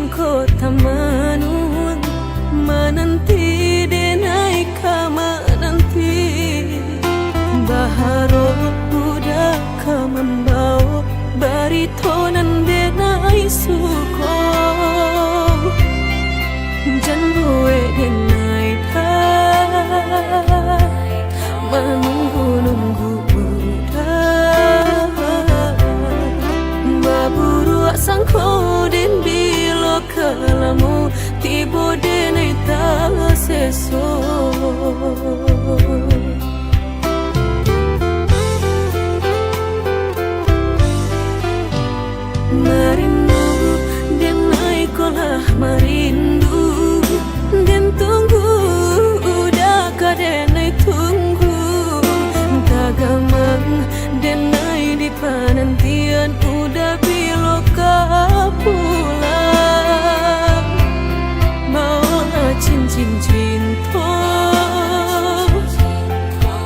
kota manuang menanti denai kama nanti baharol budak kamambao baritonan denai suko janbue denai dai menunggu-nunggu budak baburu sangko den bilo kalamu tibo denai ta seso merindu denai kolah merindu den tunggu udah kadenai tunggu tagamang denai di panantian udah biloka pulang mau cincin cinta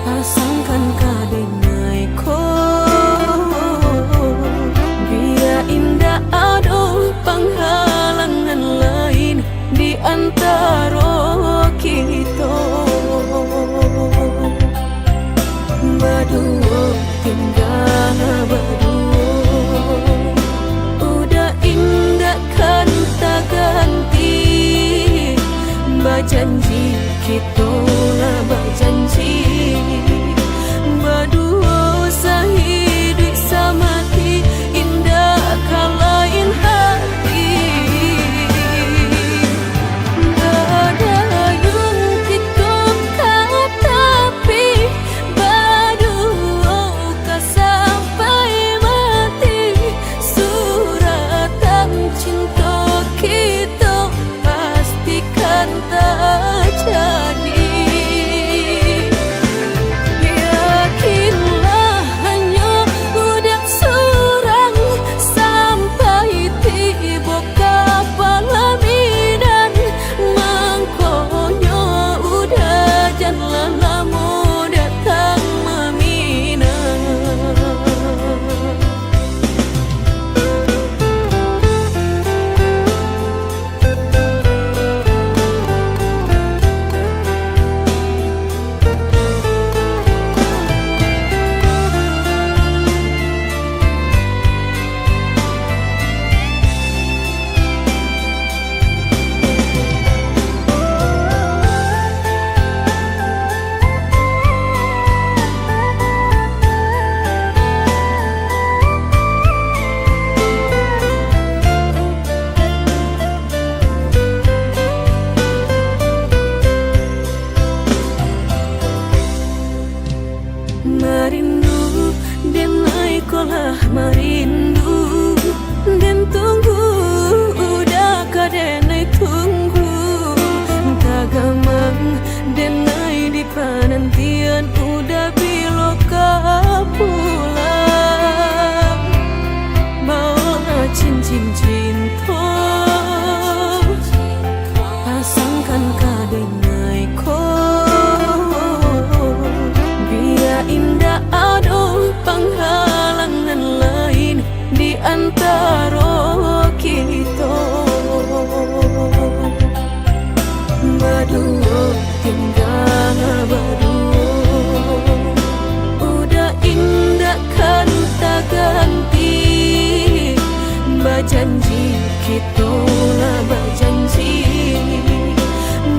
pasangkan kadenai ko biar indah ada penghalangan lain di antara kita berdua tinggal berdua udah indah kan tak ganti berjanji kita lah berjanji berdua sehidup semati indah kalain hati merindu denai kolah merindu den tunggu udah kadenai tunggu tagamang denai di panantian udah biloka pulang mau cincin cinta pasangkan kadenai ko indah ada penghalangan lain di antara kita berdua tinggal berdua udah indah kan tak ganti berjanji kita lah berjanji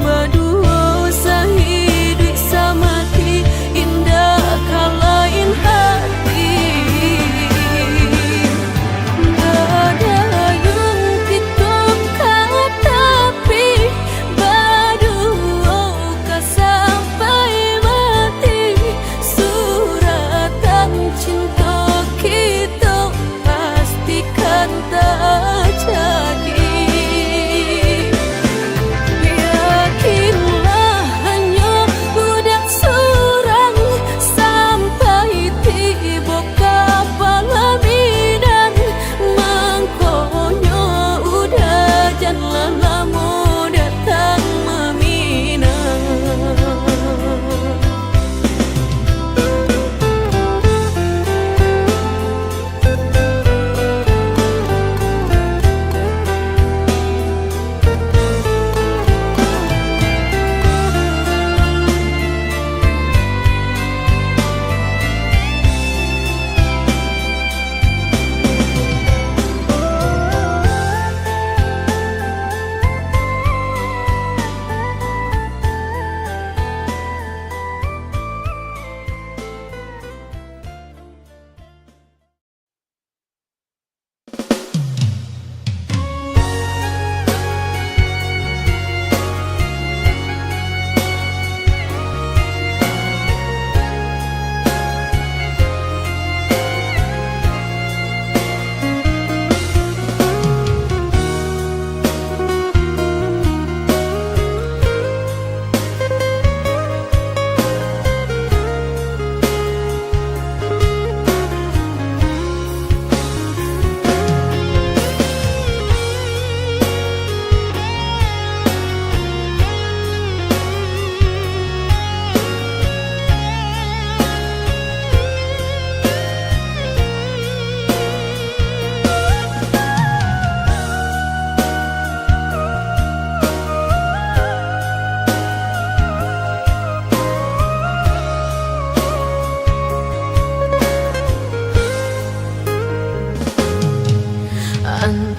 berdua sehidup semati indah kalain hati ada yang kita tapi berdua sampai mati suratan cinta kita pastikan tak jadi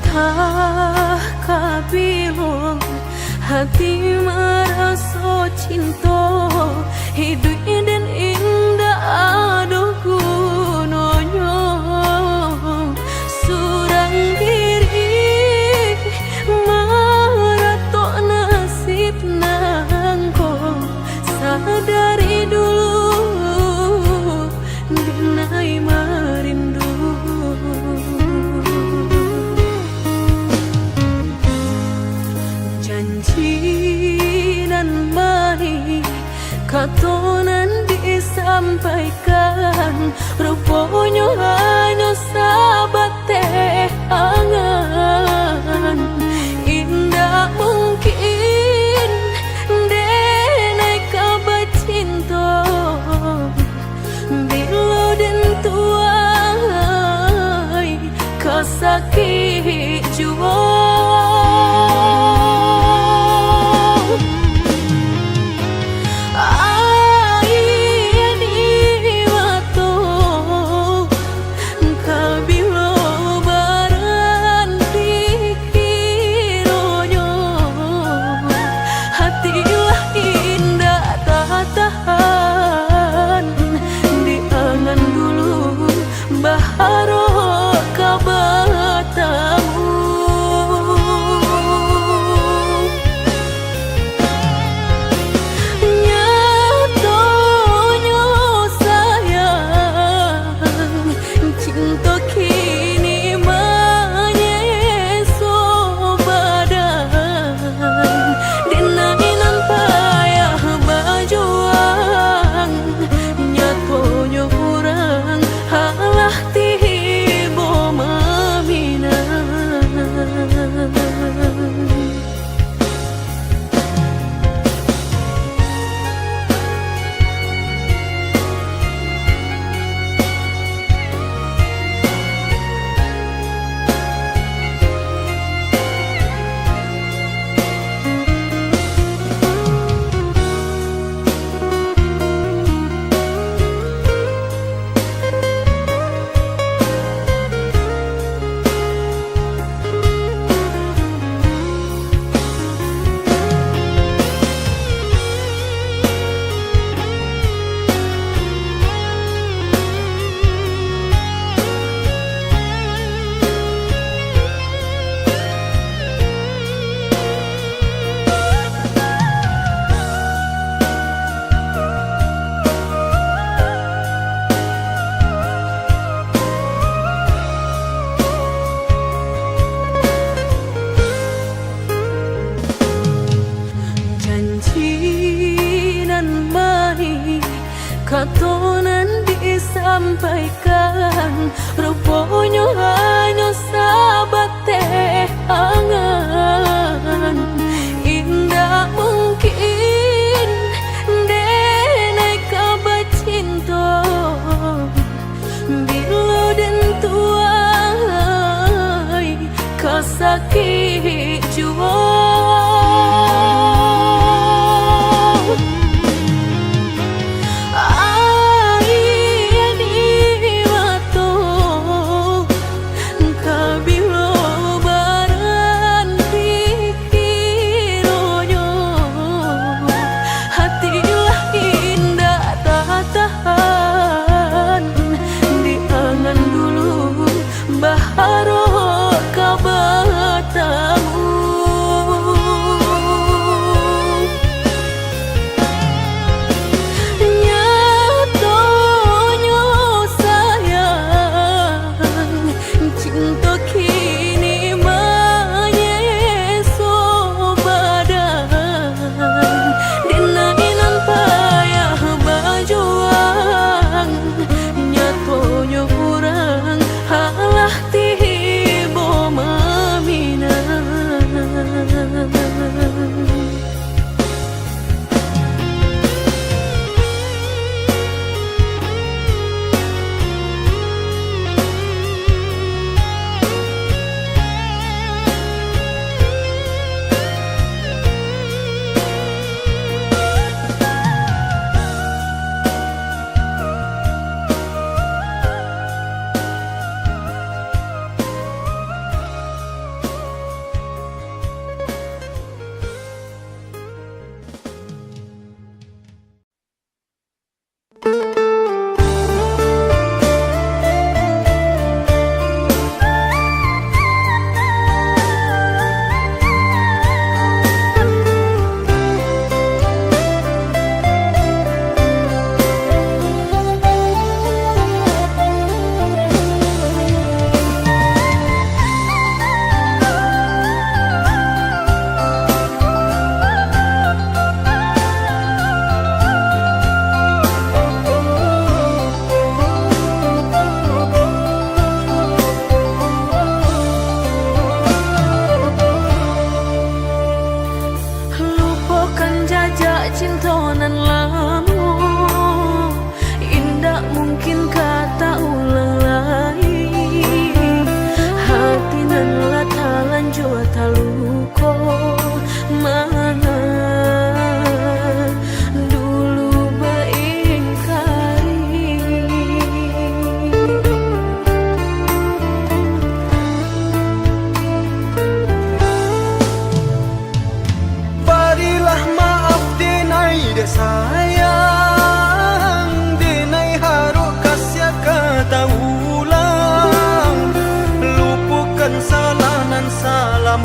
Ah kabilong hati merasa cinta hidup dan indah aduh gunanya surang diri maratok nasib nangko sadari dulu dinai merindu janji nan mari katonan disampaikan rupanya hanya sahabat teh angan indah mungkin denai kabar cinta bila den tuai kasakit jua katonan disampaikan rupanya hanya sahabat teh angan indah mungkin denai kabar cinta bila den tuai kasakit jua baharo kabatamu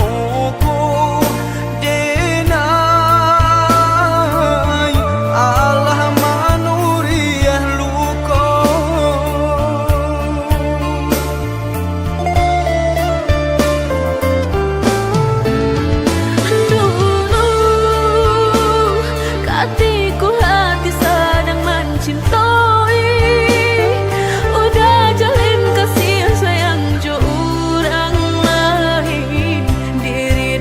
muku denai Allah manuriah luko. Dulu hatiku hati sedang mencintai, udah jalin kasih sayang jo orang lain, diri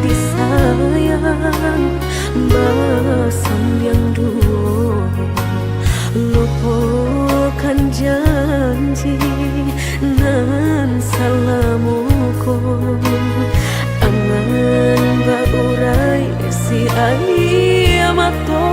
disayang basam yang duo, lupakan janji nan salamuku, angan baurai si ayamato.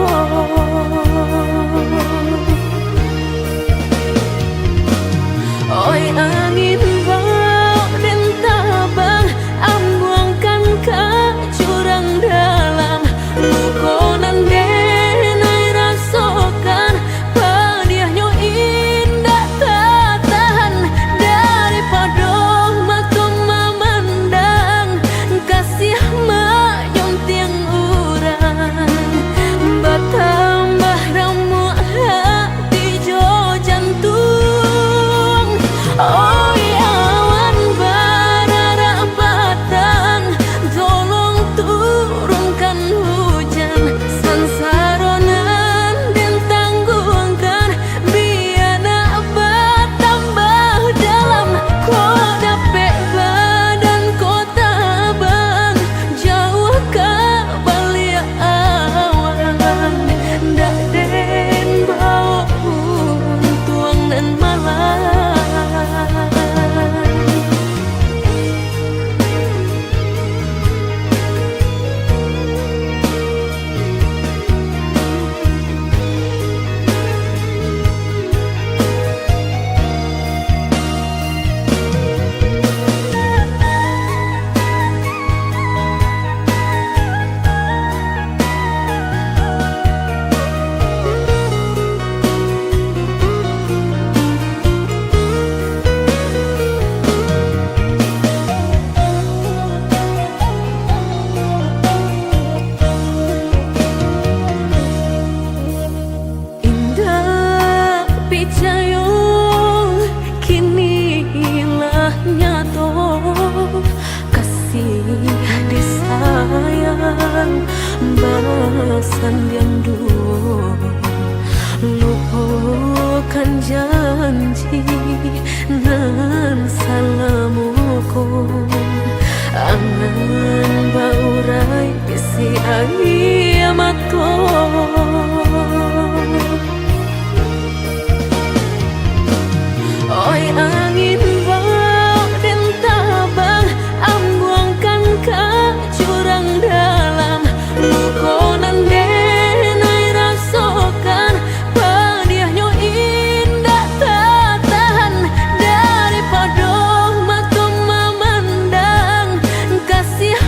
Oi angin bau dan tabang, ambuangkan ke jurang dalam, lukonan denai rasakan, padiahnya indah tak tahan, daripada matung memandang, kasih menyunting urang, bertambah ramu hati jo jantung. Oi awan barara batang, tolong turunkan hujan, sansaronan dan tanggungkan, biar nak bertambah dalam. Kau dapet badan kau tabang, jauh ke balik awan, dak den bau tuang dan malam. Basan yang duo, lupakan janji nan salamuku, angan baurai si ayamato. Oi angin bau dan tabang, ambuangkan ke jurang dalam, lukonan denai rasakan, padiahnya indah tak tahan, daripada matung memandang, kasih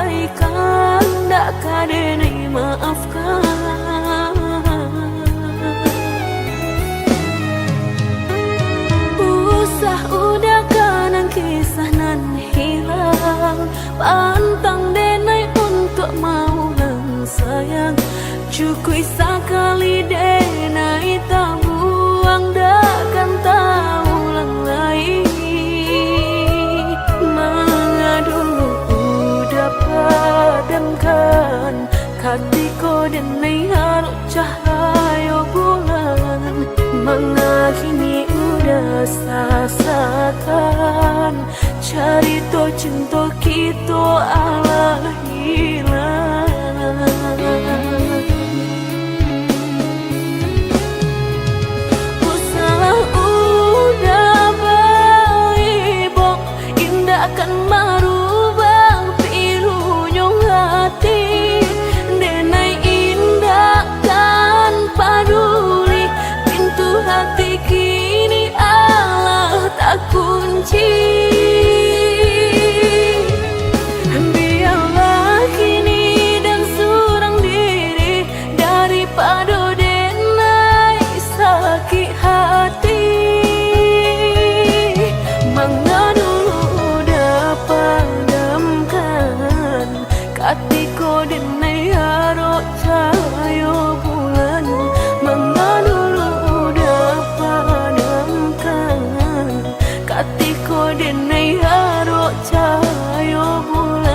abaikan, dak kadenai maafkan. Usah udah kanang kisah nan hilang, pantang denai untuk mau nang sayang. Cukui sekali denai tak buang, dakkan tahu ulang lagi. Mengadu udah padamkan, hatiku denai harus cahaya bulan. Mengakhiri udah sasakan, cari to cinta kita ala hilang. Usaha udah baik, indah akan merubah pilunya hati. Denai indah kan paduli, pintu hati kini Allah tak kunci. Biarlah kini dan surang diri, daripada denai sakit hati. Mangga dulu dapat padamkan, hatiku denai harus cahaya bulan. Mangga dulu dapat padamkan, hatiku denai harus cahaya bulan.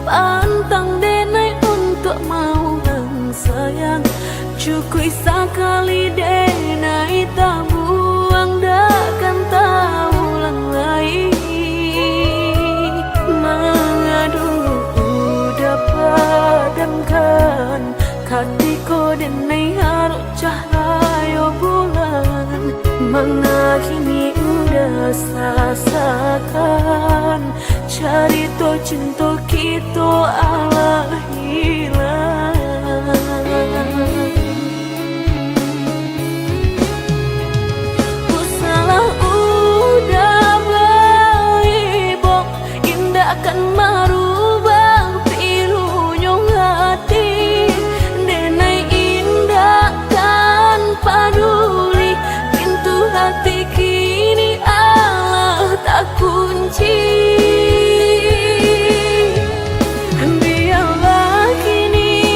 Pantang denai untuk mau nang sayang. Cukui sekali denai tak buang, dakkan tahu ulang lagi. Mengadu udah padamkan, hatiku denai harus cahaya bulan. Mengakhiri udah sasakan, cari to cinta kita ala hilang. Usalah udah baik, indah akan merubah pilunya hati. Denai indah kan paduli, pintu hati kini Allah tak kunci. Biarlah kini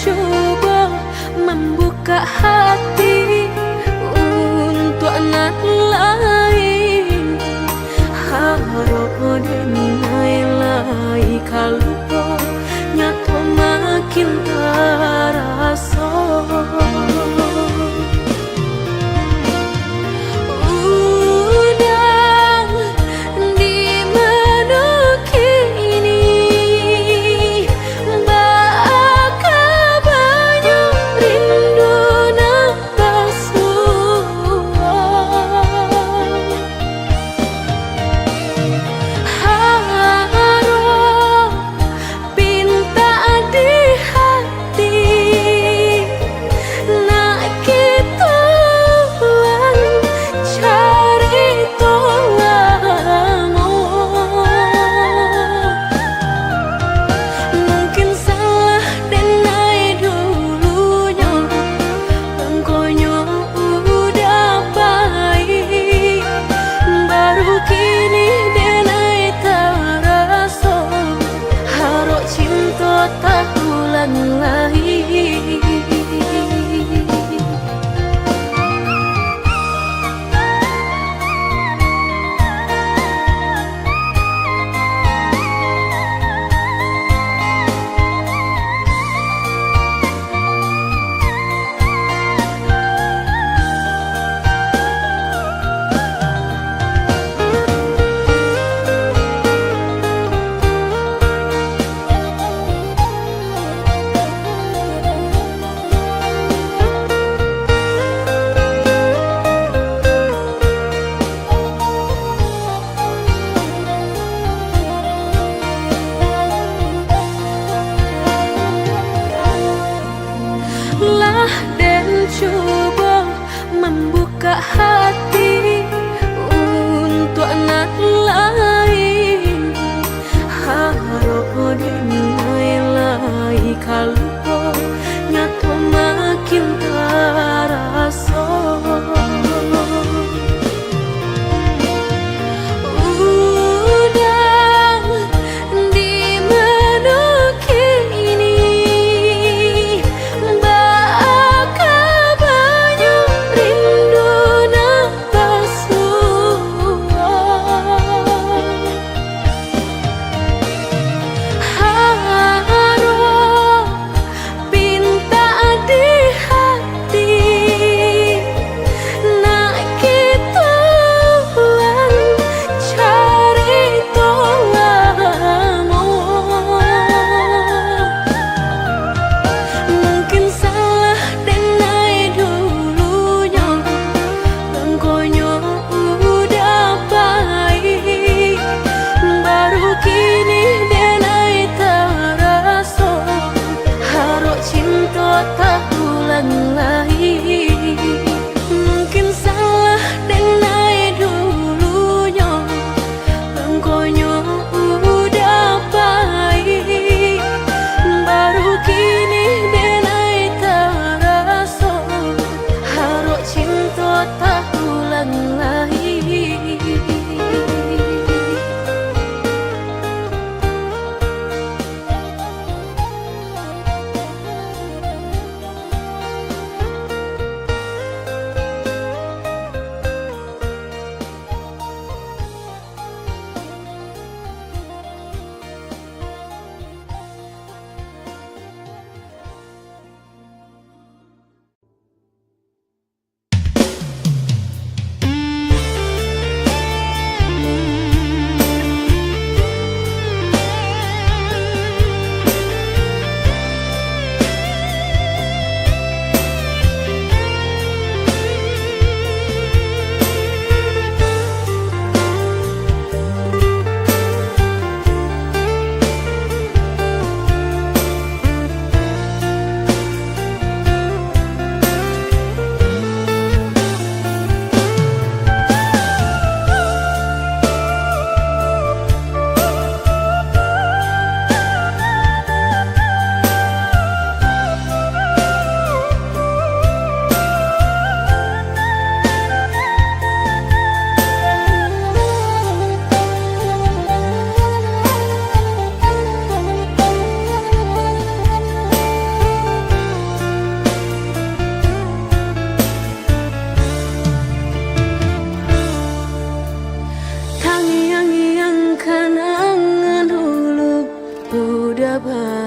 coba membuka hati untuk anak lain. Harap dinilai kalau nyata makin terasa.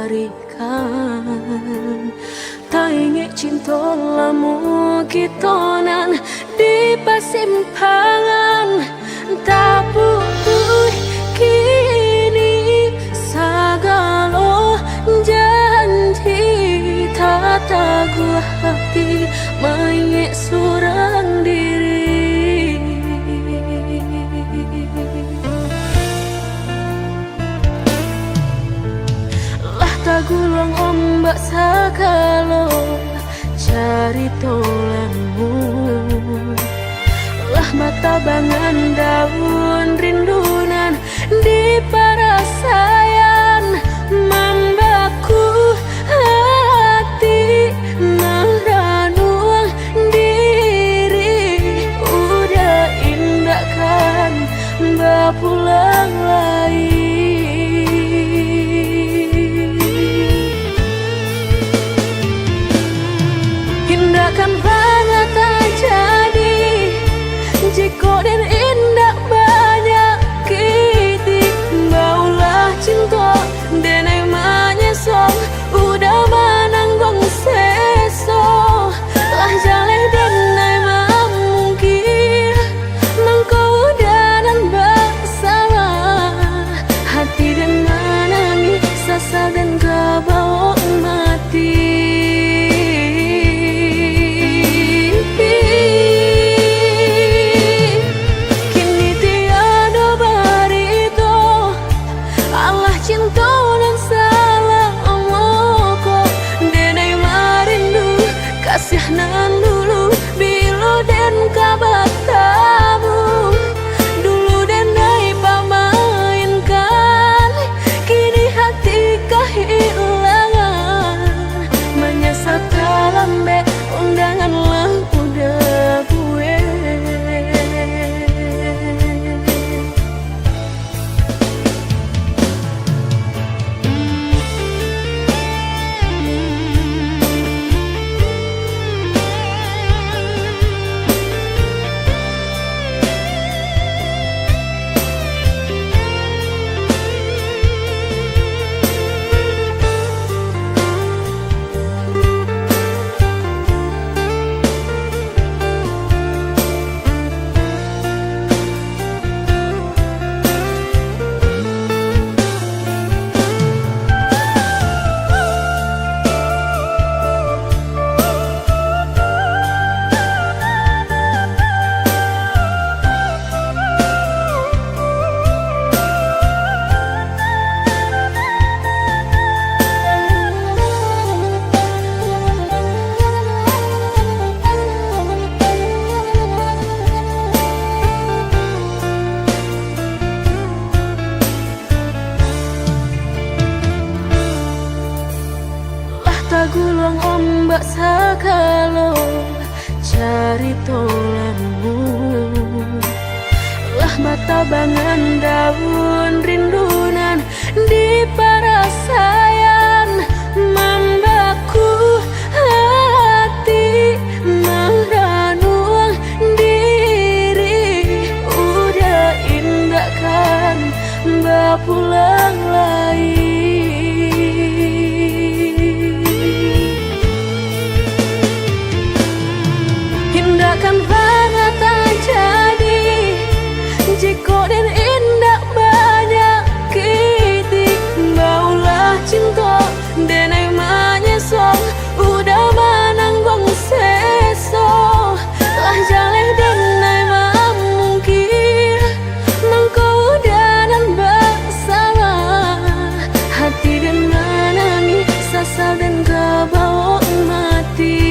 lestarikan. Tak ingin cinta lamu kita nan di persimpangan. Tak butuh kini segala janji, tak tahu hati mayek seorang diri. Lah tagulung ombak segala cari tolamu. Lah mata bangan daun rindunan di parasayan, membaku hati meranung diri. Udah indah kan berpulang lagi. Indahkan banget terjadi jika dan indah banyak kiti. Baulah cinta dan emangnya song udah menanggung seso. Lah jaleh dan emang mungkin mengkau dan bersalah. Hati dan menangis sasa dan kebawa mati. Kasihanan dulu bilo dan kabatamu. Dulu dan naik pamainkan, kini hati kehilangan. Menyesal lambe undangan lah udah gue. Tagulung ombak segala cari tolamu. Lah mata bangan daun rindunan di parasayan, membaku hati meranung diri. Udah indah kan berpulang lagi. Indahkan banget terjadi jika dan indah banyak kiti. Baulah cinta dan emangnya song udah menanggung seso. Lah jaleh dan emang mungkin mengkau dan bersalah. Hati dan menangis sasal dan kebawa mati.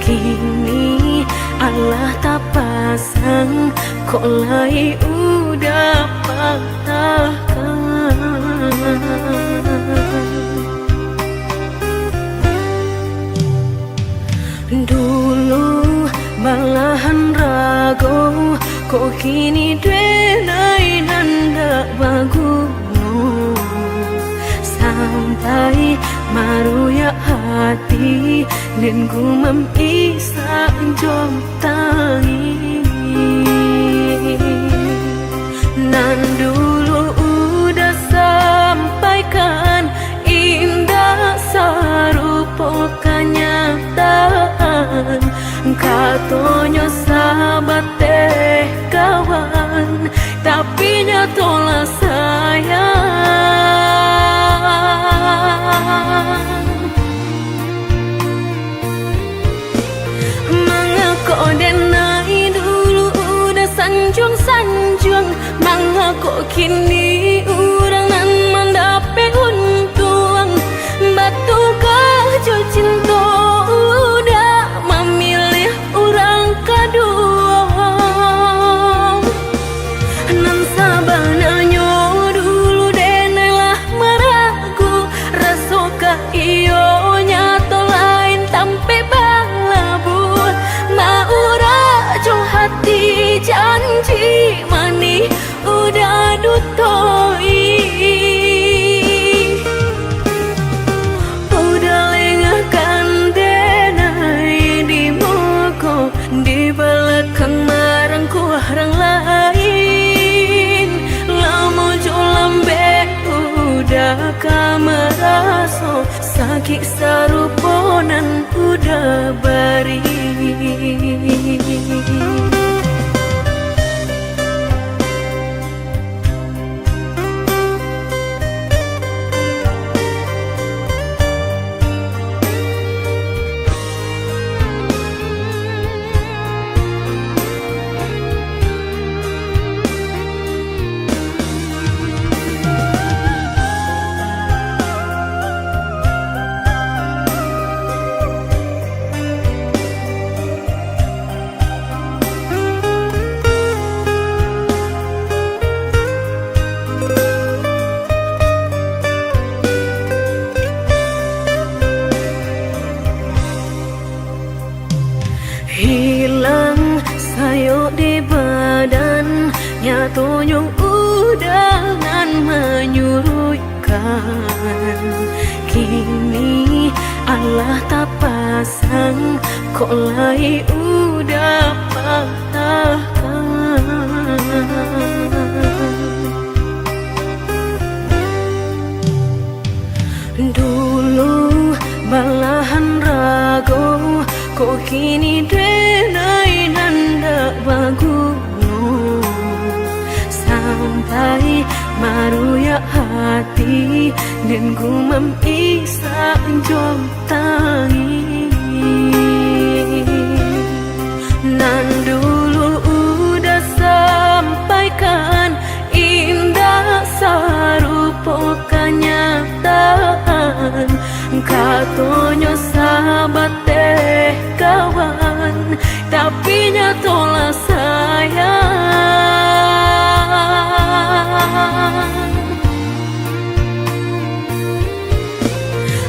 Kini Allah tak pasang, kok lai udah patahkan. Dulu balahan rago, kok kini denai nanda baguno. Sampai maruya hati dan gumam isa jom tangi. Nan dulu udah sampaikan indah sarupo kenyataan. Katonyo sahabat teh kawan, tapi nyatolah sayang. Mangako denai dulu udah sanjung-sanjung, mangako kini urang nan mandape untung. Batu kajo cinta udah memilih orang kedua. Nan sabananya dulu denailah meragu, rasokah iyo nyato lain tampe balabu. Maura jo hati janji mani udah dutoi. Udah lengahkan denai di moko, di belakang marangku orang lain. Lamo jo lambe udah kameraso, sakit saruponan udah bari. Hilang sayo di badan, nyatonya udah nan menyurutkan. Kini Allah tak pasang, kok lai udah patahkan. Dulu balahan rago, kok kini denai nanda baguno. Sampai maruya hati dan gumam isa jom tangi. Nan dulu udah sampaikan indah sarupo kenyataan. Katonyo sahabat teh kawan, tapi nyatolah sayang.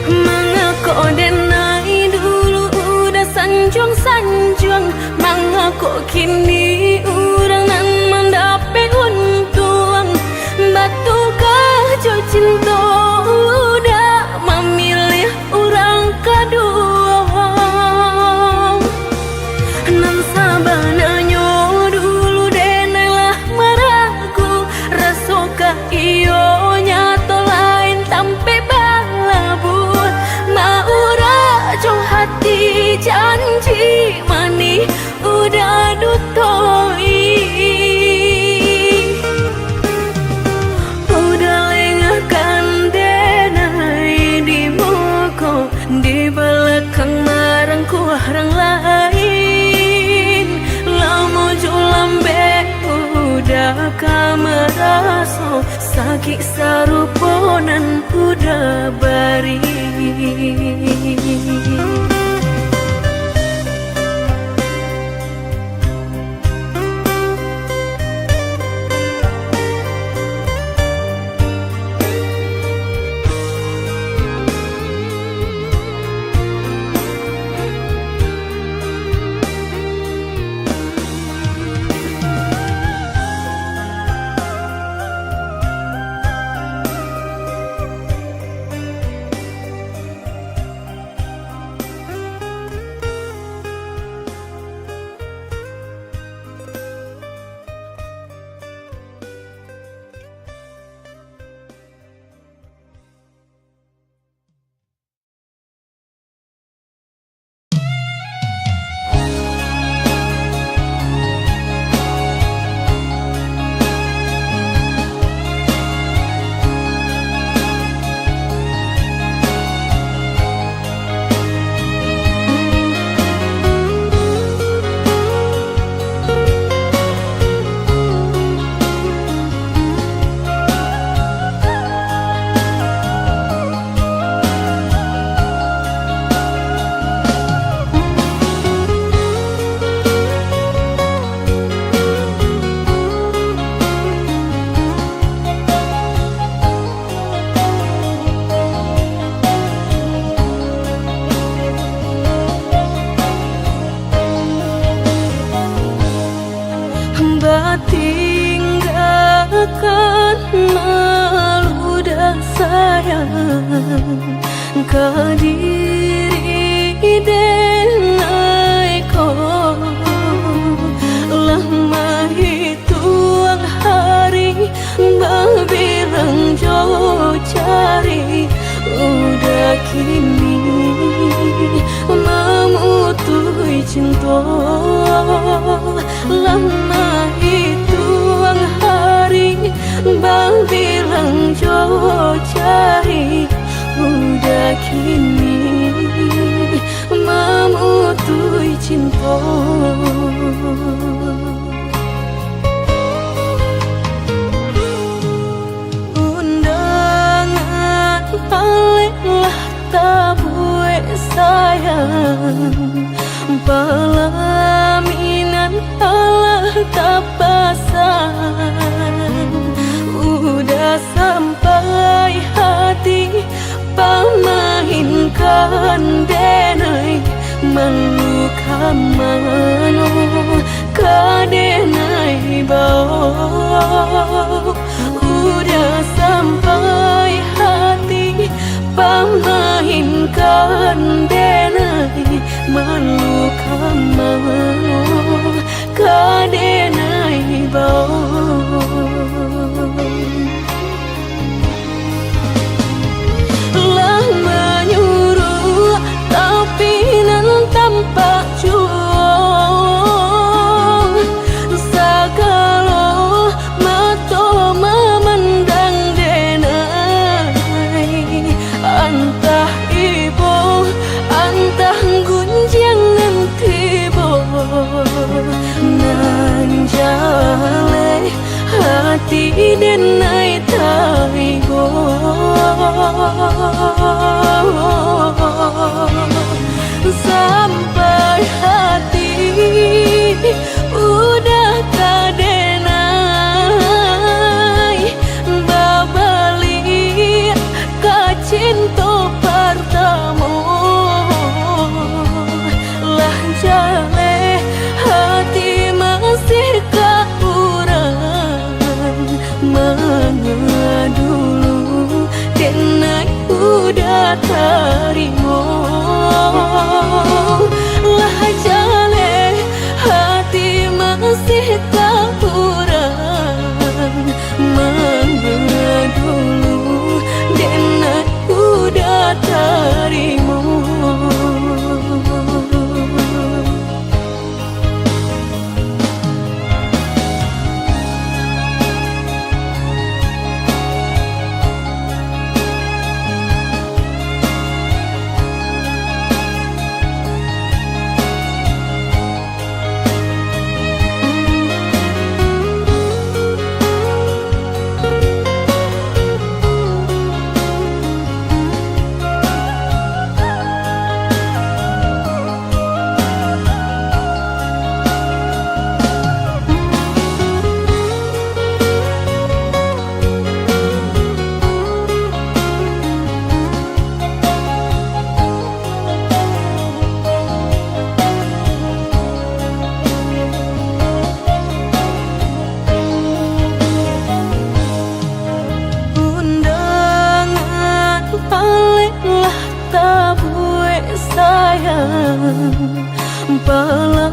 Mangako denai dulu udah sanjung-sanjung, mangako kini urang nan mandape untung. Batu kajo cinta udah memilih orang kedua. Nan sabananya dulu denailah meragu, rasokah iyo nyato lain tampe balabu. Maura jo hati janji mani udah dutoi. Udah lengahkan denai di moko, di belakang marangku orang lain. Lamo jo lambe udah kameraso, sakit saruponan udah bari. kadiri denai ko lama hitung hari babilang jauh cari udah kini memutui cinta lama hitung hari babilang jauh cari udah kini memutui cinta. Undangan paling tabue sayang pelaminan Allah tak pasang udah sampai hati pamahinkan denai meluka mano kadenai bau udah sampai hati pamahinkan denai meluka mano kadenai bau lah menyuruh tapi nan tampak juang sakalo mato memandang denai antah ibu antah gunjangan tibo nan jale hati denai taigo sampai hati udah kadenai babali ka cinta pertama lah jale hati masih kaurang mengadulu denai udah terima lah jale hati masih kaurang mengadulu denai udah terima.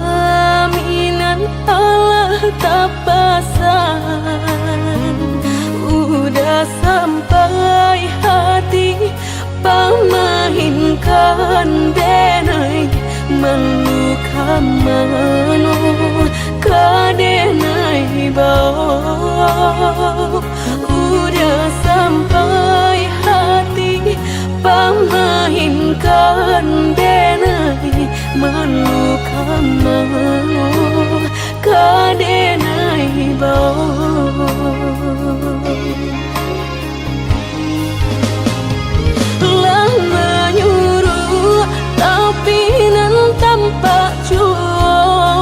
Pelaminan Allah tak pasang udah sampai hati pamahinkan denai meluka mano kadenai bau udah sampai hati pamahinkan denai meluka mano kadenai bau lah menyuruh tapi nan tampak jua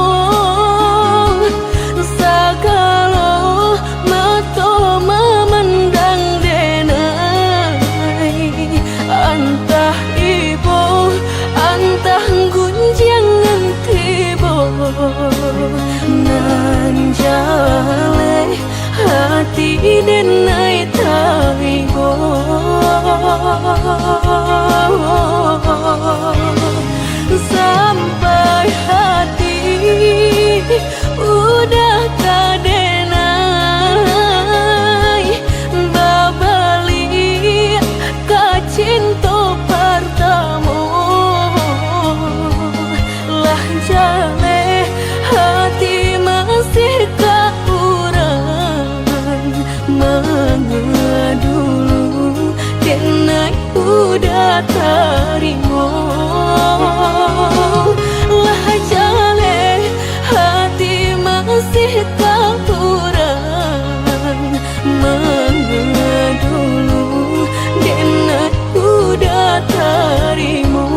udah terima. Lah jale hati masih tak kurang dulu dan udah terima.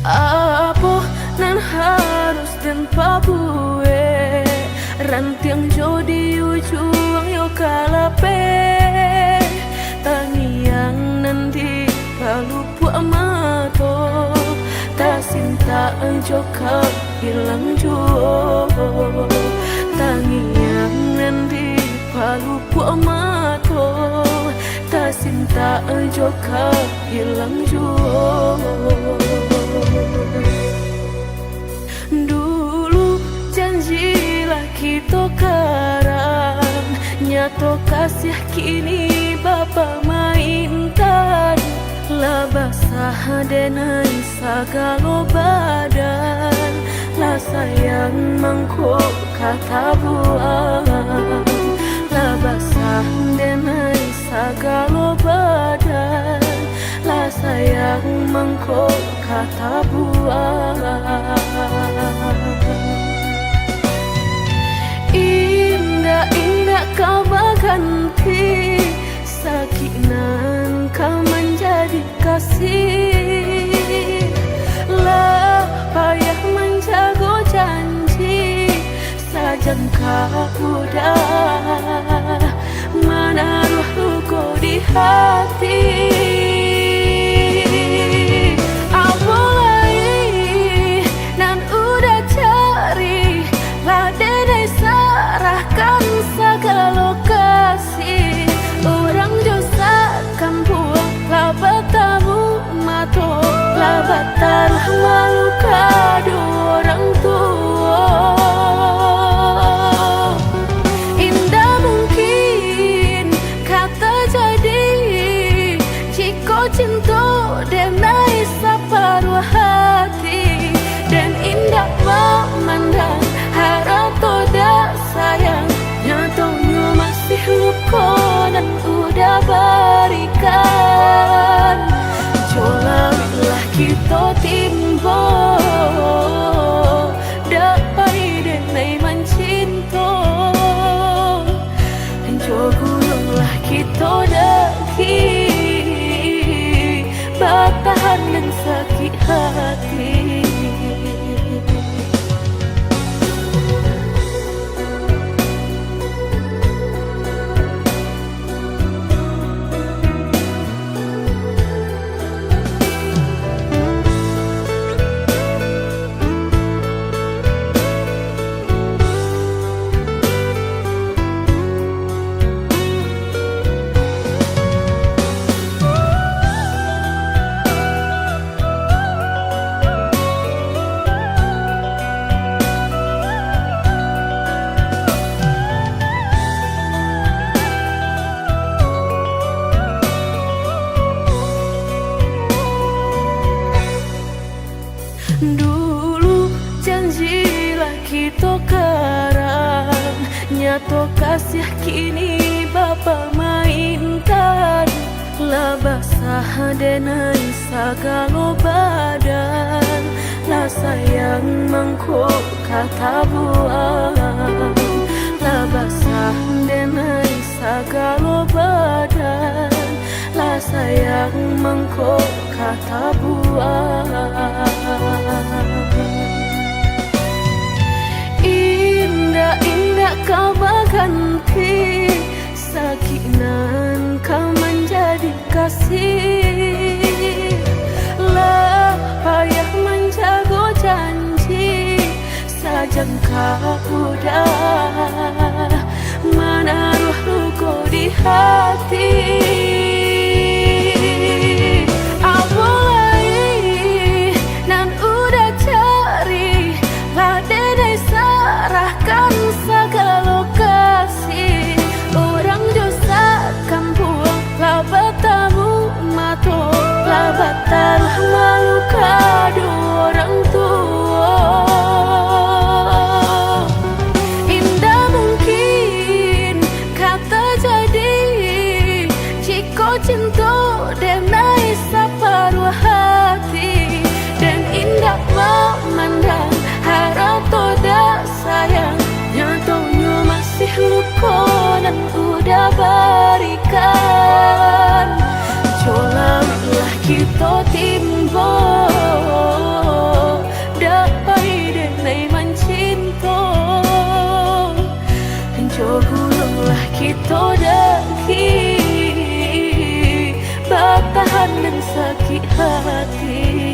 Apa nan harus dan pabue rantiang jodi ujung yo kalape tangiang nanti palupu amato tak sinta joka hilang juo tangiang nanti palupu amato tak sinta joka hilang juo. Dulu janjilah kita karang nyato kasih kini bapa mainkan lah basah denai sagalo badan lah sayang mangkok kata buang lah basah denai sagalo badan lah sayang mangkok kata buang. Indah-indah kau berganti sakinan kau menjadi kasih lah payah menjaga janji sajan kau udah menaruh luka di hati. Serahkan segala lokasi orang dosakan buang labatamu mato labataruh malu kado orang tua. Indah mungkin kata jadi jika cinta denai separuh hati dan indah memandang harap toda sayang nyatanya masih luka dan udah berikan jolalah kita timbo dapai denai mencinta jogulunglah kita daki batahan dan sakit hati. Nyato kasih kini Bapa mainkan, lah basah denai sagalo badan, lah sayang mangkuk kata buang, lah basah denai sagalo badan, lah sayang mangkuk kata buang. Indah-indah kau berganti, sakinan kau menjadi kasih, lah payah menjaga janji, sajangka udah menaruh luka di hati. Serahkan segala kasih, orang dosa kampung, lah bertamu mato, lah bataruh malu kado orang tua. Indah mungkin kata jadi, jika cinta denai separuh hati, dan indah memandang harap toda sayang, nyatanya masih luka dan udah berikan. Cobalah kita timbo, dapai denai mencinta, cobalah kita daki, bertahan dan sakit hati.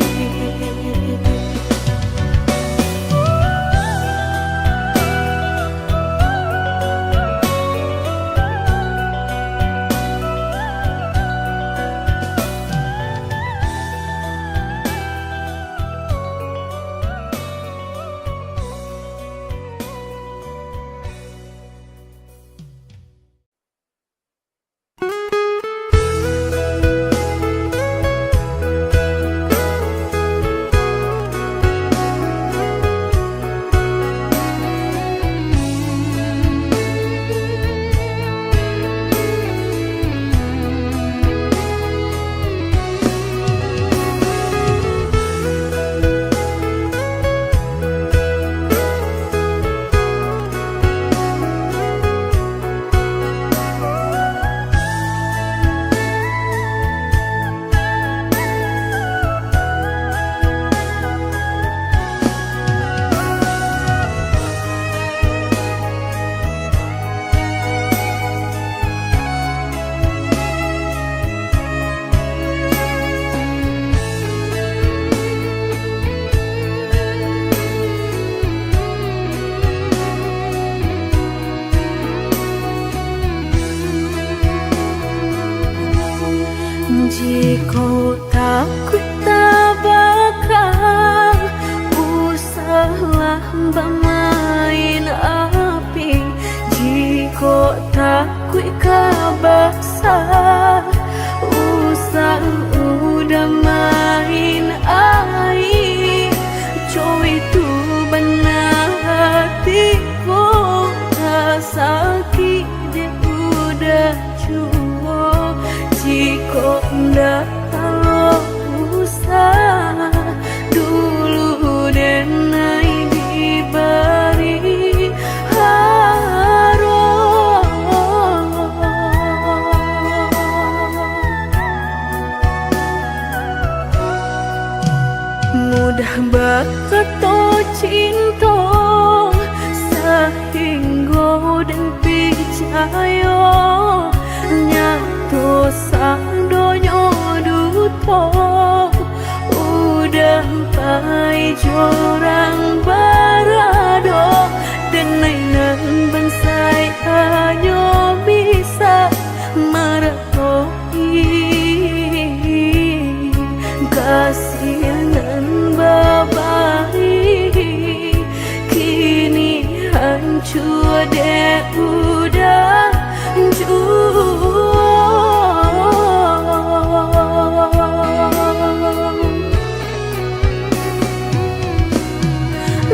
Jika takut tak bakal usahlah bermain api, jika takut kabasah usah udah main air, coy itu benar hatiku sakit dia udah cukup. Jika ndak kalau usah dulu denai diberi harum, mudah berkata cinta sehingga dan percaya nyato sang donyo duto udah pai jorang barado, dan mainan bensai hanya bisa meretoi kasihanan babai, kini hancur deh udah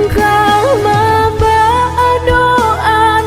kau membawa doa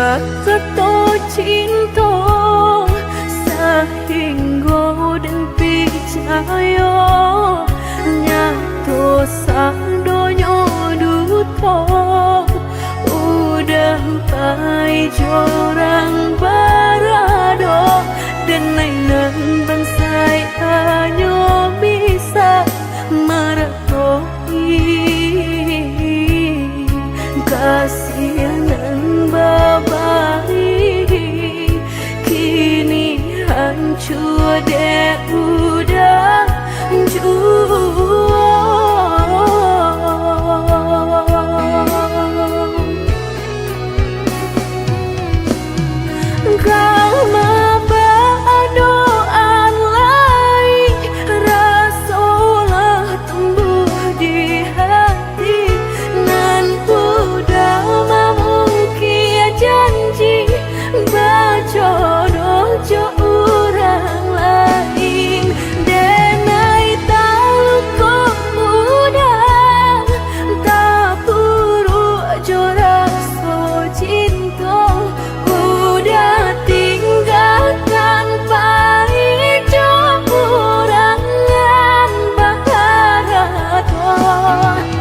jatuh cinta sehingga dan percaya nyatu sang donya duto udah pai jorang barado dan nainan bansai hanya bisa meretoi kasihanan babai kini hancur deh udah kau doaan lain rasolah tumbuh di hati nan udah mungkin janji bajodoh jo orang lain denai tahu kok udah tak buru jo rasa cinta udah tinggalkan pahit jo kurangan baharato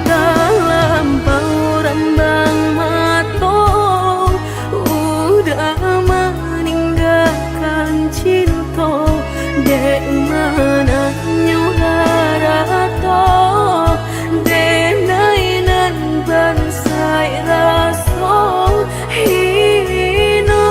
dalam bauran bang mato udah meninggalkan cinta dek mana nyuharato denai nan bansai raso hino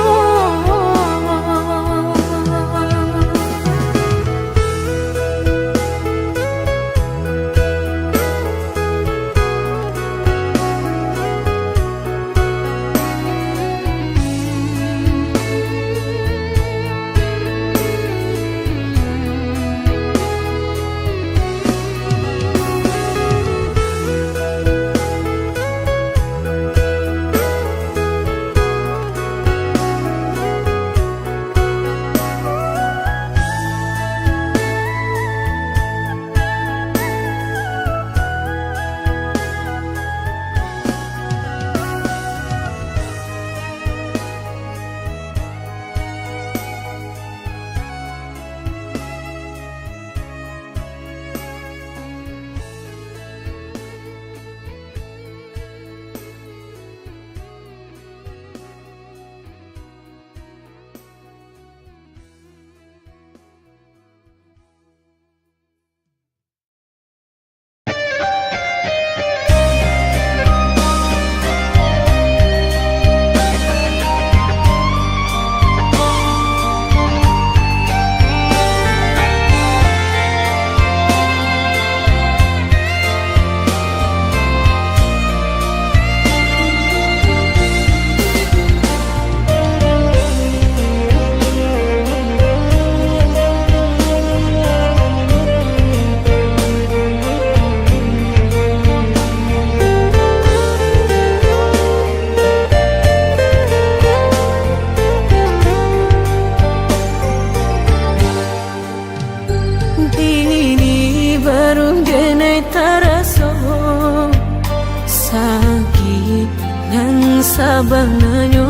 sabananyo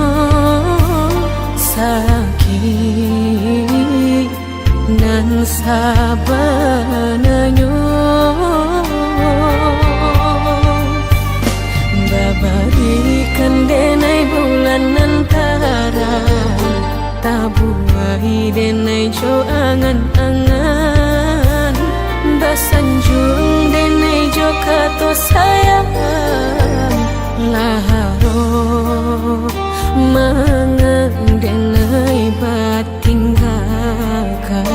sakit nan sabananyo babarikan denai bulan antara tabuai denai jo angan-angan basanjung denai jo kato sayang laharo mangang denai batinggalkan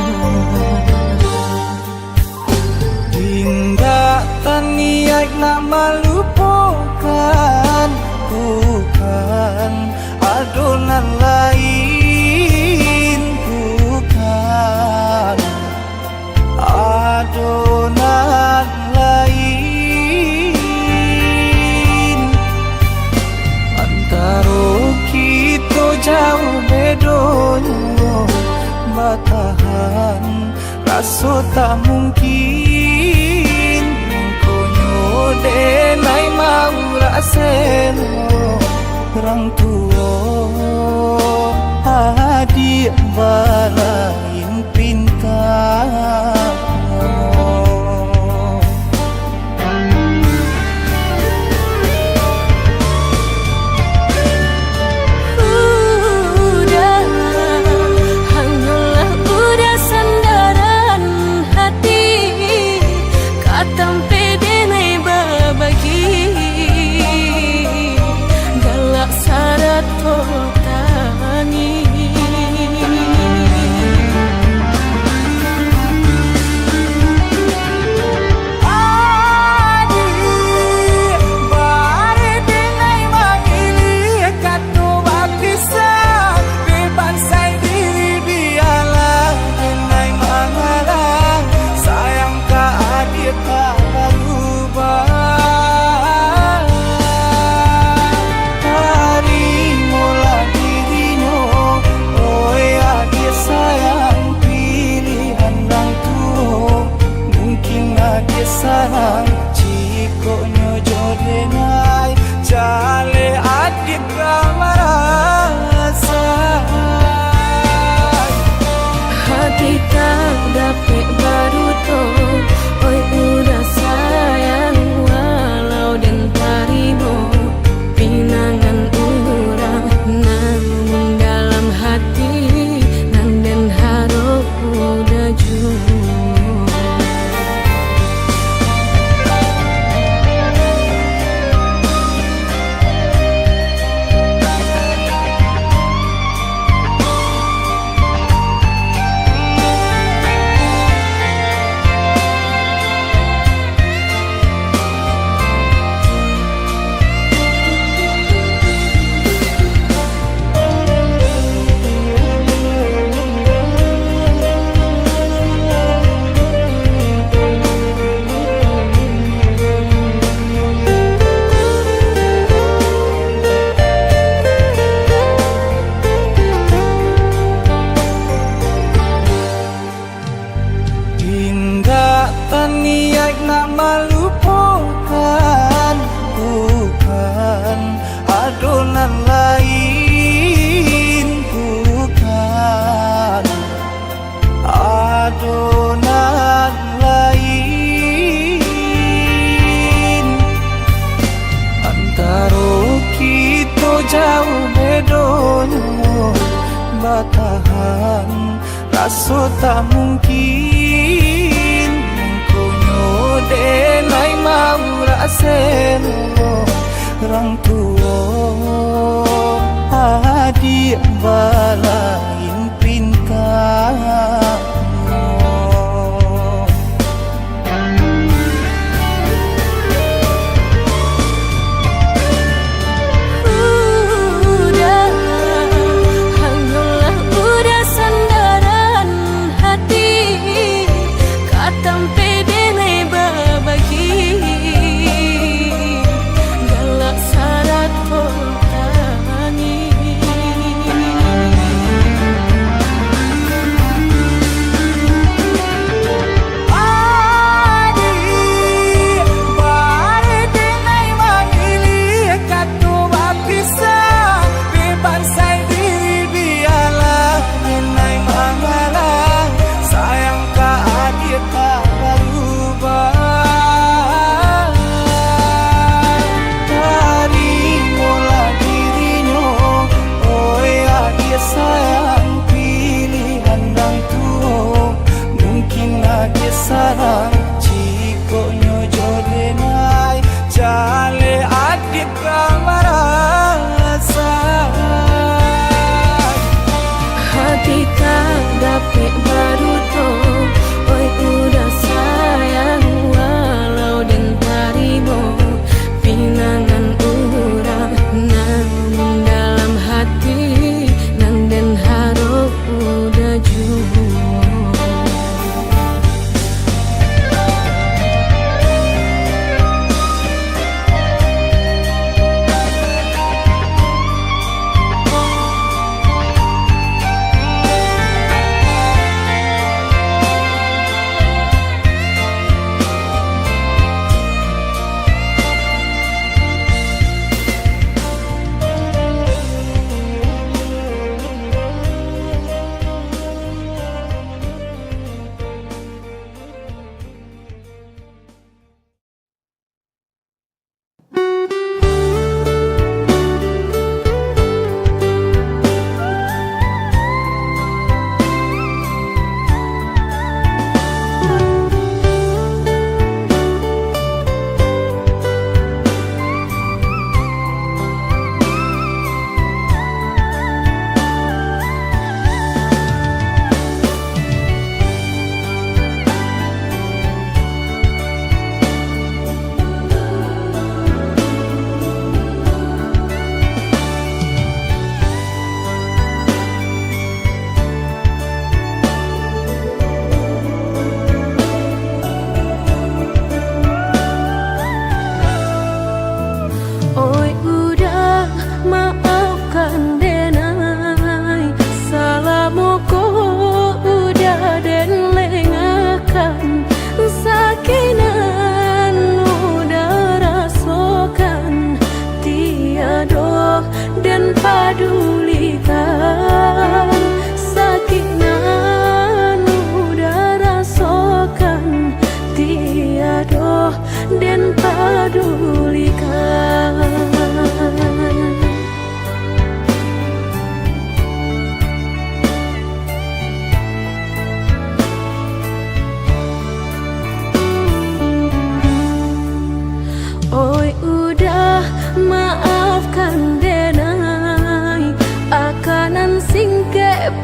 hingga taniak nak melupakan bukan adonan lain bukan adonan lain antara kita jauh bedonyo batahan rasa tak mungkin konyo denai mau raseno orang tua balain pinta. Sarang ciko nyojo denai jale adik ramarasa hati tak dapat baru to oi udah sayang walau dan tarimo pinangan urang namun dalam hati nang dan harap udah jauh. Niat nak melupakan, bukan adonan lain, bukan adonan lain. Antara kita jauh bedanya, batahan rasa tak mungkin. Denai mau raselo orang tua adik balain pinta.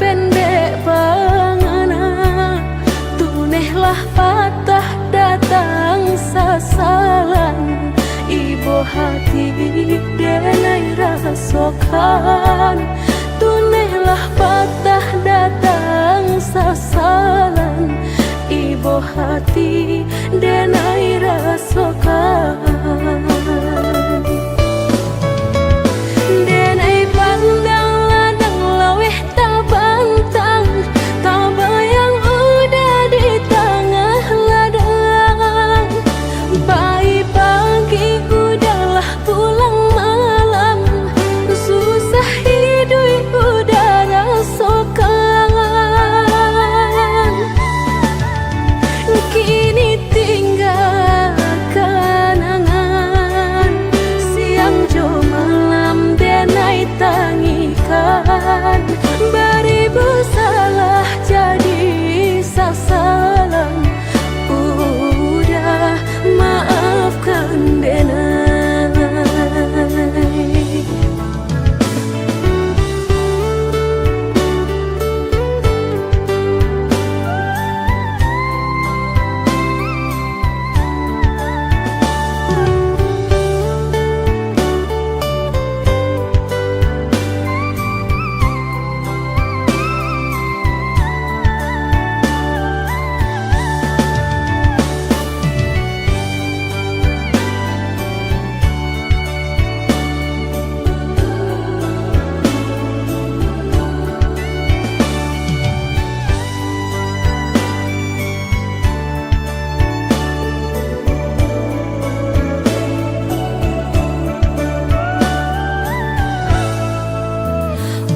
pendek bangana, tunehlah patah datang sasalan. Ibu hati denai rasokan, tunehlah patah datang sasalan. Ibu hati denai rasokan. Denai pandang ladang laweh tak bantang, tak bayang udah di tengah ladang. Pagi udahlah pulang malam, susah hidup udah rasakan. Kini tinggal kenangan, siang jo malam denai tangikan. Beribu salah jadi sasalan, udah maafkan denai.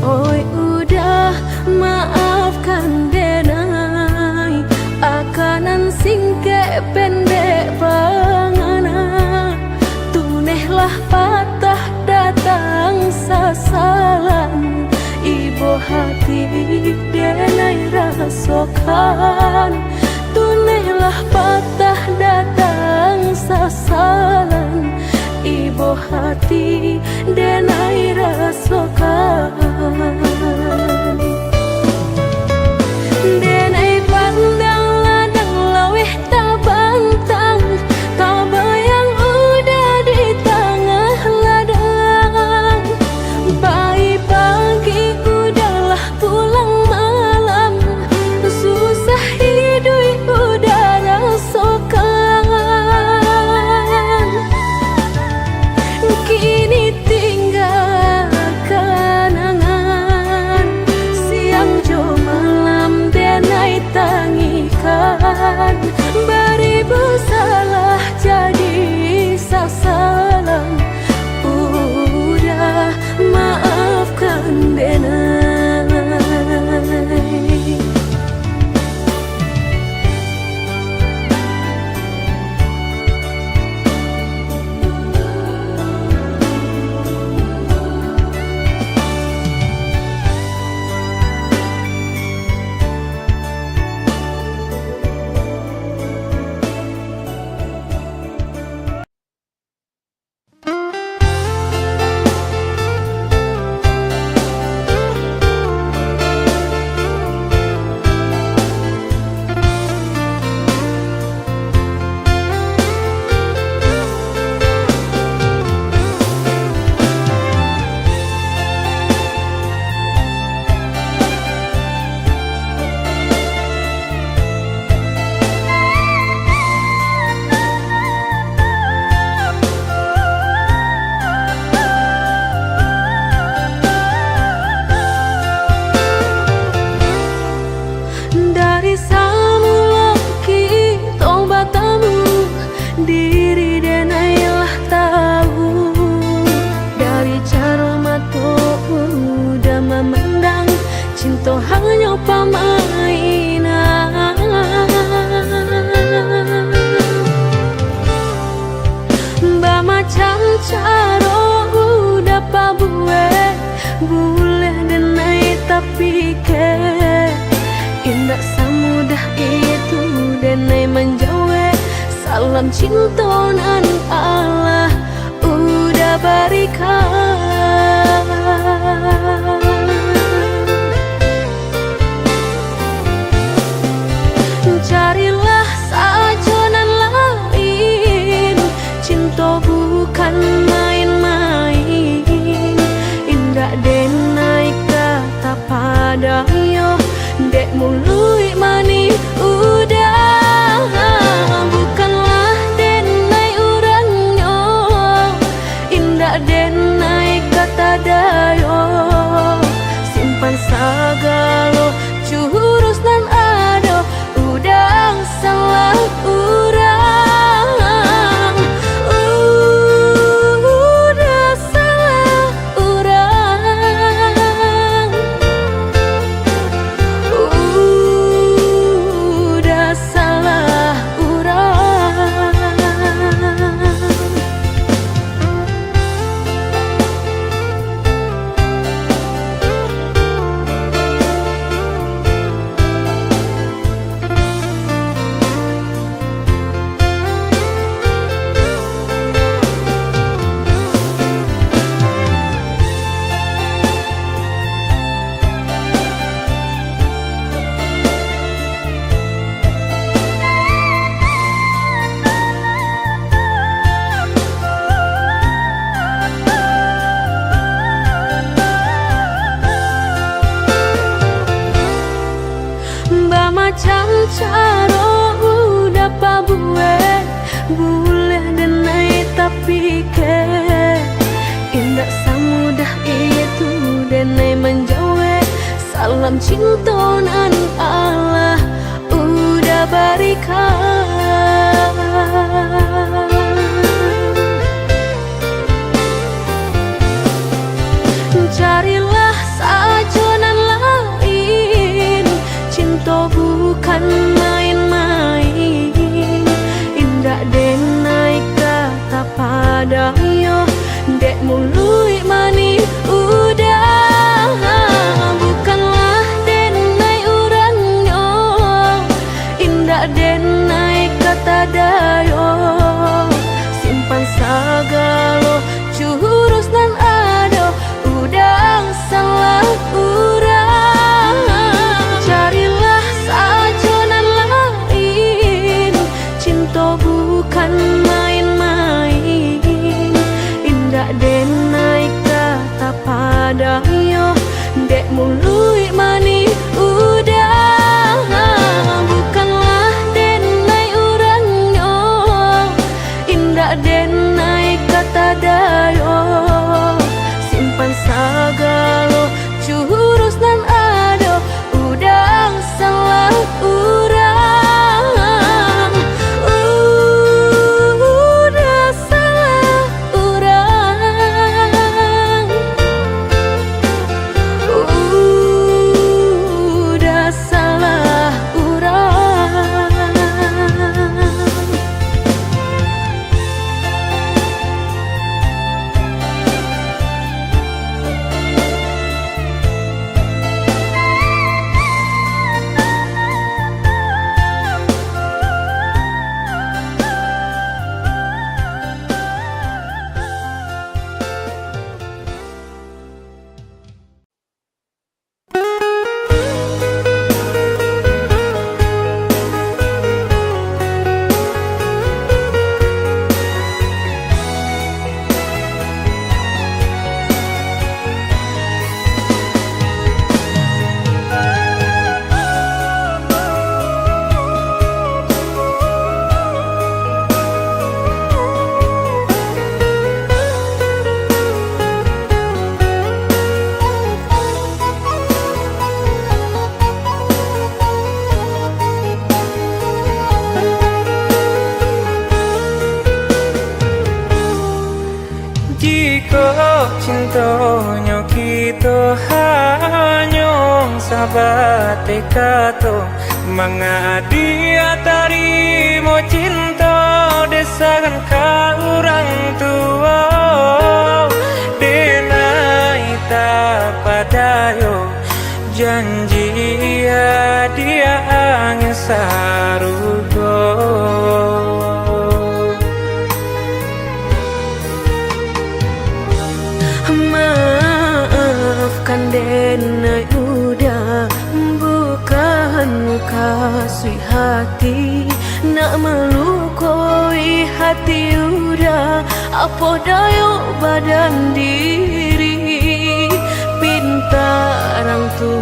Oi udah maafkan denai, akanan singke pendek bangana, tunehlah patah datang sasalan. Ibu hati denai rasokan, tunehlah patah datang sasalan. Ibu hati denai rasokan. Denai pandang ladang laweh tak bantang, tak bayang udah di tengah ladang. Pagi udahlah pulang malam, susah hidup udah rasakan. Kini tinggal kenangan, siang jo malam denai tangikan. Beribu salah jadi sasalan, udah maafkan denai. Dari samula kita batamu, diri denailah tahu. Dari cara mata udah memandang, cinta hanya permainan. Macam cara udah pabuat, boleh denai tapi ke indah semudah itu denai menjauh. Salam cinta nan Allah udah berikan. padayo dek mului mani udah bukanlah denai urangnya indah denai kata dayo simpan sagalo curus dan ado udang salah urang udah salah urang udah salah urang. Macam caro udah pabuet boleh denai tapi ke indah samudah itu denai menjawe salam cinta nan Allah udah berikan. Carilah sajonan lain cinta bukan main-main indah denai kata padayo dek mului mani udah bukanlah denai urangnya indah denai kata dayo simpan sagalo curus dan ado udang salah urang. Carilah sajonan lain cinta bukan main-main indah denai kata padayo dek mului mani udah bukanlah denai urangnya indah denai kata dayo simpan sagalo curus dan ado udang salah urang udah salah urang udah salah urang. Cintonyo kita hanyong sahabat kato mangadi tarimo cinta desakan ka urang tua denai ta padayo janji dia angin sarugo. Maafkan denai udah bukan kasih hati nak melukai hati udah apa dayo badan diri pintarang tu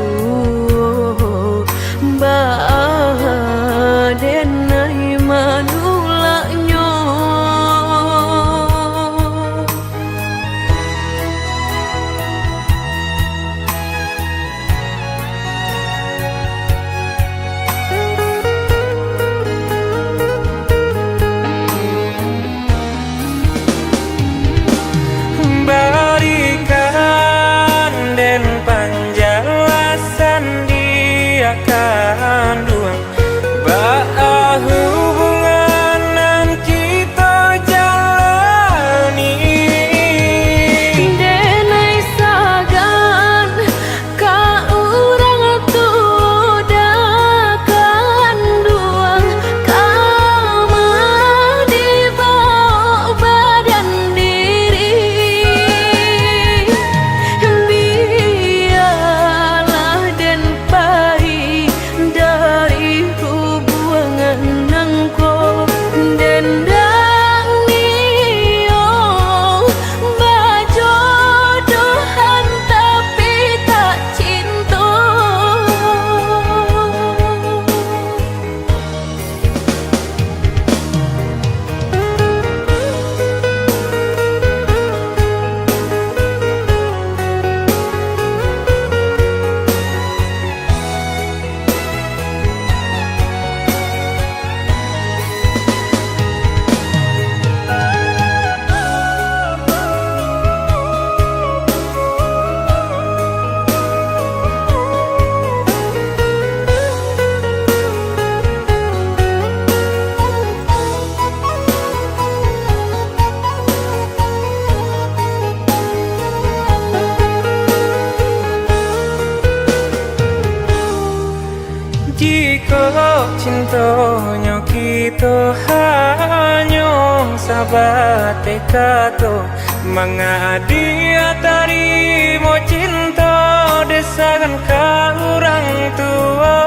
kok cintonyo kita hanyong sahabat kato mengadia tarimo cinta desakan ka orang tua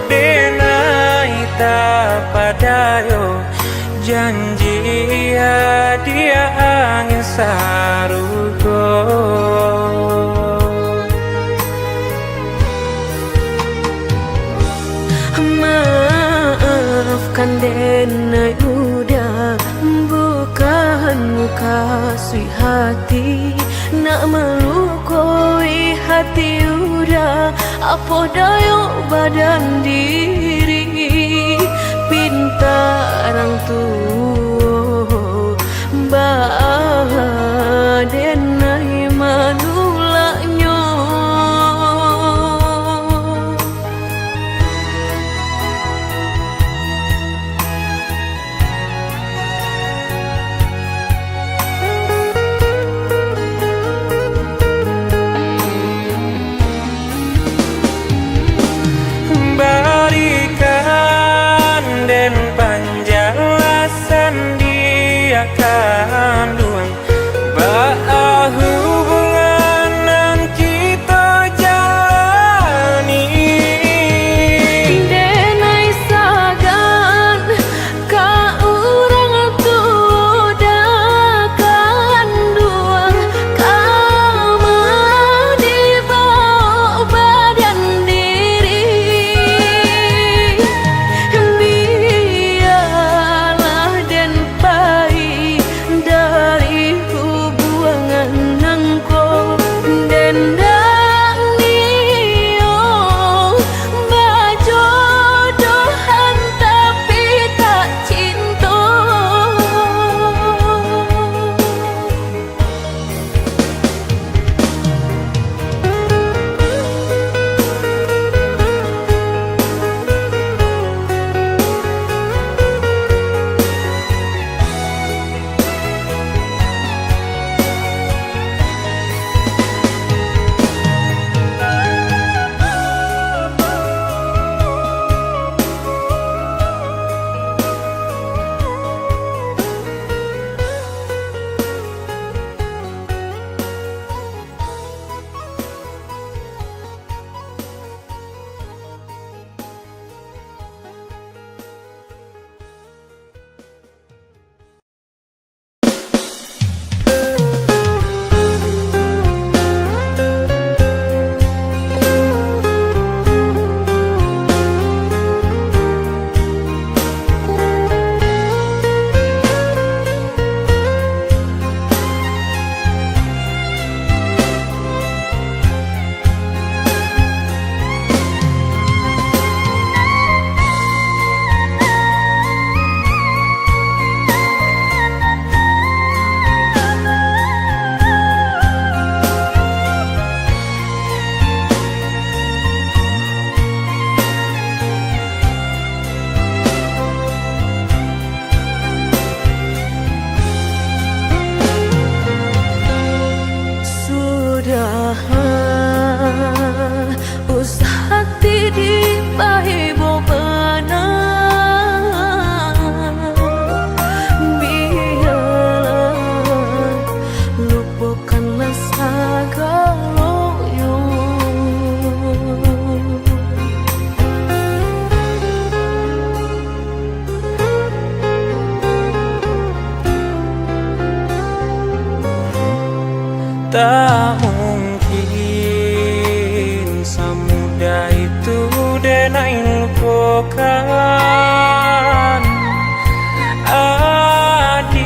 denai ta padayo janji ya dia angin sarugo. Maafkan denai udah bukan muka sui hati nak melukai hati udah apa dayo badan diri pinta orang tua bah denai manulaknya. Barikan dan panjalasan dia kandungan bah hubungan nan kita jalani Denai sagan ka urang tua kandung kama dibawa badan diri biarlah dan pai dari hubungan nangko dendang nio bajodohan tapi tak cinta. Sudah usah hati dipahi bobana biarlah lupakanlah segalanya. Tak mungkin semudah itu denai lupakan adia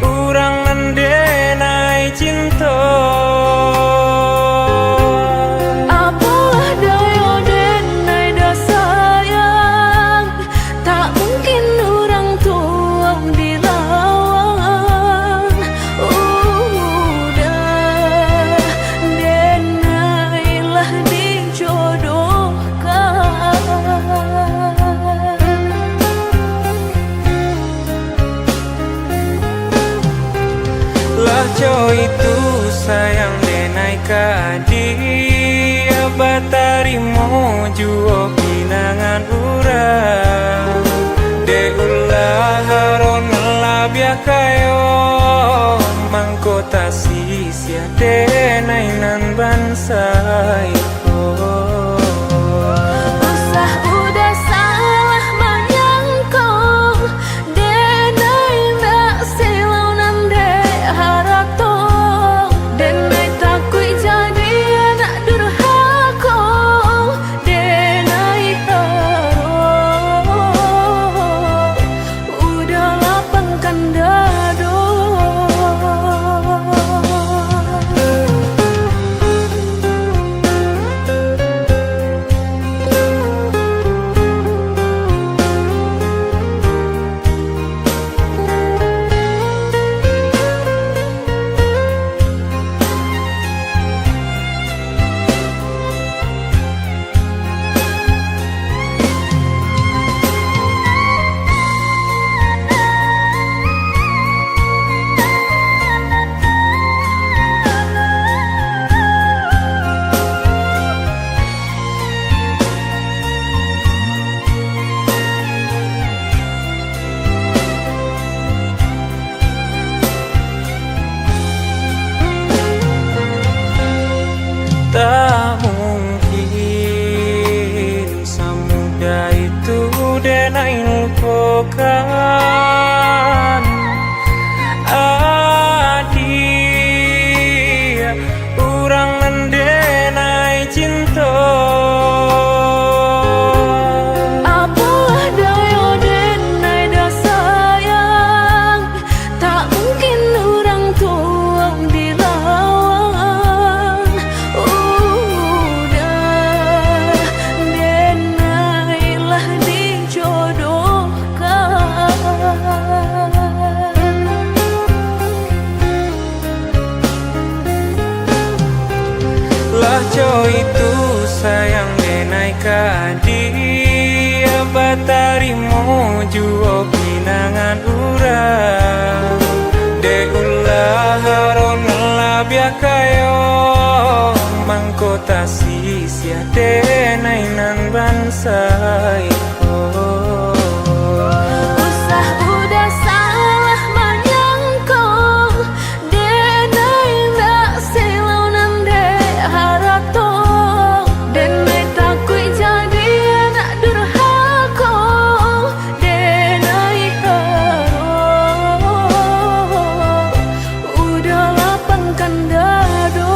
urang nan denai cinta. Apalah daya denai dah sayang tak mungkin orang tua dilawan. Udah denailah dijodohkan. Lah jo itu sayang denai ka dia batarimo juo pinangan urang de ulah haron labia kayo mangkota sisia denainan bansai Usah udah salah menyangkong denai ndak silau nande haratong denai takui jadi anak durhaka denai harong udah lapangkan dado tak mungkin semudah itu denai lupakan adia urang mendenai cinta Apalah daya denai dah sayang tak mungkin orang tuang dilawan udah denailah dijodohkan lah coy itu sayang denai kadia batarimo juo pinangan urang de ulah haron labia kayo mangkota sisia denainan bansai Usah udah salah menyangkong denai ndak silau nande haratong denai takui jadi anak durhaka denai harong udah lapangkan dado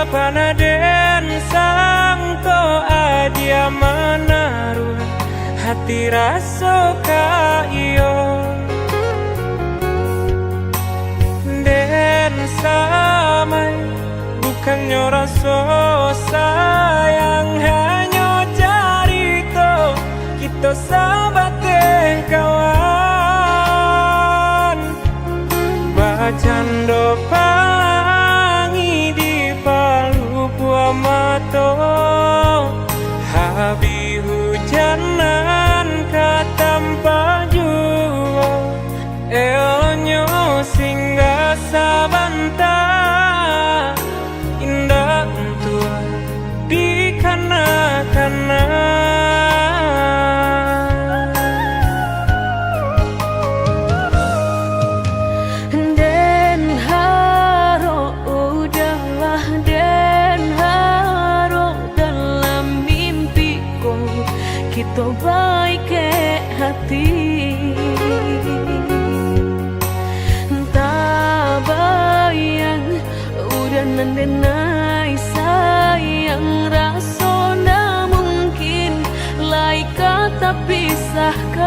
Panaden sangko adia menaruh hati rasa kayo den samai bukannya rasa sayang hanya carito kita sahabat kawan bacando kita baik ke hati. Tak bayang udah nandenai sayang, rasona mungkin lai kata pisahkan.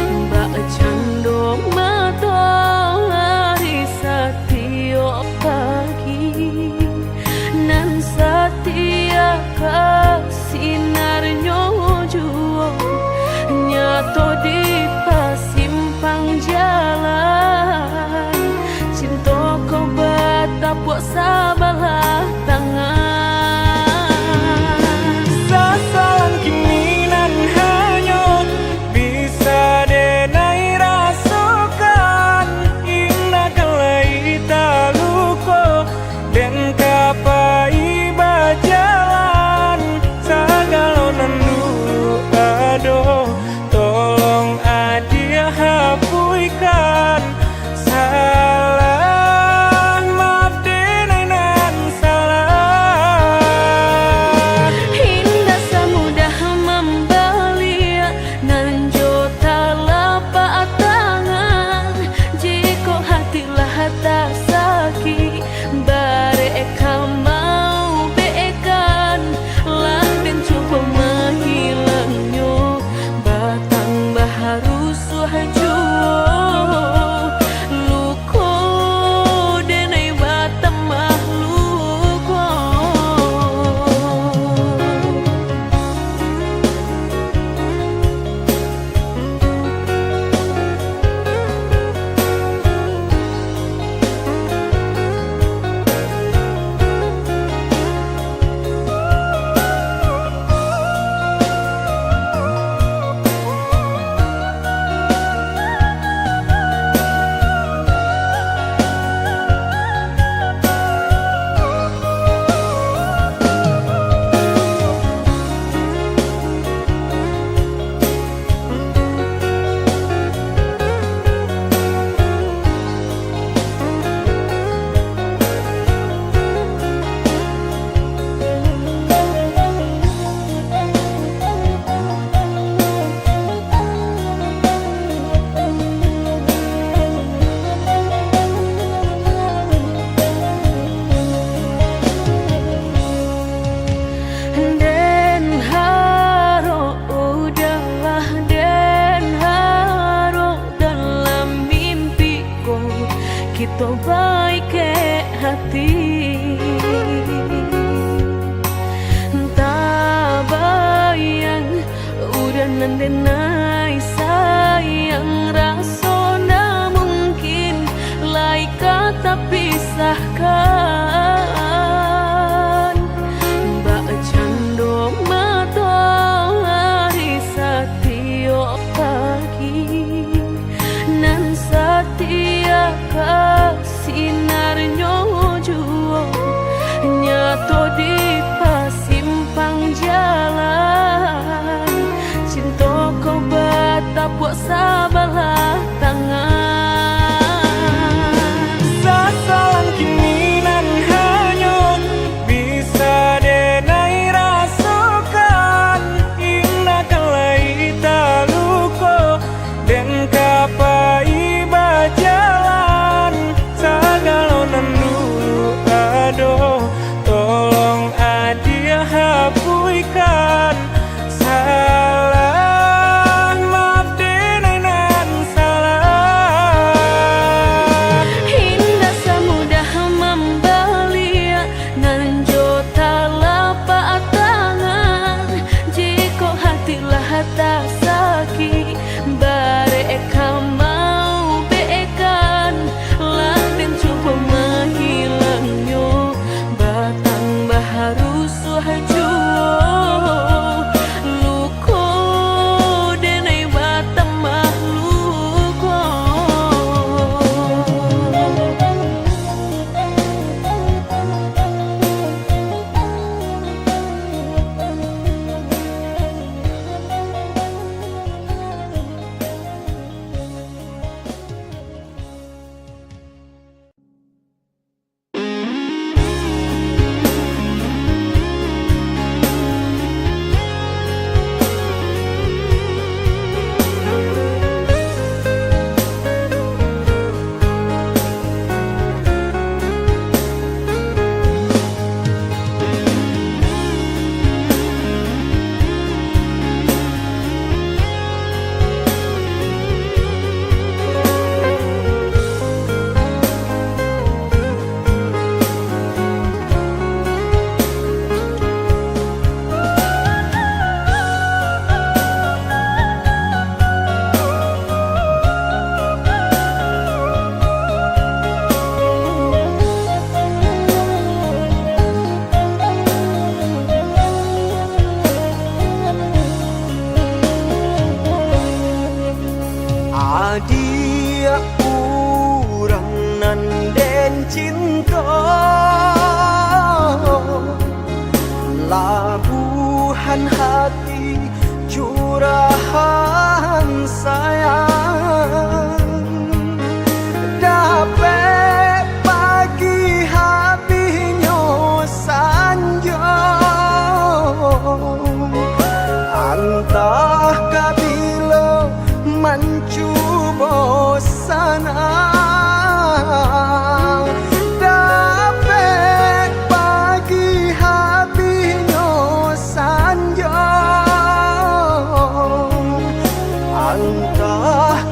Mbak candong matahari setiap pagi, nan setia sinarnya juo nyato di pasimpang jalan. Cinta kau batapuk sabalah tangan. Sasalan kini nan hanyut bisa denai rasakan. Indah kelai taluko dan kapai bajalan. Sagalonan dulu aduh, tolong adia hapuikan salah, maaf denai nan salah. Indah semudah membeli nan jota lapak tangan. Jika hatilah tak sakit bareka mau beekan lah, dan coba menghilangnya batang baharu suhajo luko denai batang makhluk. Den haro udahlah, den haro dalam mimpiku kita baik ke hati. Tak bayang udah nandenai sayang, rasona mungkin lai kata pisahkan. Mbak candong matahari setiap pagi, nan setia sinarnya juo nyato di pasimpang jalan. Cinta kau urang nan den cinta labuhan hati curahan sayang dapat pagi habisnya sanjo antah kabila mencuba sana dapat pagi habisnya sanjo antah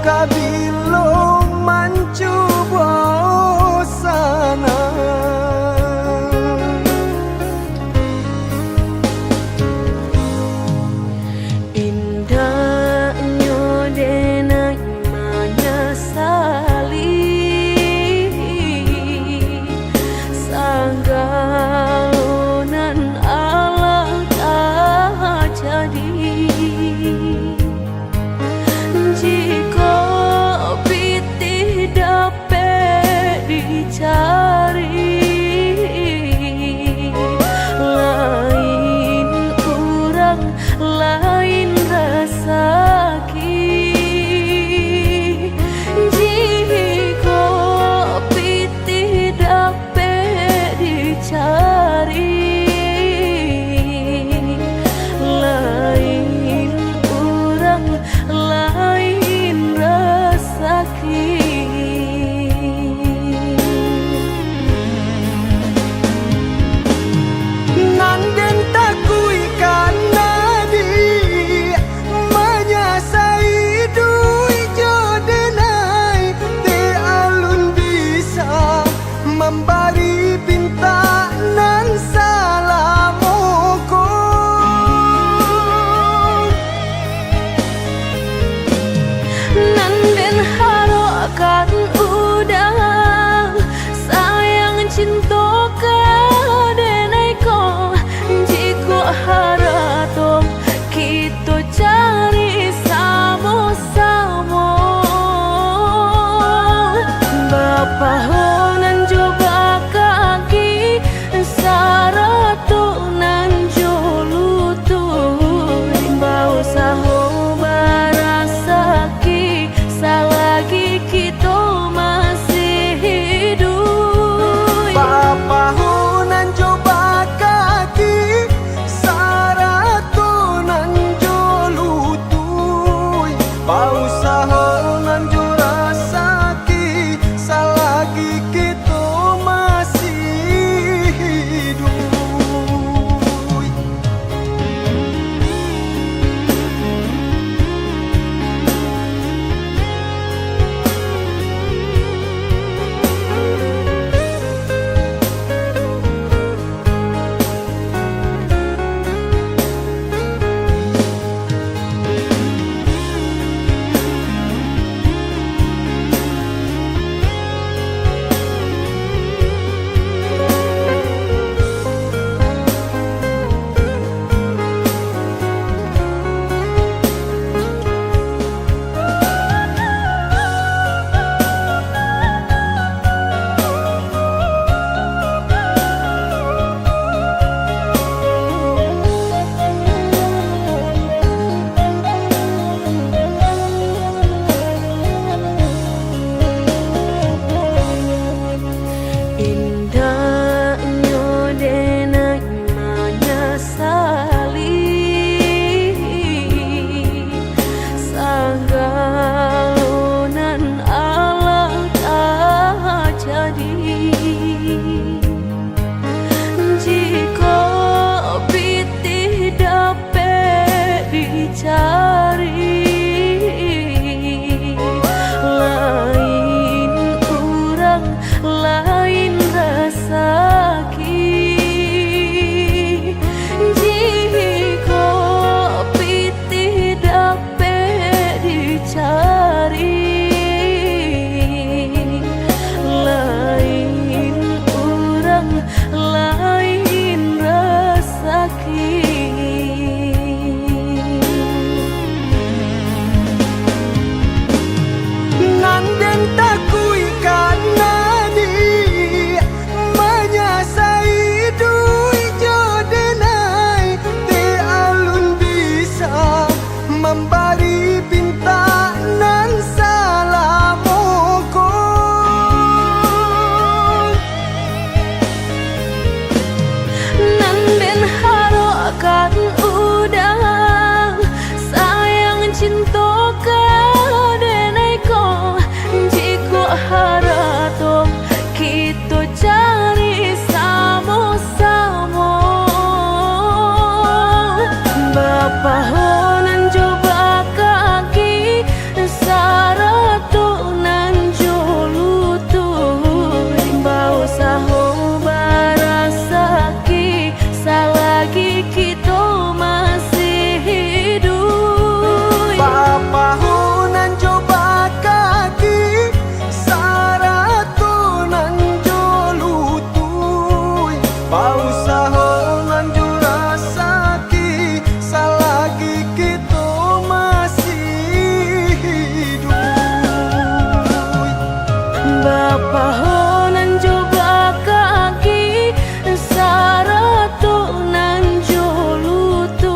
Bapa honan juga kaki saratu nan jolutu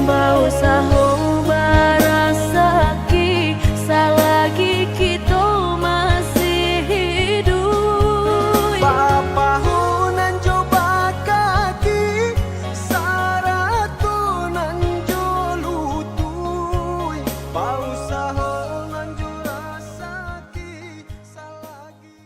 bau saho barasaki salagi kita masih hidup. Bapa hunan coba kaki saratu nan jolutui bau saho nan jurasaki salagi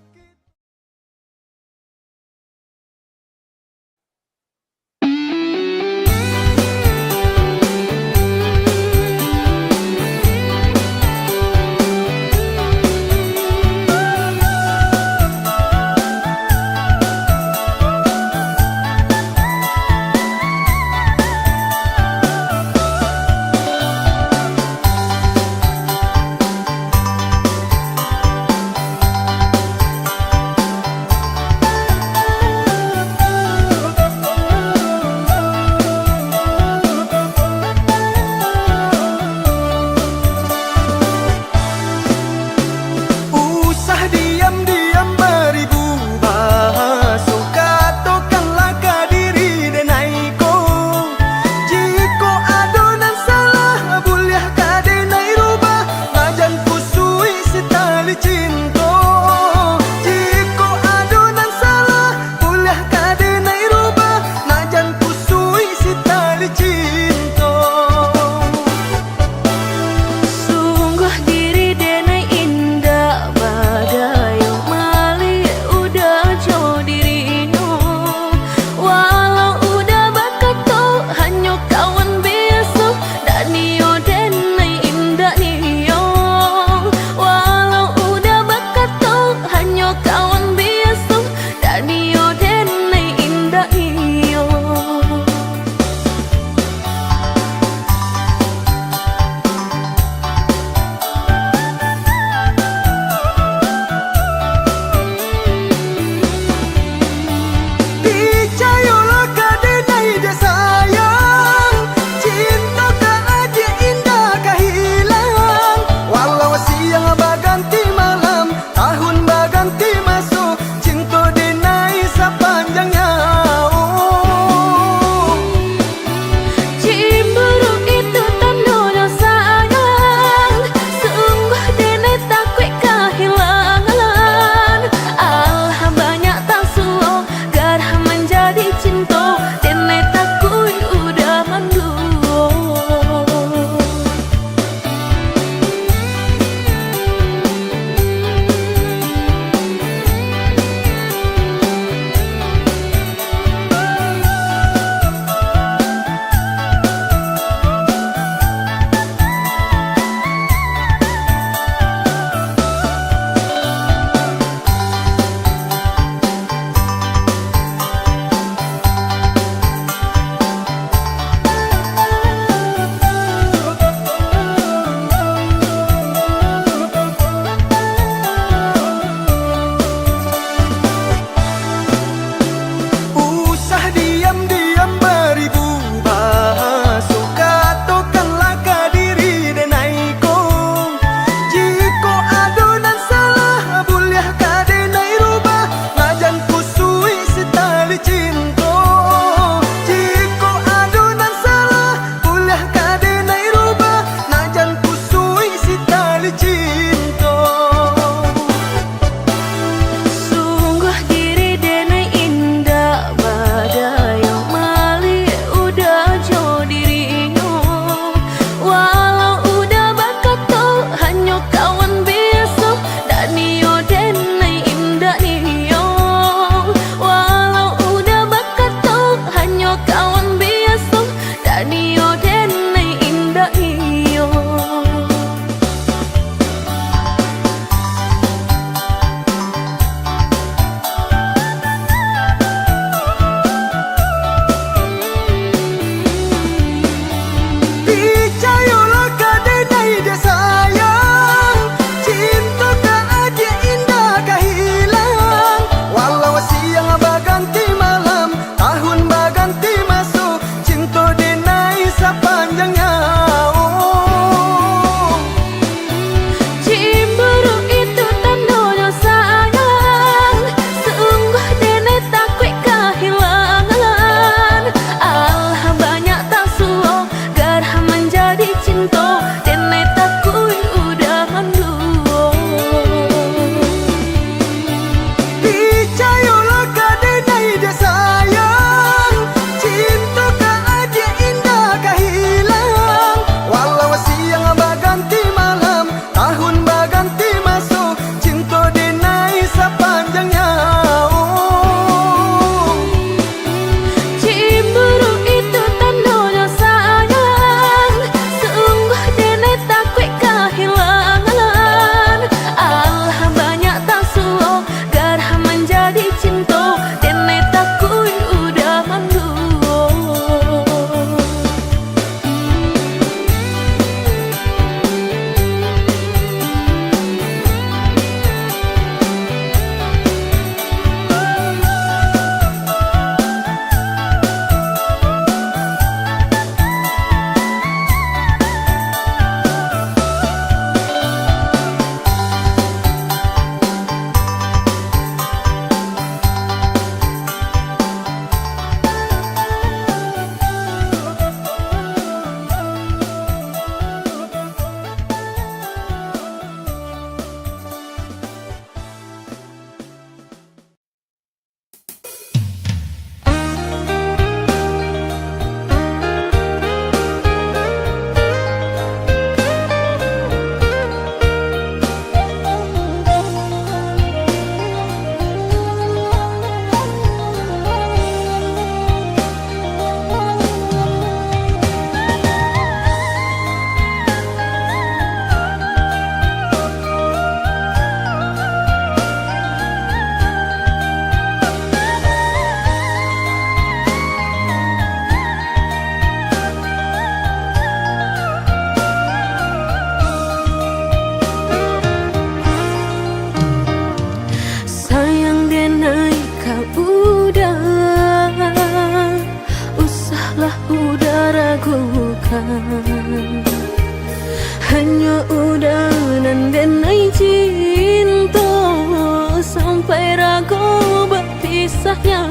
kisahnya.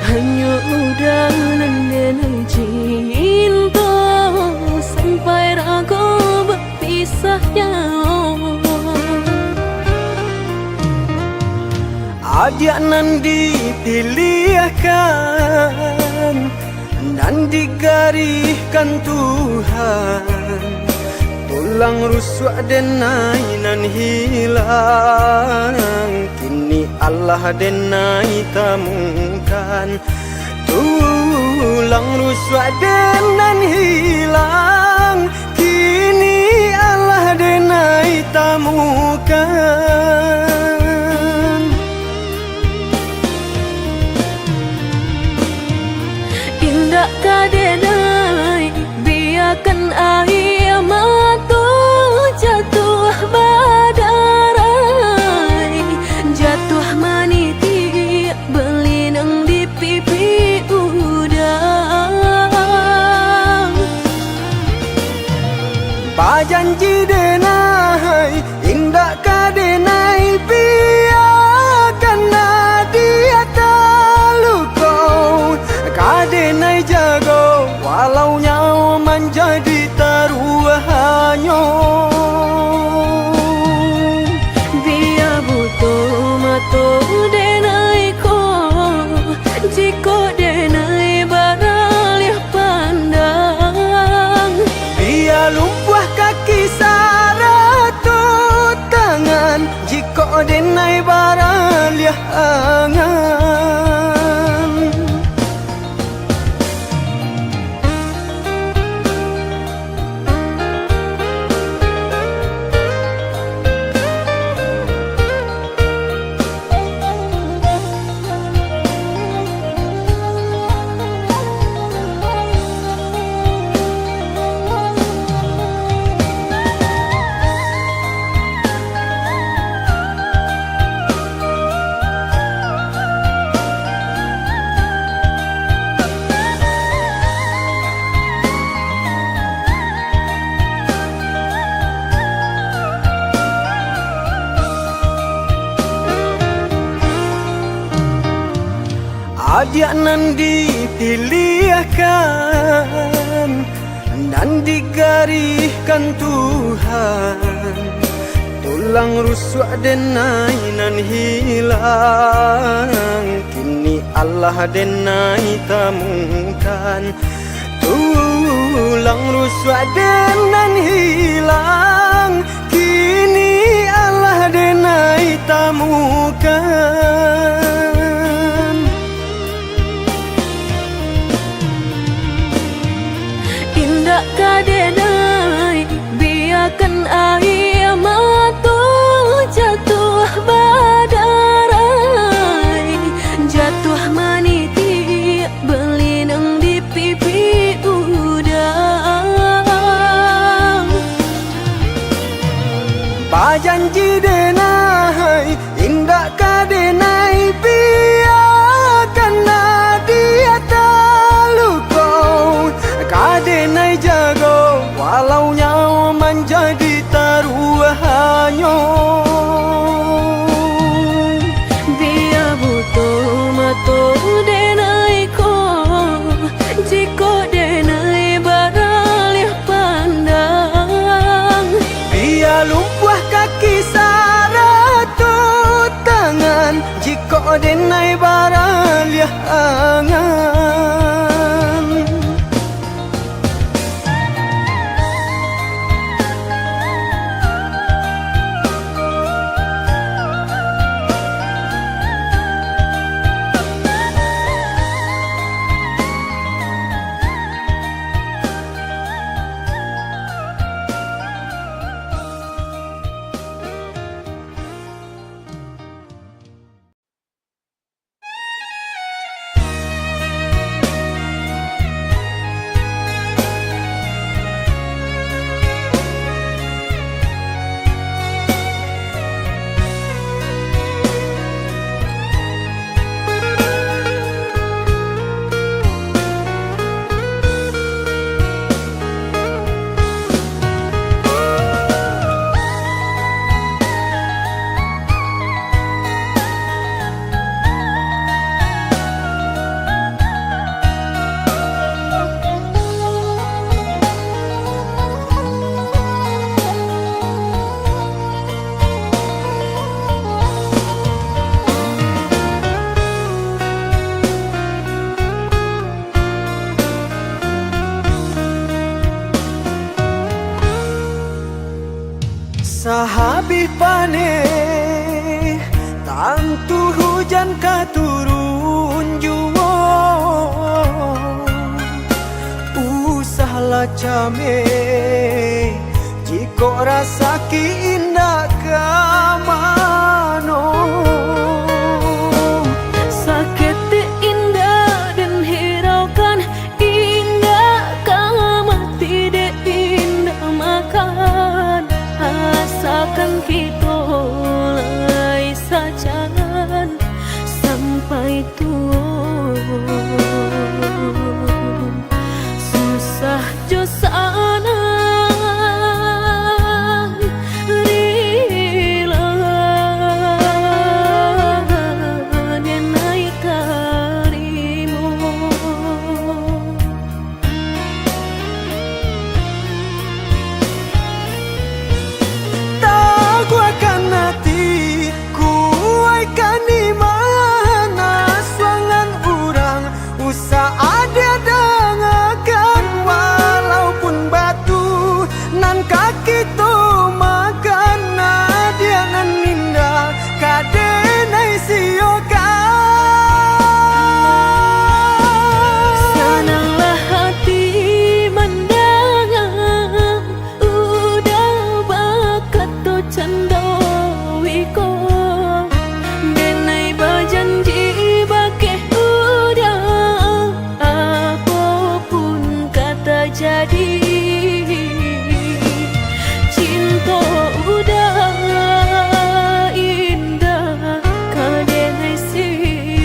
Hanya udah nenden cinta sampai ragu berpisahnya. Adik nan dipilihkan dan digariskan Tuhan, tulang rusuk denai nan hilang, kini Allah denai temukan. Tulang rusuk denan hilang, kini Allah denai temukan. Indah kadenai biarkan air mata jatuh badarai, jatuh maniti berlinang di pipi udang. Bajanji denai indah kadenai biarkan dia terluka, kadenai jago walau nyawa menjadi taruhannya. Biar butuh mata denai ko, jika denai baralih pandang. Biar lumpuh kaki saratut tangan, jika denai baralih angan. Adik nan dipilihkan dan digariskan Tuhan, tulang rusuk denai nan hilang, kini Allah denai temukan. Tulang rusuk denan hilang, kini Allah denai temukan. Indah kadenai biarkan air mata jatuh badarai, jatuh maniti berlinang di pipi udang. Bajanji denai indah kadenai biarkan dia terluka, kadenai jago walau nyawa menjadi taruhannya. Biar butuh mata denai ko, jika denai baralih pandang. Biar lumpuh kaki saratut tangan, jika denai baralih angan. pane tantu hujan ka turun juwo usahlah came jiko rasa ki indah kamano sakit indah dan hiraukan indah kamu tidak indah makan asakan kita lai sajan sampai tua susah jo sana jadi cinta udah indah kadang siokan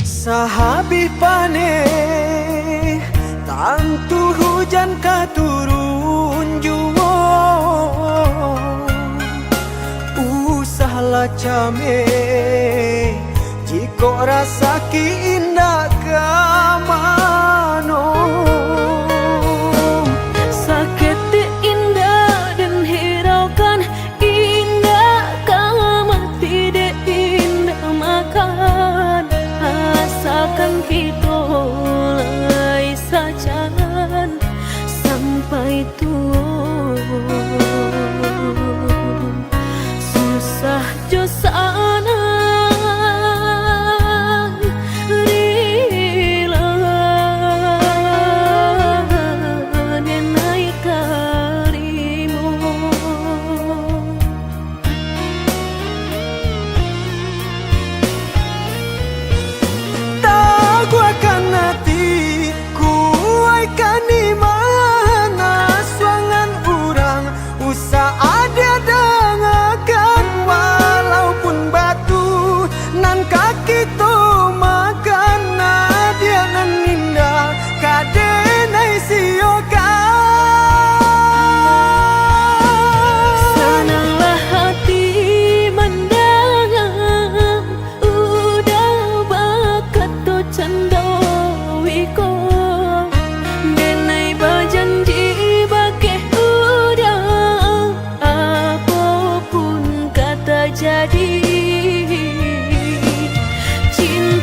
sahabi pane tantu hujan ka turun juwo usahlah came jiko rasa ki indah kamano sakit indah dan hiraukan indah kamu tidak indah makan asakan kita lai sajan sampai tua susah jo sana rela dan naik karimu akan hati kuaikan di mana suangan orang usah ada dengarkan walaupun batu nan kaki tu makan dia nan indah kadenai siokan senanglah hati mendengar udah bakat tu canda wiko denai berjanji bakeh udah apapun kata jadi cinta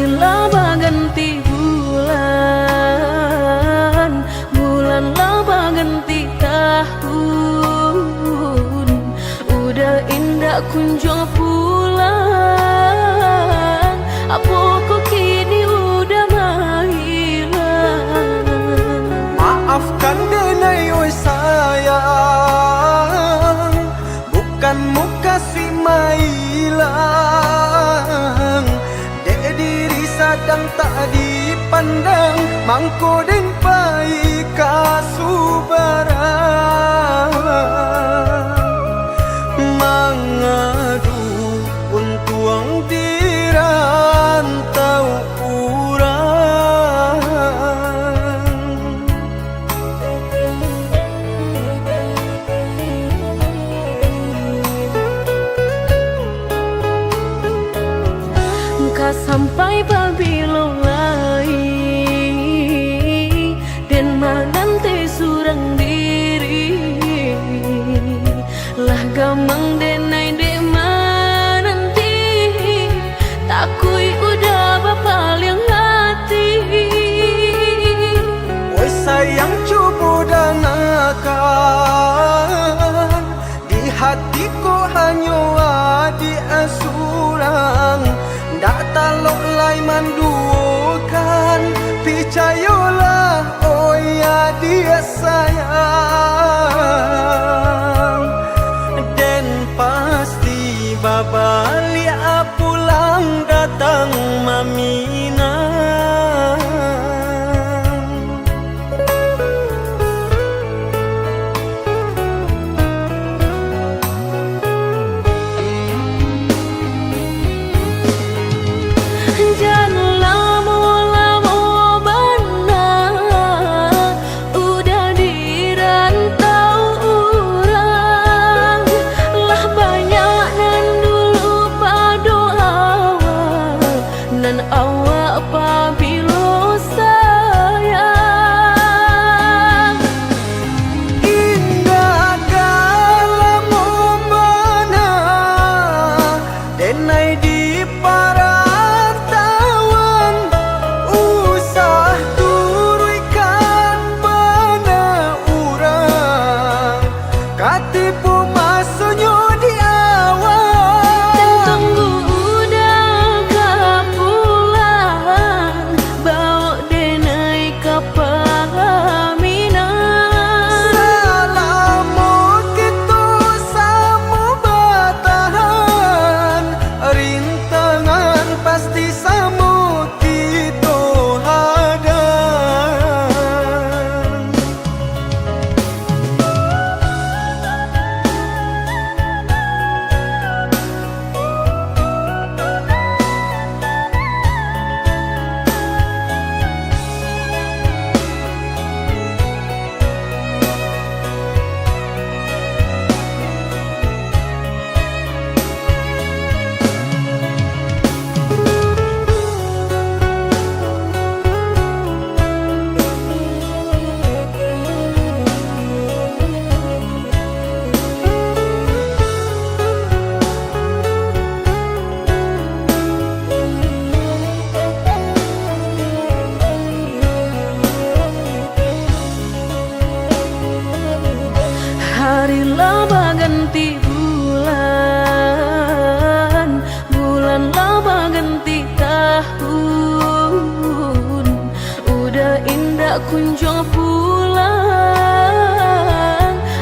Hari laba ganti bulan, bulan laba ganti tahun. Udah indah kunjung pulang, apa kok kini udah menghilang. Maafkan denai oi sayang, bukan muka si mailang. Dek diri sadang tak dipandang, mangko den pai kasubarang. Mangadu untuang dirantau urang. Engkau sampai pabilo lai dan manante surang diri. Lah gamang denai de mananti, takui udah bapal yang hati. Oi sayang cubu dan akan di hatiku hanya adi asurang. Ndak talok lai mandukan, percayalah oh ya dia sayang. Dan pasti babali pulang datang mamina. Hari laba ganti bulan, bulan laba ganti tahun. Udah indah kunjung pulang,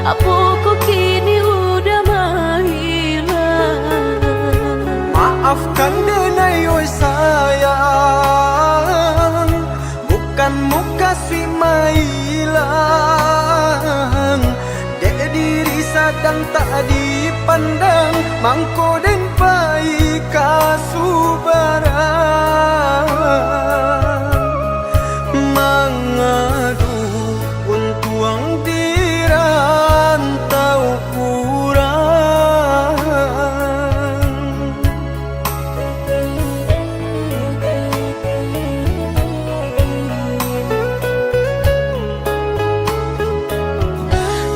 apa kok kini udah menghilang. Maafkan denai oi sayang, bukan muka si mailang. Dek diri sadang tak dipandang, mangko den pai kasubarang. Mangadu untuang dirantau urang.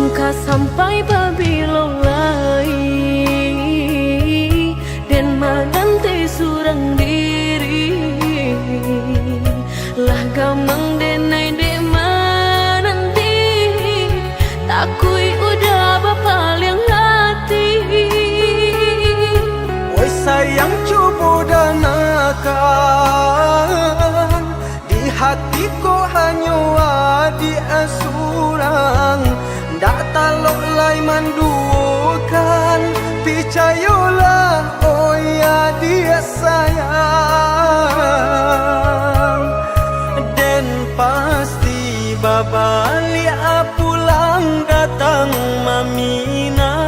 Engkau sampai pabilo lai dan manante surang diri. surang dak talok lai mandukan picayolah oh ya dia sayang dan pasti babalik pulang datang mamina.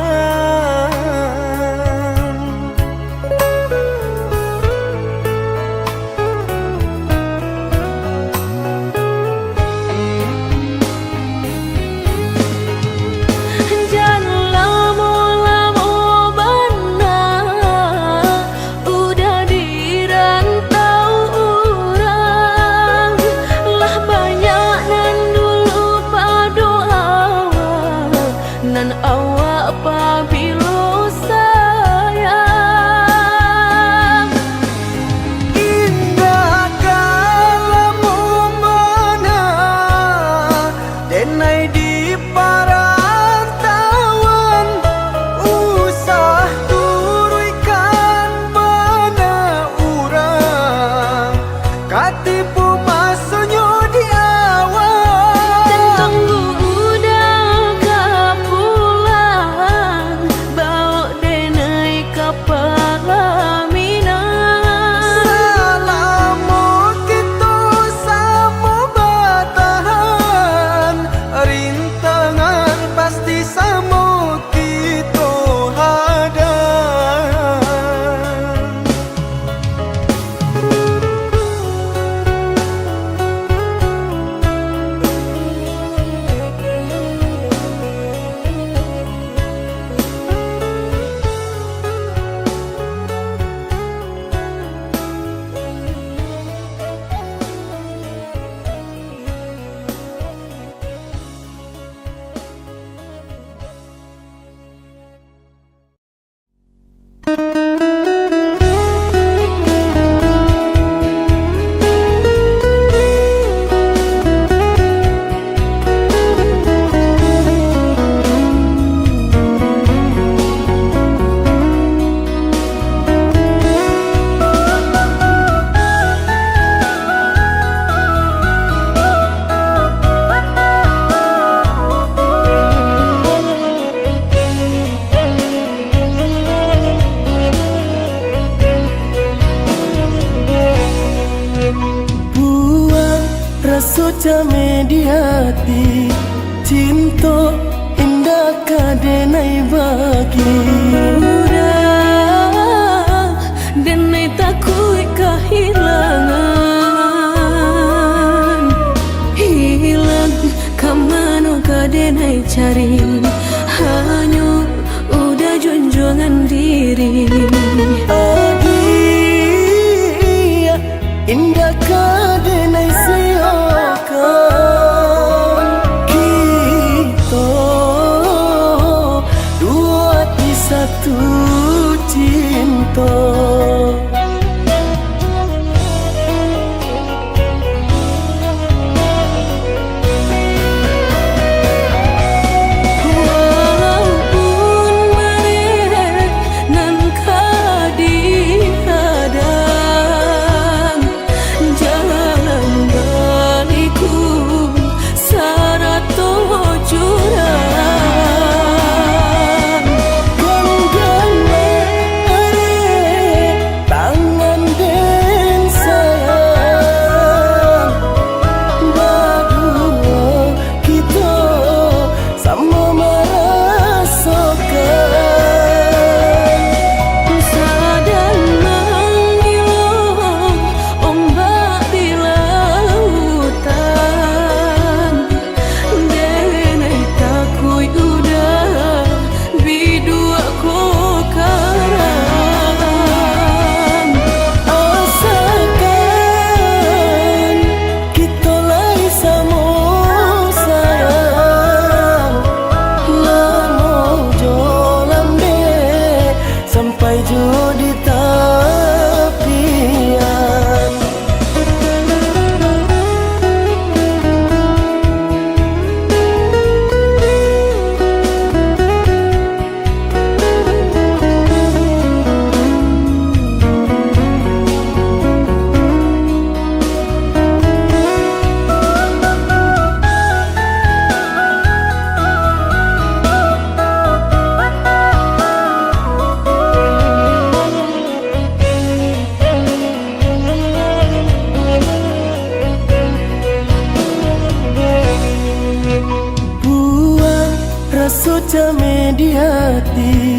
mediati cinta indah kadenai bagi udah denai takui kehilangan hilang kamano kadenai cari hanya udah junjungan diri adia indah kadenai satu saja mediati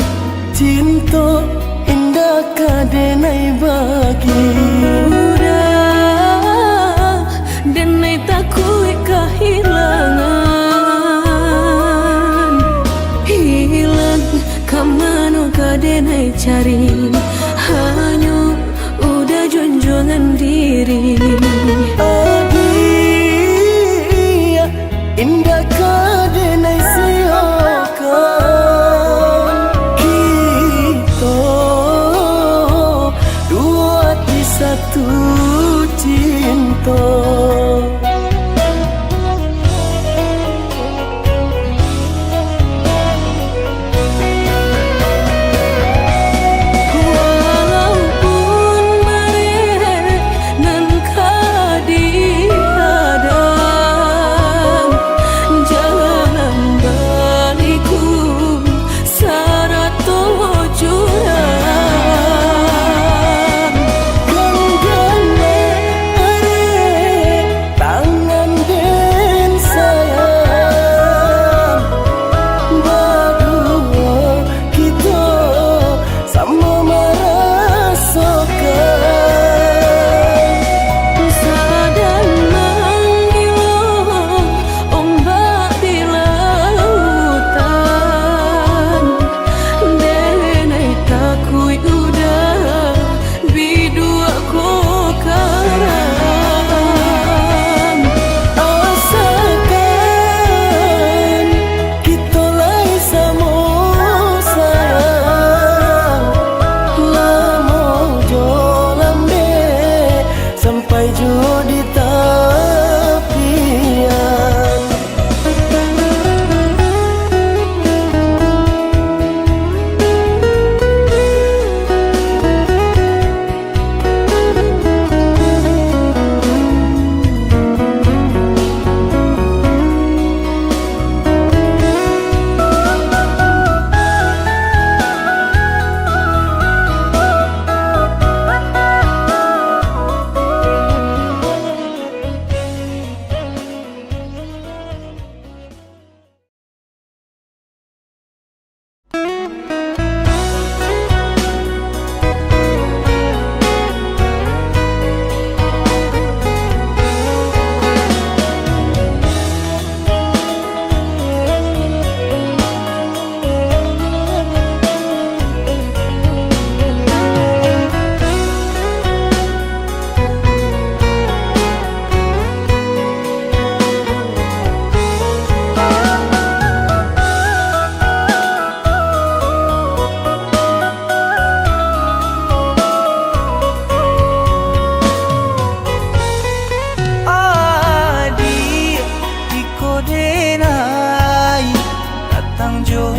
cinta indah kadenai bagi udah denai takui kehilangan hilang kamano kadenai cari hanya udah junjungan diri adia indah kadenai siokan kita dua di satu cinta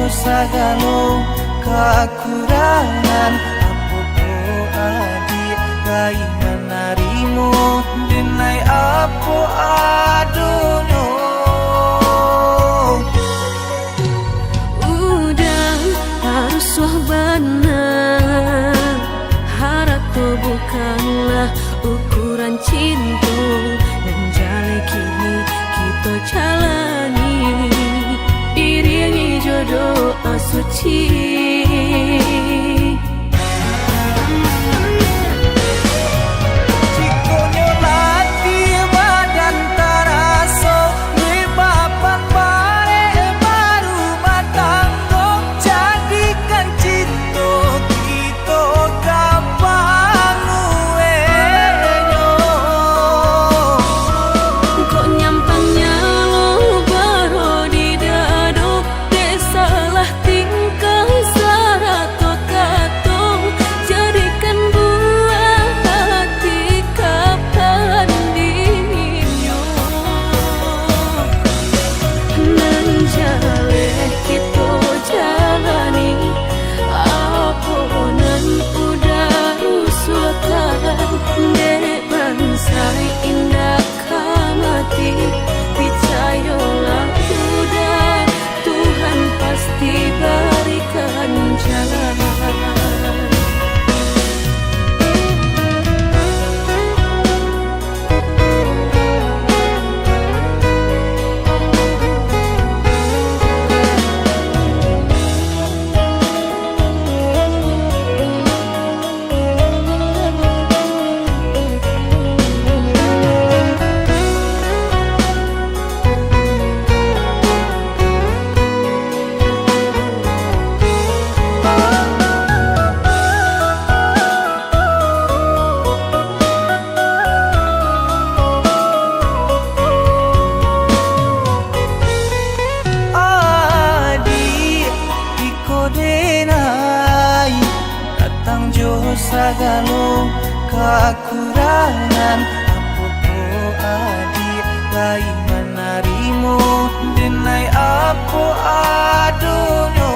Sagalo kekurangan apa adi kai menarimu denai apa adono udah harus wahbana harap bukanlah ukuran cinta dan jalan kini kita jalani iringi jodoh suci Cikonyo lagi badan taraso di papan bare baru matanggo jadikan cinta kita gampang uenyo kok nyampangnya lo baru di dado salah tingkah sagalo kekurangan Apopo adik lai menarimu Denai aku adonyo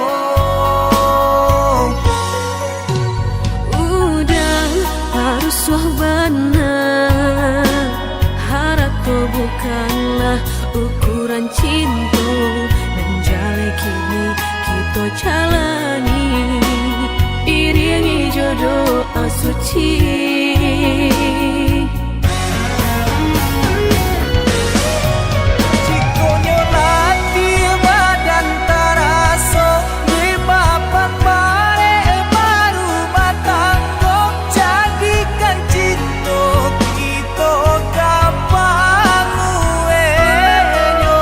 Udah harus wahbana Harapku bukanlah ukuran cinta Menjalai kini kita jalani Iringi jodoh asuci Cikonyo lati badan taraso Di papan bare baru matanggo Jadikan cinta kita gampang uenyo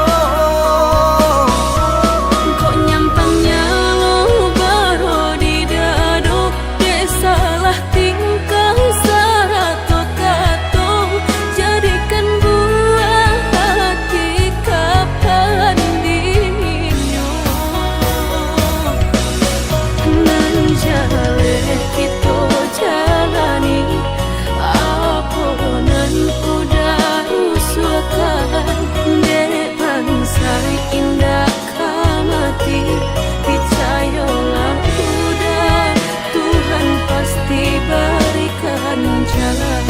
Kok nyampangnya lo baru di dado Desalah tingkah sarato kato Jadikan buah hati kapan dinyo Menjale kita jalani Aponan udah usulkan Dek bangsa indah kamati Percayalah udah Tuhan pasti berikan jalan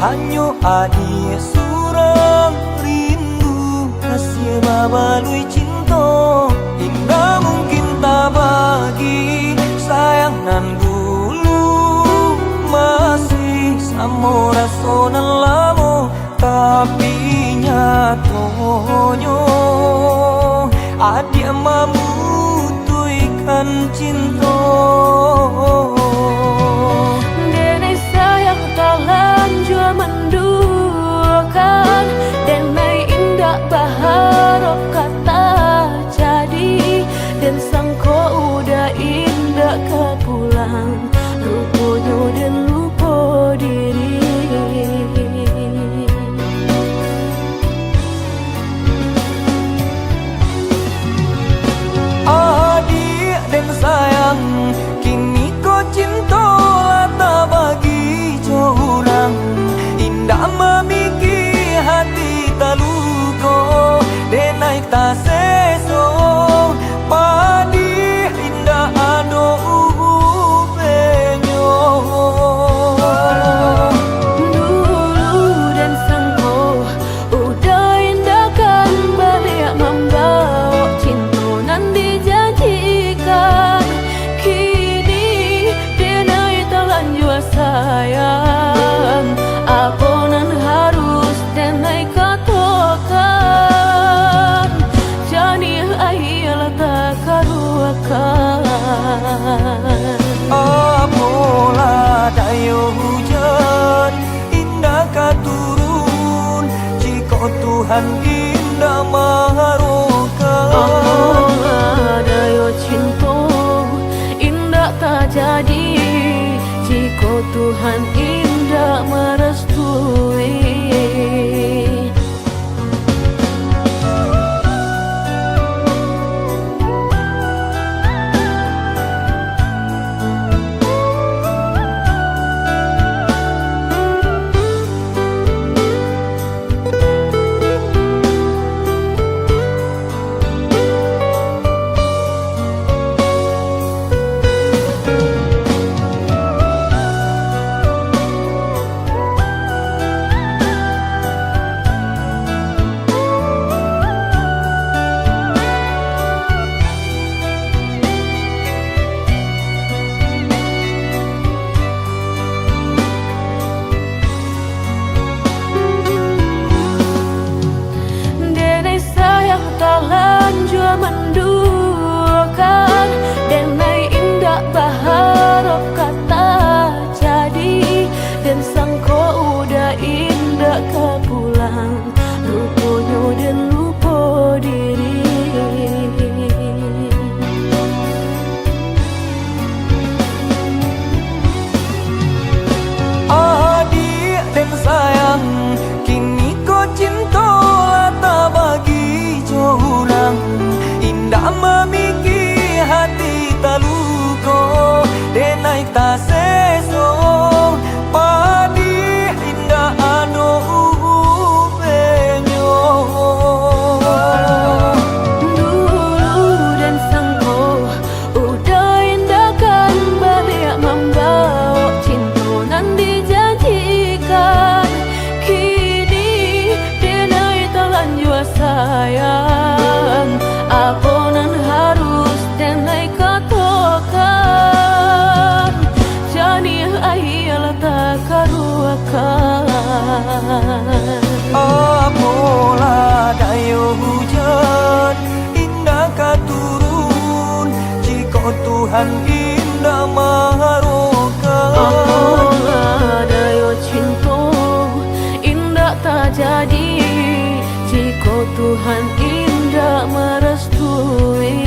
Hanyo adi surang rindu Kasih babalui cinta Indah mungkin tak bagi Sayangan dulu Masih sama rasonan lamo Tapi nyatonya Adik memutuikan cinta Denai sayang talan jua menduakan Denai indah baharap kata jadi Dan sangko udah indah ke pulang Rupanya dan lupa diri Adik dan sayang Kini kau cinta tak bagi corang Indah memikir hati tak luka Denai tak seso Padi indah ado upenyo Dulu dan sangko udah indah kan balik membawa cinta nan dijanjikan Kini denai telan jua sayang Aponan harus denai katakan Jani ayah tak karuakan Apola dayo hujan Indah katurun Jika Tuhan indah maharokan ada yo cinta indah tak jadi jika Tuhan indah merestui naik ta seso padi indah ado upenyo. Dulu dan sangko udah indahkan balik membawa cinta nan dijanjikan. Kini denai telan jua sayang, apa nan harus denai katakan. Jani ayah tak karuakan. Apalah dayo hujan indah katurun jika Tuhan indah maharokan. Apalah dayo cinta indah tak jadi jika Tuhan indah merestui.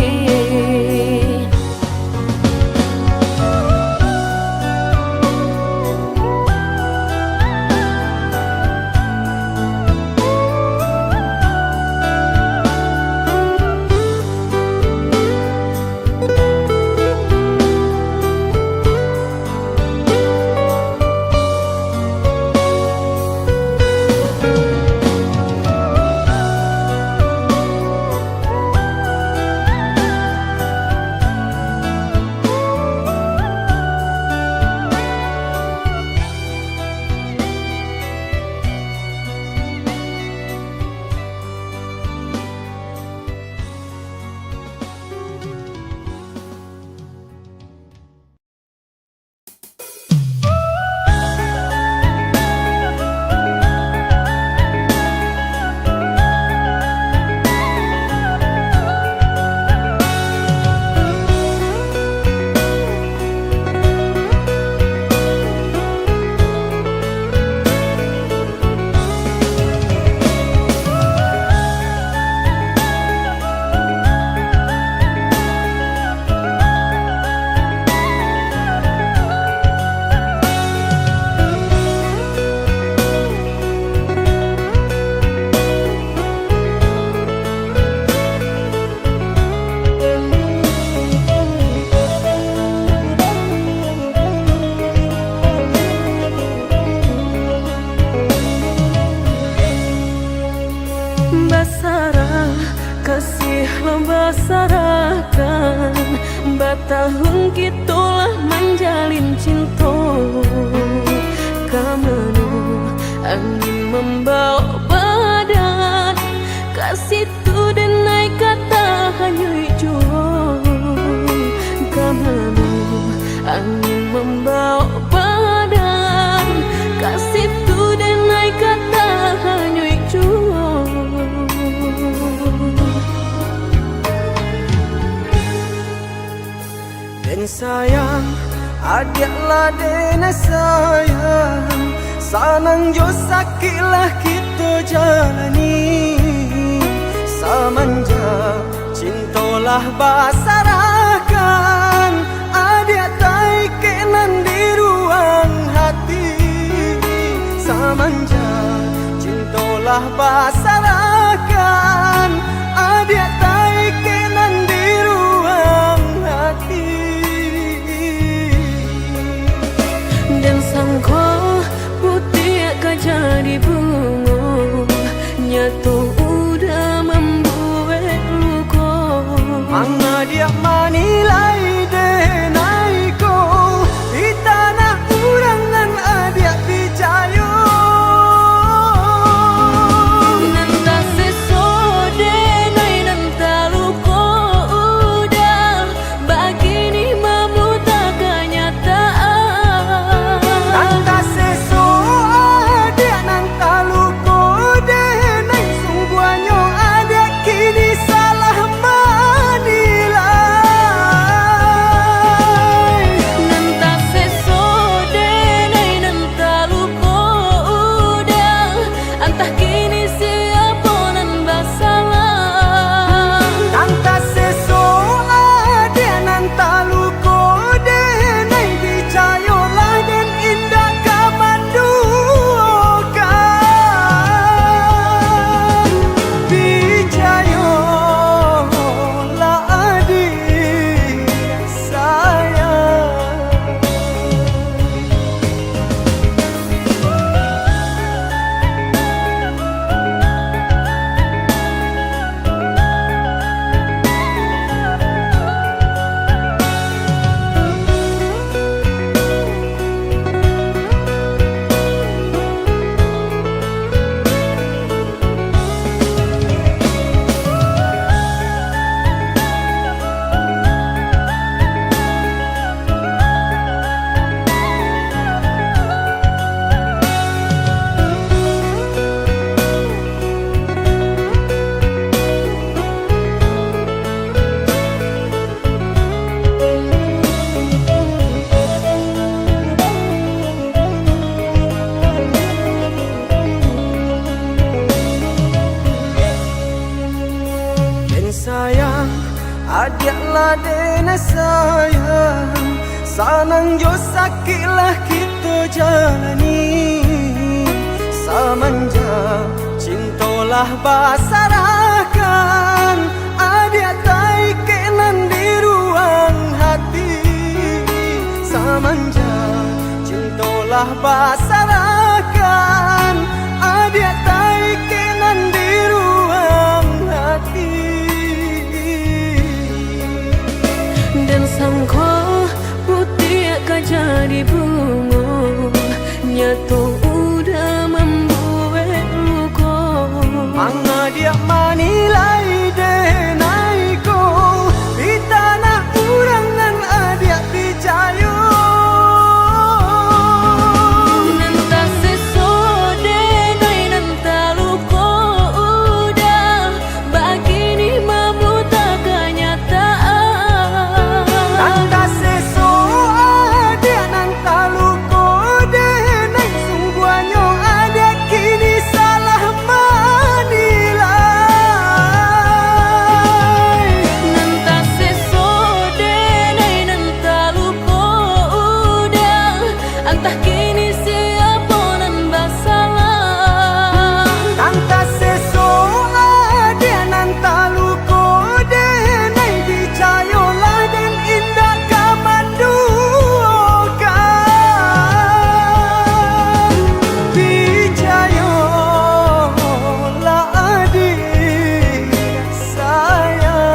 Basarah kasih lembasarakan batahun kitulah menjalin cinta. Kamanu angin membawa badan kasih tu denai kata hanyui jual. Kamanu angin membawa badan kasih tu denai kata hanyui jual. Den sayang adiaklah dena sayang sanang jo sakilah kita jalani. Samanja cintolah basarakan adik tai kenan di ruang hati. Samanja cintolah basarakan adik tai kenan di ruang hati. Dan sangko putih akan jadi bunga nyatu udah membuat luka. Manga dia manilai denai ko di tanah urangan adik picayo. Nanta seso denai nanta luka udah begini memuta kenyataan. Nanta seso adik nanta luko denai sungguh sayang, sanang jo sakitlah kita jalani. Semenjak cintolah basarahkan, ada tai kenan di ruang hati. Semenjak cintolah basarahkan, ada tai kenan di ruang hati. Dan sangko putih akan jadi bunga, nyatu udah membuat luka. Manga dia manilai denai ko di tanah urangan adia picayo. Nanta sesode nai nanta luka udah begini mamu tak kenyataan. Nanta seso adia nanta luko denai sungguhnya ada kini salah manilai. Nanta sesode nai nanta luka udah, entah kini siapa nan bersalah. Nanta seso adia nanta luko denai dicayolah dan indah kamandukan. Dicayolah adik sayang.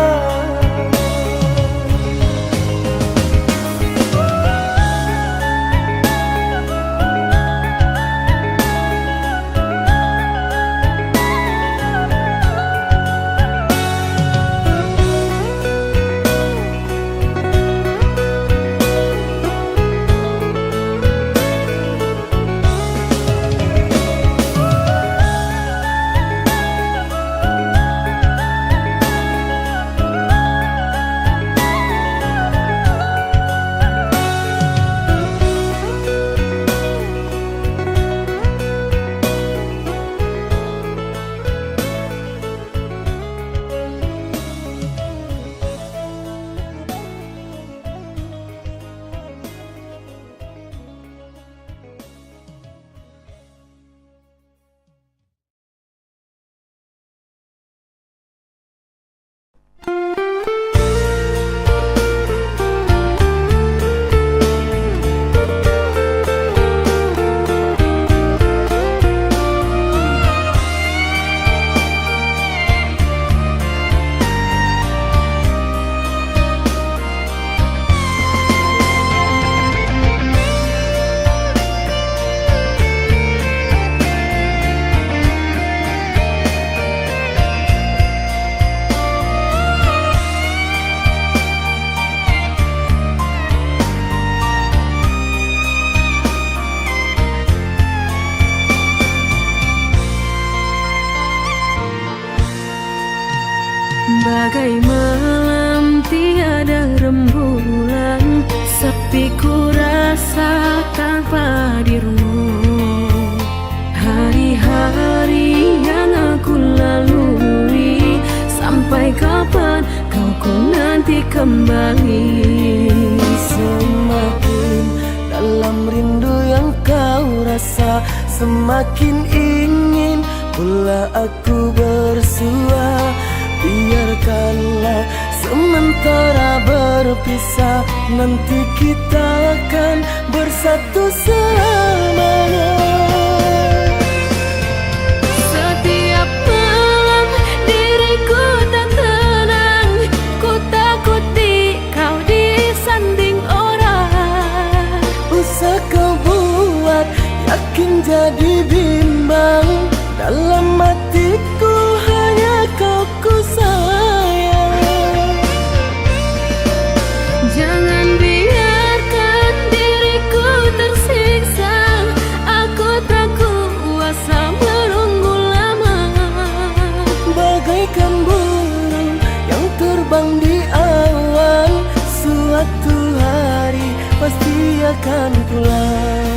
Bagai malam tiada rembulan, sepi ku rasakan hadirmu. Hari-hari yang aku lalui, sampai kapan kau ku nanti kembali. Semakin dalam rindu yang kau rasa, semakin ingin pula aku bersua. Biarkanlah sementara berpisah, nanti kita akan bersatu selamanya. Setiap malam diriku tak tenang, ku takuti kau disanding orang. Usah kau buat yakin jadi bimbang, dalam hatiku hanya kau ku sayang. Jangan biarkan diriku tersiksa, aku tak kuasa menunggu lama. Bagaikan burung yang terbang di awan, suatu hari pasti akan pulang.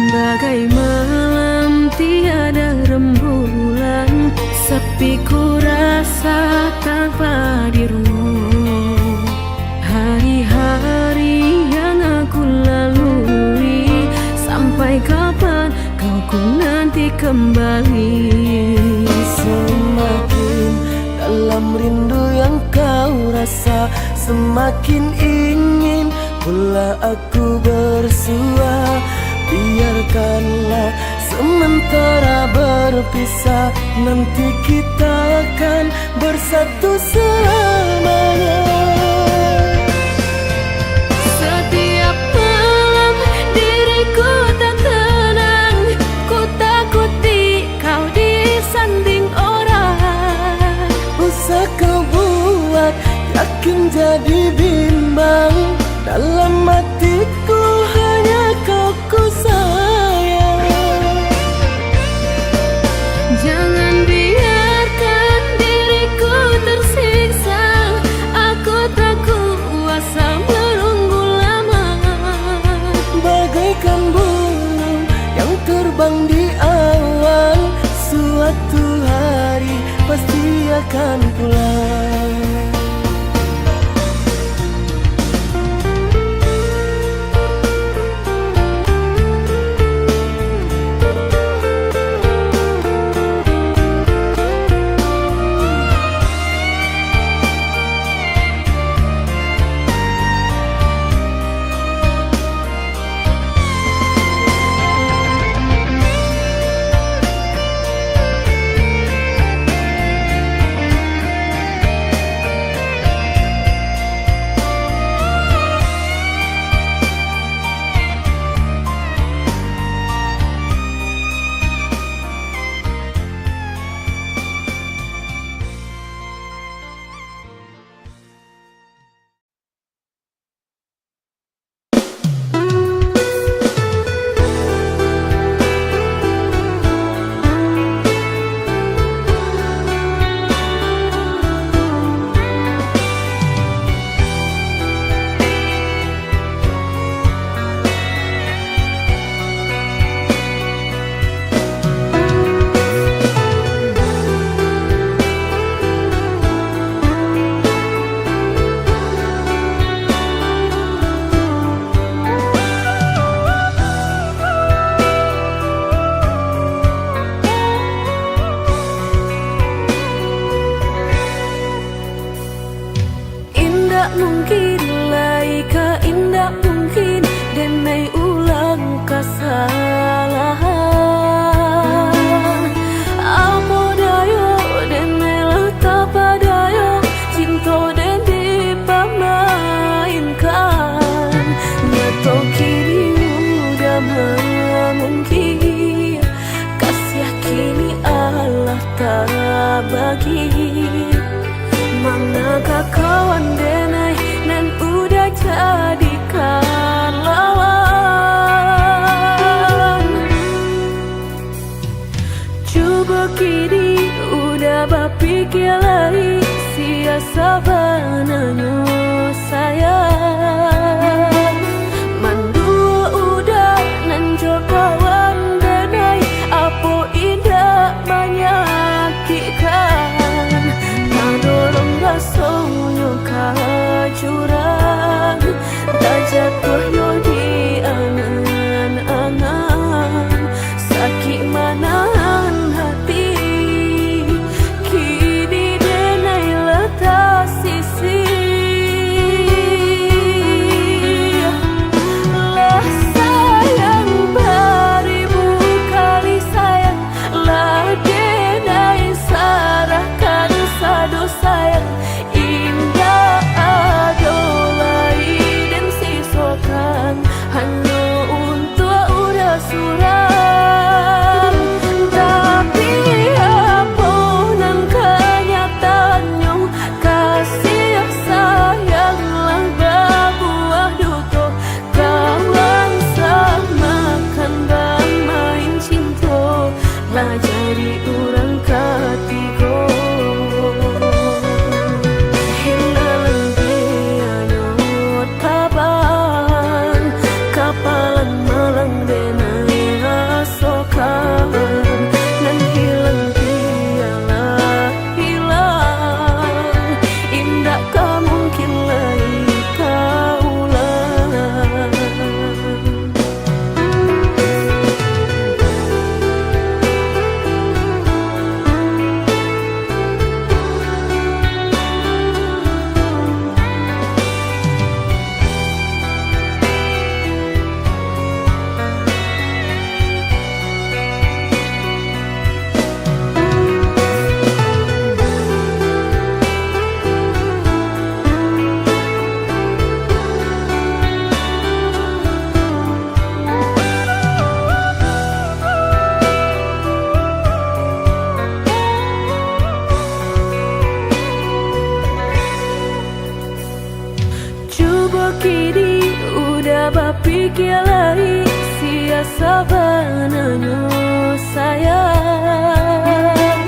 Bagai malam tiada rembulan, sepi ku rasa tanpa dirimu. Hari-hari yang aku lalui, sampai kapan kau ku nanti kembali. Semakin dalam rindu yang kau rasa, semakin ingin pula aku bersua. Biarkanlah sementara berpisah, nanti kita akan bersatu selamanya. Setiap malam diriku tak tenang, ku takuti kau disanding orang. Usah kau buat yakin jadi bimbang, dalam hatiku hanya kau ku sayang. Jangan biarkan diriku tersiksa, aku tak kuasa menunggu lama. Bagaikan burung yang terbang di awan, suatu hari pasti akan pulang. Mungkin laika indah mungkin denai ulang kesalahan. Apa dayo denai letak padayo, cinta den dipamainkan. Nyato kini udah mungkin, kasih kini Allah tak bagi. Manakah kawan denai nan udah jadikan lawan. Coba kini udah berpikir lagi, siasa bananya sayang. Mandua udah nanjo kawan denai, apa indah menyakitkan. Dorong rasanya kajurang, tak jatuh yo di angan-angan. Sakit manahan hati, kini denai letak sisi. Lah sayang beribu kali sayang, lah denai sarahkan sadu sayang. Indah adolai dan siswa pikir lagi sia sabananyo sayang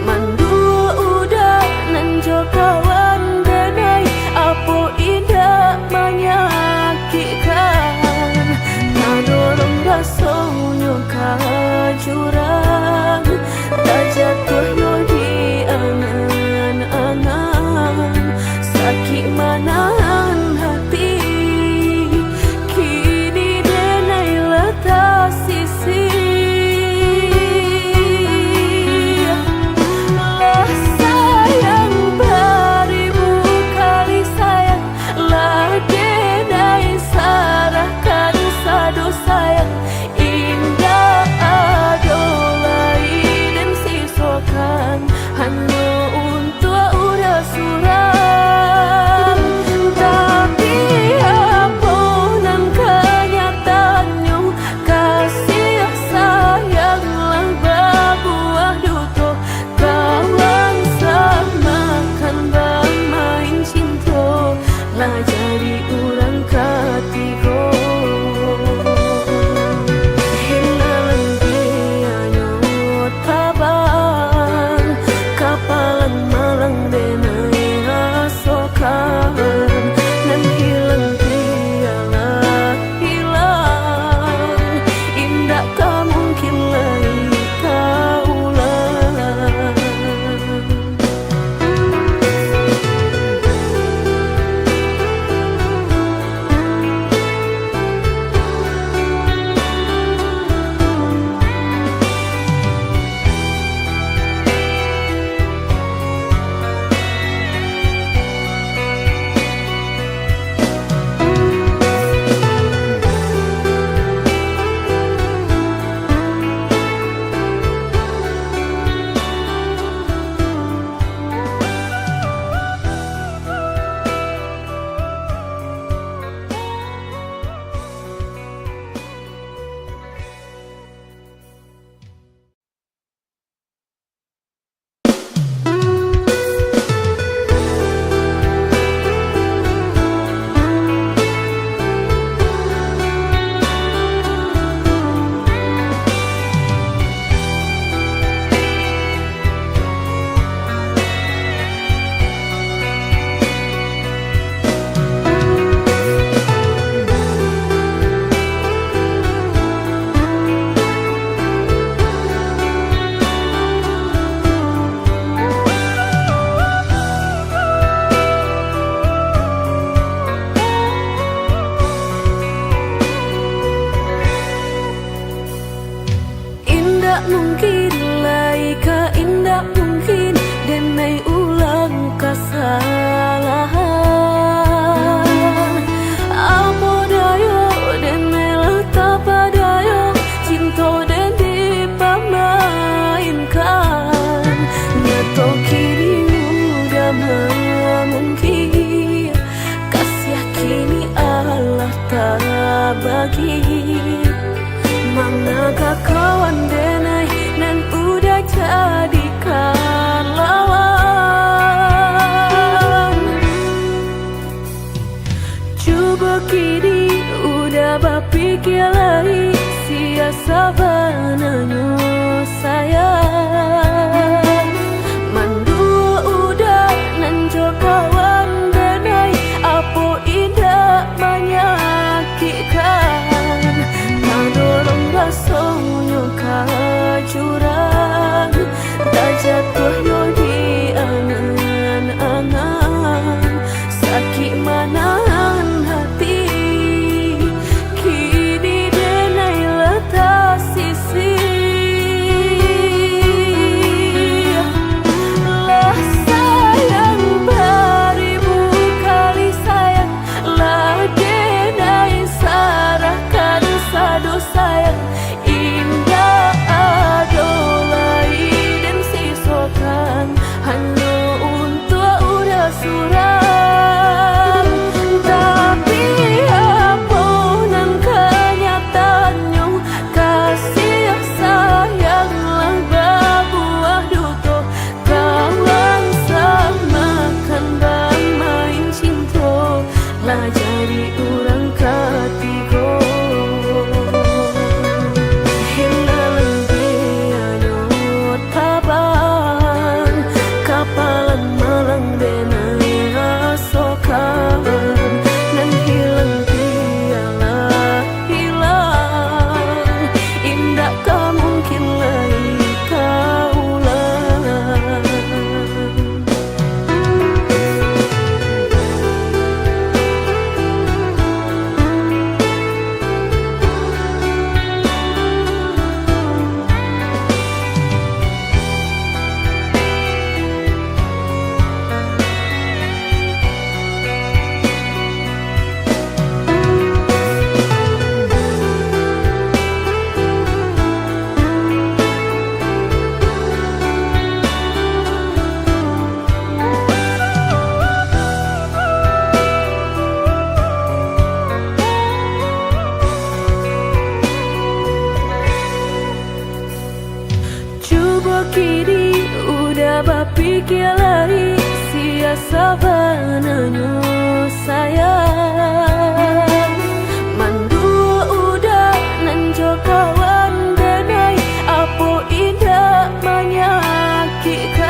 Mandua udah nanjo kawan denai Apo indah menyakitkan Nadorong rasonyo kajurang Tak jatuh yo di angan-angan Sakit manahan hati Kini denai letak sisi Lah sayang beribu kali sayang Lah denai sarahkan sadu sayang Indah adolai dan sisokan Hanya untuk udah suram Tapi apunan kenyataannya Kasih sayanglah berbuah duto Kawan samakan bermain cinta Lah jadi orang ketiga Hilang dia nyot tabang Kapalan malang denai rasokan Dan hilang dia lah hilang Indah tak mungkin lagi kaulang Indah mungkin laika indah mungkin Denai ulang kesalahan Apa dayo denai letak padayo Cinta dan dipamainkan Nyato kini udah mungkin Kasih kini Allah tak bagi Manakah kawan denai dan udah jadikan lawan Coba kini udah berpikir lagi sia sabananyo sayang Mandua udah nanjo kawan denai Apo indah menyakitkan Nadorong rasonyo kajurang Tak jatuh yo di angan-angan Sakit manahan hati Kini denai letak sisi Lah sayang beribu kali sayang Lah denai sarahkan sadu sayang Indah adolai dan sisokan kialai sia sabananyo sayang mandua udah nanjo kawan denai apo indah menyakitkan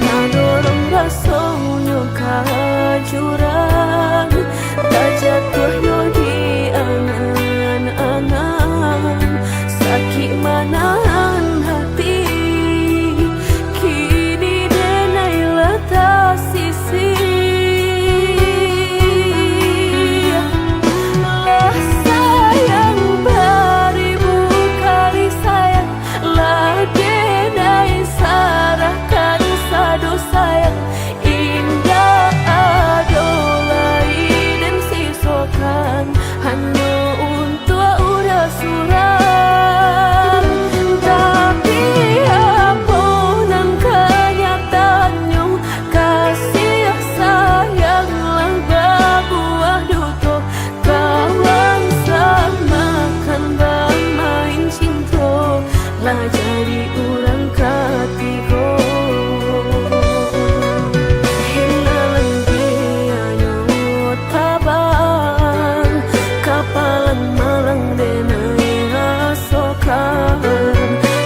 nadorong rasonyo kajuran tak jatuh yo di angan-angan sakit manahan hati kini denai letak sisi lah sayang beribu kali sayang lah denai sarahkan sadu sayang indah adolai dan sisokan hanya untuk udah surat tapi apa nang kenyataannya kasih sayang lang berbuah duto kawan sama kan bermain cinta lah jadi orang ketiga hilang dia tabang kapalan malang denai asokan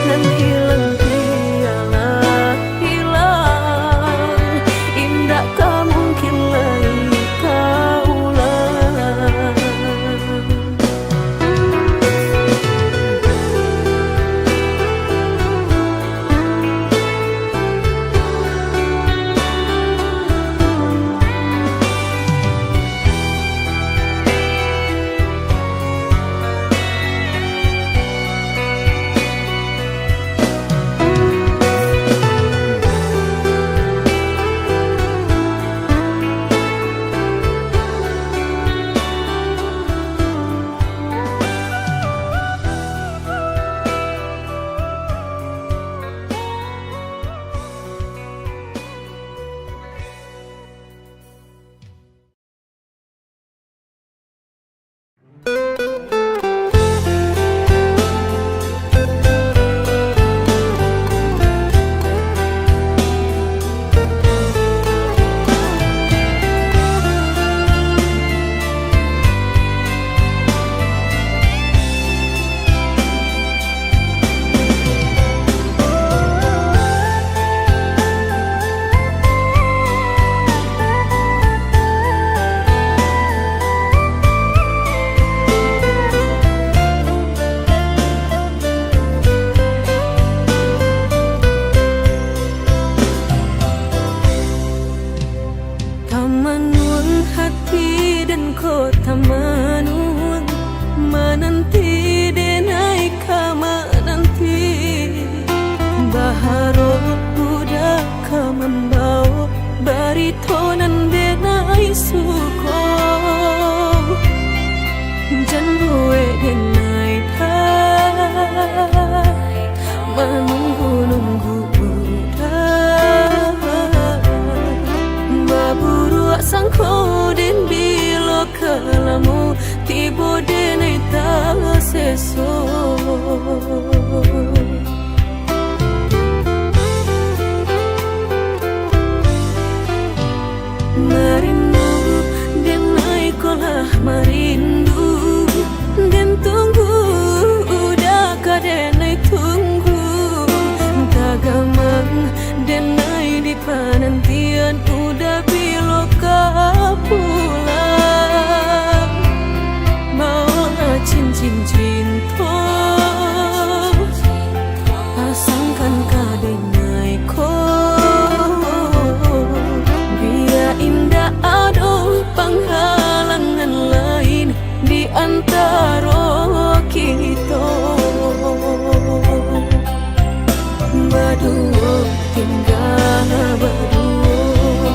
dan hilang dia lah hilang indah tak mungkin lagi kaulang. Tamanun hati dan kota manun menanti denai kama nanti baharok budak kamambau baritonan denai suko janwe denai dai menunggu-nunggu budak baburu sangko den bilo kalamu tibo denai tak seso merindu denai kolah merindu den tunggu udah kadenai tunggu tagamang denai di penantian udah bilo pulang mau cincin cinta pasangkan kadenai ko biar indah ada penghalangan lain di antara kita berdua tinggal berdua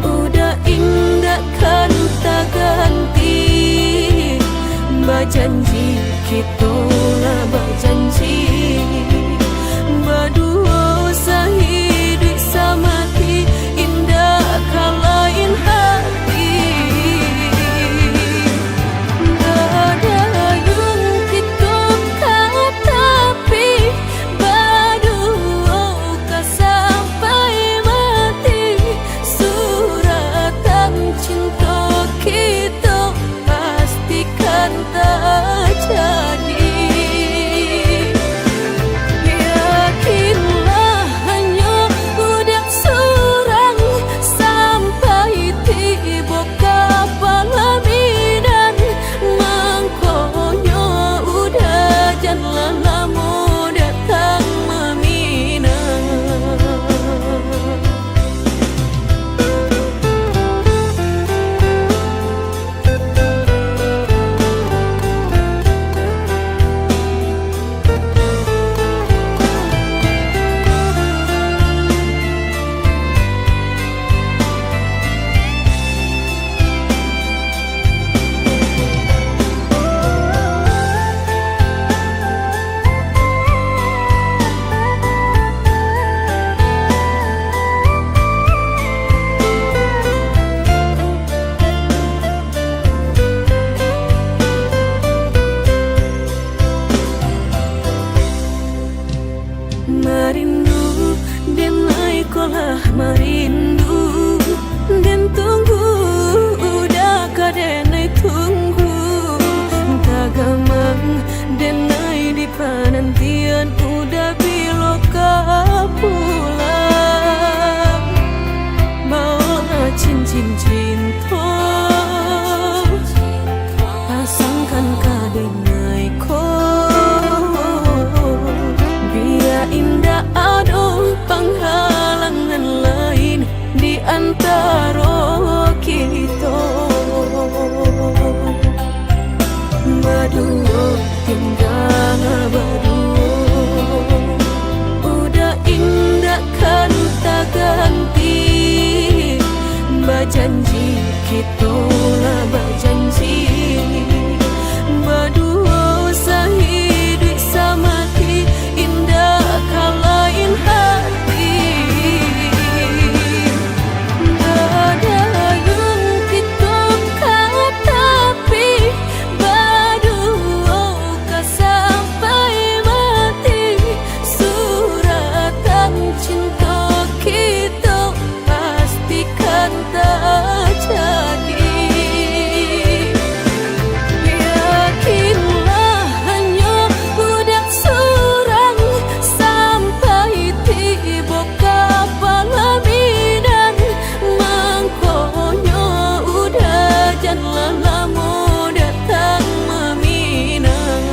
udah indah kan tak ganti berjanji kita lah berjanji berdua sehidup samati indah kalain hati ada yang kita katapi berdua kasar pastikan terjadi. Yakinlah hanya udah surang sampai tiba kapalaminan, mangkonyo udah jangan lama datang meminang. Marindu dan naikolah marindu dan tunggu udah kadenai tunggu tagamang dan nai di penantian udah biloka pulang bawa cincin cinta pasangkan kadenai ko indah ada penghalangan lain di antara kita. Berdua tinggal berdua, udah indah kan tak ganti. Berjanji kita lah berjanji, berdua sehidup semati indah kalain hati. Badayun kita katapi berdua ka sampai mati. Suratan cinta kita pastikan terjadi. Yakinlah hanya udah surang sampai tiba kapalaminan, mangkonyo udah jangan lama datang meminang.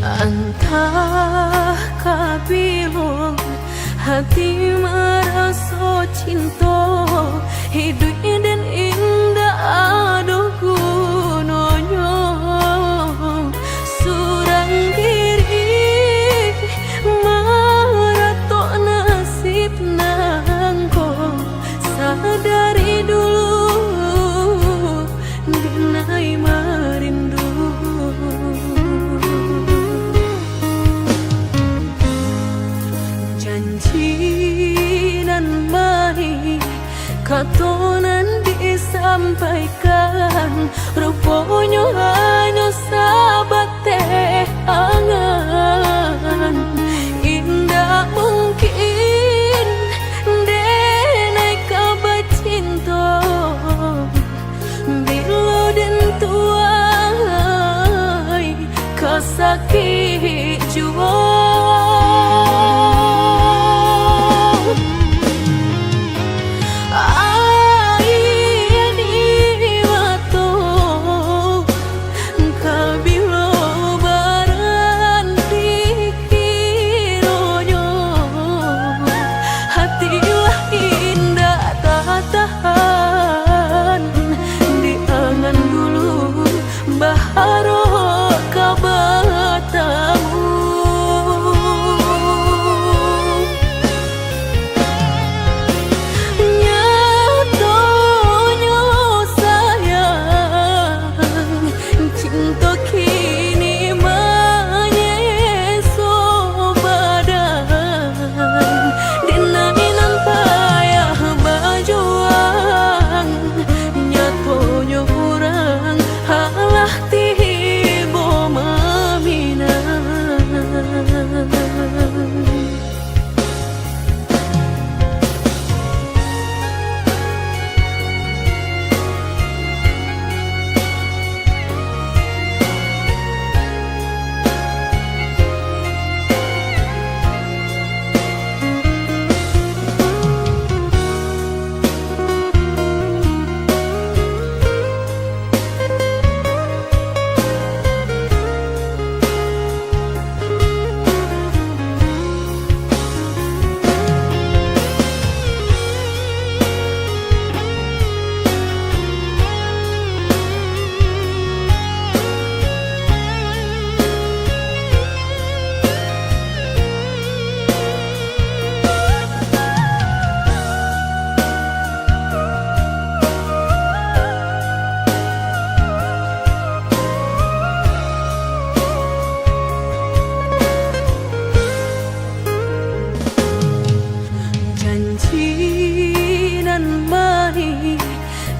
Entah kabilo hati merasa cinta, hidup dan indah ada gunanya. Surang diri maratok nasib nangko, sadari dulu dinai merindu. Janji katonan disampaikan, rupanya hanya sahabat teh angan. Indah mungkin denai kabar cinta, bila den tuai kasakit jua.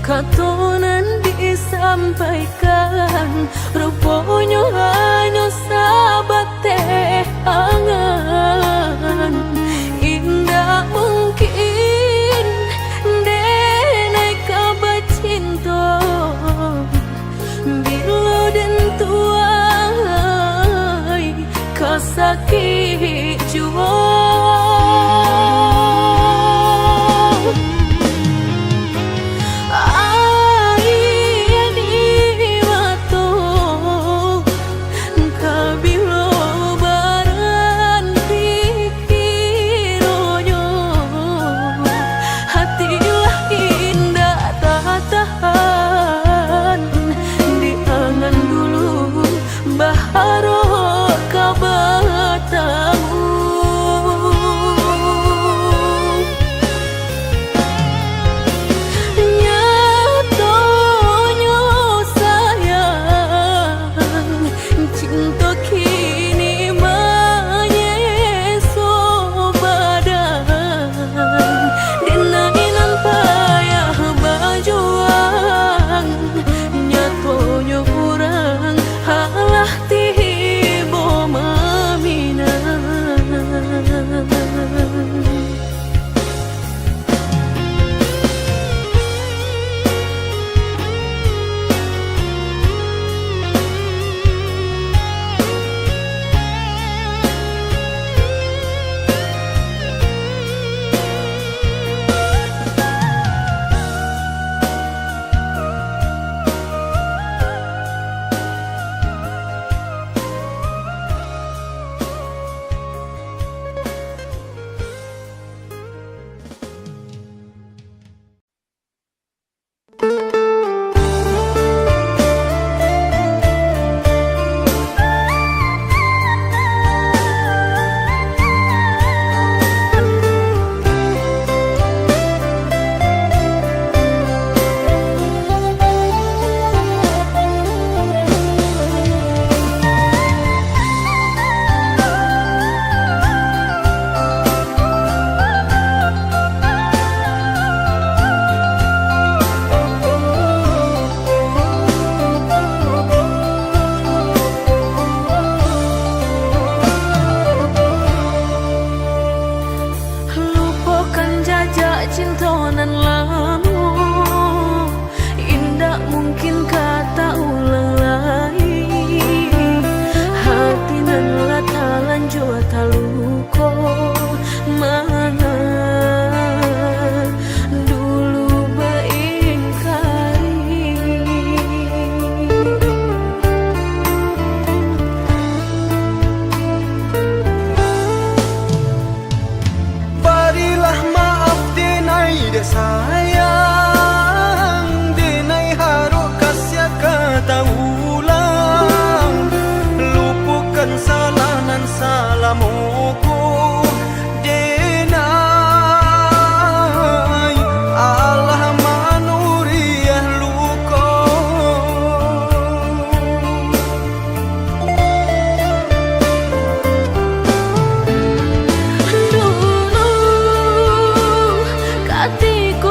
Katonan disampaikan, rupanya hanya sahabat teh angan. Indah mungkin denai kabar cinta, bila den tuai kasakit jua. Baharo kabata sayang dinai haruk kasih kata ulang lupukan salah nan salamuku denai Allah manuriah luko Dulu hatiku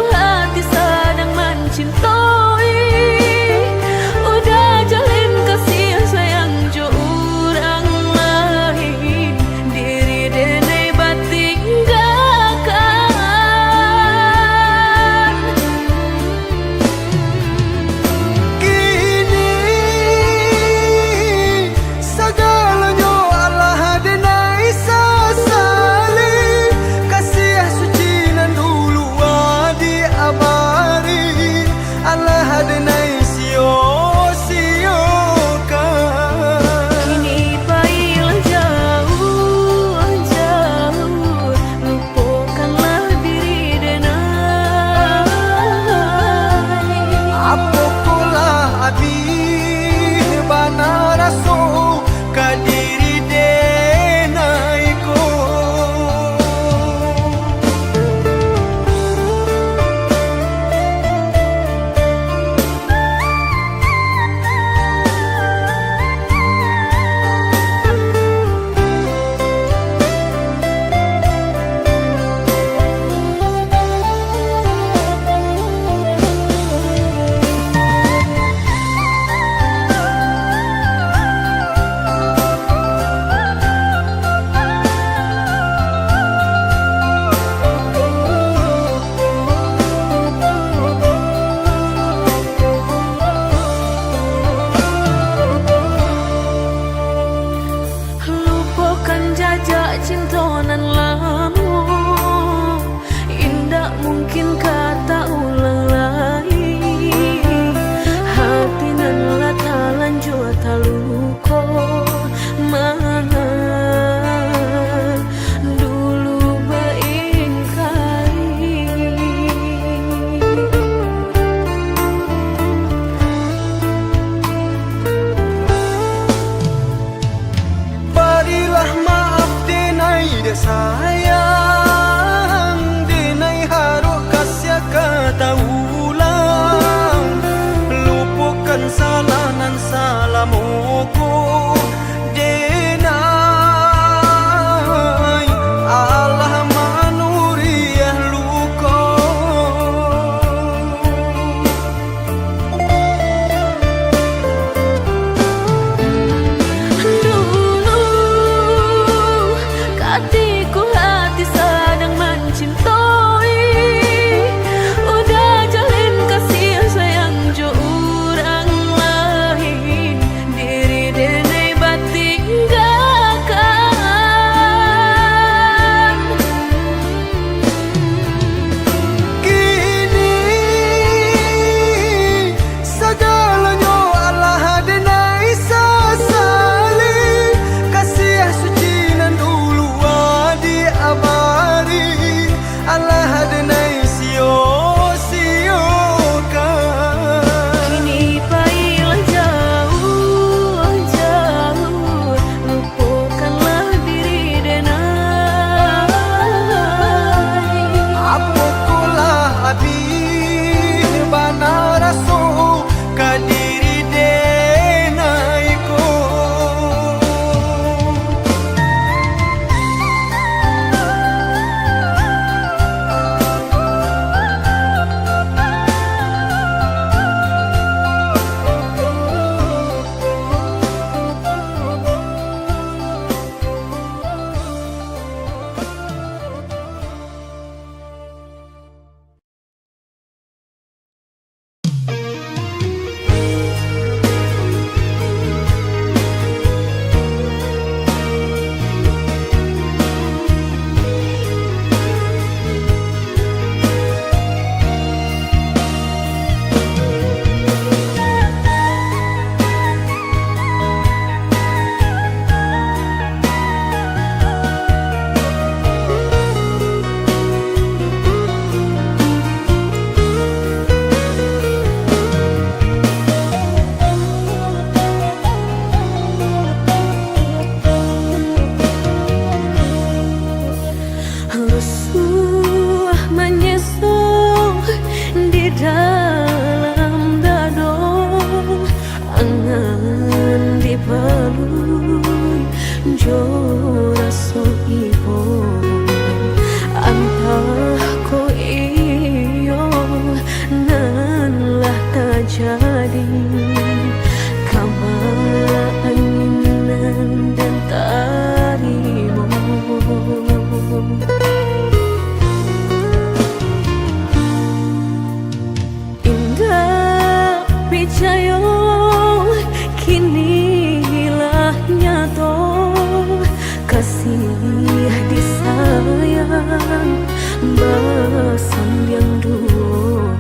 Basan yang duo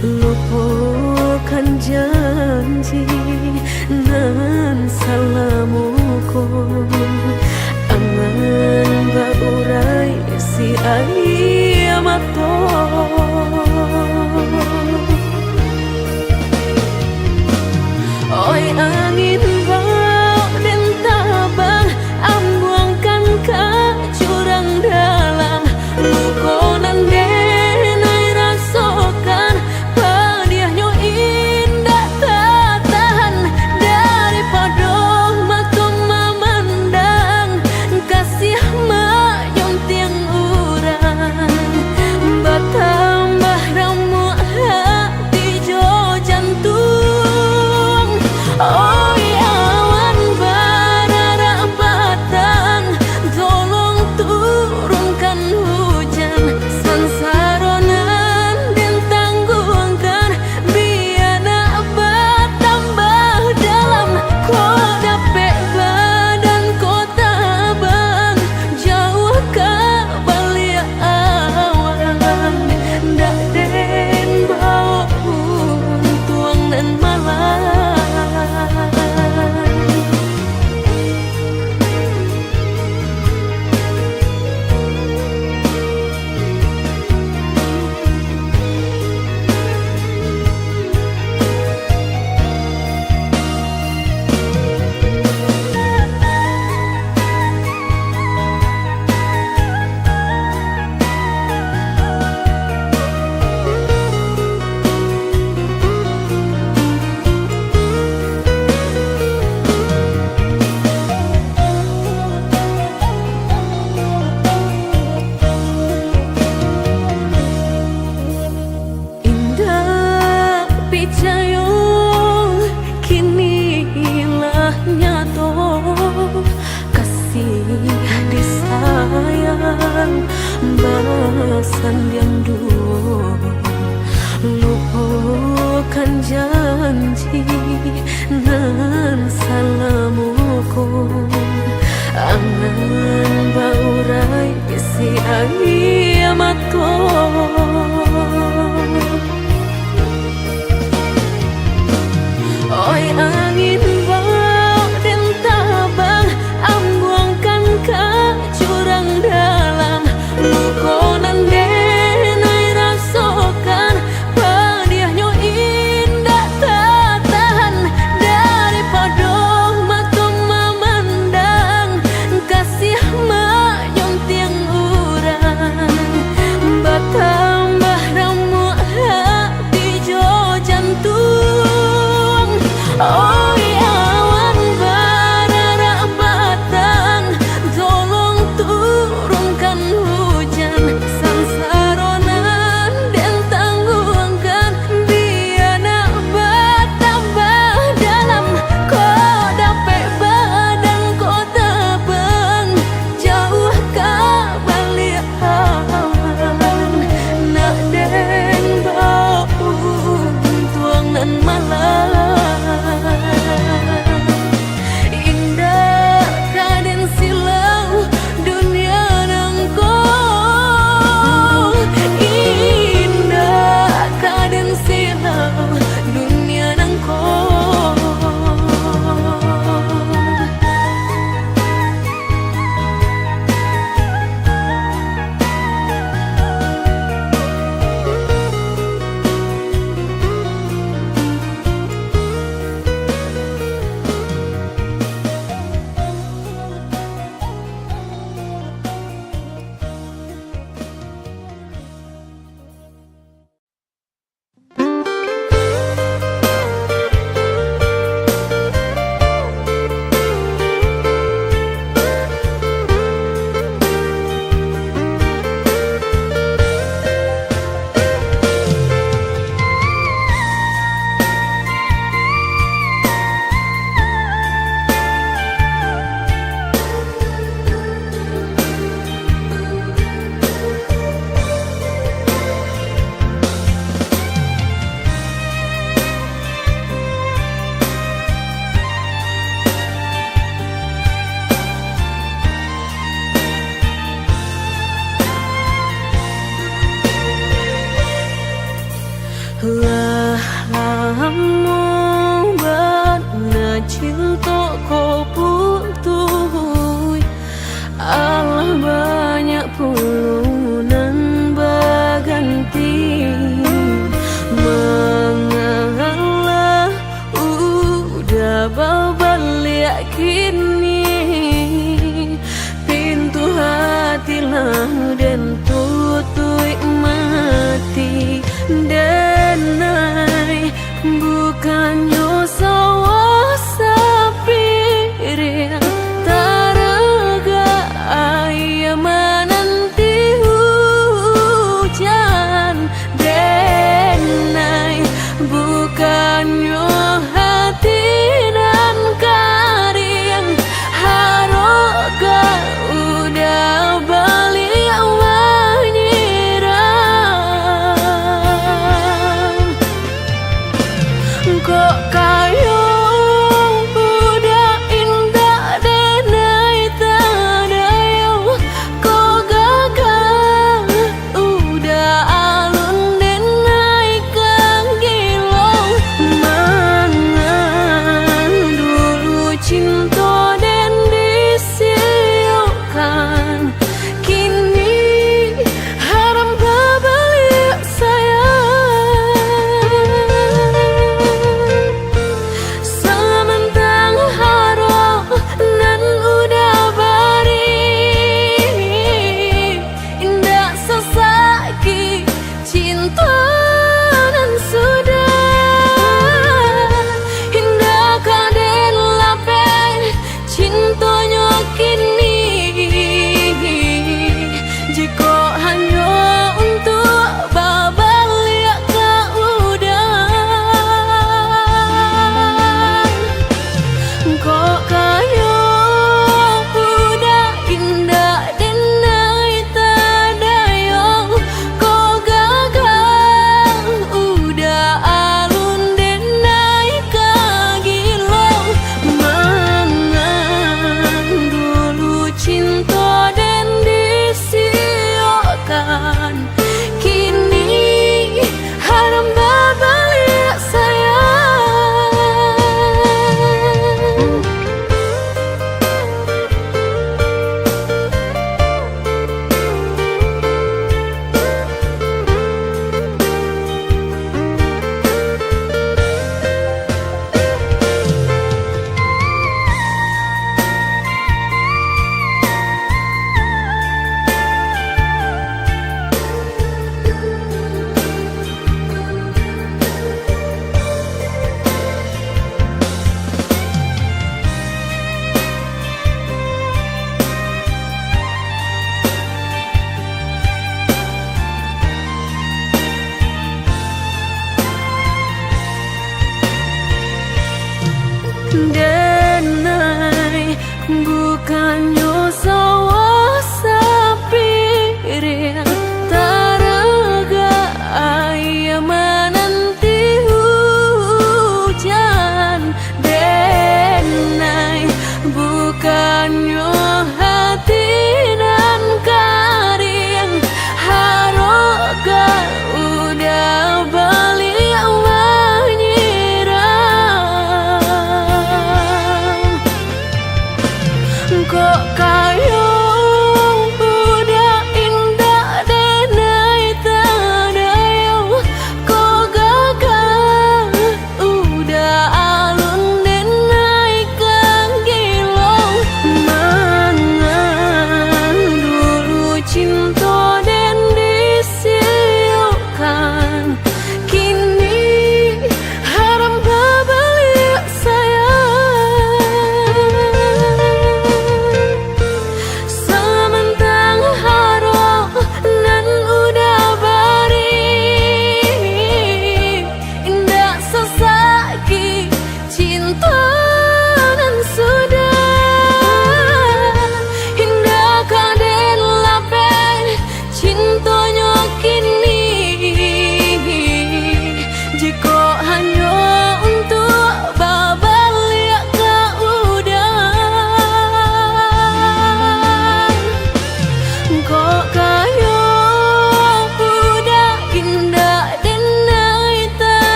lupakan janji nan salamuku angan baurai si ayamato. Oi angin bau dan tabang ambuangkan ke jurang dalam lukonan denai rasakan padiahnya indah tak tahan daripada mata memandang kasih mayung tiang urang bertambah ramu hati jo jantung. Oi awan barara batang tolong turunkan hujan sansaronan dan tanggungan biar nak bertambah dalam kau dapet badan kota bang jauh ke balik awan dak den bau tuang dan malam. Basan yang duo lupakan janji nan salamuku angan baurai si ayamato. Oi angin bau dan tabang ambuangkan ke jurang dalam lukonan denai rasakan padiahnya indah tak tahan daripada mata memandang kasih mayung tiang urang batang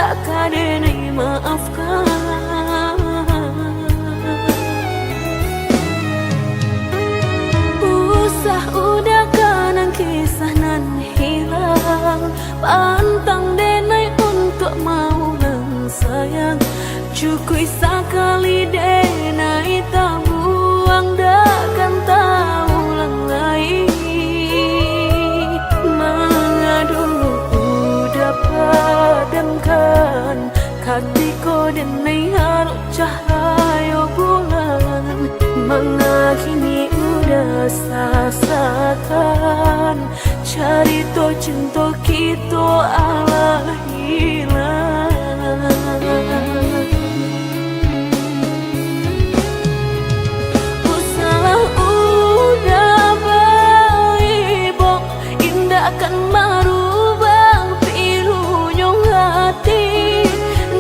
unda kadenai maafkan. Usah udah kanang kisah nan hilang, pantang denai untuk mau lang sayang. Cukui sekali denai tak buang, takkan tahu lang lagi. Mengadu udah padamkan, hatiku denai harus cahaya bulan. Mengakini udah sasakan, cari to cinta kita ala hilang. Usalah udah baik, bok indah akan merubah pilunyong hati.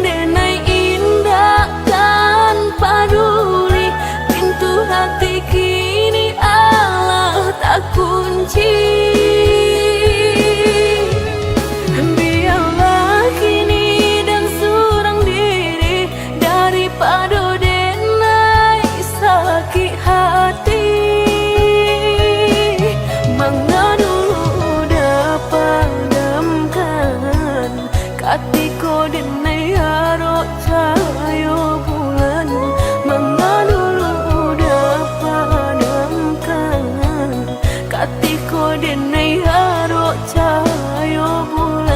Denai indah kan paduli, pintu hati kini Allah tak kunci. Biarlah kini dan surang diri, daripada denai sakit hati. Mengadu dapat padamkan, hatiku denai harus cahaya bulan. Mengadu dapat padamkan, hatiku denai harus cahaya bulan.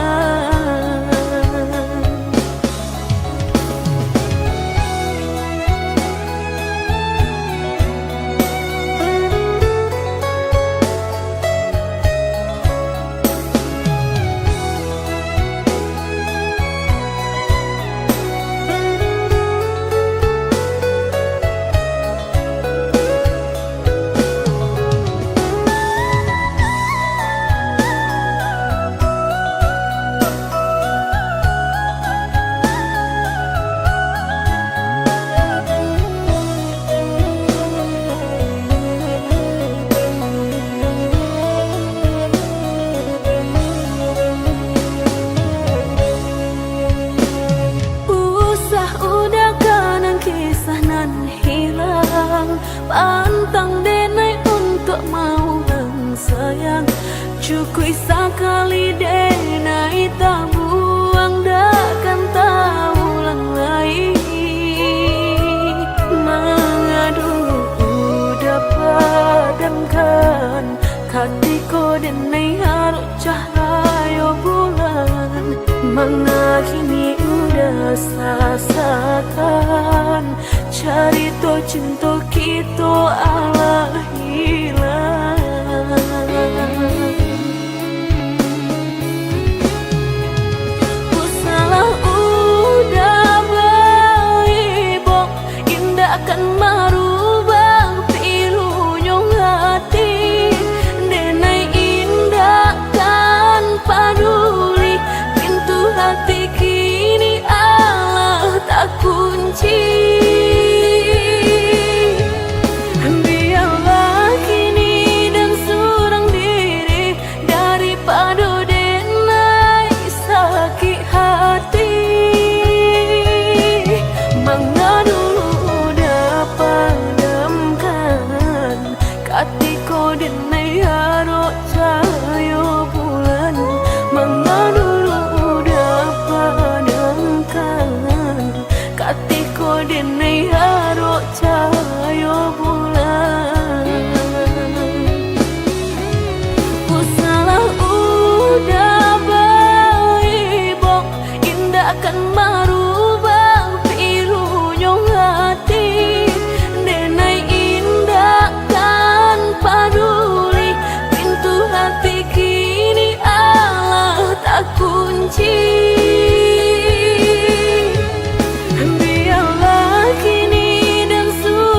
Pantang denai untuk mau lang sayang. Cukui sekali denai tak buang, takkan tahu lang lagi. Mengadu udah padamkan, hatiku denai harus cahaya bulan. Mengakini udah sasakan, cari to cinta kita ala hilang. Usalah udah baik, bok indah akan merubah pilunyong hati. Denai indah kan paduli, pintu hati kini Allah tak kunci. Hatiku denai harus cahaya bulan. Mengadu dapat padamkan, hatiku denai harus cahaya bulan. Usalah udah baik, bok indah akan merubah pilunyong hati. Denai indah kan paduli, pintu hati kini Allah tak kunci. Biarlah kini dan surang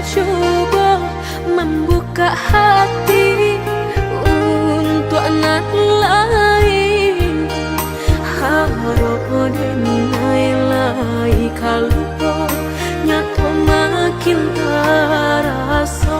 mencoba membuka hati untuk anak lain. Harap denai lai kalau nyato makin terasa.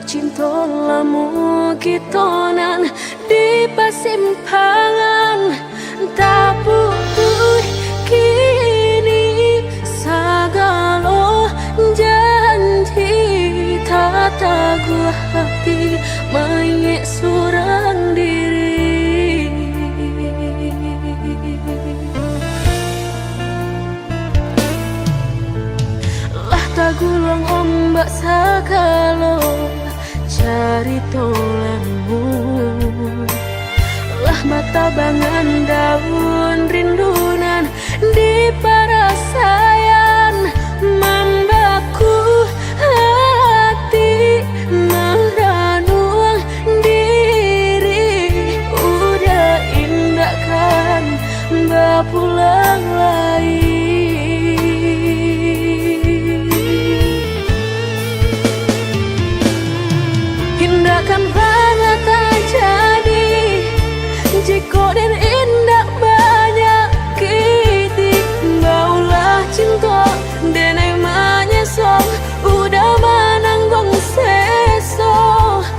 cinta lamu kitonan di pasimpangan tapuh kini sagalo janji tata gua hati mayek surang diri lah tagulung ombak sagalo cari tolamu lah mata bangan daun rindunan di parasayan membaku hati meranung diri udah indah kan bapulang lagi hindakan banget terjadi jika dan indah banyak kiti baulah cinta dan emangnya song udah menanggung seso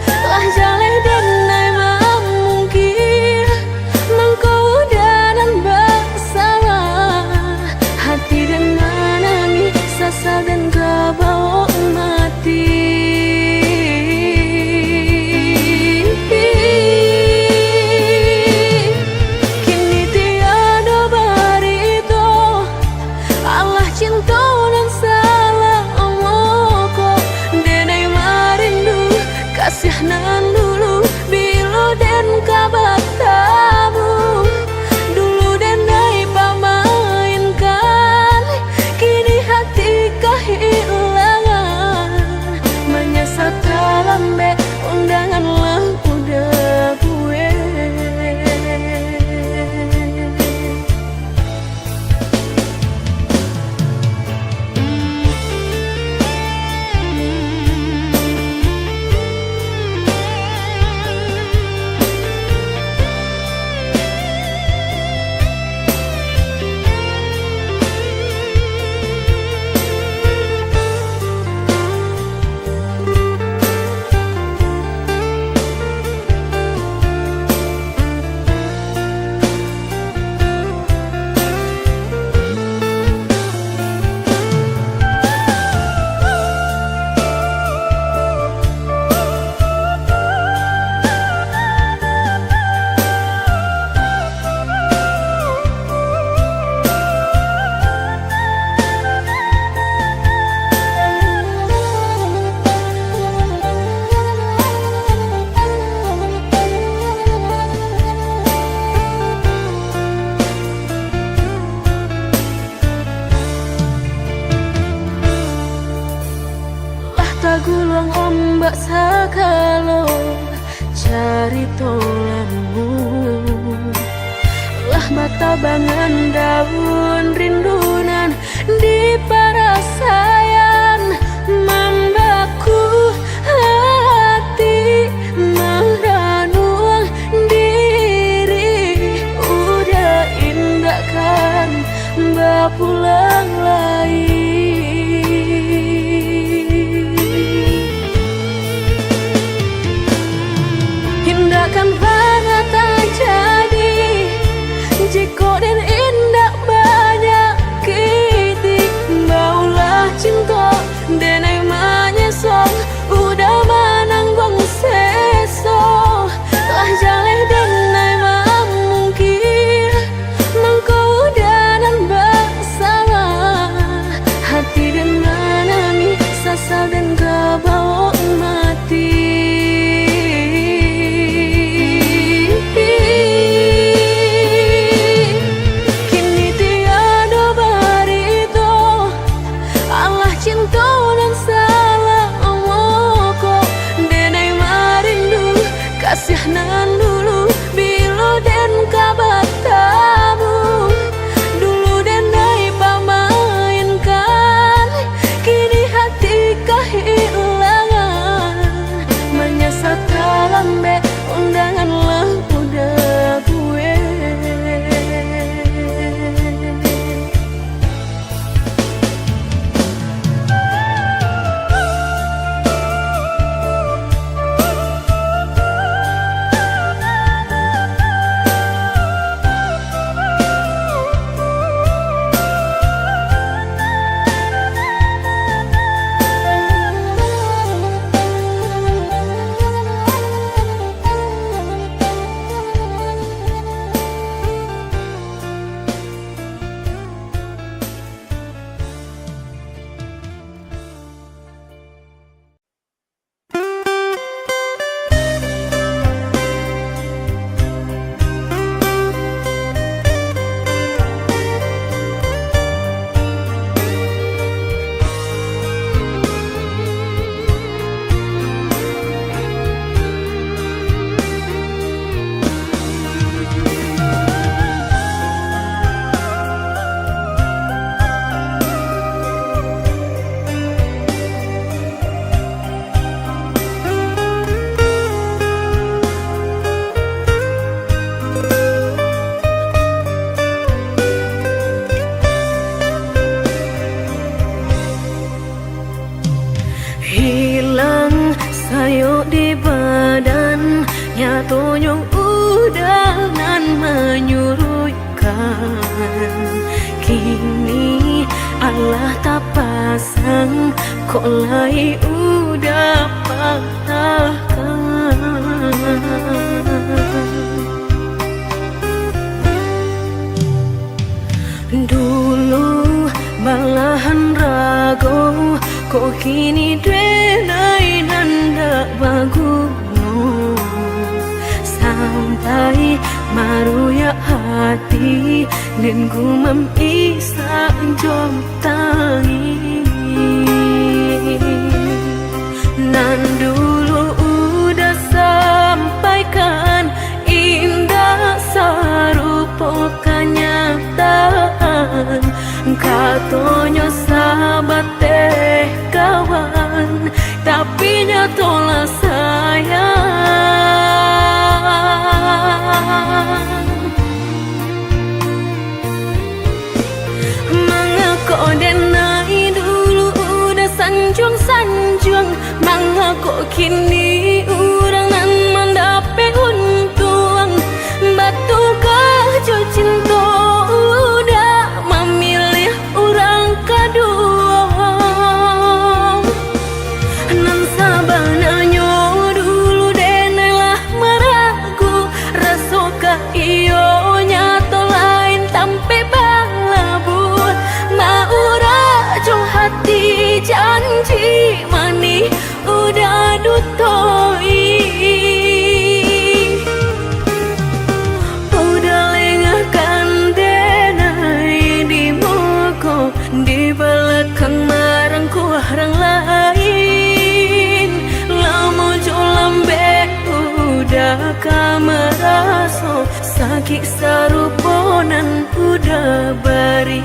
lah jaleh dan emang mungkin mengkau dan bersalah hati dan menangis sasa dan kebawa mati. Kasihanan dulu bilo dan kabar tamu dulu dan naik pamainkan kini hati kehilangan menyesal lambe undangan lah udah gue tagulung ombak sagalo cari tolamu lah mata bangan daun rindunan di parasayan membaku hati meranung diri udah indah kan bapulang lagi hindakan banget terjadi jika dan indah banyak Allah tak pasang, kok lai udah patahkan. Dulu malahan rago, kok kini denai nanda baguno. Sampai maruya hati dan gumam isa jom tangi. Nan dulu udah sampaikan indah sarupo kenyataan. Katonyo sahabat teh kawan, tapi nyatolah sayang. Mangako denai dulu udah sanjung-sanjung, mangako kini urang nan mendape untung. Batukah jo cinta udah memilih orang kedua. Nan sabananya dulu denailah meragu, rasokah iyo nyato lain tampe balabu. Maura jo hati janji mani udah dutoi. Udah lengahkan denai di muka, di belakang marangku orang lain. Lama jo lambe udah kameraso, sakit saruponan udah bari.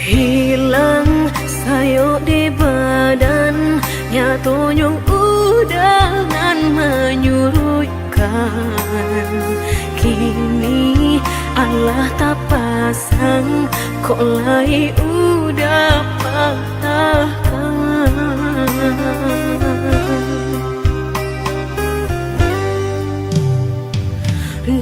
Hilang sayo di badan, nyatonya udangan menyurutkan. Kini Allah tak pasang, kok lai udah patahkan.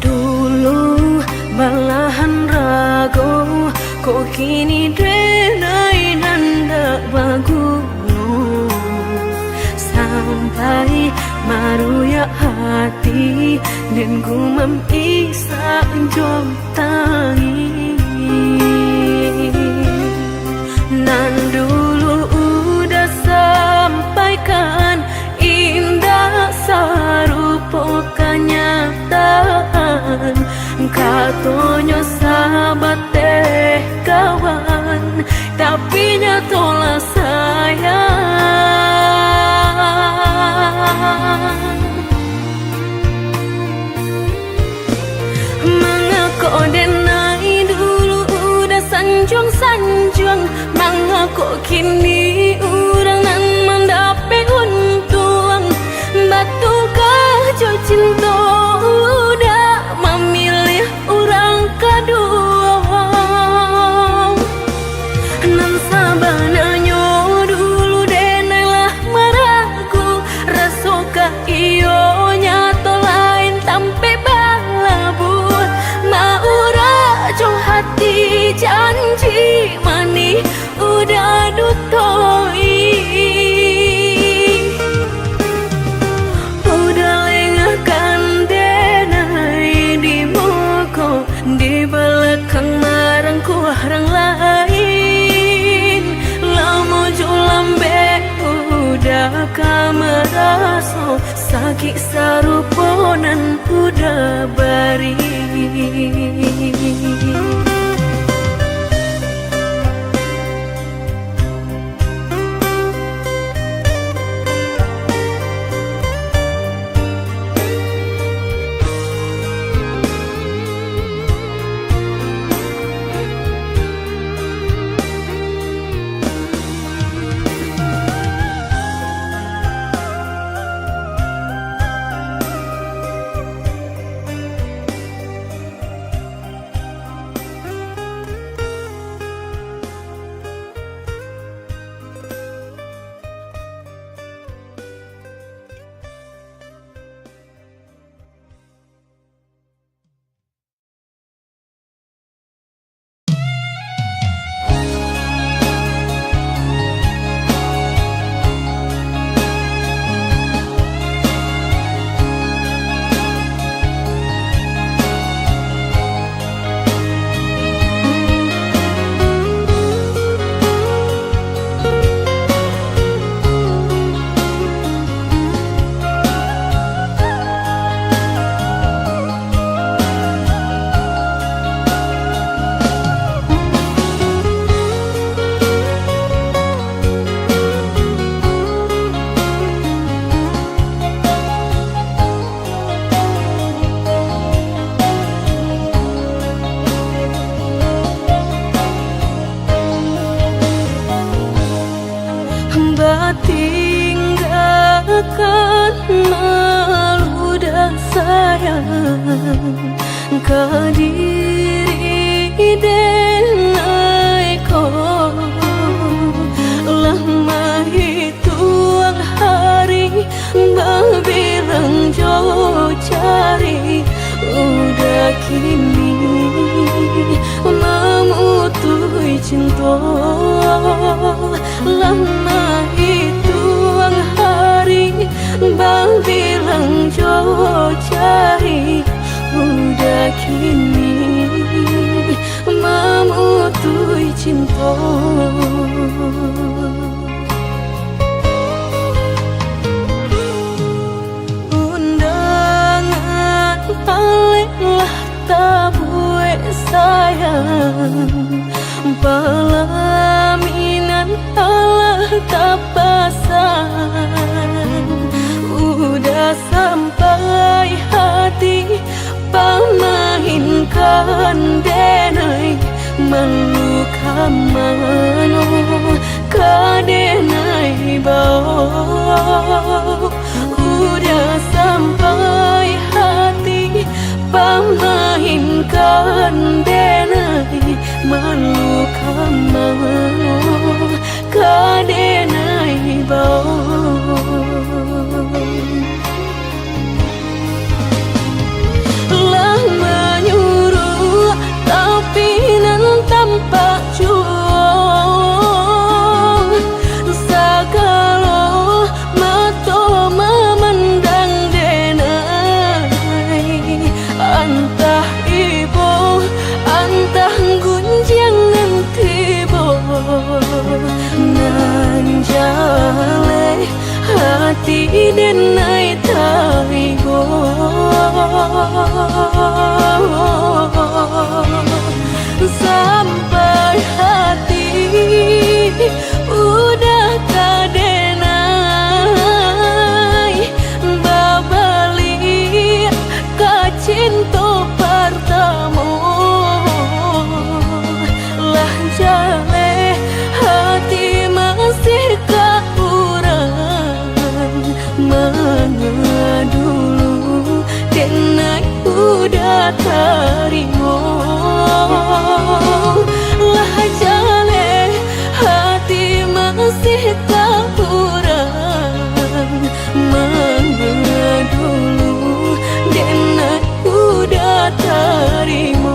Dulu malahan rago, kok kini denai nanda baguno. Sampai maruya hati dan gumam isa jom tangi. Nan dulu udah sampaikan indah sarupo kenyataan. Katonyo sahabat teh kawan, tapi nyatolah sayang. Mangako denai dulu udah sanjung-sanjung, mangako kini urang nan mendape untung. Batukah jo cinta udah memilih orang kedua. Nan sabananya dulu denailah meragu, rasokah iyo nyato lain tampe balabu. Maura jo hati janji mani udah dutoi. Udah lengahkan denai di muka, di belakang marangku orang lain. Lama jo lambe udah kameraso, sakit saruponan udah bari. tinggalkan malu dan sayang ka diri denai ko lama hituang hari berbilang jauh cari udah kini memutui cinta lama hituang hari berbilang jauh cari udah kini memutui cinta. Undangan palinglah tabue sayang pelaminan Allah tak pasang udah sampai hati pamahinkan denai meluka mano kadenai bau udah sampai hati pamahinkan denai meluka mano kadenai bau tanpa juang sagalo mato memandang denai antah ibu antah gunjang nanti bo nanjale hati denai taigo sampai hati udah kadenai babali ka cinta pertama lah jale hati masih kaurang mana dulu denai udah terima lah jale hati masih kurang mana dulu denai udah terima.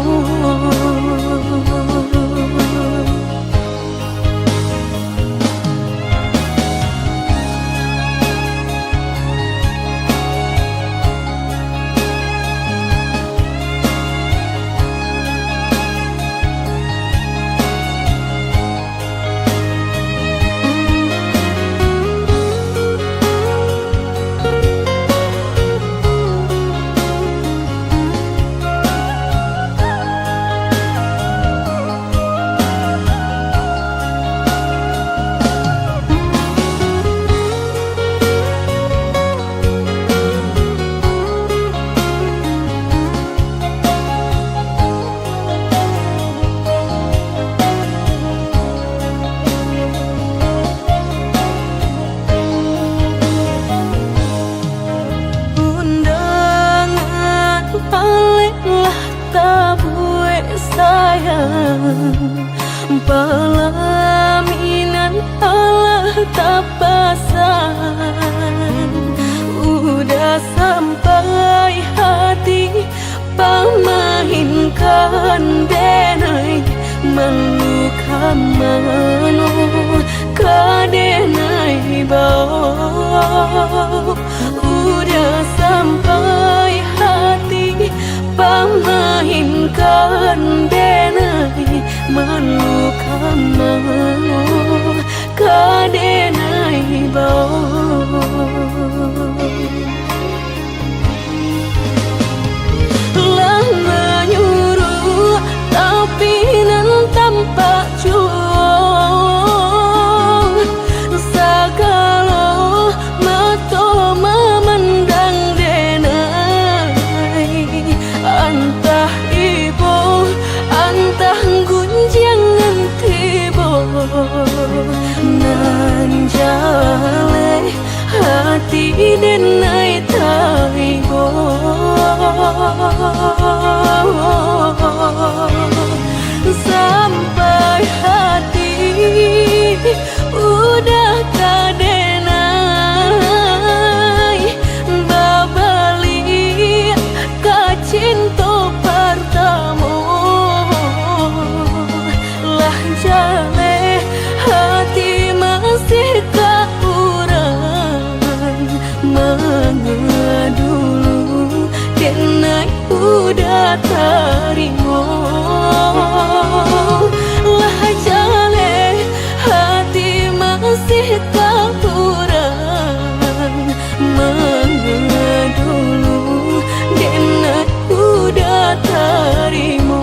Pelaminan Allah tak pasang udah sampai hati pamahinkan denai meluka mano kadenai bau udah sampai hati pamahinkan denai meluka mano kadenai bau lah menyuruh tapi nan tanpa juang sagalo mato memandang denai antah ibu antah gunjang nanti bo nan jale hati denai taigo sampai hati udah kadenai babali kacinto pertama lah jale hati masih kekurangan mengadulu kenai udah terima lah jale hati masih kekurangan mengadulu kenai udah terima.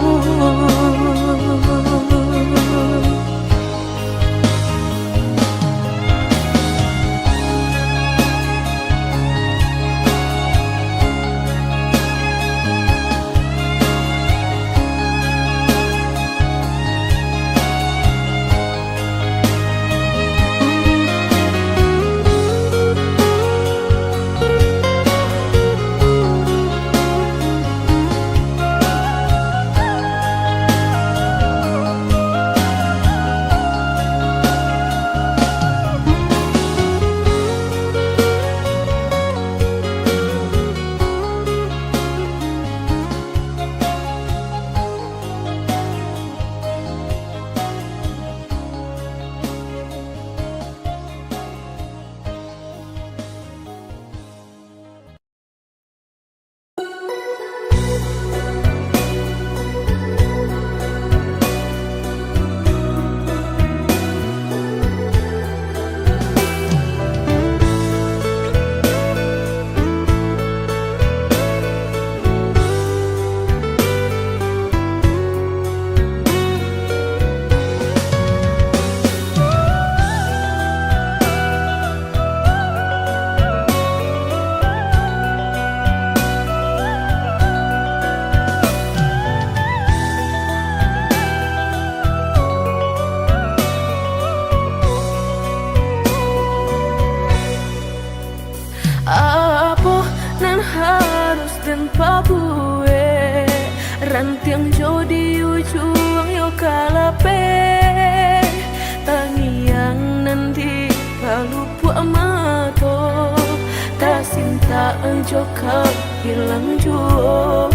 Apa nan harus dan pabue rantiang jodi ujung yo kalape tangiang nanti palupu amato ta sinta joka hilang juo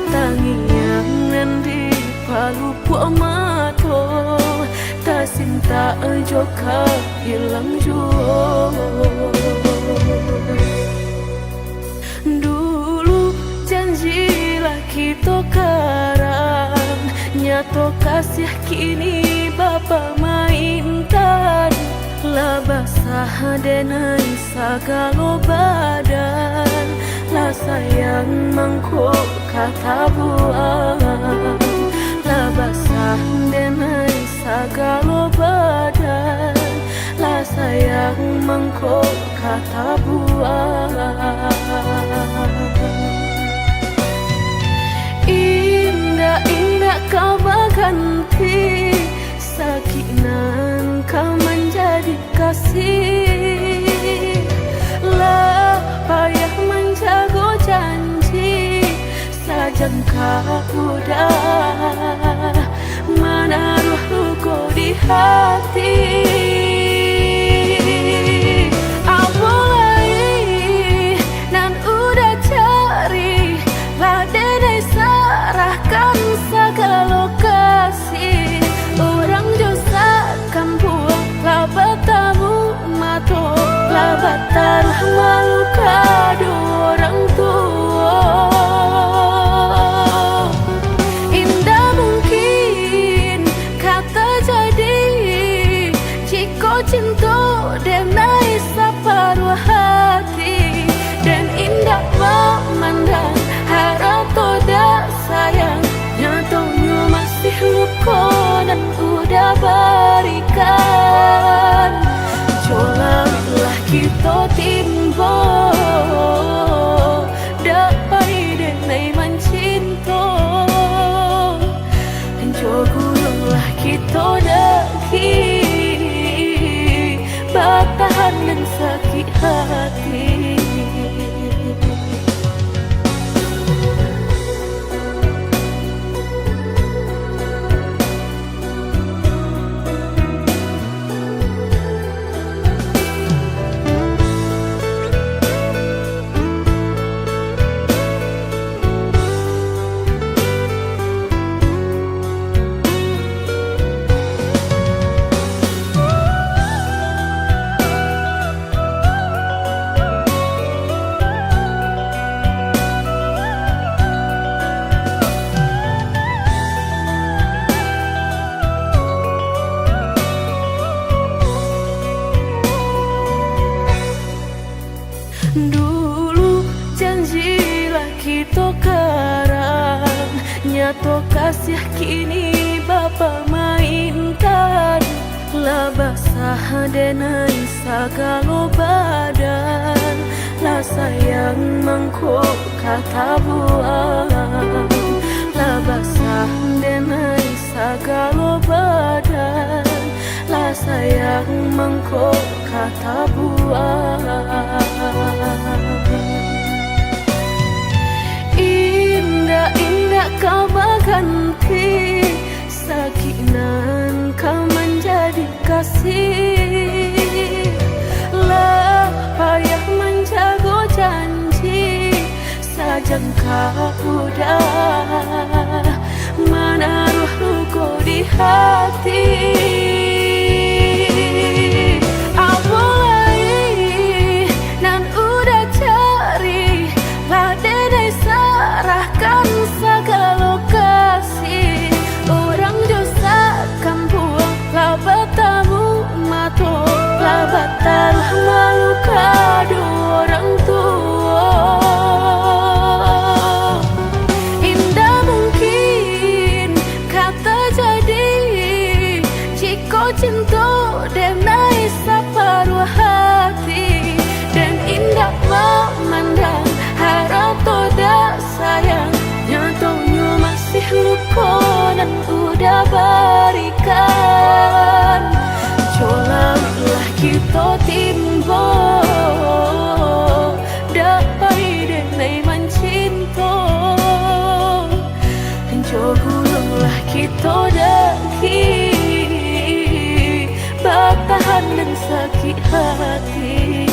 tangiang nanti palupu amato ta sinta joka hilang juo. Dulu janjilah kita karang nyato kasih kini bapa mainkan lah basah denai sagalo badan lah sayang mangkuk kata buang lah basah denai sagalo badan lah sayang mangkuk kata buang. Indah-indah kau berganti sakinan kau menjadi kasih lah payah menjaga janji sajangka udah menaruh luka di hati. Serahkan segala lokasi orang josakan buang labatamu mato labatar malu kado orang tua indah mungkin kata jadi jika cinta denai separuh hati dan indah memandang harap toda sayang nyatanya masih luka dan udah berikan jolanglah kita timbo dapat denai mencinta dan jogulanglah kita daki sakit hati. Dulu janjilah kita karang, nyato kasih kini bapa mainkan. Lah basah denai sagalo badan, lah sayang mangkok kata buang. Lah basah denai sagalo badan, lah sayang mangkok kata buang. Indah-indah kau berganti, sakinan kau menjadi kasih. Lah payah menjaga janji, sajangka udah menaruh luka di hati. Serahkan segala kasih, orang dosa kampung lah bertamu mato, lah batal malu kado orang tua. Indah mungkin kata jadi, jika cinta denai separuh hati, dan indah memandang harap toda sayang, nyatanya masih luka dan udah berikan. Cobalah kita timbo, dapat denai mencinta. Cobalah kita daki, bertahan dan sakit hati.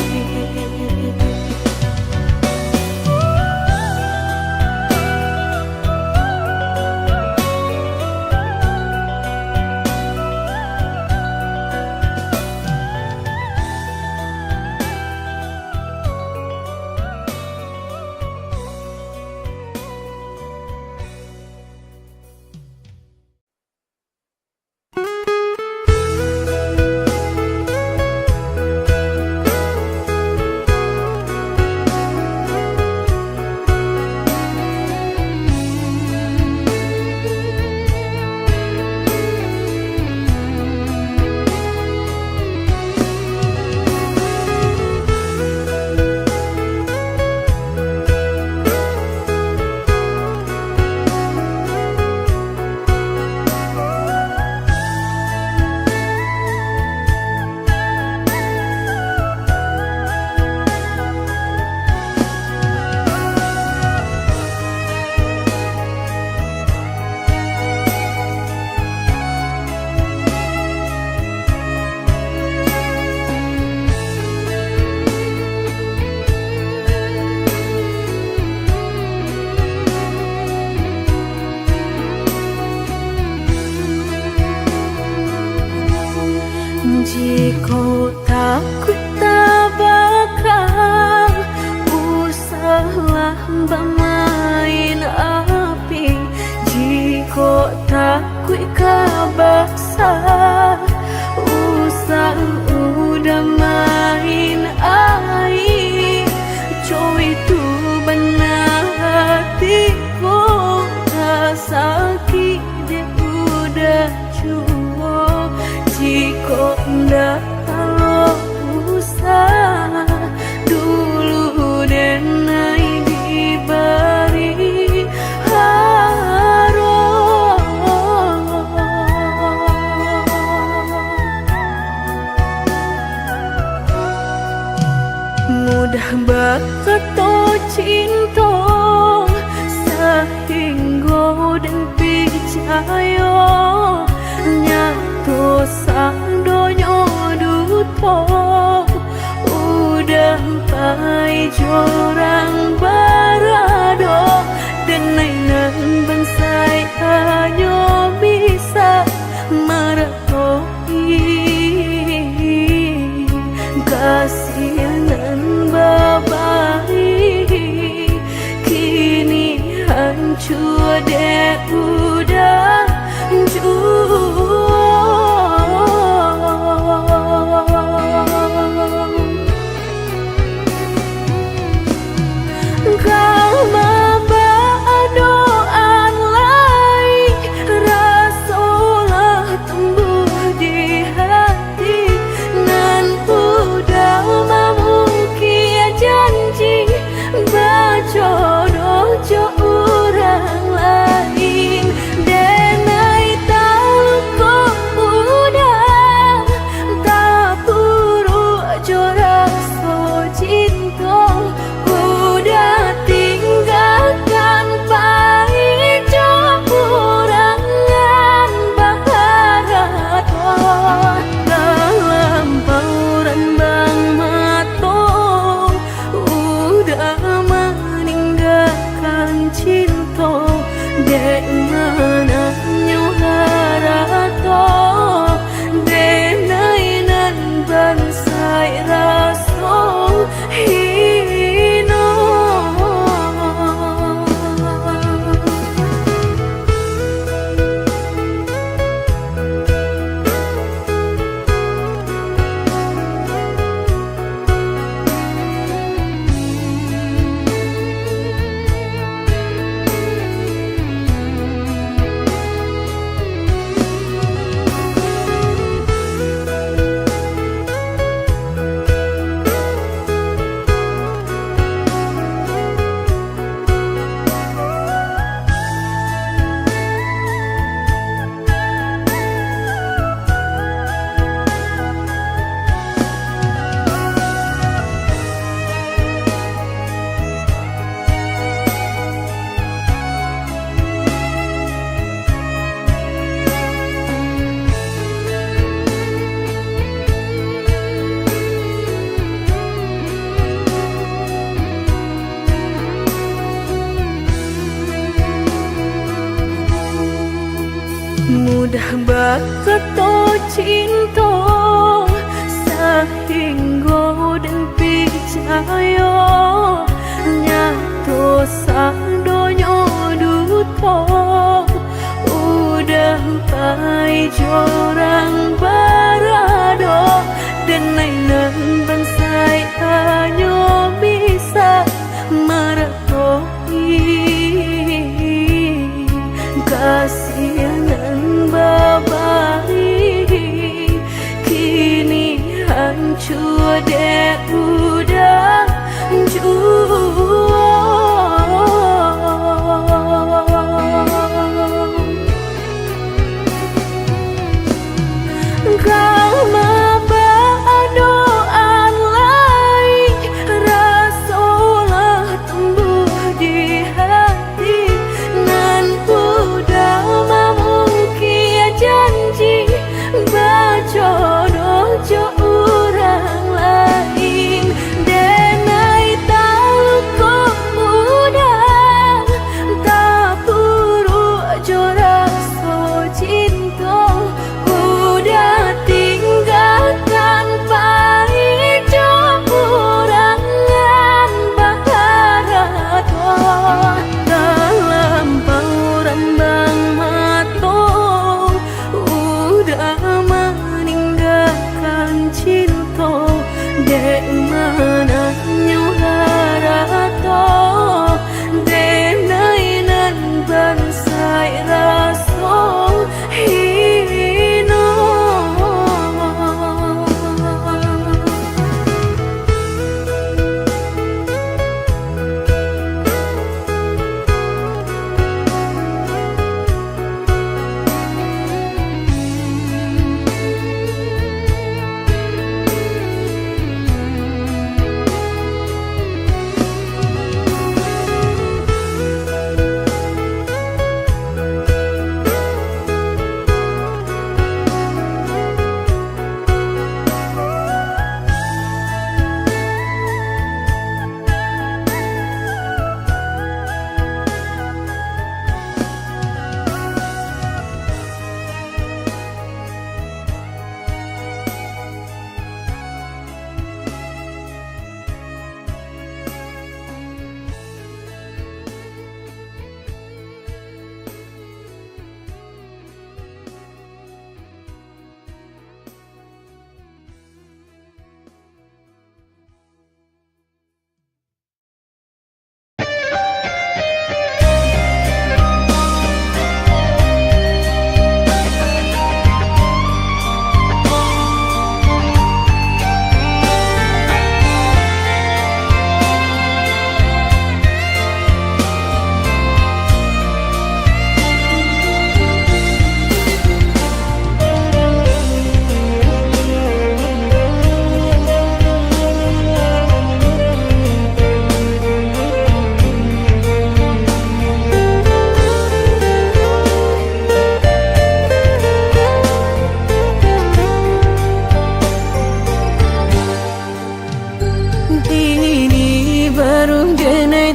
Jika takut tak bakal usahlah bermain api. Jika takut kabasah usah udah main air. Coy itu benar hatiku tak sakit dia udah cuma. Jika ndak kalau usah dulu denai diberi harum. mudah bakato cinta sehingga dan percaya nyato sang donyo duto udah pai jorang barado dan nainan bansai hanya bisa meratoi kasihanan babai kini hancur deh udah kau doaan lain rasolah tumbuh di hati nan udah memungkir janji berjodoh jo orang lain denai tahu kau udah tak buru jorak so cinta udah tinggalkan pahit kurangan bahagia dalam bauran bang matong udah meninggalkan cinta dek mana nyuharato denai nan bansai raso hino mudah bakato cinta sehingga dan percaya nyato sang donyo duto udah pai jorang barado dan nainan bansai hanya bisa meratoi kasihanan babai kini hancur deh udah kau doaan lain rasolah tumbuh di hati nan udah memungkir janji berjodoh jo orang lain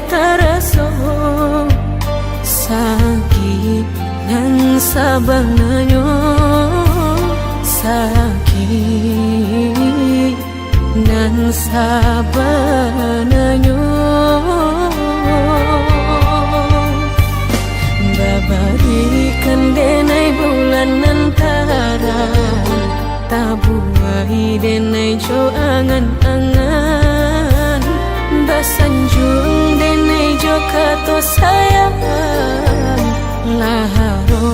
taraso sakit nan sabanganyo sakit nan sabanganyo babarikan denai bulan antara tabuai denai jo angan-angan basanjung denai jo kato sayang laharo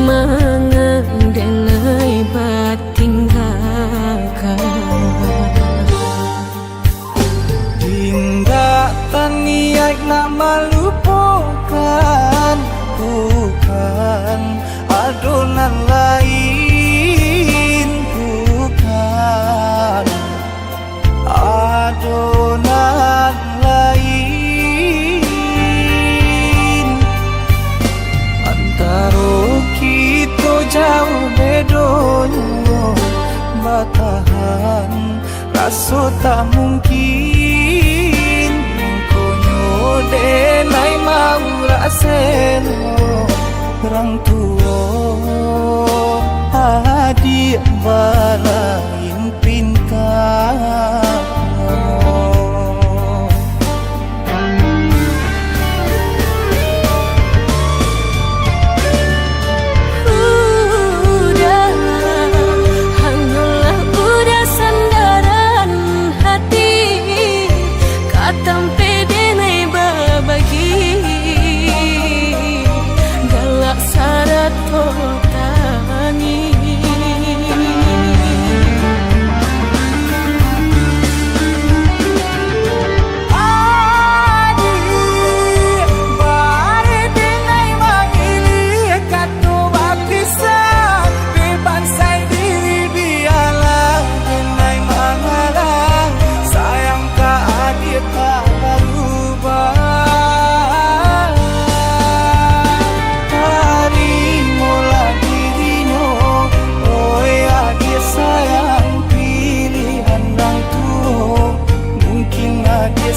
mangang denai batinggalkan Tindak taniak nak melupakan bukan adonan lain bukan adonan lain antara kita jauh bedonyo batahan rasa tak mungkin konyo denai mau raseno orang tua adik balain pintar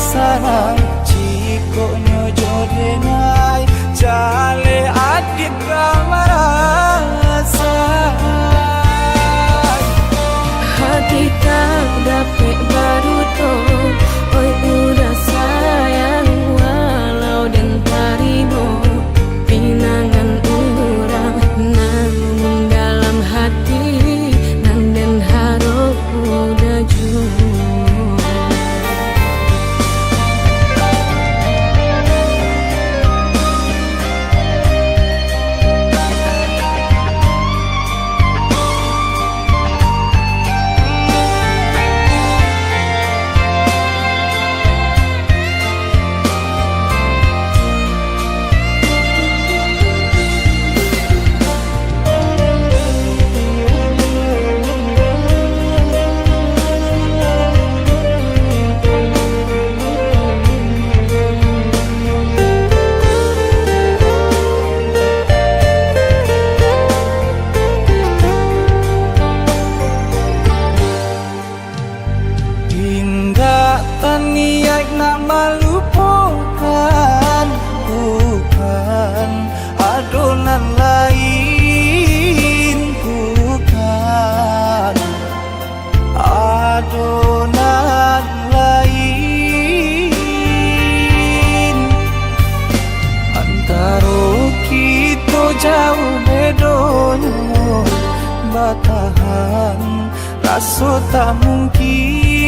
sarang cikonyo jodenai jale adik kamarasa hati tak dapat baru to oi udah sayang walau dan tarimo pinangan urang namun dalam hati nang den harap udah jujur niat nak melupakan bukan adonan lain bukan adonan lain antara kita jauh bedonyo batahan rasa tak mungkin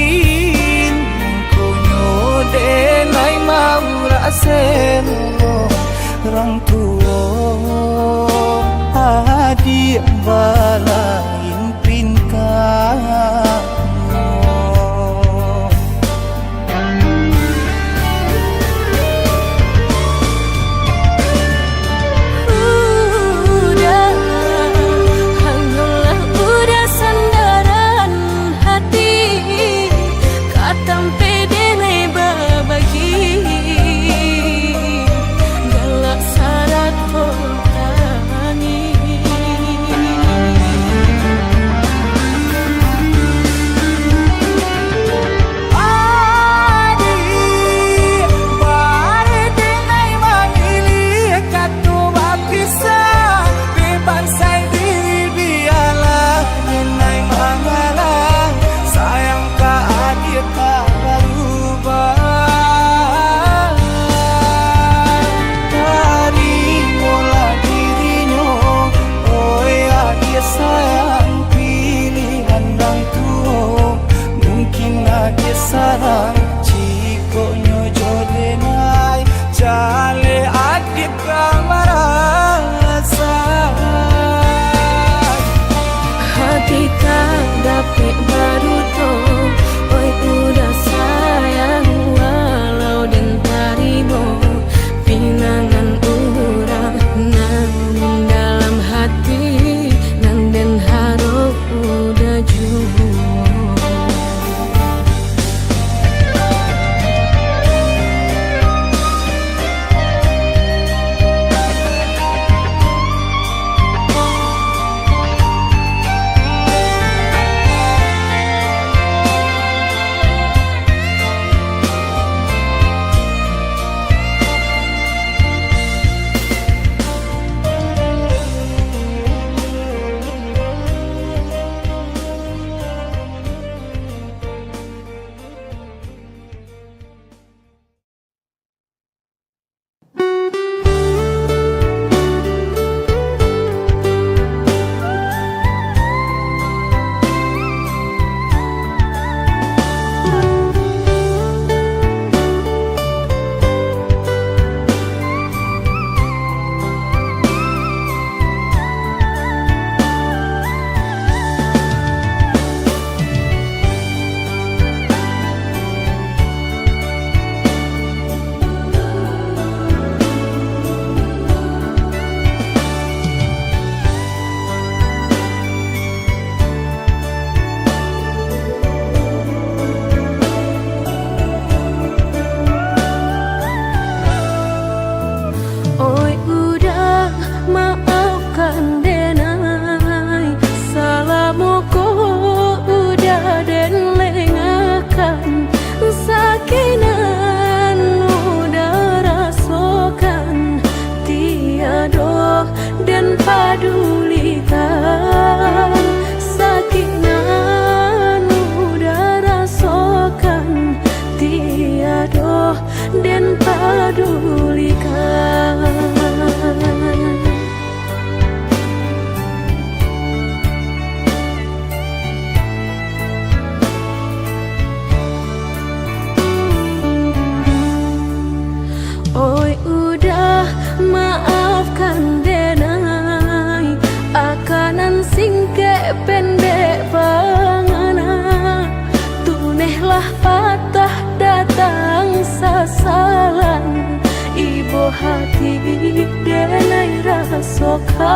denai mau raseno orang tua adik balain pintar galak syarat tani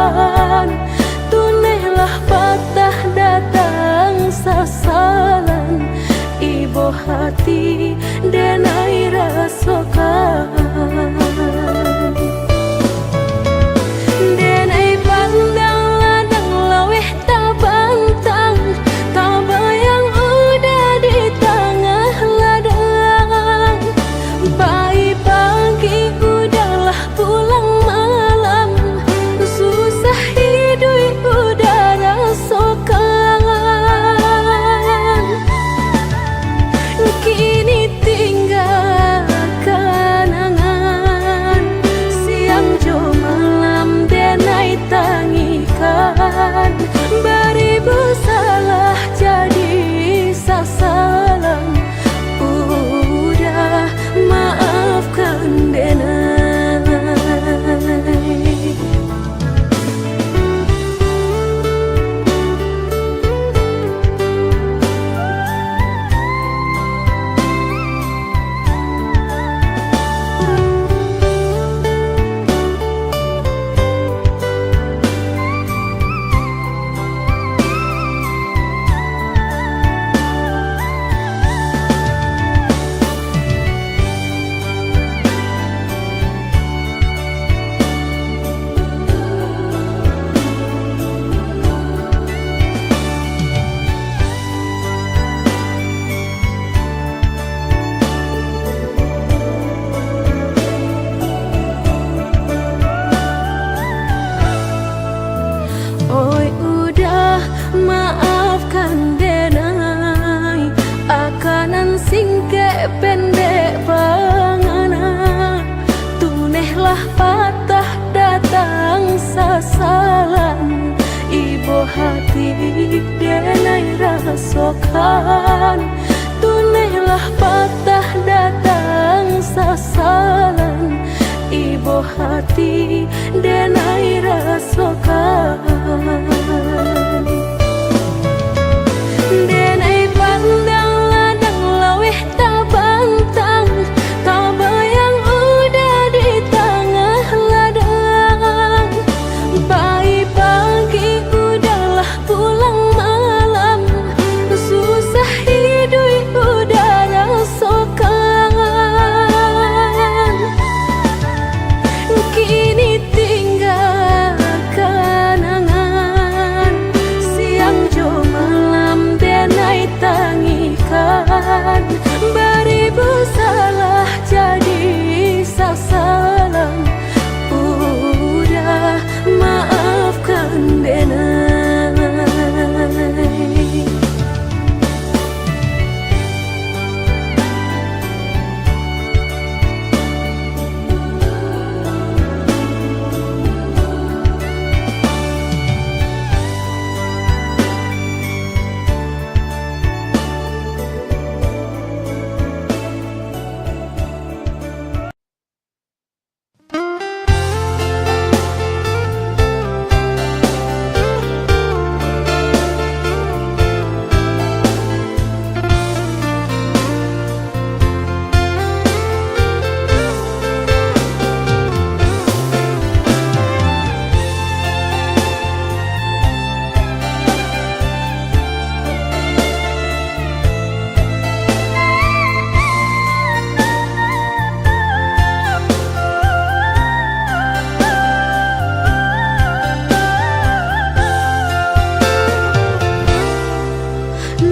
sokan. Tunehlah patah datang sasalan, ibu hati denai rasokan. Denai pandang ladang laweh tak bantang, tak bayang udah di tengah ladang. Pagi udahlah pulang malam, susah hidup udah rasokan. Kini tinggal kenangan, siang jo malam denai tangikan. Beribu salah jadi sasalan, udah maafkan denai. Oi udah maafkan denai, akanan singke pendek pangana. Tunehlah patah datang sasalan, ibu hati denai rasokan. Tunehlah patah datang sasalan, ibu hati denai rasokan. Denai pandang ladang laweh tak bantang, tak bayang udah di tengah ladang. Pagi udahlah pulang malam, susah hidup udah rasokan. Kini tinggal kenangan, siang jo malam denai tangikan. Beribu salah jadi sasalan, udah maafkan denai.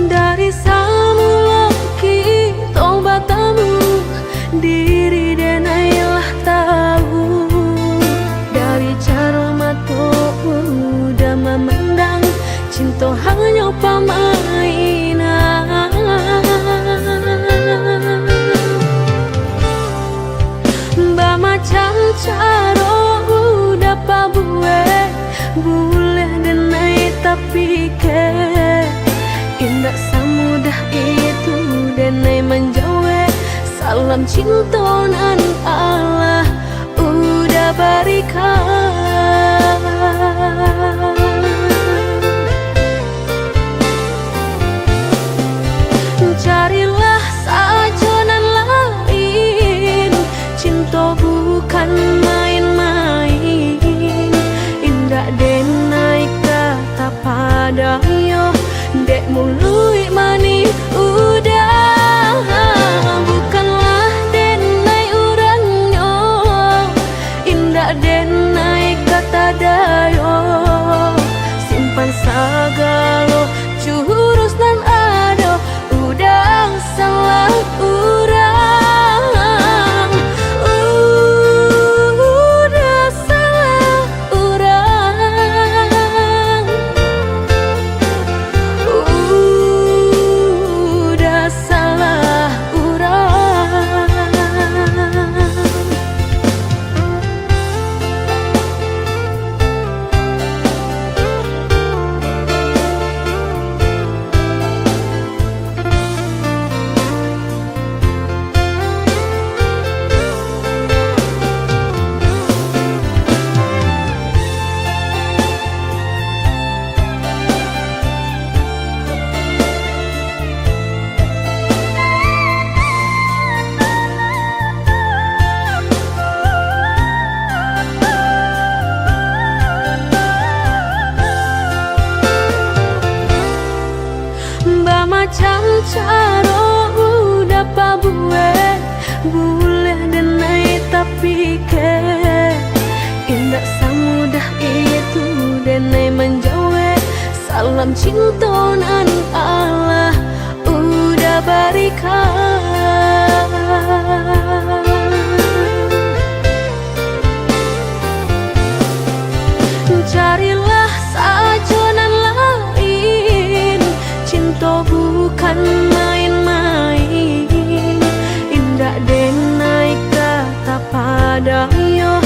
Dari samula kita batamu, diri denailah tahu. Dari cara mata udah memandang, cinta hanya permainan. Macam cara udah pabueh, boleh denai tapi ke indah semudah itu denai menjauh. Salam cinta nan Allah udah berikan. Carilah saja nan lain, cinta bukan main-main. Indah macam cara udah pabuet boleh denai tapi ke indah semudah itu denai menjauh. Salam cinta nan Allah udah berikan. Carilah sajonan lain, cinta bukan main-main. Indah denai kata padayo,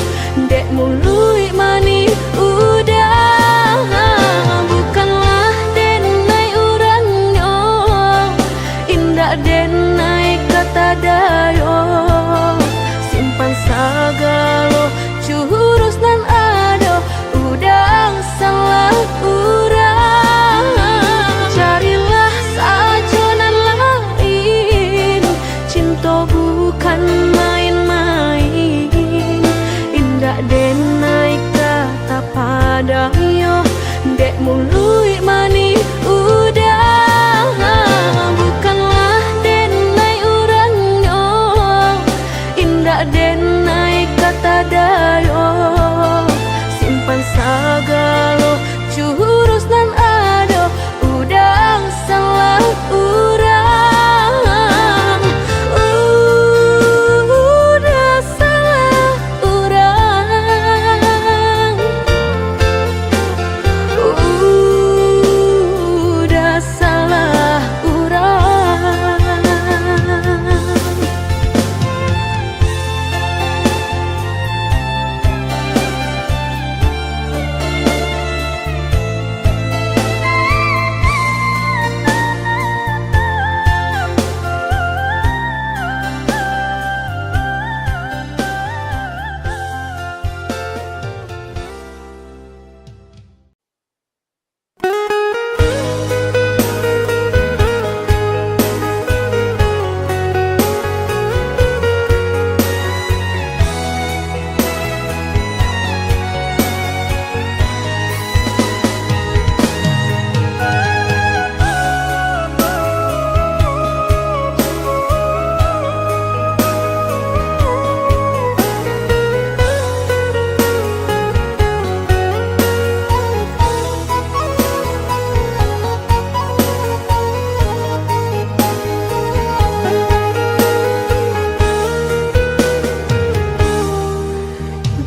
dek mului mani udah. Bukanlah denai urangnya, indah denai kata dayo. Simpan sagalo jurus nan ado, udang salah urang. Carilah sajonan lain, cinta bukan main-main. Indah denai kata padayo, dek mului mani udah. Bukanlah denai urangnya, indah denai kata dayo. Simpan sagalo jurus nan ado, udang salah urang. Udah salah urang. Udah salah urang.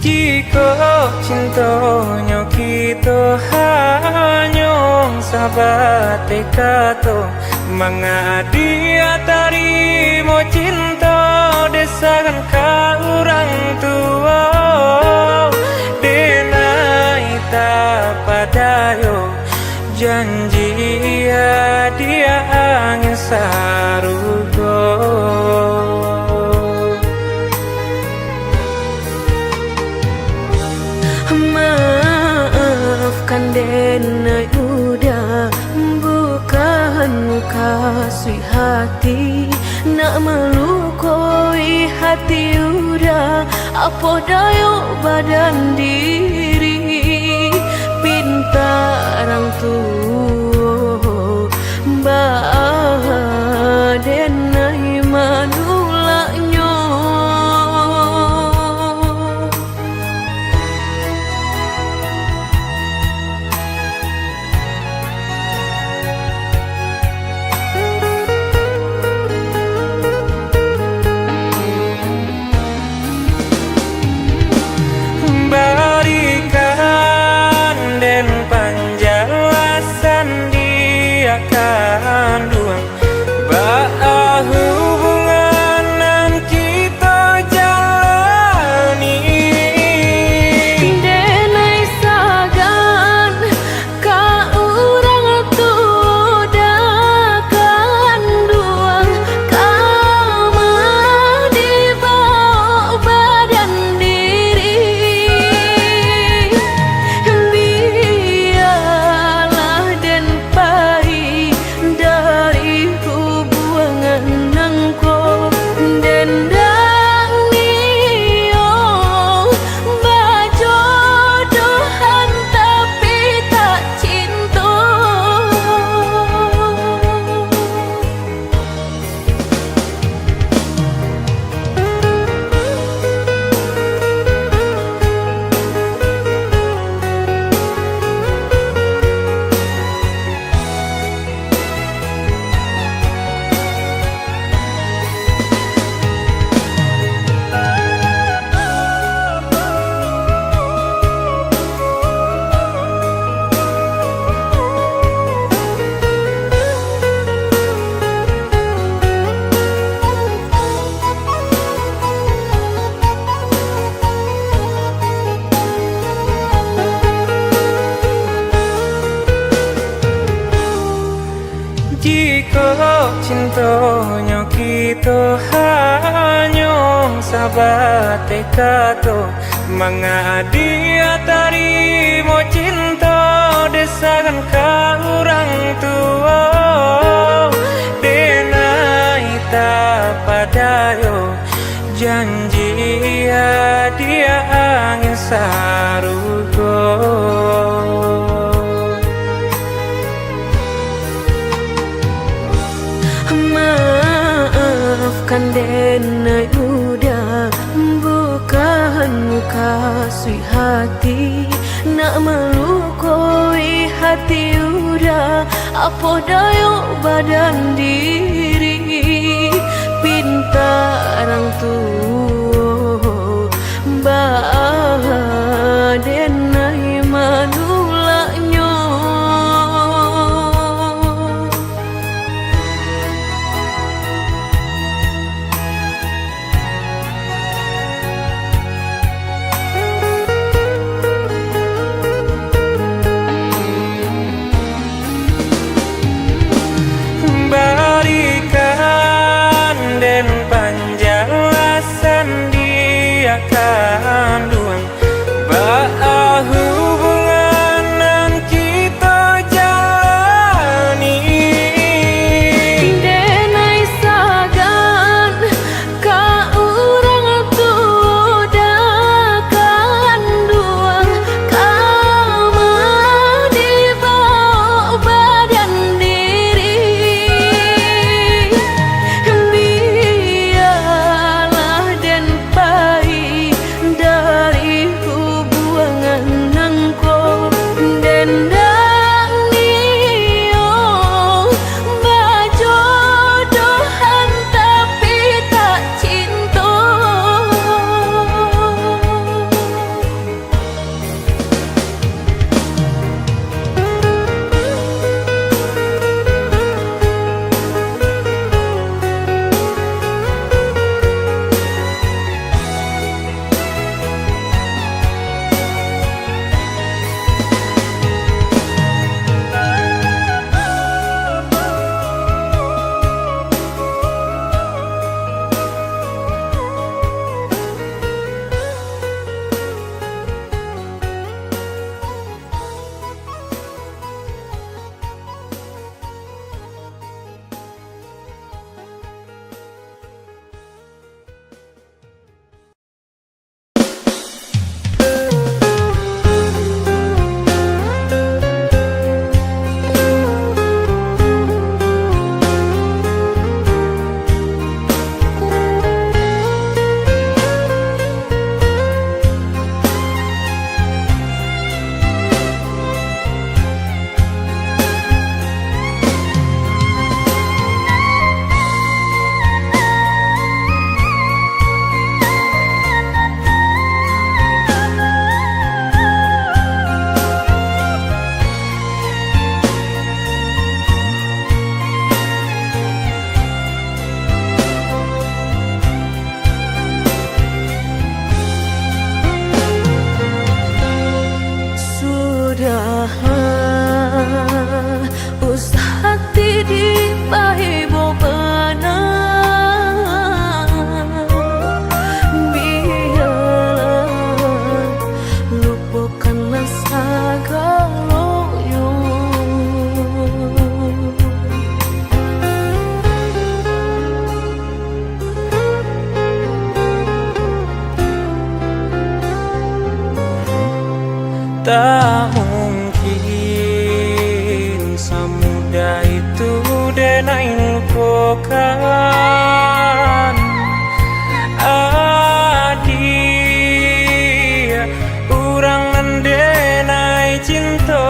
Jika cintanya kita hanya sahabat kato, manga dia tarimo cinta desakan ka orang tua. Denai tak padayo janji dia angin sarugo. Maafkan denai udah bukan kasih hati, nak melukai hati udah. Apa dayo badan diri pinta orang tua bah denai manulaknya. Berikan dan panjalasan Jika cintanya kita hanya sahabat kato, manga dia tarimo cinta desakan ka orang tua. Denai tak padayo janji ya dia angin sarugo. Maafkan denai udah bukan kasih hati, nak melukai hati udah apa dayo badan diri. Pinta orang tua bah denai manulaknya. Kandungan bah hubungan yang kita jalani. Denai sagan ka urang tua kandungan kama dibawa badan diri. Biarlah den pai dari hubungan nangko dendang nio bajodohan tapi tak cinta. Hati di pahibo benang. Biarlah lupakanlah segalanya. Tak mungkin semudah itu denai lupakan. Adia urang mendenai cinta.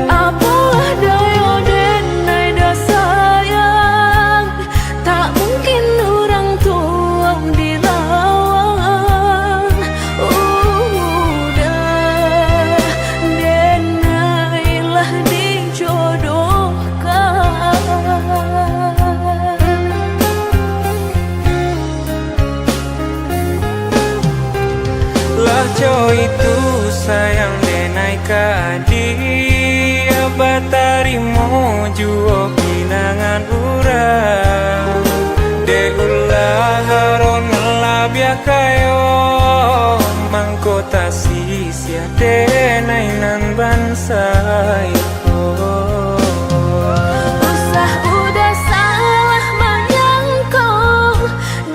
Apalah daya denai dah sayang, tak mungkin orang tua dilawan. Udah denailah dijodohkan. juo pinangan urang de ulah haron labia kayo mangkota sisia denainan bansai Usah udah salah menyangkong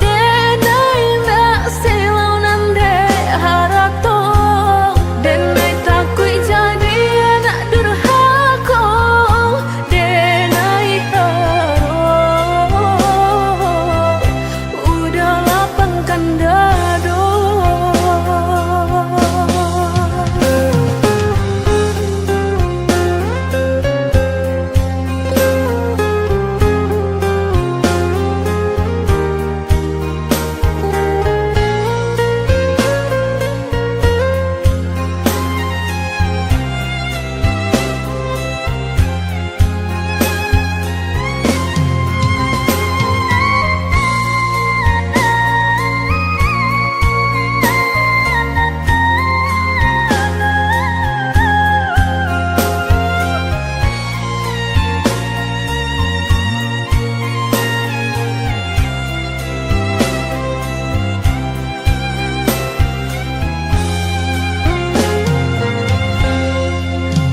denai ndak silau nande harato denai takui jadi anak durhaka denai haro udah lapangkan dado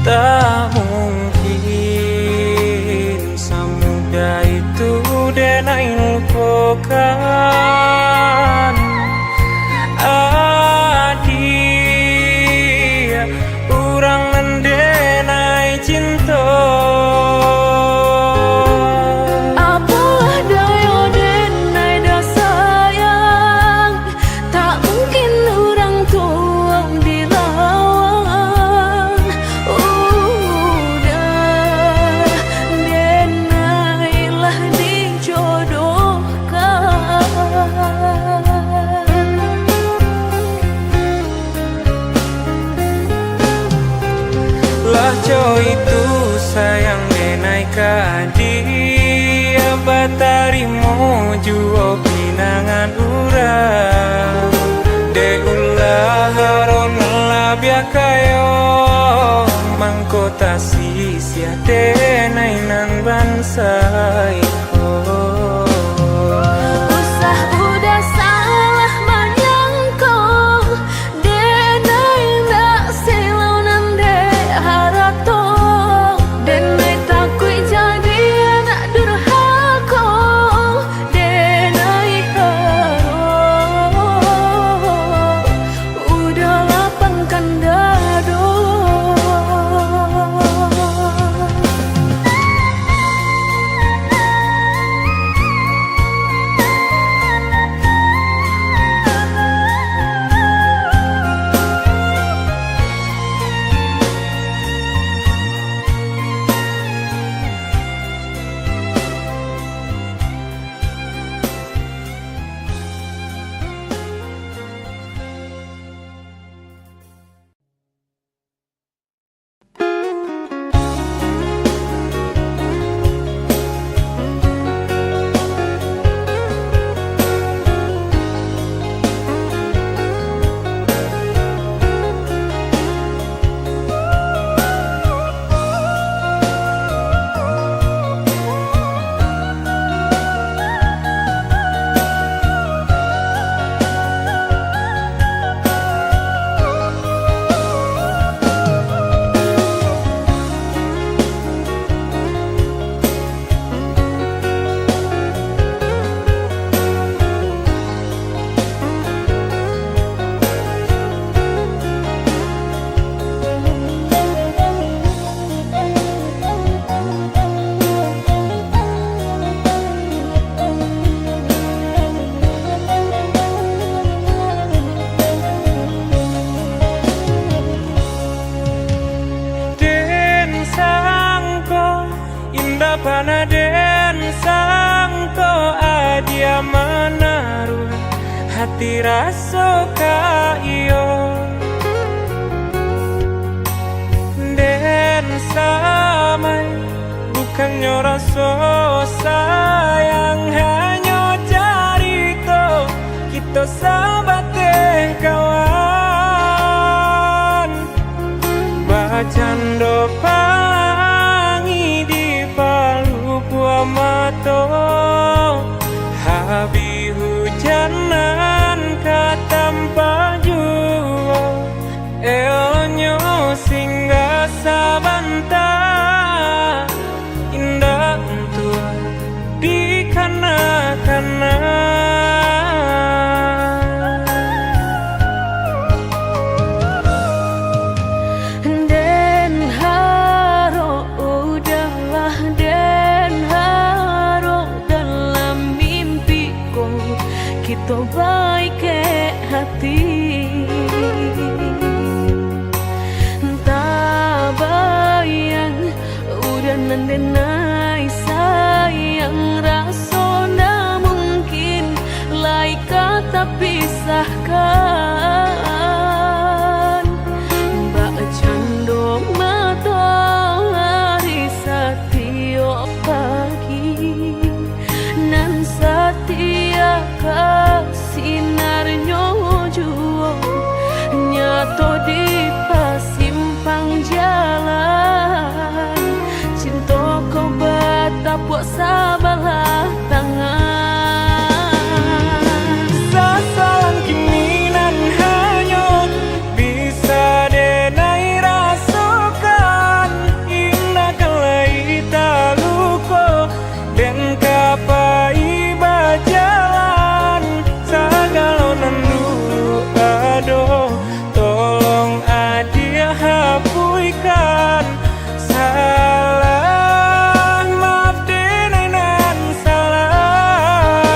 tak mungkin semudah itu denai lupakan adia urang mendenai cinta apalah daya denai dah sayang tak mungkin orang tuang dilawan udah denailah dijodohkan lah cow itu sayang denai ka dia batarimo juo pinangan urang de ulah haron labia kayo mangkota sisia denainan bansai Usah udah salah menyangkong denai ndak silau nande harato denai takui jadi anak durhaka denai haro udah lapangkan dado panaden sangko adia menaruh hati rasa ka iyo den samai bukannya rasa sayang hanya carito kita sahabat kawan bacando pangi di kita baik ke hati. Tak bayang udah nandenai sayang, rasona mungkin lai kata pisahkan. Mbak cando matahari setiap pagi, nan setia sinarnya juo nyato di pasimpang jalan. Cinta kau betapuk sabalah tangan. Sasalan kini nan hanyut bisa denai rasakan. Indah kalai taluko dan kapai bajalan. Segala nan dulu aduh tolong adia hapuikan. Salah maaf denai nan salah.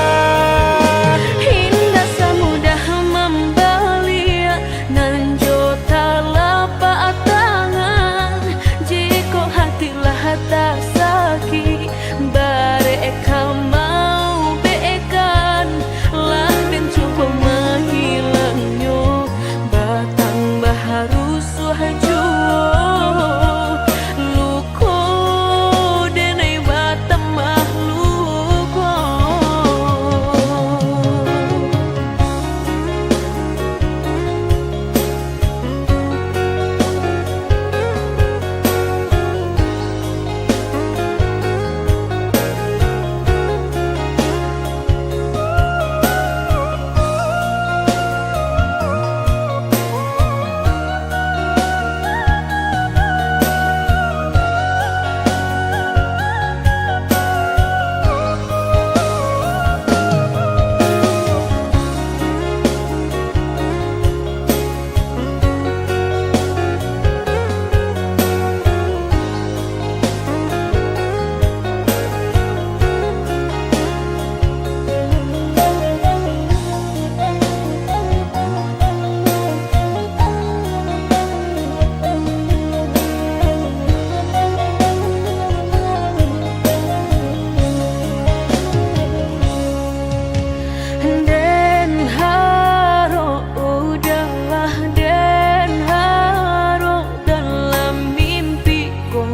Hingga semudah membeli nan jota lapak tangan. Jika hatilah tak sakit bareka mau bekan lah dan coba menghilangnya batang baharu suhajo luko denai batang mahluko. Den haro udahlah, den haro dalam mimpiku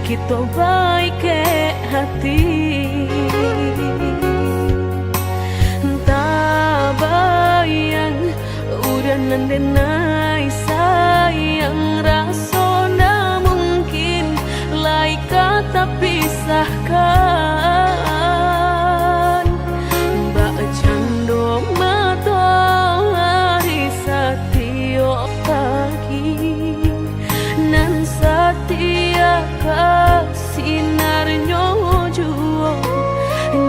kita baik ke hati. Tak bayang udah nandenai sayang, rasona mungkin lai kata pisahkan. Mbak cando matahari setiap pagi, nan setia sinarnya juo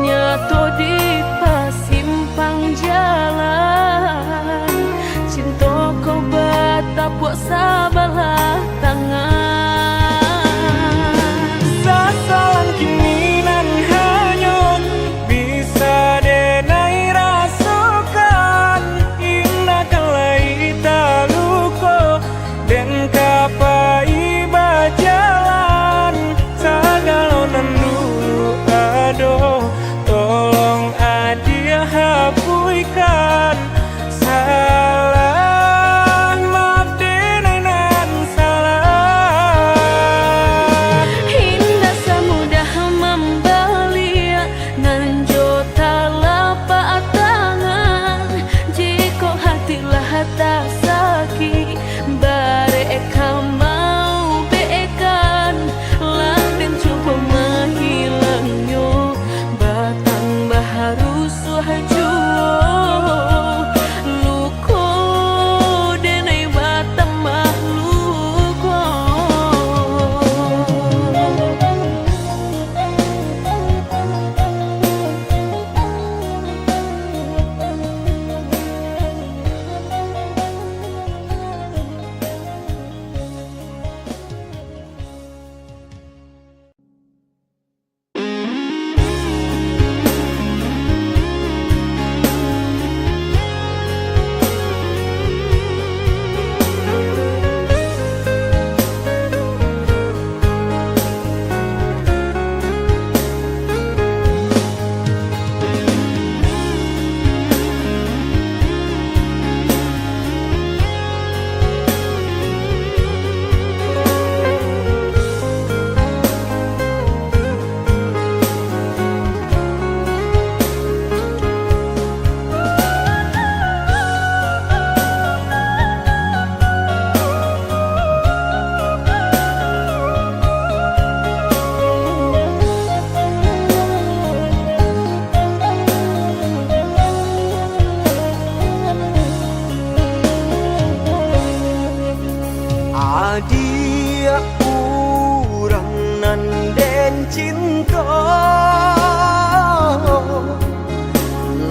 nyato di pasimpang jalan. Cinta kau betapuk sabalah tangan. Sasalan kini nan hanyut bisa denai rasakan. Indah kalai taluko dan kapai bajalan. Segala nan dulu aduh tolong adia hapuikan. Salah maaf denai nan salah. cinta,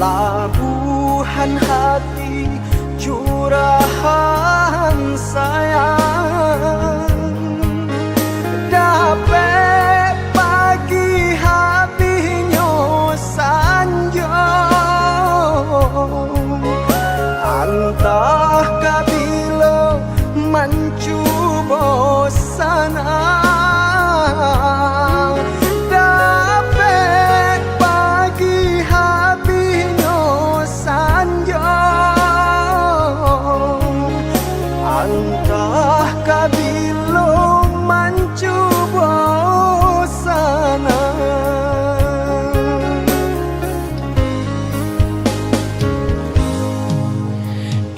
labuhan hati, curahan sayang. Dapat pagi habisnya sanjo, antah kabilo mencuba sana. Dapat pagi habisnya sanjo, antah kabilo mencuba sana.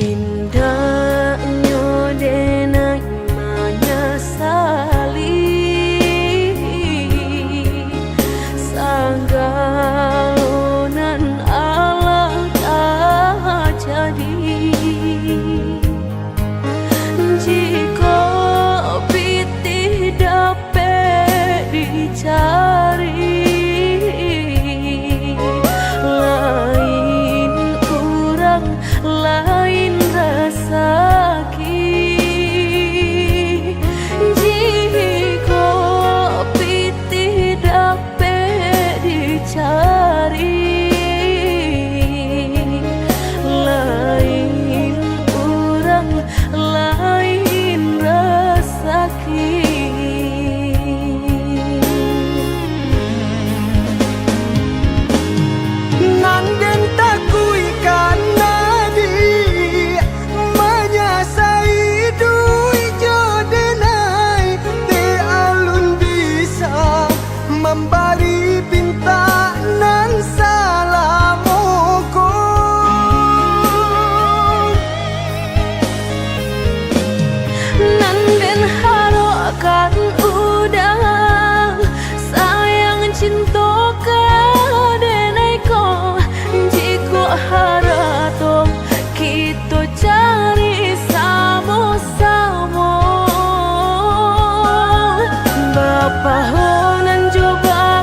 Indahnya denai menyesali sanggalonan Allah tak jadi. Jika pitih dapat dicari, lain kurang lain rasaki. Jika pitih dapat dicari, lain kurang lain rasaki. Nanden takui karena di menyasai dui jodenai, te alun bisa memberi bintang nan salamoko. Nanden harokan udah sayang cinta kadenai ko. Jika harato kita cari sama-sama, Bapak honan coba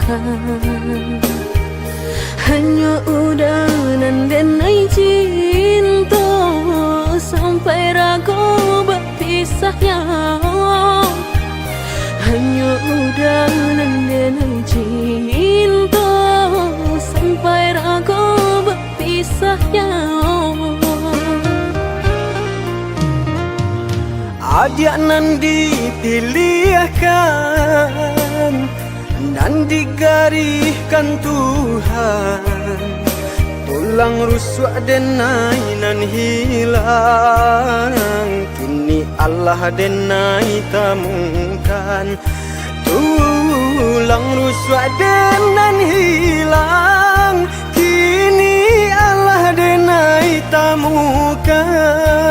Tuhan. Hanya udanan denai cinta sampai ragu berpisahnya. Hanya udanan denai cinta sampai ragu berpisahnya. Adik nan dipilihkan dan digariskan Tuhan, tulang rusuk denai nan hilang, kini Allah denai temukan. Tulang rusuk denan hilang, kini Allah denai temukan.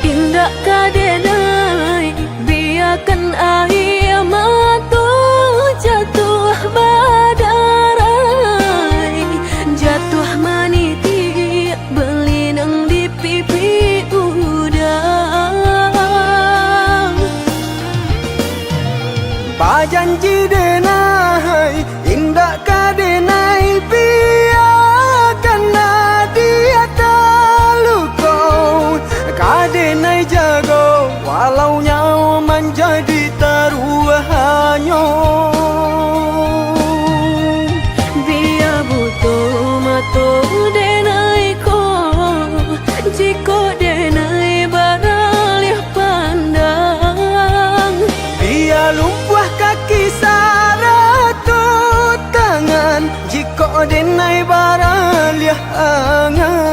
Indah kadenai biarkan air mata jatuh badarai, jatuh maniti belinang di pipi udang. Bajanji denai indah kadenai biarkan dia talukau, kadenai jago walau nyawa menjadi taruhannya. Biar butuh mata denai ko, jika denai baralih pandang. Biar lumpuh kaki saratut tangan, jika denai baraliah angan.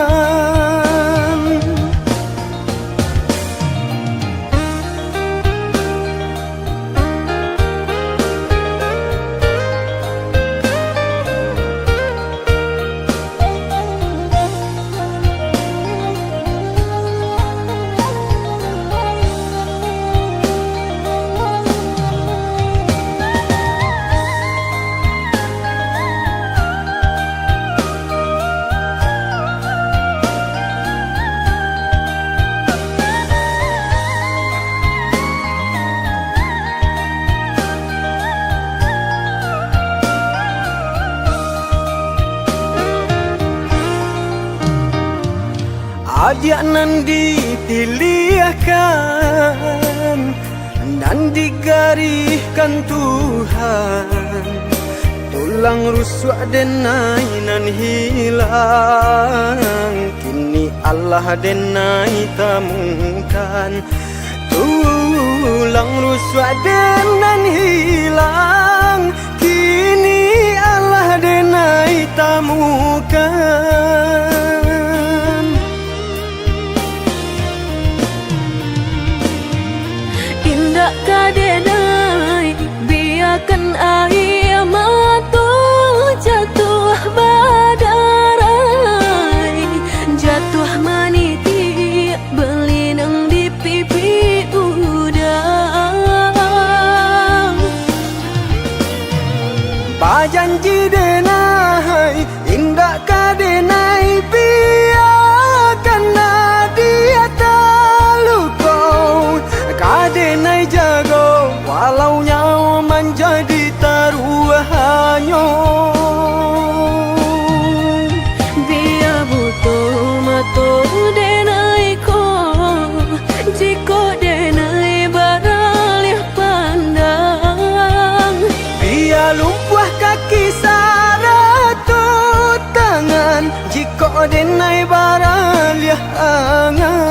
Adik nan dipilihkan dan digariskan Tuhan, tulang rusuk denai nan hilang, kini Allah denai temukan. Tulang rusuk denan hilang, kini Allah denai temukan. Indah kadenai biarkan air mata jatuh badarai, jatuh maniti belinang di pipi udang. Bajanji denai indah kadenai biarkan dia talukau, kadenai jago walau nyawa menjadi taruhannya. Biar butuh mata denai ko, jika denai baralih pandang. Biar lumpuh kaki saratut tangan, jika denai baraliah angan.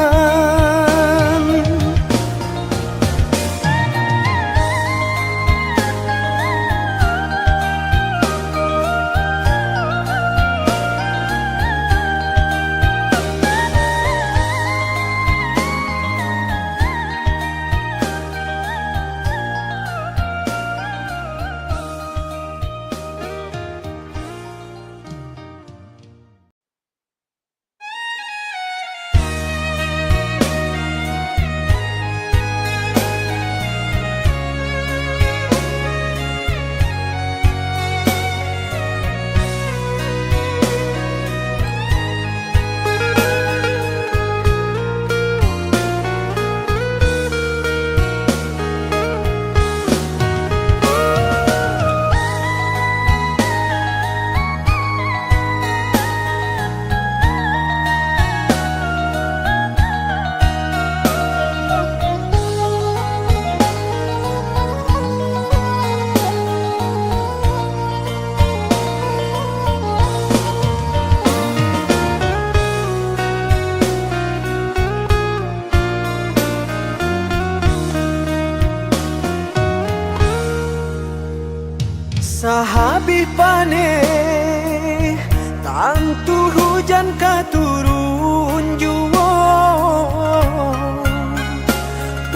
hujan katurun juwo,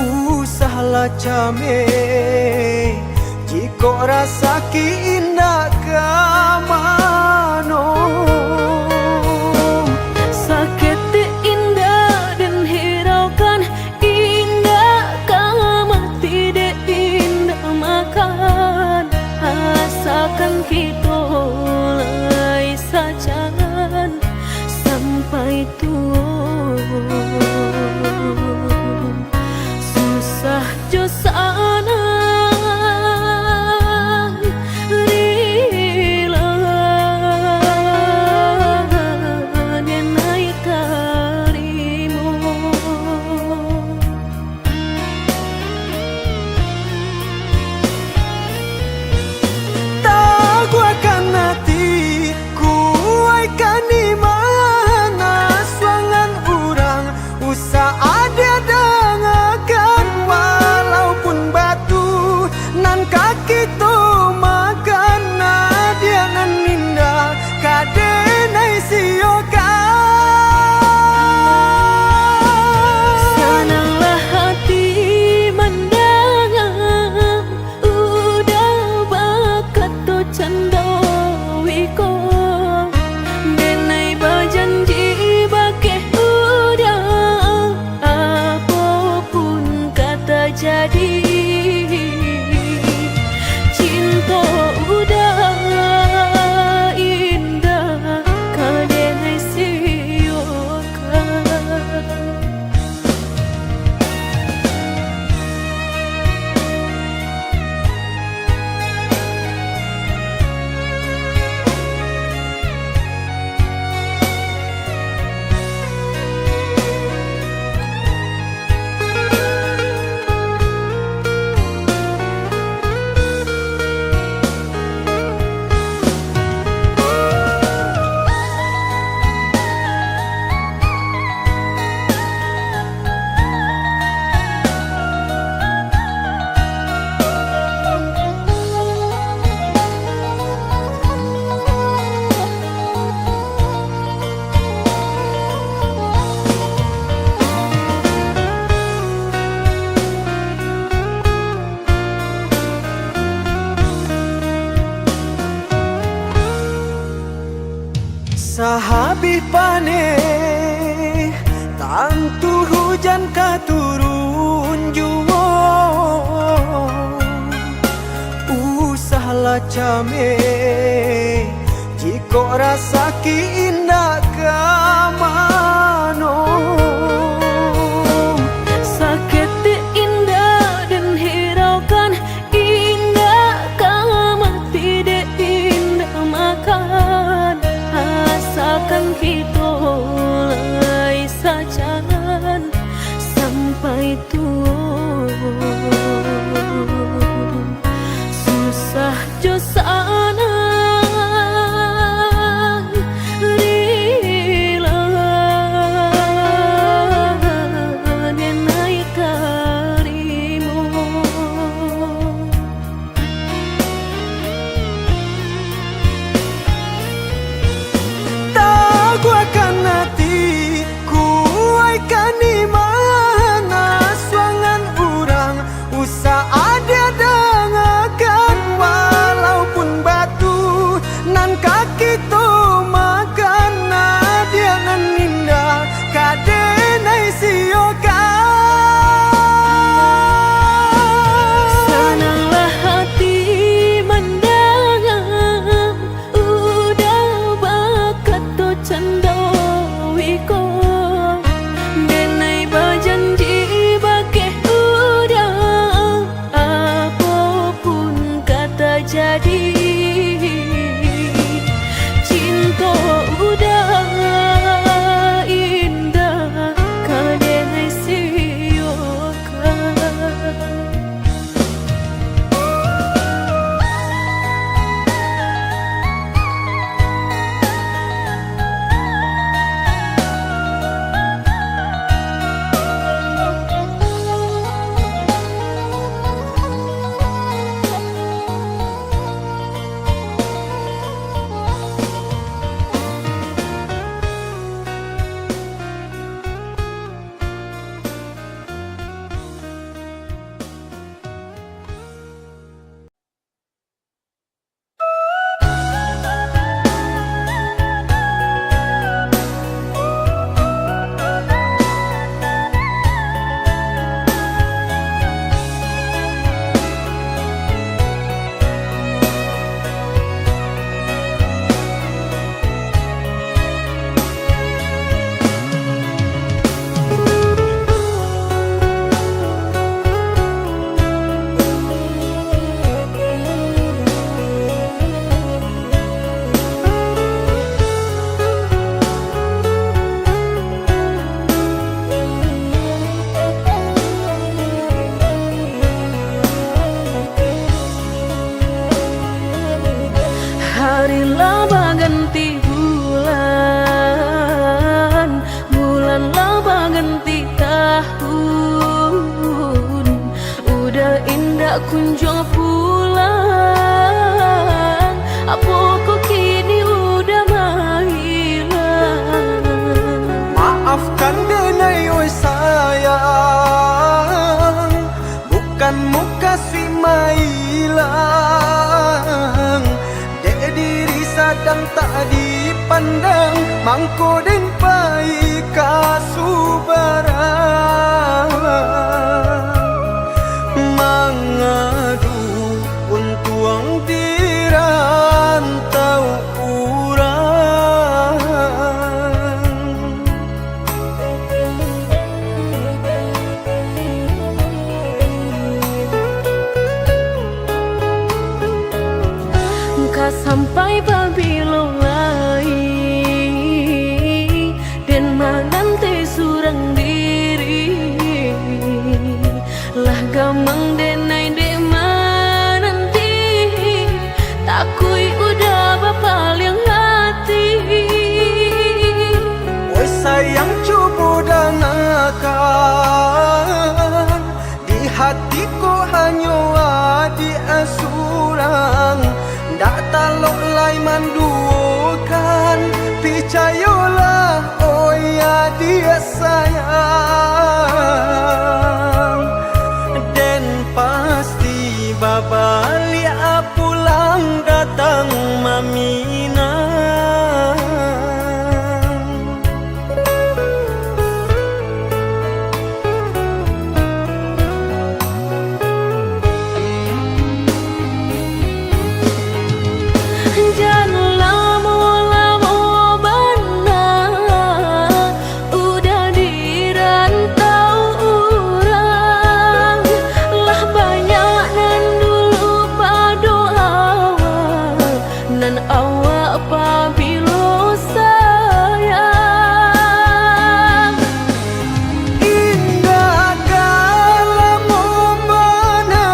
usahlah came jiko rasa ki indah kamano. Sakit indah dan hiraukan indah kama tidak indah makan asalkan kita lai sajangan sampai tua susah jo sana jadi cinta udah indah kadang siokan. Sahabi pane tantu hujan katurun juwo, usahlah came jiko rasa ki indah kamano. Sakit indah dan hiraukan indah kama tidak indah makan asalkan kita lai sajangan sampai tua susah jo sana rila denai karimu. Aku akan nanti kunjung pulang. Apa kau kini udah menghilang? Maafkan denai oi sayang, bukan muka si mailang. Dek diri sadang tak dipandang, mangko den pai kasubarang. Mangadu untuang dirantau urang. Engkau sampai babilo lai dan mangante surang diri. Lah gamang denai dek nanti, takui udah bapal yang hati. Oi sayang cubu dangakan, di hatiku hanya adi asurang. Ndak talok lai mandukan, percayalah oh ya dia sayang. Dan pasti babalik pulang datang mamina. Janganlah mau bana, udah dirantau urang. Lah banyak nan dulu padu awal, nan awak pabilo sayang. Indah dalam mana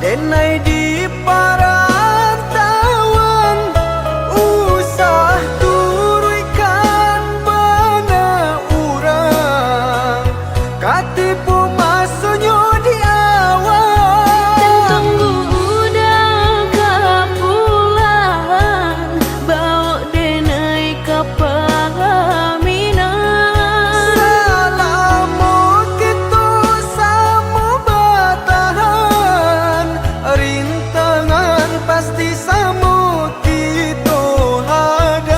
denai di parantauan, usah turunkan bana urang, katipu masuknya di awal. Dan tunggu udah kapulang, bawa denai ke Pahaminan. Salamu gitu sama batahan, rintangan pasti sama kita hadang.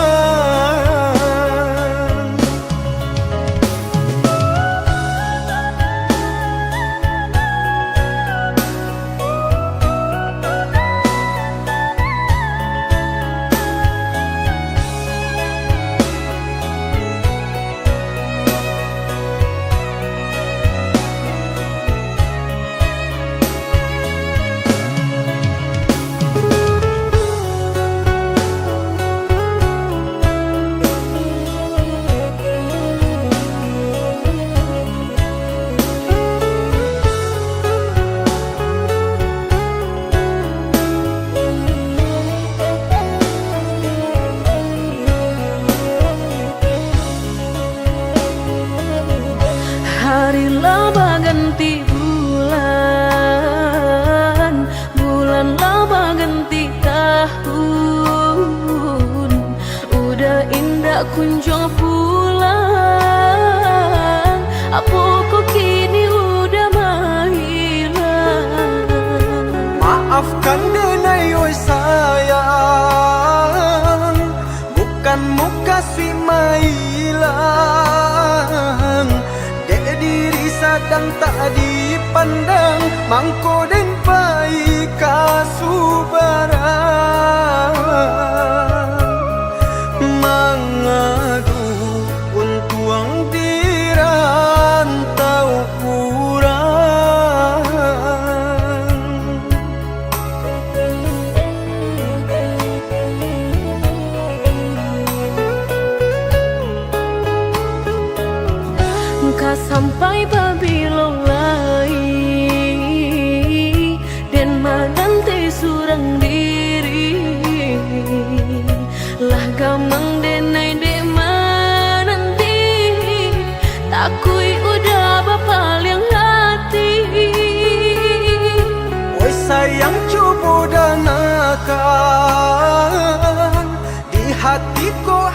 Hari laba ganti bulan, bulan laba ganti tahun. Udah indah kunjung pulang, apa kau kini udah menghilang? Maafkan denai oi sayang, bukan muka si mailang. Dek diri sadang tak dipandang, mangko den pai kasubarang. Mangadu untuang dirantau urang. Engkau sampai babilo lai dan mangante surang diri. Lah gamang denai dek nanti, takui udah bapal yang hati.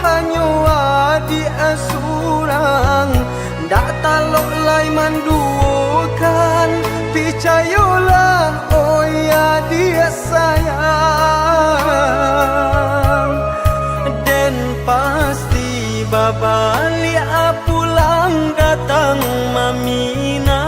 hanya adik asurang, dak talok lai mandukan. Percayalah oh ya dia sayang, dan pasti babalik pulang datang mamina.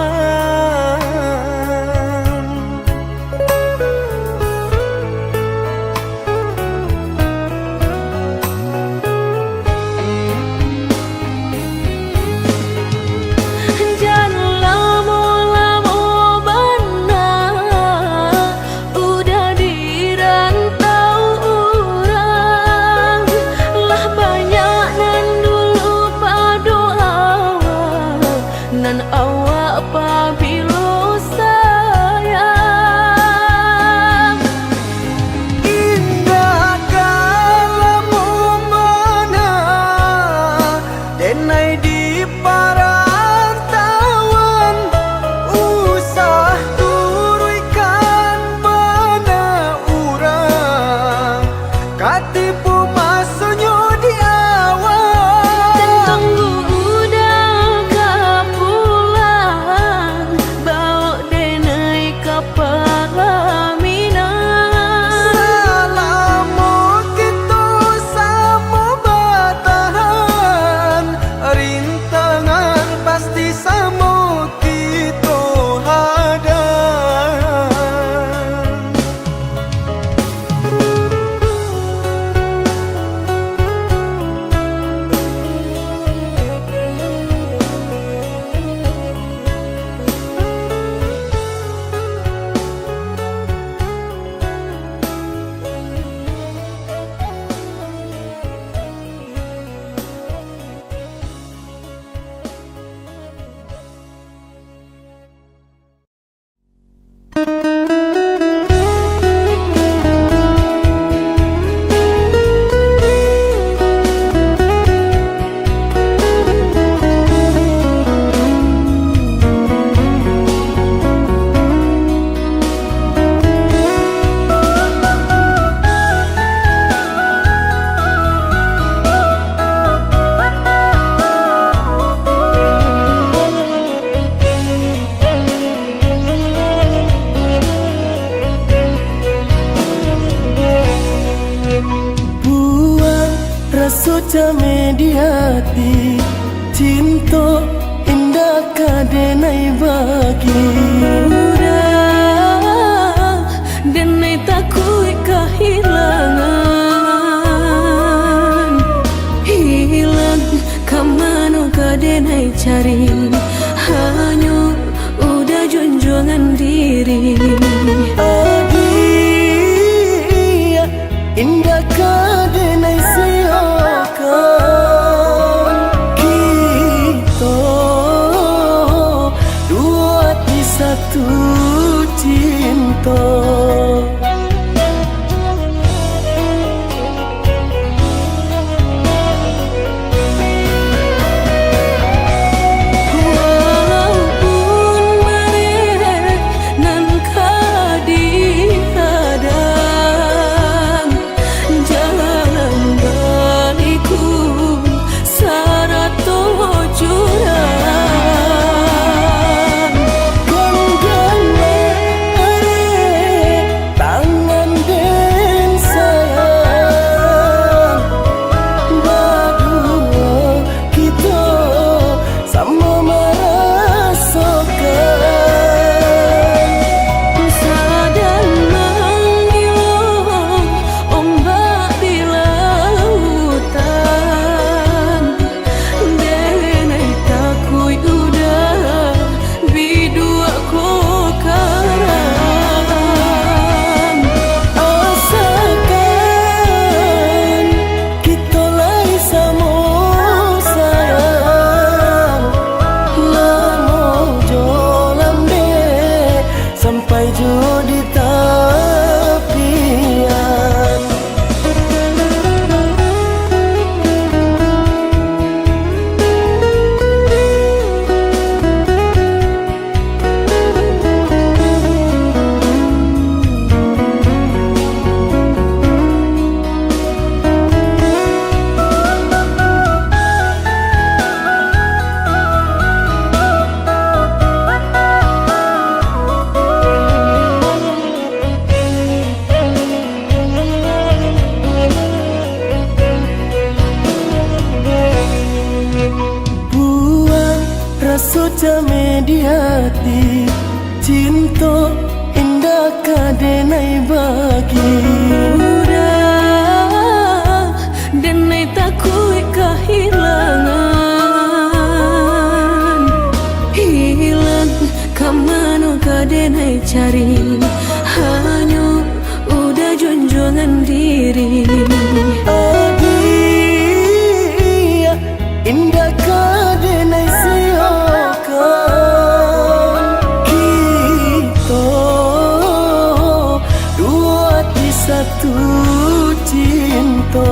Jame di hati, cinta indah kadenai bagi. Udah denai takui kehilangan, hilang kamano kadenai cari, hanya udah junjungan diri. Adia indah kadenai kita dua di satu cinta. suca mediati cinta indah kadenai bagi udah denai takui kehilangan hilang kamanu kadenai cari hanya udah junjungan diri adia indah kadenai siakan kita dua di satu cinta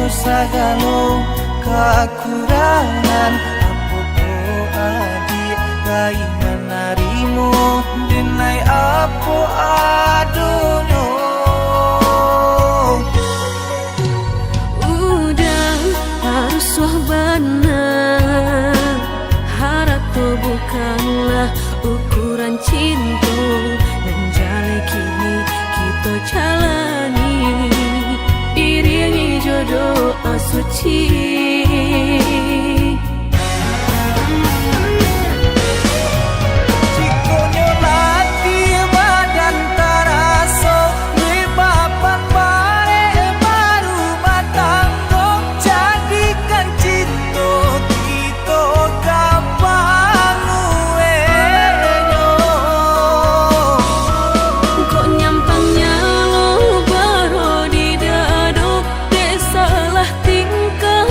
Sagalo kekurangan apa adik kainan narimu denai apa adono udah harus wahbana harato bukanlah ukuran cinta dan jale kini kita jalani diri jodoh suci Cikonyo lagi badan taraso Lebapan bare baru matanggo jadikan cinta kita gampang uenyo kok nyampangnya lo baru di dado desalah tingkah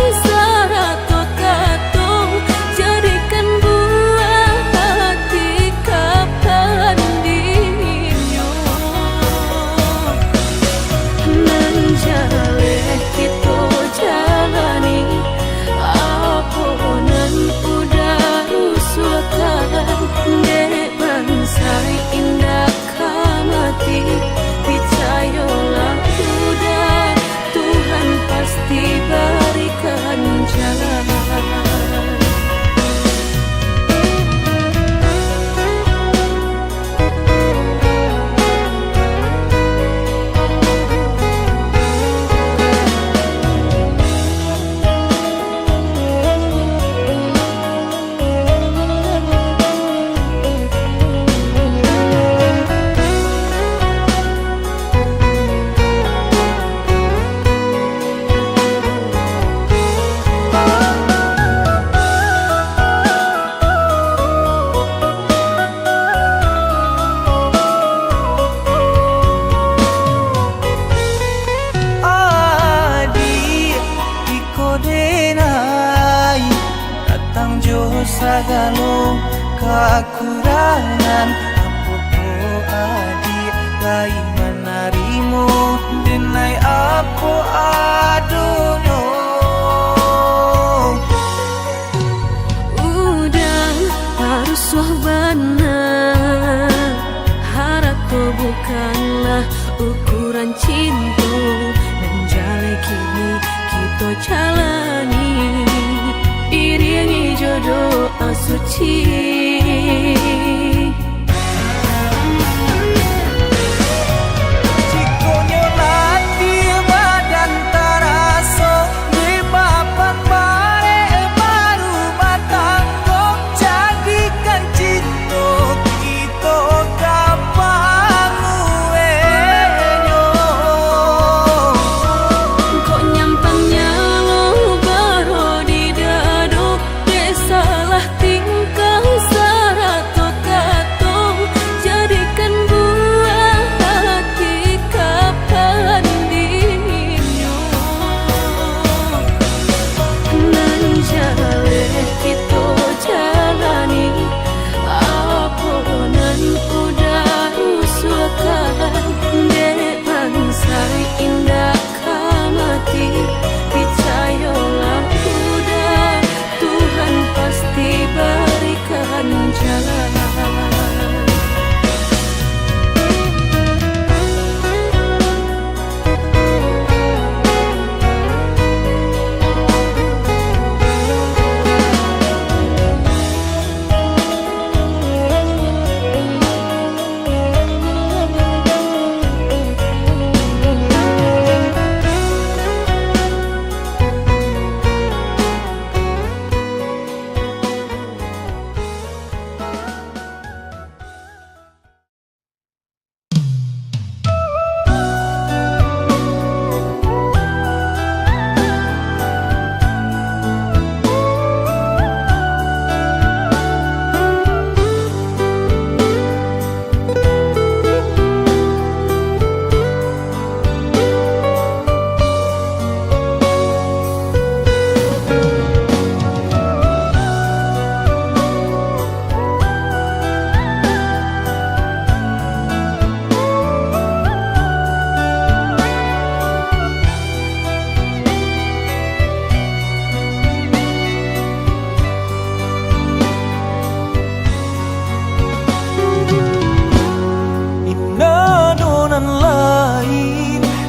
sagalo kekurangan Apopo adi lai menarimu Denai apo adono Udah harus wahbana Harapku bukanlah ukuran cinta Menjalai kini kita jalani Iringi jodoh asuci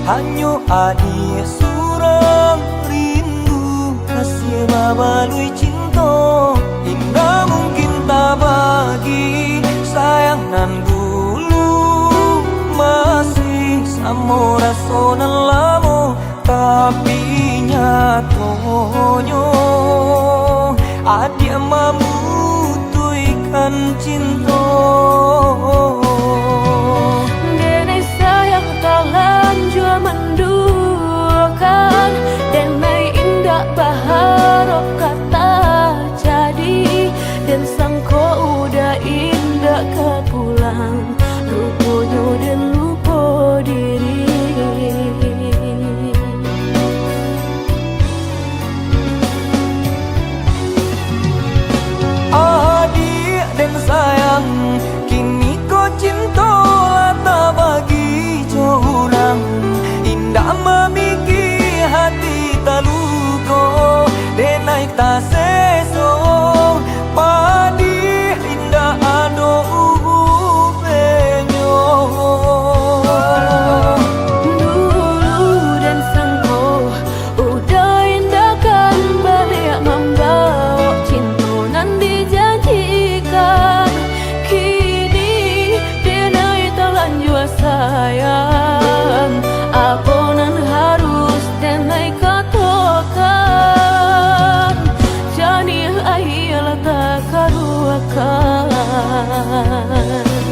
Hanyo adi surang rindu Kasih babalui cinta Indah mungkin tak bagi Sayangan dulu Masih sama rasonan lamo Tapi nyatonya Adi memutuikan cinta Menduakan dan mai indah baharap kata jadi dan sangko udah indah ke pulang rupanya dan lupa diri adik dan sayang kini kau cinta tak bagi orang Indah memikir hati tak luka Dan naik tak seso Padi indah ado upenyo Dulu dan sangko udah indahkan balik membawa cinta nan dijanjikan Kini dia naik telanjur sayang Aponan harus denai katakan Jani ayah tak karuakan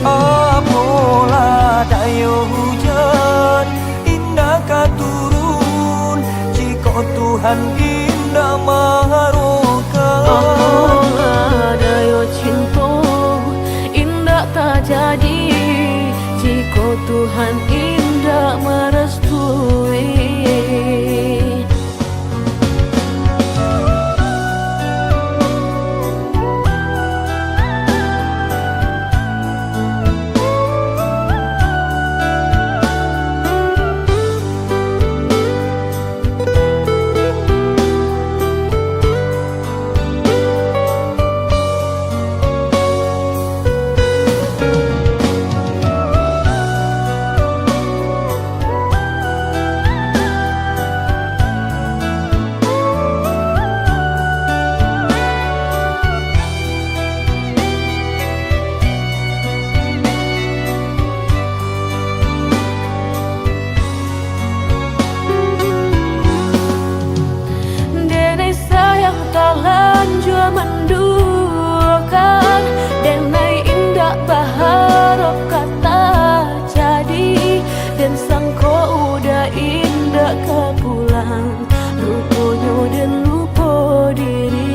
Apolah dayo hujan Indah katurun Jika Tuhan indah maharokan Apolah dayo cinta Indah tak jadi Jika Tuhan indah merestui mandukan denai indah baharok kata jadi dan sangko udah indah kepulang ruponyo dan lupo diri.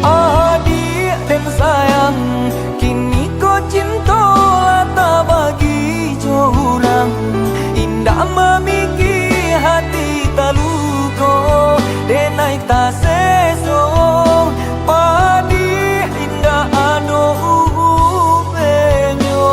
Adik dan sayang, kini kau cinta tak bagi jorang. Indah memikir hati tak luko, denai tak seso. Padi indah ado upenyo.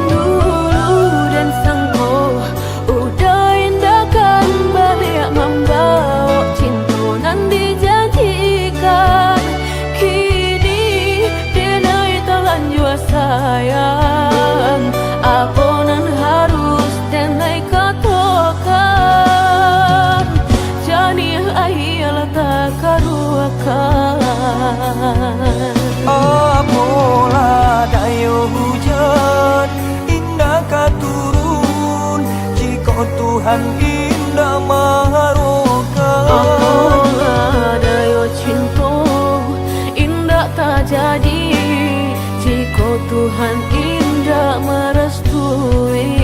Dulu dan sangko udah indah kan balik membawa cinta nan dijanjikan. Kini denai telan jua sayang, apa nan harus denai katakan. Jani ayah tak karuakan. Apalah dayo hujan indah katurun, jika Tuhan indah maharokan. Apalah dayo cinta indah tak jadi, jika Tuhan indah merestui.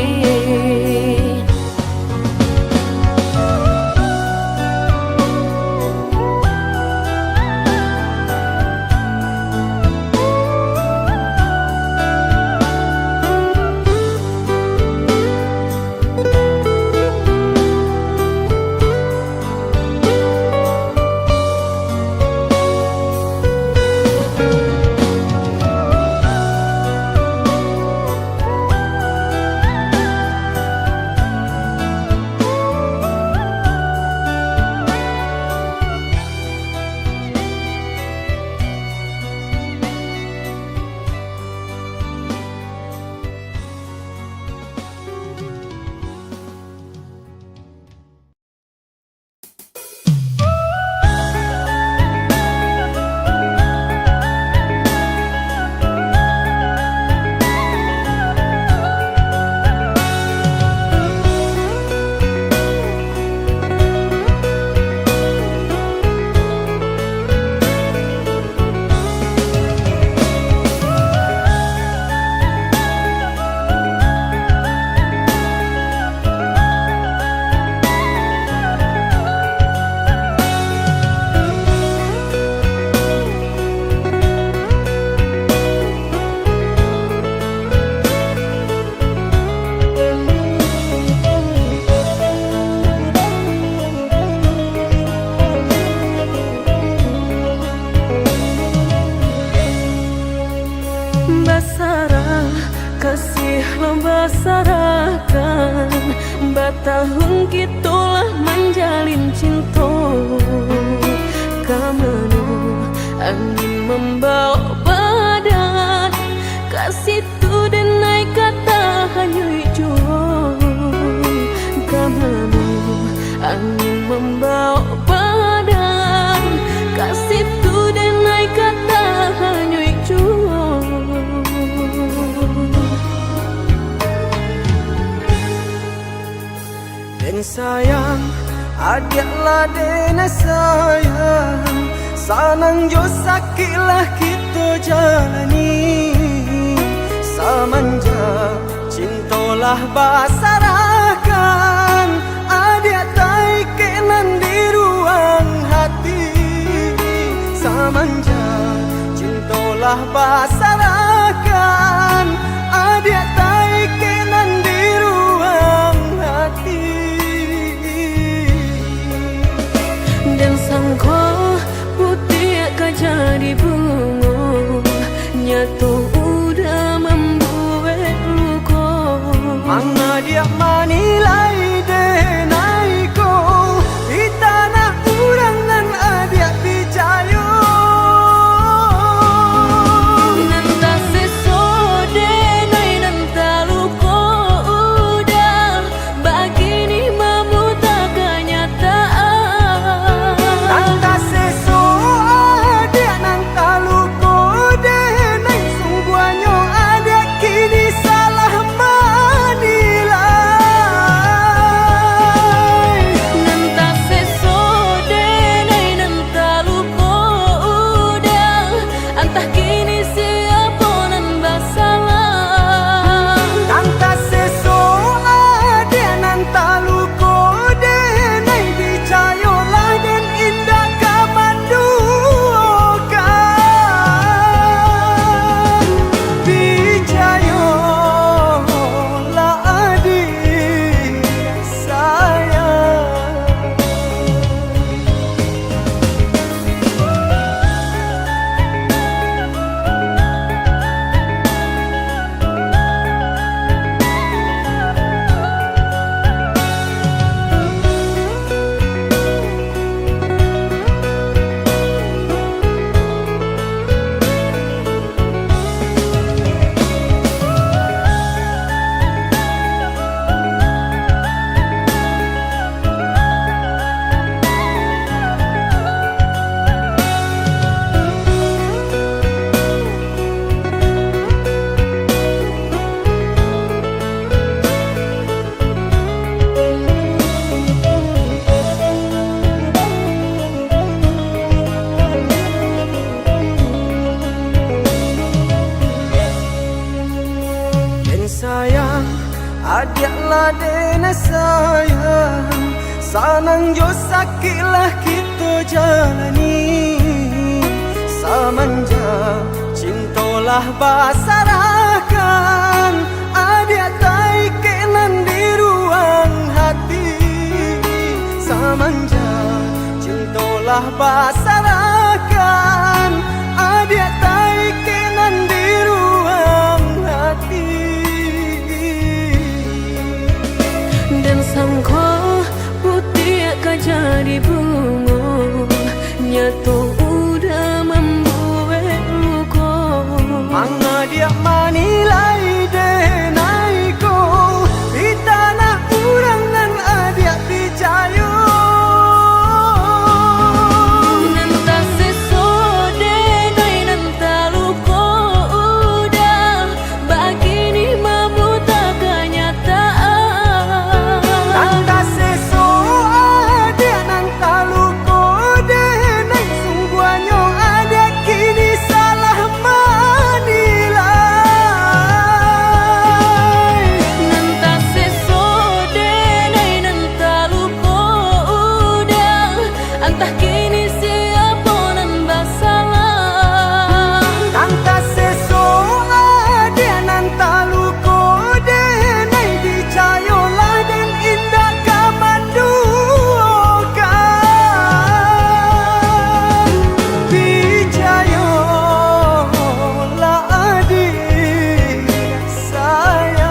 Membasarakan batahun kitulah menjalin cinta. Kamanu angin membawa badan, kasih tu denai kata hanyui jua. Kamanu angin membawa badan, kasih tu denai kata hanyui jua. Dan sayang, adiklah dena sayang, sanang jo sakitlah kita jalani. Samanja cintolah basarakan, adik tai kenan di ruang hati. Samanja cintolah basarakan, adik tai kenan di ruang hati. Dan sangko putih akan jadi bunga, nyata udah membuat luka. Manga dia manilai denai ko, di tanah urang nan adik picayo. Nentang adiaklah dena sayang, sanang jo sakilah kita jalani. Samanja cintolah basarakan, adiak tai kenan di ruang hati. Samanja cintolah basarakan, adiak tai kenan di ruang hati. Dan sangko putih akan jadi bunga, nyatu udah membuat luka. Manga dia manilai denai ko di tanah urangan adiak picayo. Nanta sesode dai nanta luka udah begini memuta kenyataan. Nanta seso adiak nanta luko denai sungguhnya adiak kini salah manilai. Nanta sesode dai nanta luka udah, entah kini siapa nan bersalah. Nanta seso adiak nanta luko denai dicayolah dan indah kamandukan. Dicayolah adik sayang.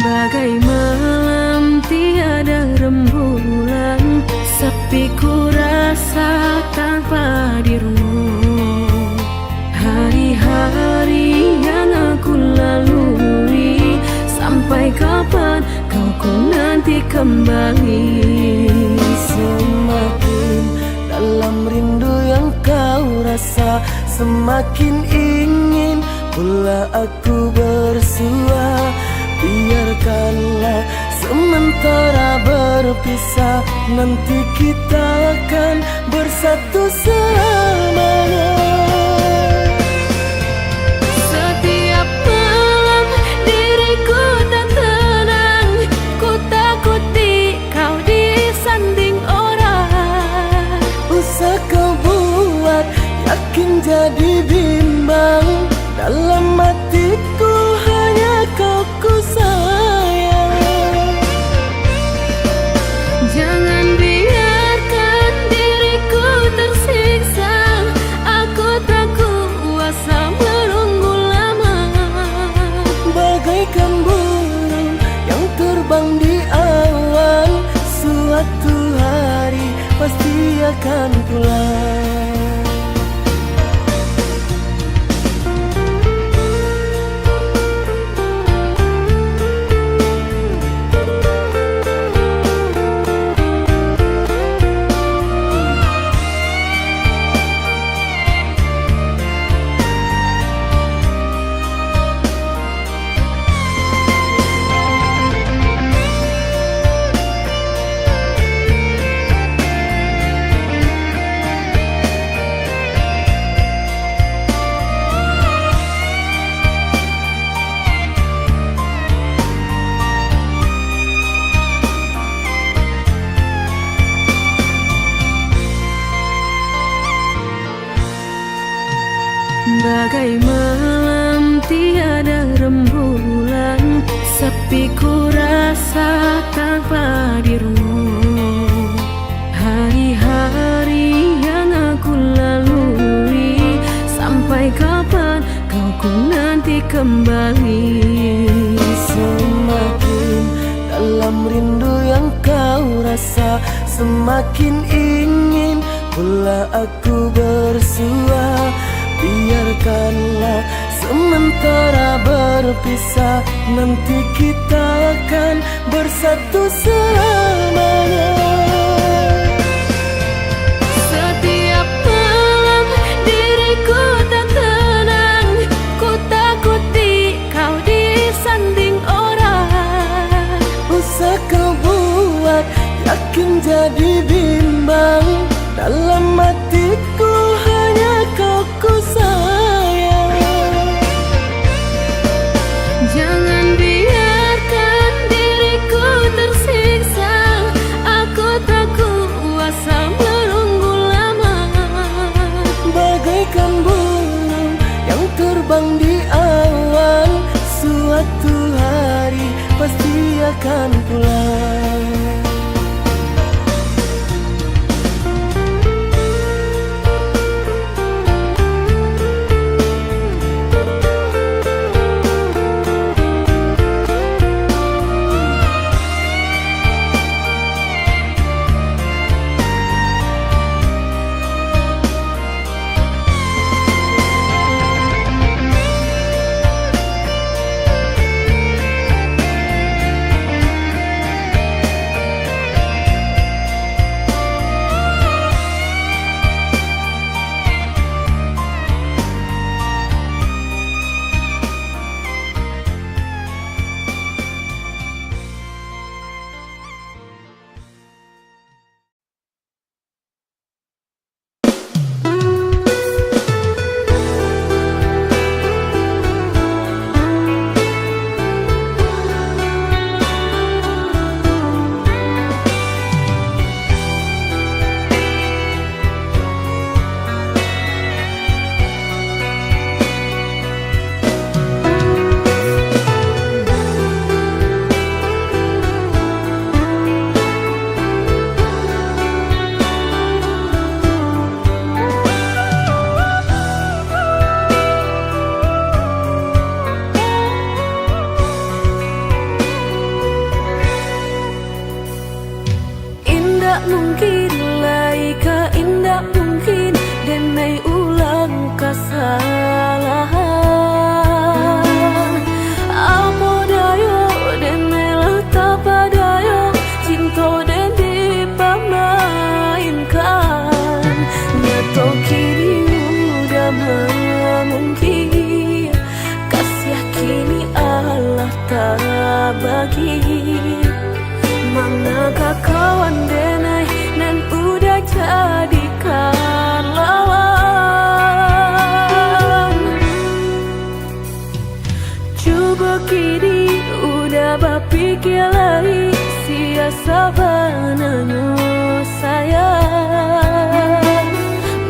Bagai malam tiada rembulan, sepi ku rasa tanpa dirimu. Hari-hari yang aku lalui, sampai kapan kau ku nanti kembali. Semakin dalam rindu yang kau rasa, semakin ingin pula aku bersua. Biarkanlah sementara berpisah, nanti kita akan bersatu selamanya. Setiap malam diriku tak tenang, ku takuti kau disanding orang. Usah kau buat yakin jadi bimbang, dalam hatiku hanya kau ku sayang. Jangan biarkan diriku tersiksa, aku tak kuasa menunggu lama. Bagaikan burung yang terbang di awan, suatu hari pasti akan pulang. Bagai malam tiada rembulan, sepi ku rasa tanpa dirimu. Hari-hari yang aku lalui, sampai kapan kau ku nanti kembali. Semakin dalam rindu yang kau rasa, semakin ingin pula aku bersua. Biarkanlah sementara berpisah, nanti kita akan bersatu selamanya. Setiap malam diriku tak tenang, ku takuti kau disanding orang. Usah kau buat yakin jadi bimbang, dalam hatiku hanya kau ku sayang. Jangan biarkan diriku tersiksa, aku tak kuasa menunggu lama. Bagaikan burung yang terbang di awan, suatu hari pasti akan pulang. Mungkin laika indah mungkin denai ulang kesalahan. Apa dayo denai letak padayo, cinta den dipamainkan. Nyato kini udah mungkin, kasih kini Allah tak bagi. Manakah kawan denai nan udah jadikan lawan. Coba kini udah berpikir lagi, siasa bananyo sayang.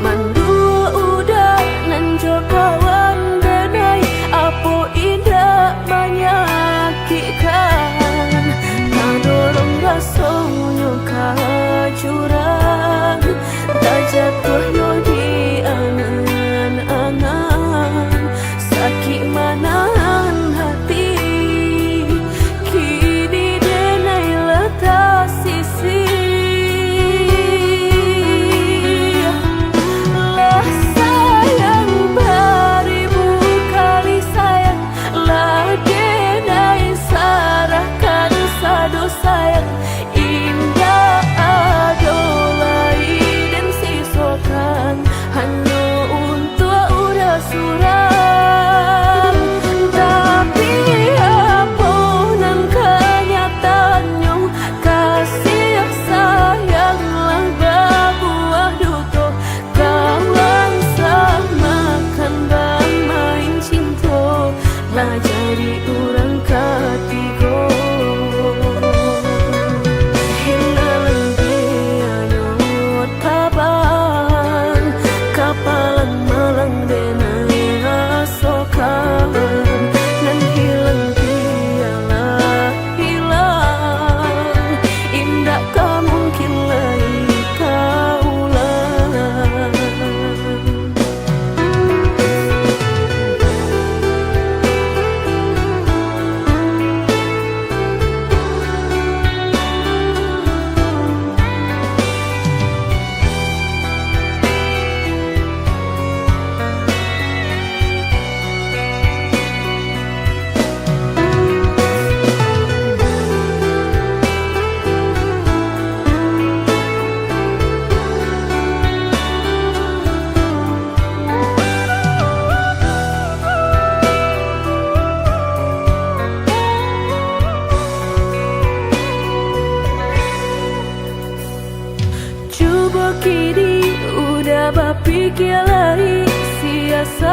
Mandua udah nan jo kawan denai, apa indah menyakitkan. Dorong rasanya kacurang, tak jatuh yo di angan-angan. Sakit manahan hati, kini denai letak sisi. Lah sayang beribu kali sayang, lah denai sarahkan sadu sayang. Indah adolai dan sisokan, hanya untuk udah suram. Tapi apa nan kenyataannya, kasih sayanglah berbuah duka. Kawan samakan bang main cinta, lah jadi orang ketiga. Kapalan malang denai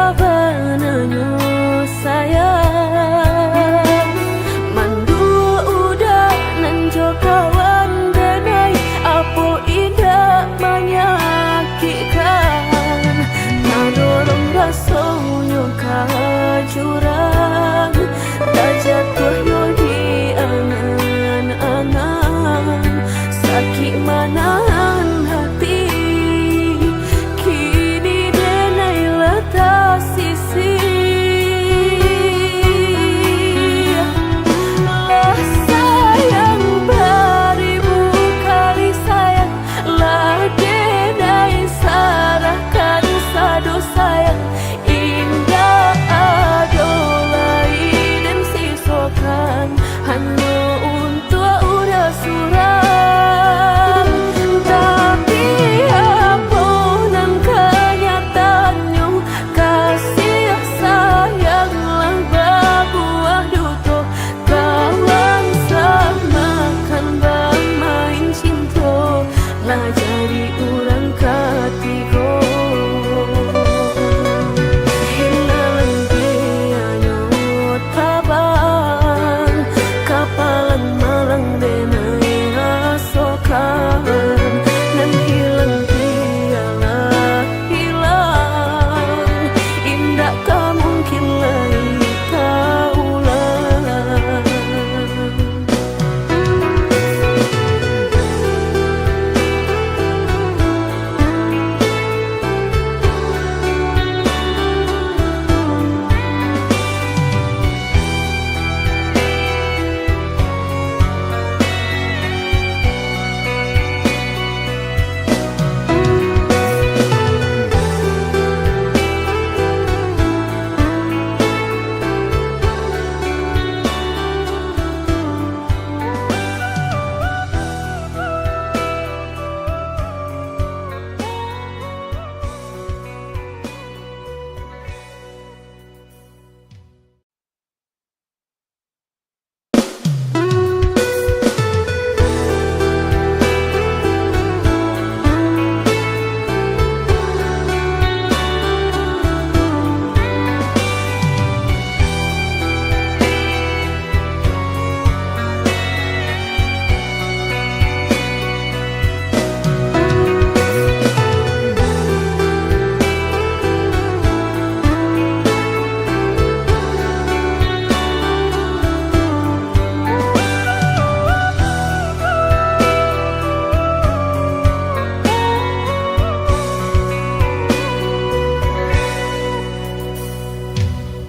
sabananya sayang. Mandua udah nanjo kawan denai, apo indah menyakitkan. Nadorong rasonyo kajurang, tak jatuh yo di angan-angan. Sakit manahan hati, kini denai letak sisi. Lah sayang beribu kali sayang, lah denai sarahkan sadu sayang. Indah adolai dan sisokan hanya untuk udah suram. Tapi apunan kenyataannya, kasih sayanglah berbuah duto. Kawan samakan bermain cinta, lah jadi orang ketiga. Hilang dia nyot tabang, kapalan malang denai rasokan. Dan hilang dia lah hilang, indah tak mungkin lagi kaulang.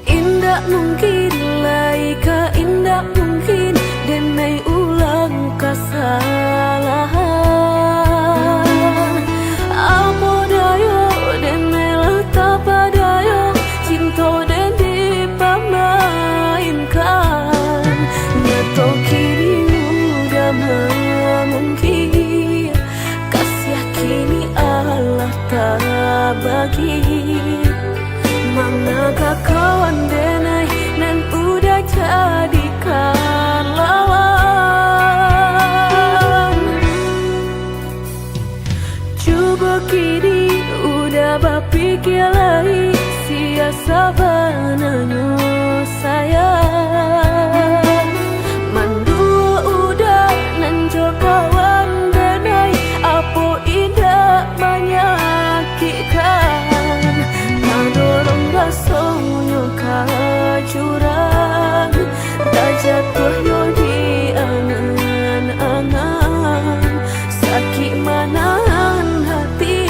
Indah mungkin laika, indah mungkin denai ulang kesalahan. Apa dayo denai letak padayo, cinta den dipamainkan. Nyato kini udah mungkin, kasih kini Allah tak bagi. Manakah kawan denai dan udah jadikan lawan. Coba kini udah berpikir lagi, sia sabananya sayang. Mandua udah nanjo kawan denai, apo indah menyakitkan. Nadorong rasonyo kajurang, tak jatuh yo di angan-angan. Sakit manahan hati,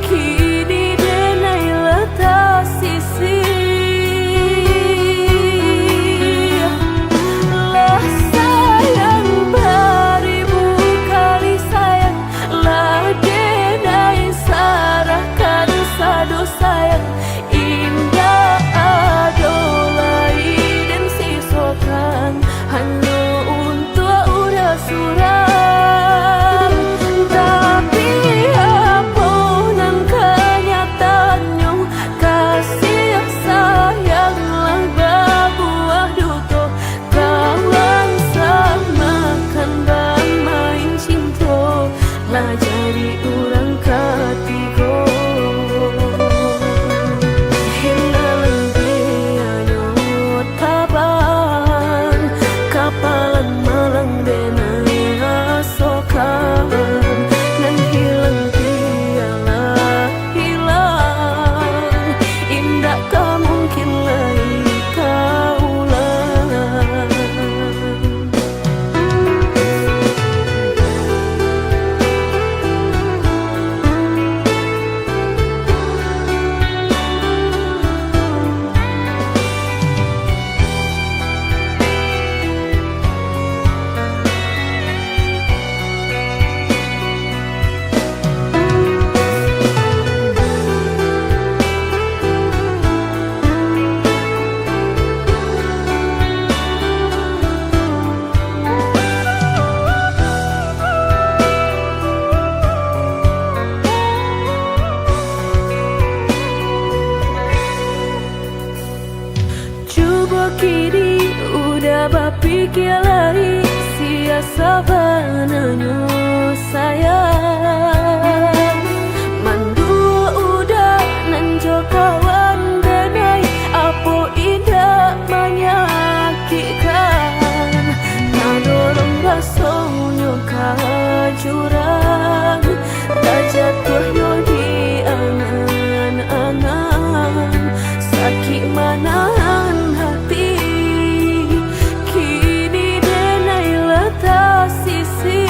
kini denai letak sisi. Lah sayang beribu kali sayang, lah denai sarahkan sadu sayang. Indah adolai dan sisokan bapikir lari sia sabananyo sayang. Mandua udah nanjo kawan denai apo indah menyakitkan. Nadorong rasonyo kajurang jatuhnya di angan-angan. Sakit manahan hati kini denai letak sisi.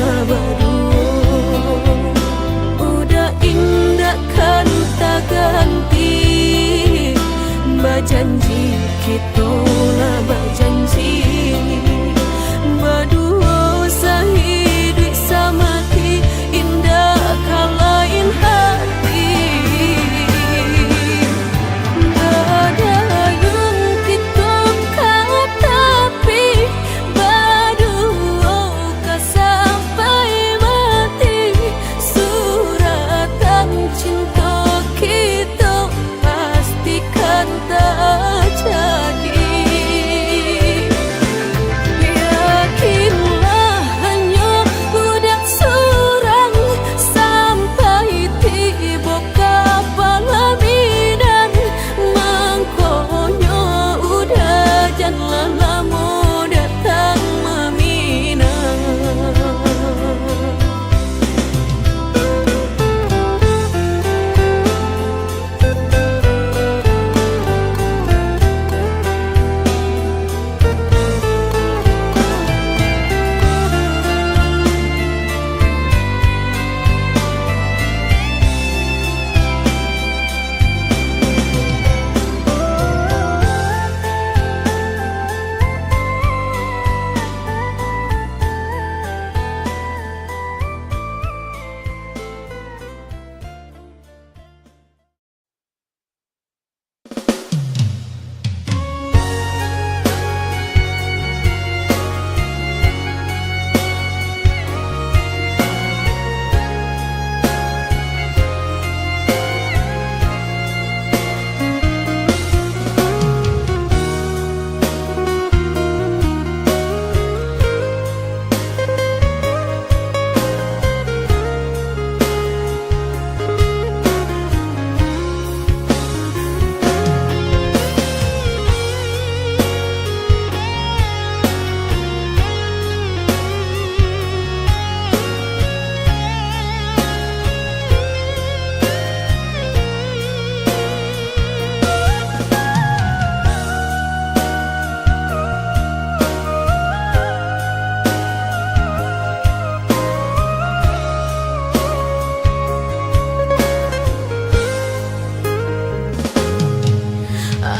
berdua. Udah indah kan tak ganti, berjanji kita lah berjanji, berdua sehidup semati, indah kalain hati. Badayun kita kau tapi berdua kau sampai mati. Suratan cinta kita pastikan tak jadi. Yakinlah hanya budak surang sampai tiba kapal Medan. Mangkonya udah jangan lama datang meminang.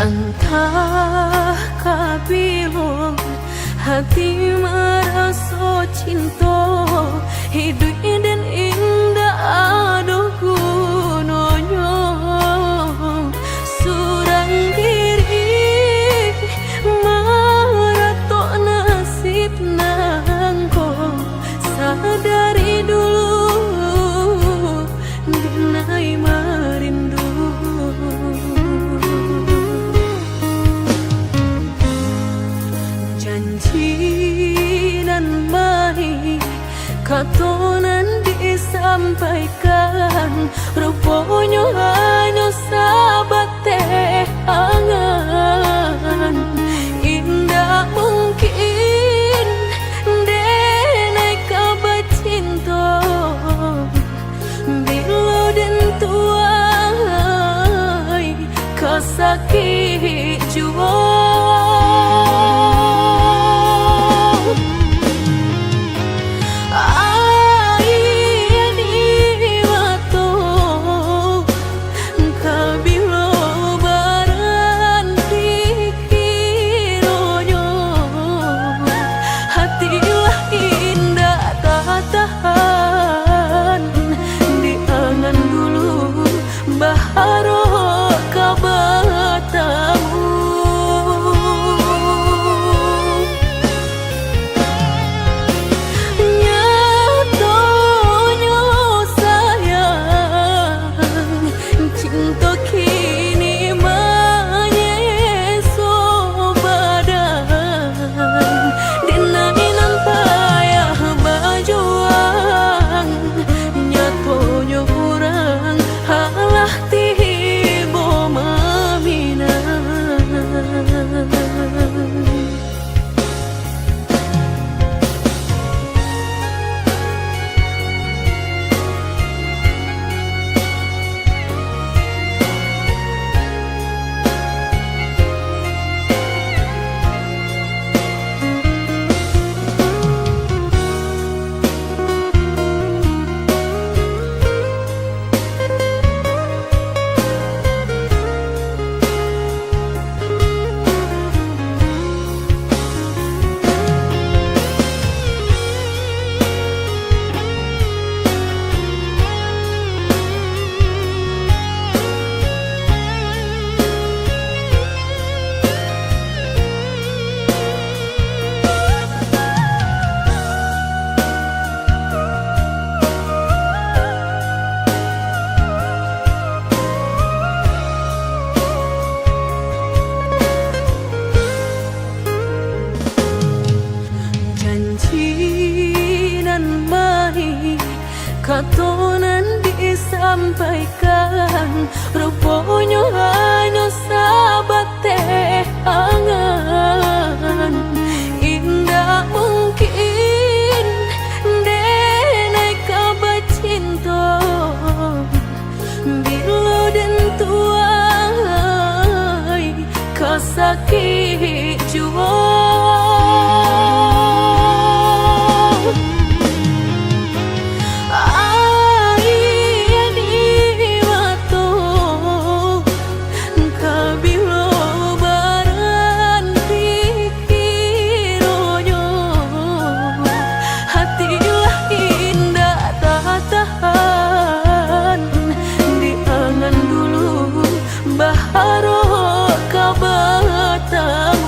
Entah kabilo hati merasa cinta, hidup dan indah aduh gunanya. Surang diri maratok nasib nangko, sadari dulu dinai merindu. Janji dan baik katonan disampaikan, rupanya hanya sahabat teh angan. Indah mungkin denai kabar cinta, bila dan tuai kasakit jua. Kabilo baranti katonan disampaikan, rupanya hanya sahabat teh angan. Indah mungkin denai kabar cinta bila dan tuai kasakit jua. Baharo kabatang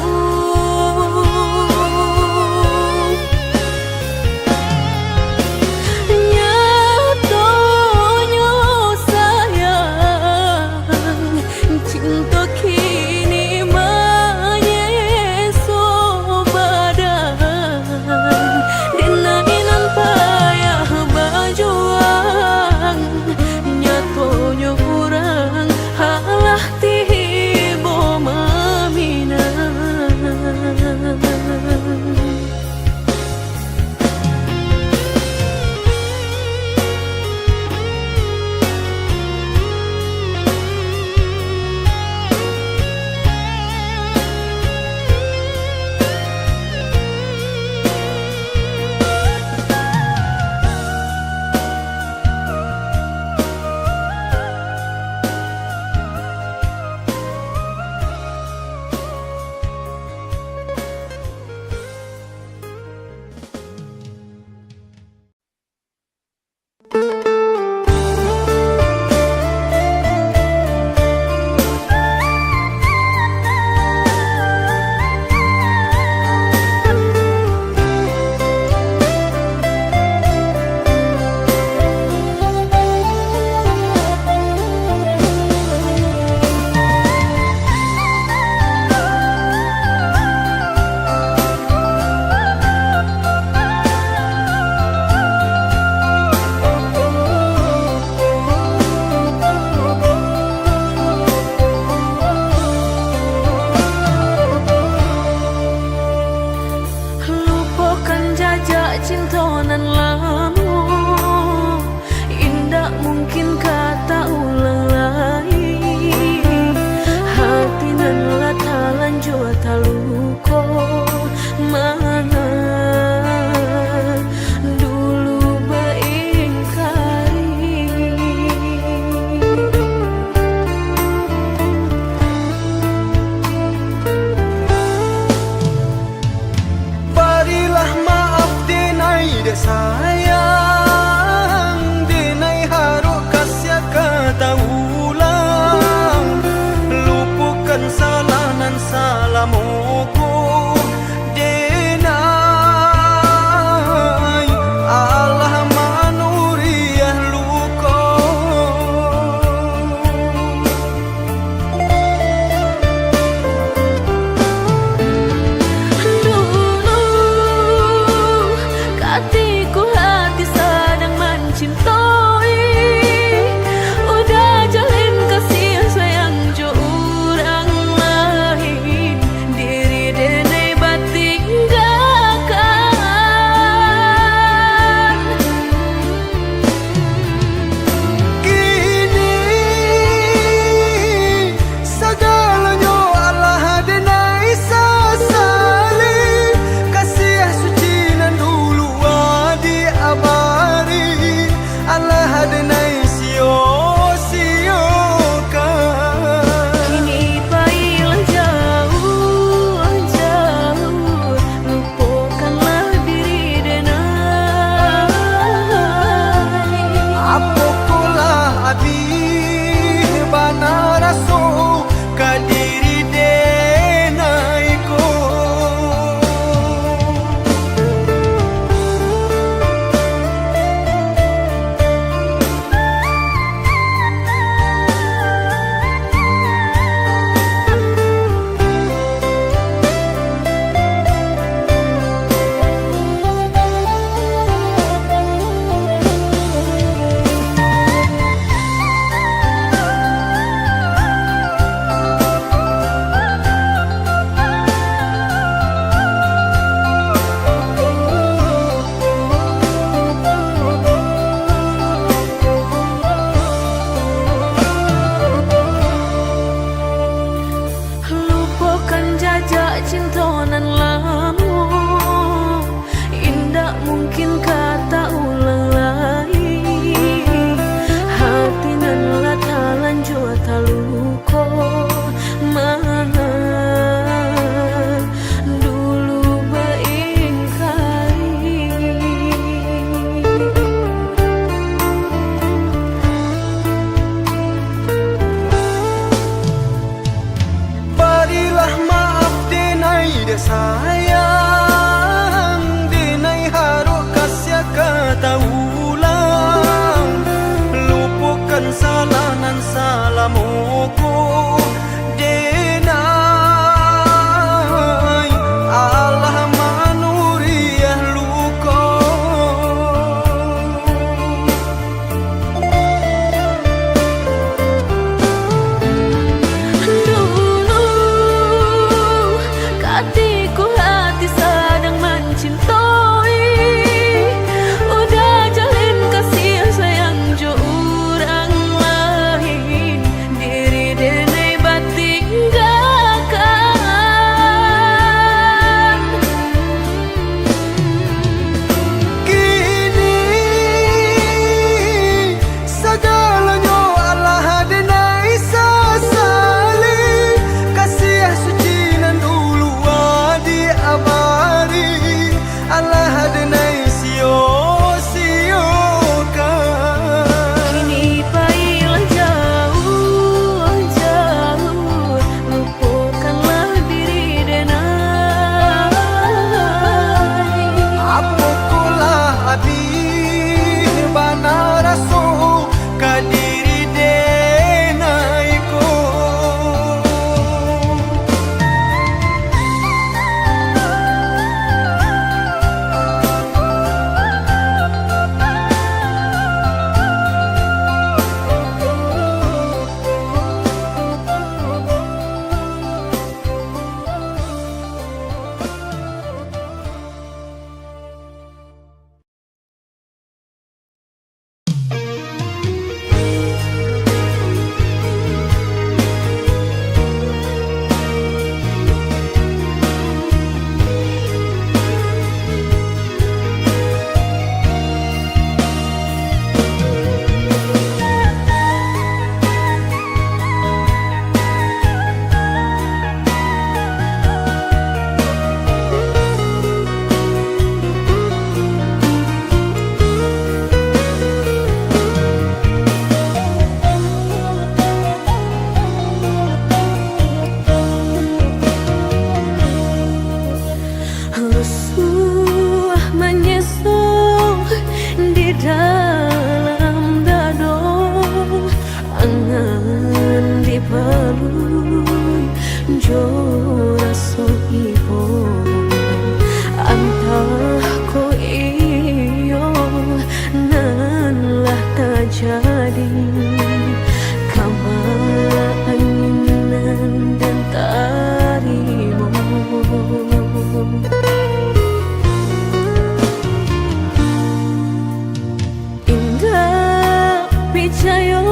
picayo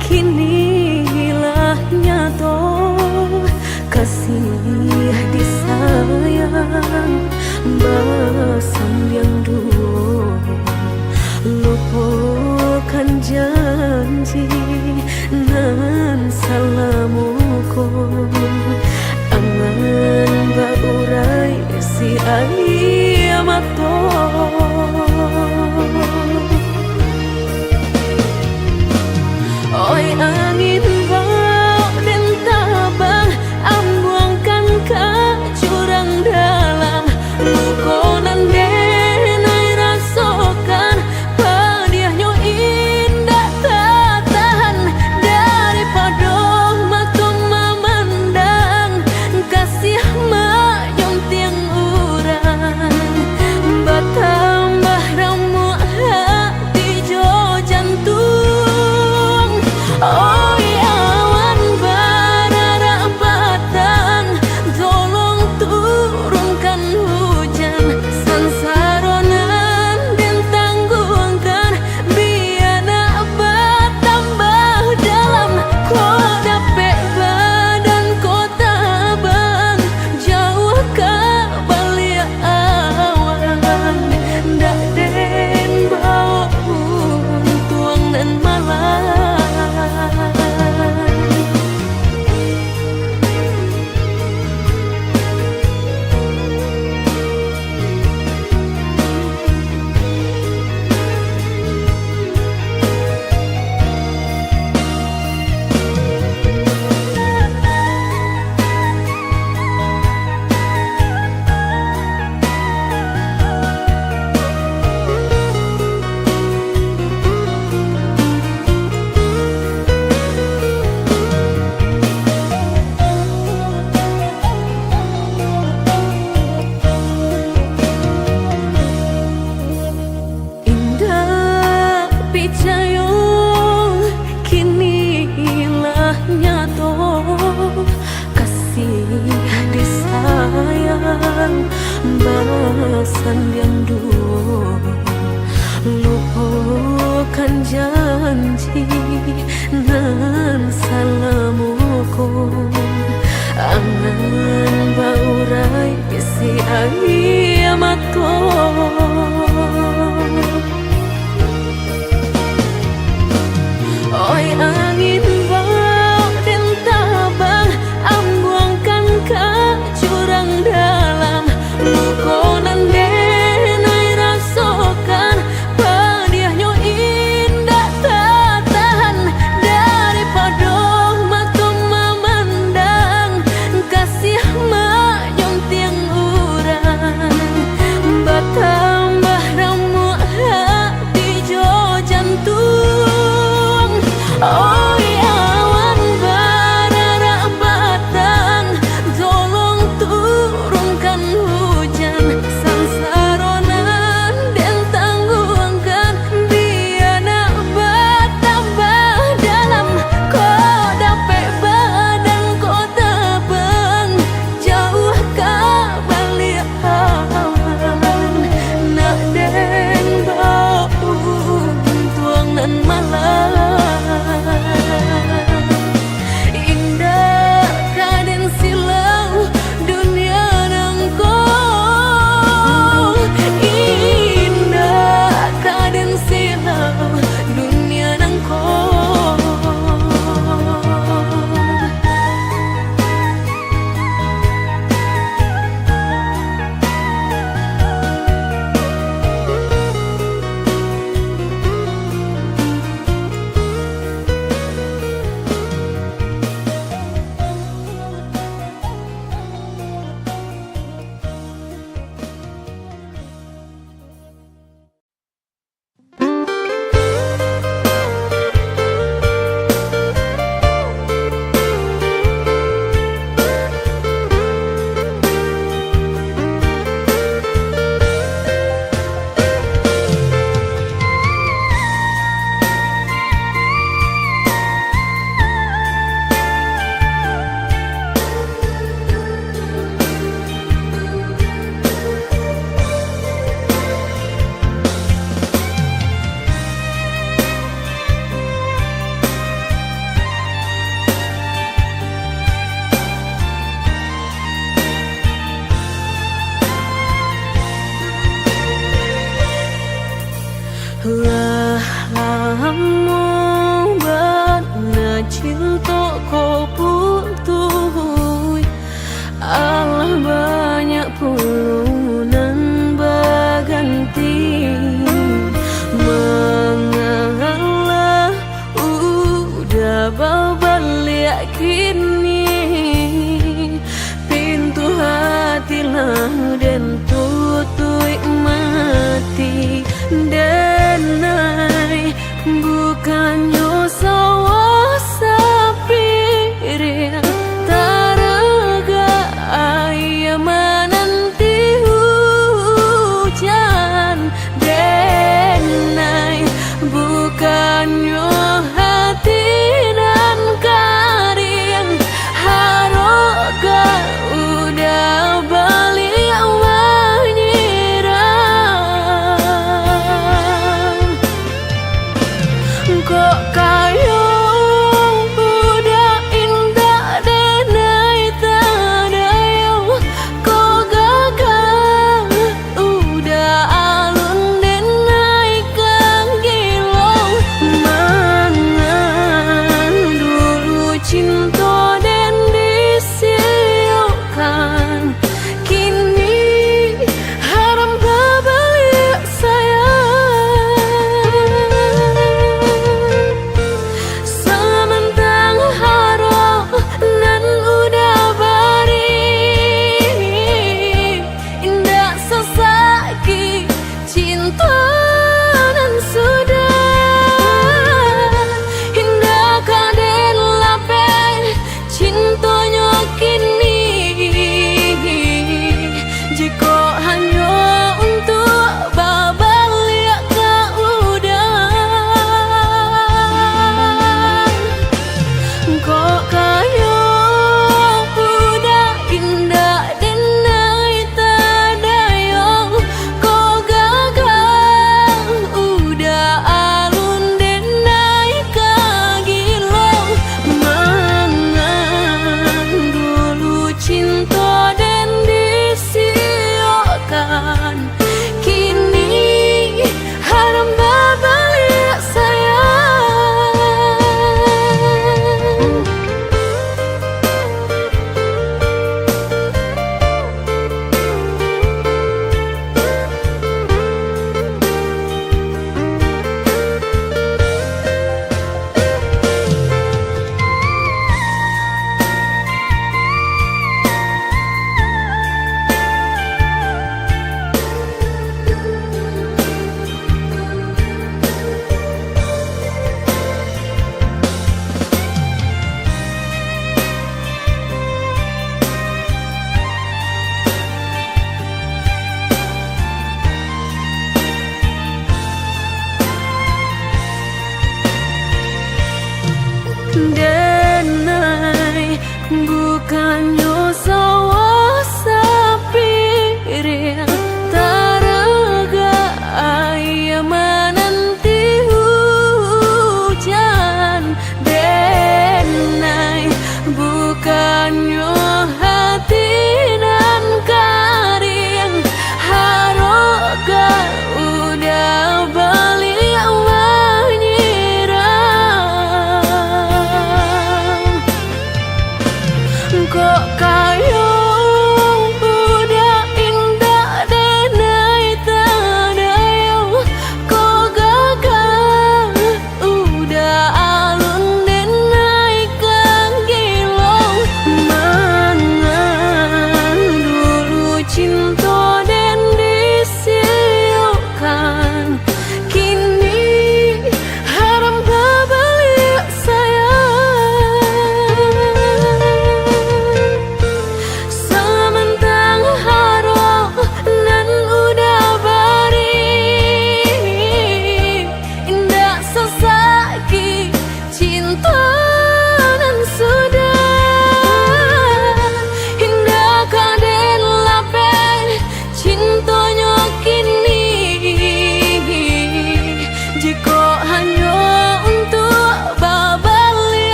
kini hilah nyato, kasih disayang basan yang dulu, lupakan janji nan salamuku, angan baurai si ayamato. Oi angin bau dan tabang, ambuangkan ke jurang dalam, lukonan denai rasakan, padiahnya indah tak tahan, daripada makom memandang, kasih mayung tiang urang, batambah ramu hati jo jantung. Oh awan barara batang, tolong turunkan hujan, sansaronan dan tangguhkan, biana bertambah dalam, kau dapet badan kota bang, jauh ke balik awan, dak den bau tuang dan malam. Picayo kini hilah nyato, kasih disayang basan yang dulu, lupakan janji nan salamuku, angan baurai si ayamato. Oi angin bau dan tabang, ambuangkan ke jurang dalam, lukonan denai rasakan, padiahnya indah tak tahan, daripada makom memandang, kasih mayung tiang urang, batang Lah lamo bana cinta ko putuh, Allah banyak pulunan baganti. Mengalah udah babalik kini, pintu hati lah dan tutui mati. Denai bukan yo sawa sapi,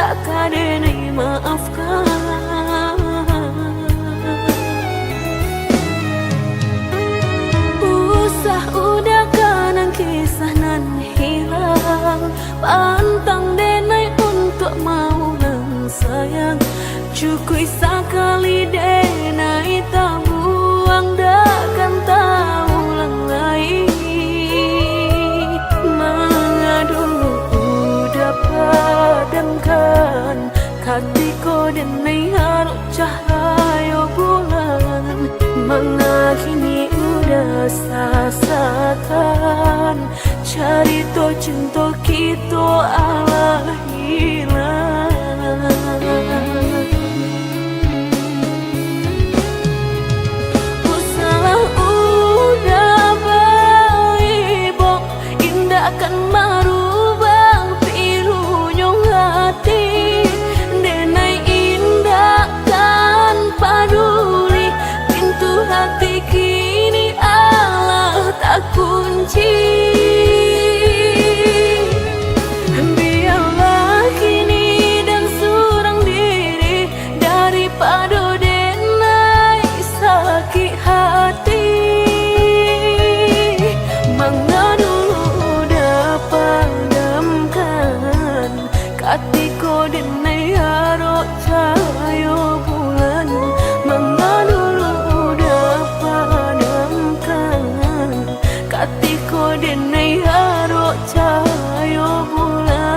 tak kadenai maafkan. Usah udah kanang kisah nan hilang, pantang denai untuk mau nang sayang. Cukui sekali denai tak buang, takkan tahu ulang lagi. Mengadu udah padamkan hatiku denai harus cahaya bulan. Mengakhiri udah sasakan, cari to cinta kita ala hilang. Usalah udah baik, indah akan merubah pilunya hati. Denai indah kan paduli, pintu hati kini Allah tak kunci. Biarlah kini dan surang diri, daripada denai sakit hati. Mengadu udah padamkan hatiku denai harus cahaya bulan. Mengadu udah padamkan hatiku denai harus cahaya bulan.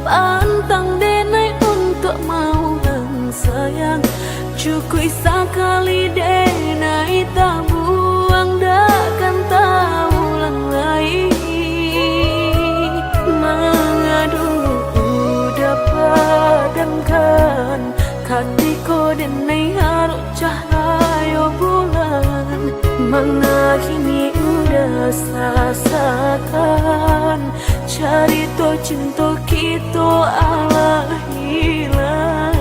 Pantang denai untuk mau nang sayang. Cukui sekali denai tak buang, takkan tahu ulang lagi. Mengadu udah padamkan hatiku denai harus cahaya bulan. Mengakhiri udah sasakan, cari to cinta kita ala hilang.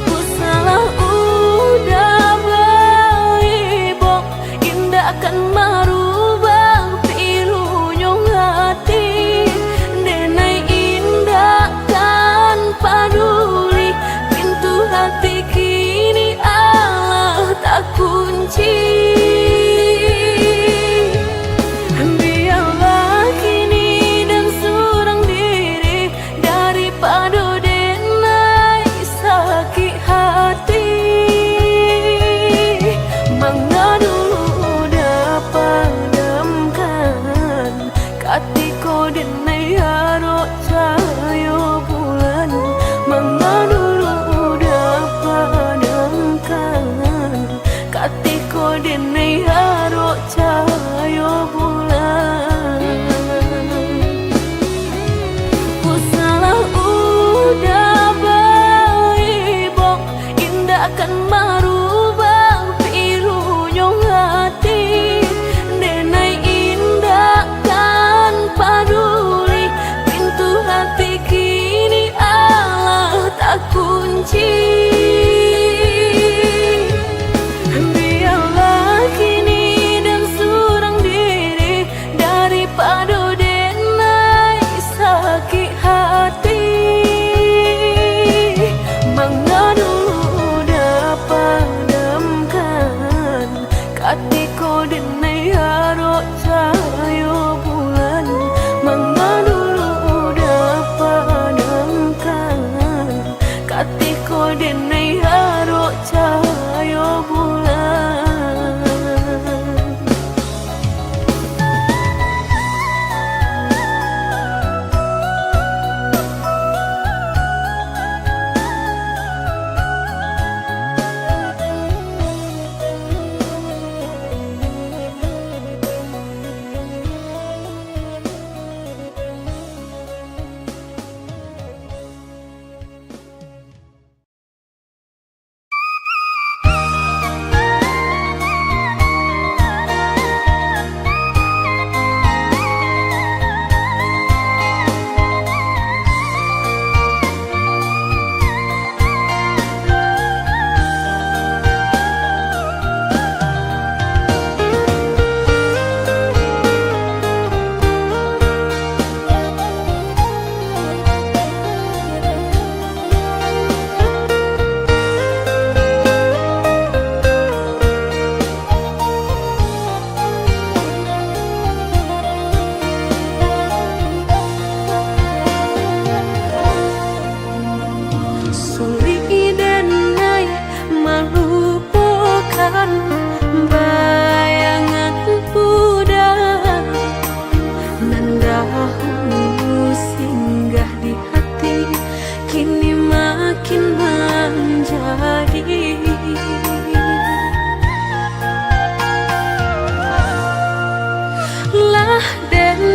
Usalah udah baik, indah akan merubah pilunya hati. Denai indah kan paduli, pintu hati kini Allah tak kunci.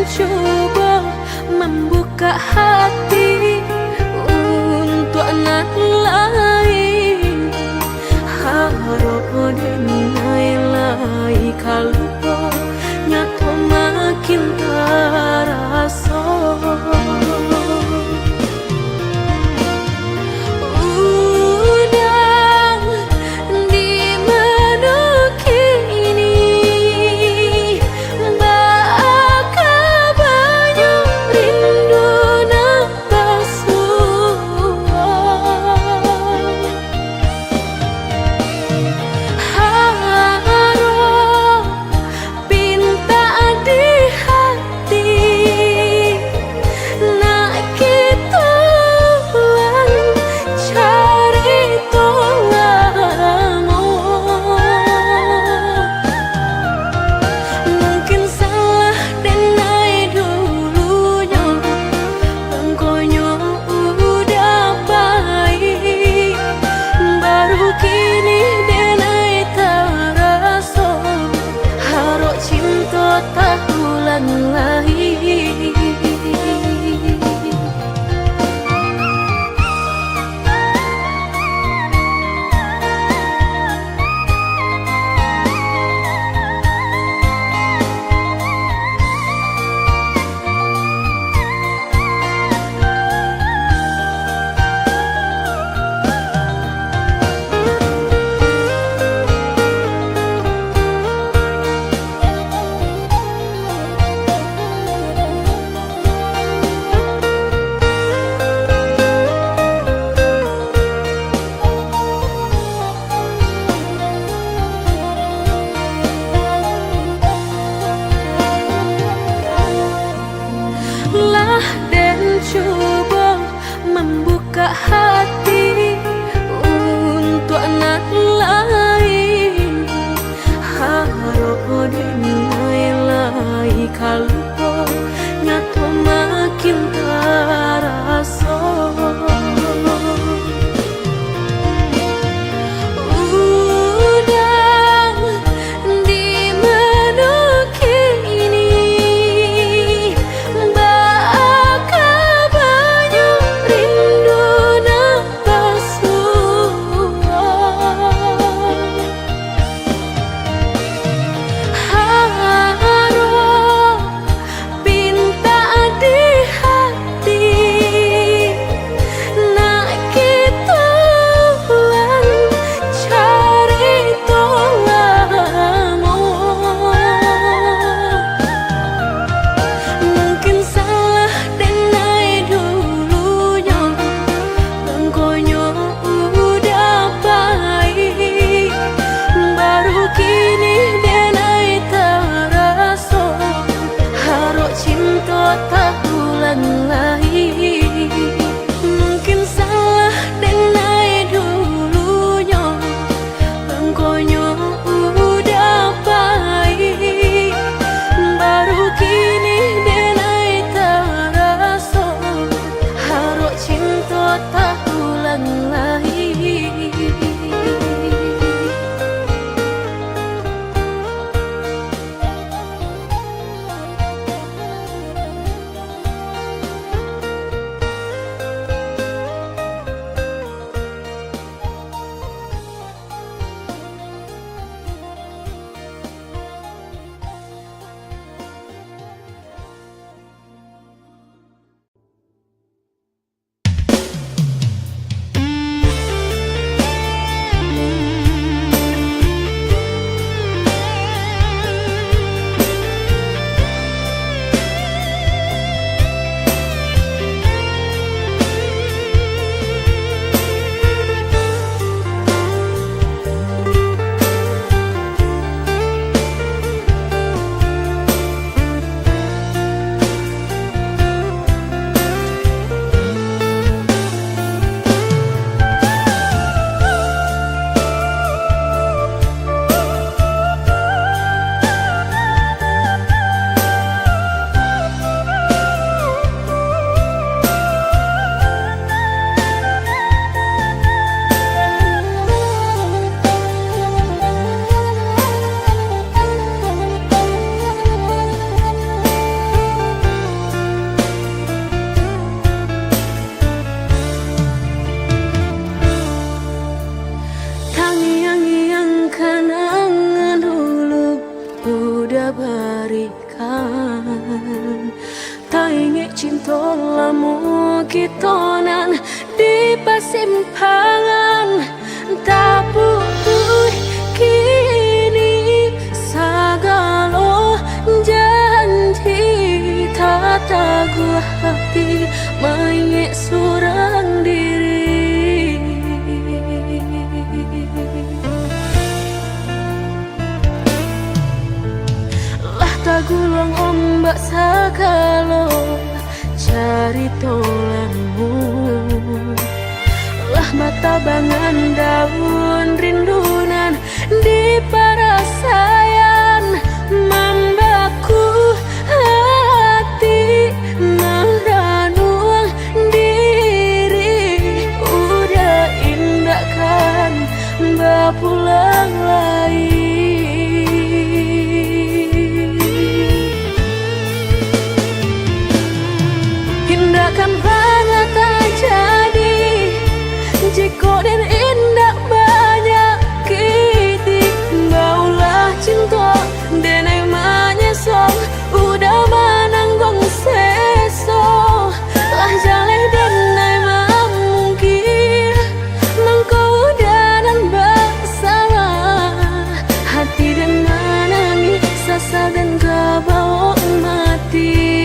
coba membuka hati untuk anak lain. Harap denai lai kalau nyato makin terasa. Tak ulang lagi. Dan coba membuka hati untuk anak lain. Harap denai lai kalau nyato makin terasa. lestarikan. Tak ingin cinta lamu kitonan di persimpangan, tak butuh kini segala janji, tak taguh hati mengik surang diri. Lah tagulung ombak segala cari tolamu, lah mata bangan daun rindunan di parasayan, membaku hati meranung diri. Udah indah kan bapulang lagi. Kan banget terjadi jika dan indah banyak kiti, maulah cinta dan emangnya song udah menanggung seso. Lah jalan dan emang mungkin mengkau dan bersalah, hati dan menangis sasa dan kebawa mati.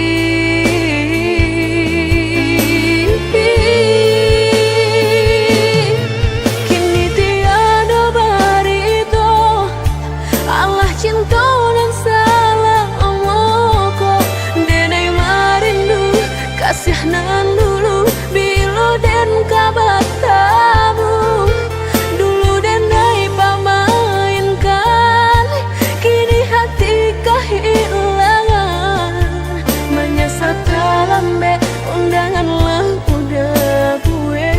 Kasihanan dulu bilo dan kabar tamu, dulu dan nai pamainkan, kini hati kehilangan. Menyesal terlambat undangan lah udah gue.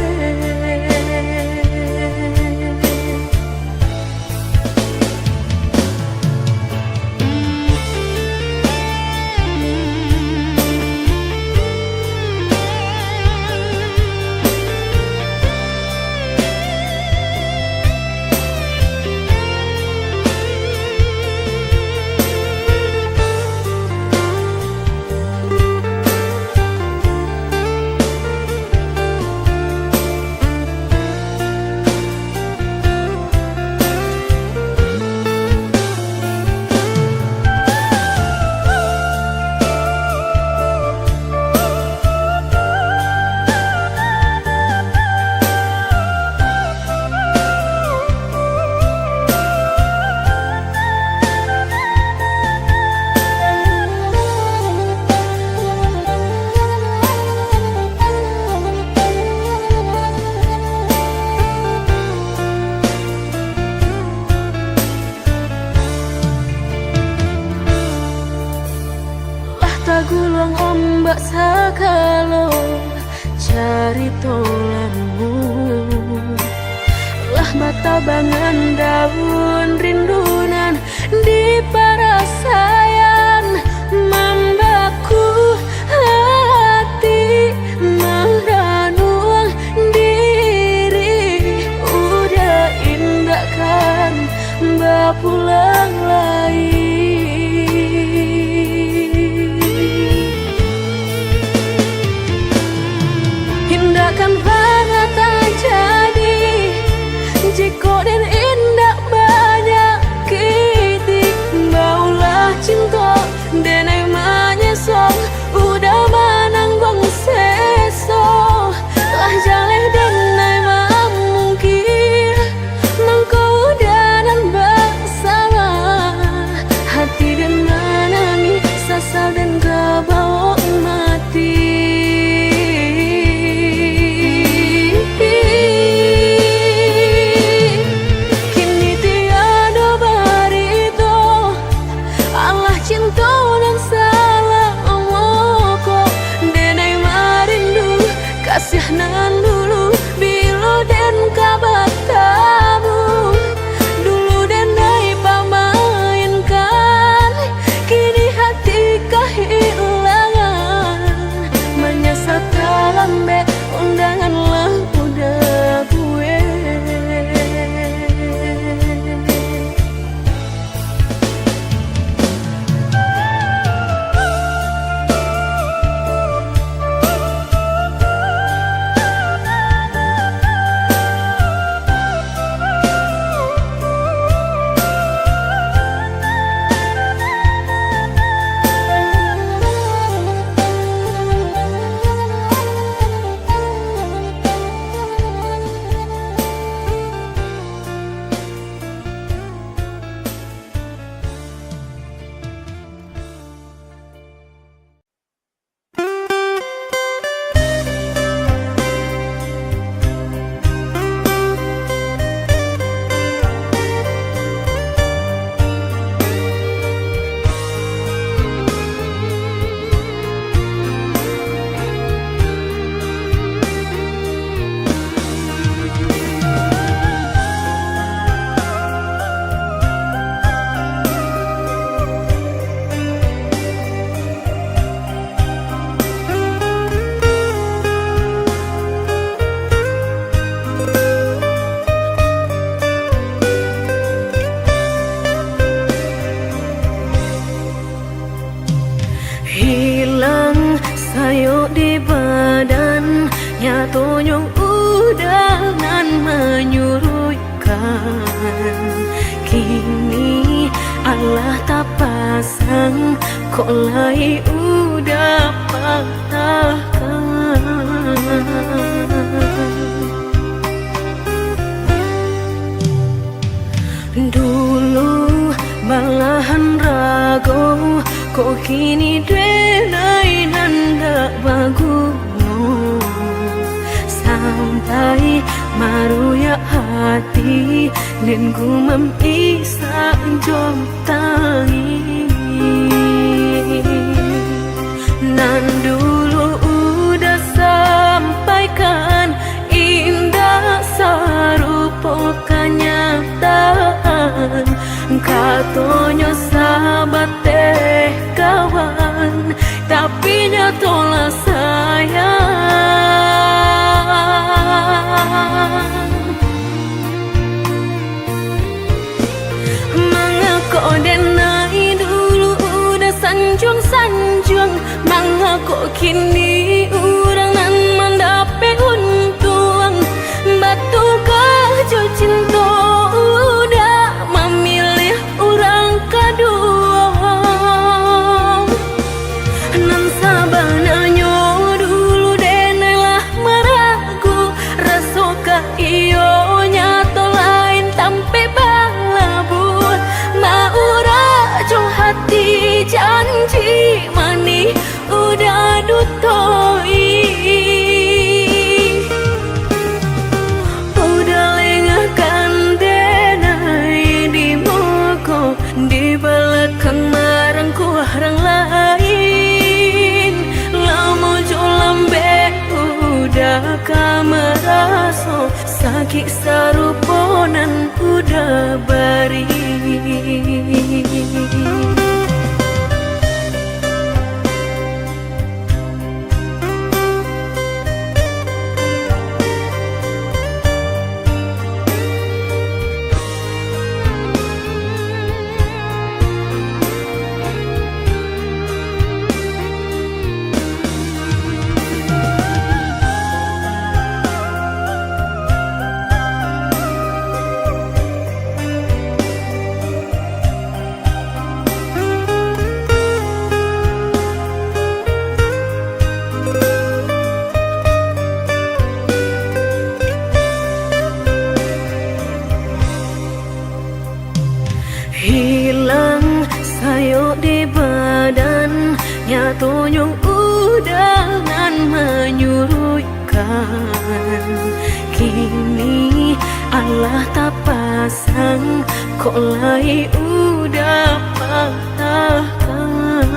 Tagulung ombak segala cari tolamu, lah mata bangan daun rindunan di parasayan, membaku hati meranung diri. Udah indah kan bapulang lagi. Kan banget terjadi jika dan indah banyak kiti, maulah cinta nyatonyong udah nan menyuruhkan. Kini Allah tak pasang, kok lai udah patahkan. Dulu malahan ragu, kok kini denai nanda baguno. Sampai maruya hati dan gumam isa jom tangi. Nan dulu udah sampaikan indah sarupo kenyataan. Katonyo sahabat teh kawan, tapi nyatolah sayang. Mangako denai dulu udah sanjung-sanjung, mangako kini urang nan mandape untung. Batu kajo cinta udah memilih orang kedua. Nan sabananya dulu denailah meragu, rasoka iyo nyato lain tampe balabu. Maura jo hati janji mani udah dutoi. Udah lengahkan denai di muka, di belakang marangku orang lain. Lama jo lambe udah kameraso, sakit saruponan udah bari. Hilang sayo di badan, nyatonyong udah nan menyuruhkan. Kini Allah tak pasang, kok lai udah patahkan.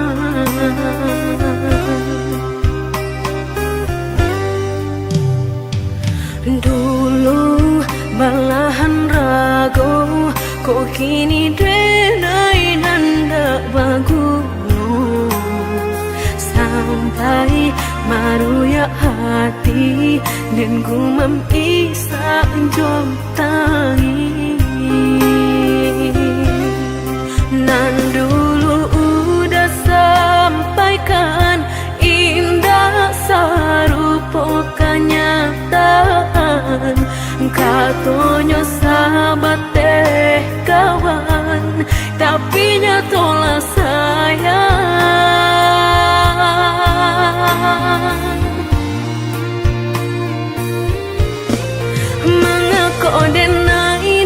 Dulu malahan ragu, kok kini denai nanda baguno. Sampai maruya hati dan gumam isa jom tangi. Nan dulu udah sampaikan indah sarupo kenyataan. Katonyo sahabat teh kawan, tapi nyatolah sayang. Mangako denai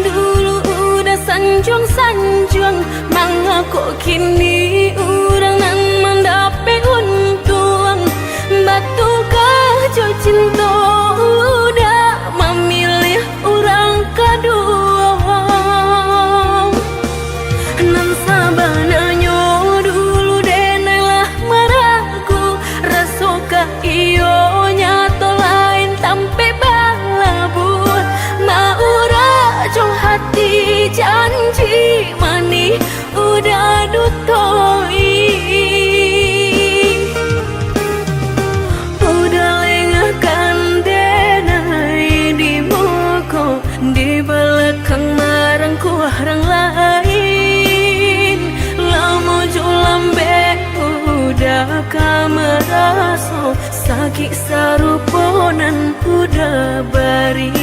bakal merasa sakit saruponan udah bari.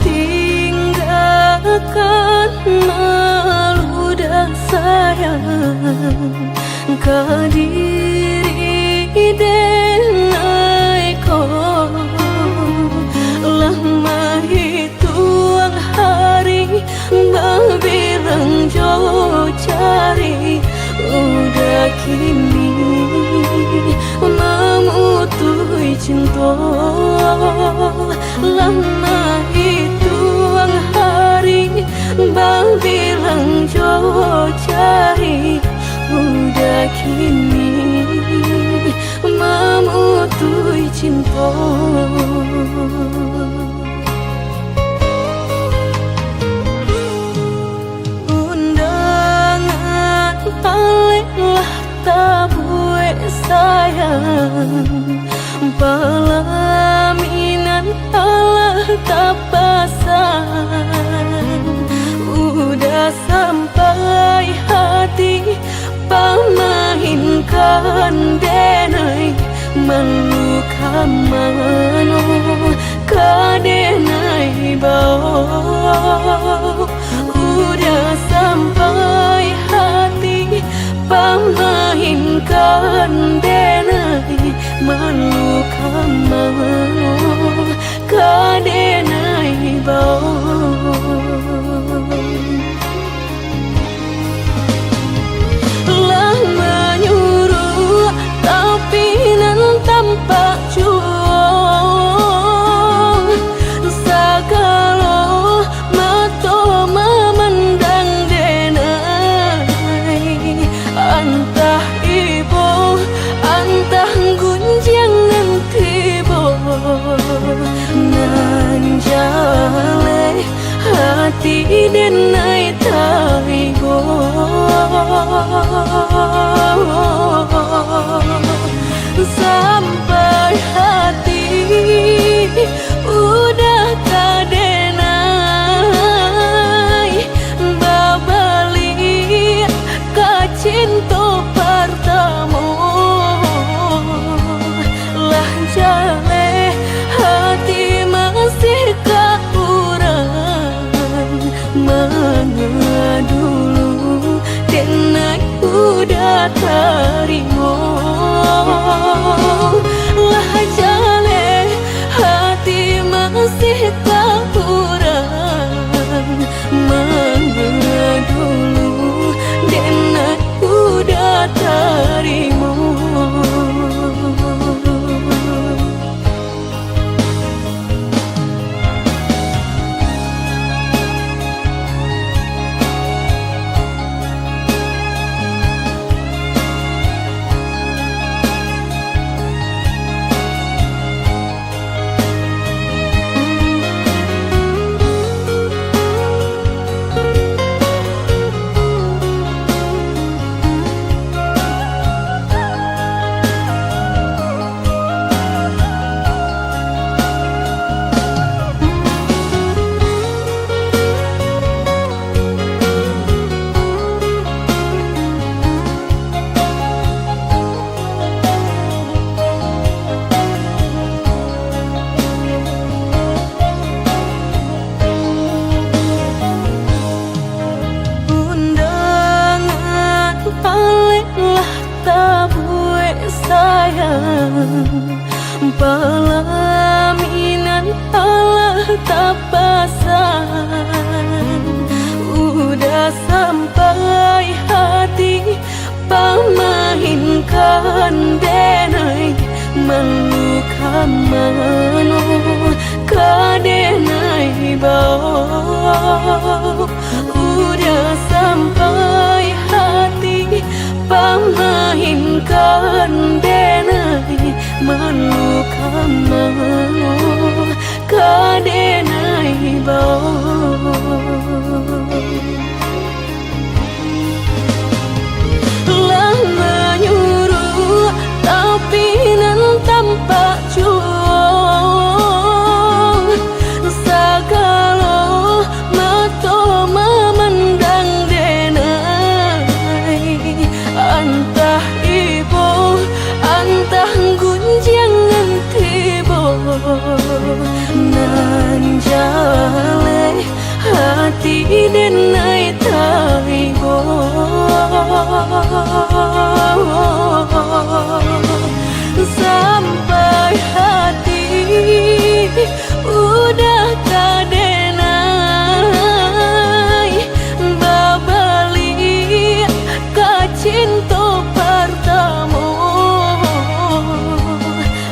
Tinggalkan malu dan sayang ke diri denai ko lama hitung hari berbilang jauh cari udah kini memutui cinta lama hitung hari berbilang jauh cari udah kini memutui cinta. Undangan paling tabue sayang pelaminan Allah tak pasang udah sampai hati pamainkan denai meluka mano kadenai bau udah sampai hati pamainkan denai meluka mano kadenai bau lah menyuruh tapi nan tampak cuong sakalo mato memandang denai antah ibu antah gunjang nanti bo nan jale hati denai taigo sampai hati udah kadenai babali kacinto pertama lah jale hati masih kaurang mengadulu denai udah terima lah jale hati masih kaurang mengadulu denai udah terima. tak pasang. Udah sampai hati pamahinkan denai meluka mano kadenai bau. Udah sampai hati pamahinkan denai meluka mano kadenai bau. Lah menyuruh tapi nan tampak cuong. Sagalo mato memandang denai, antah ibu antah gunjangan tibo. Nan jale hati denai taibo. Sampai hati udah kadenai babali kacinto pertamo.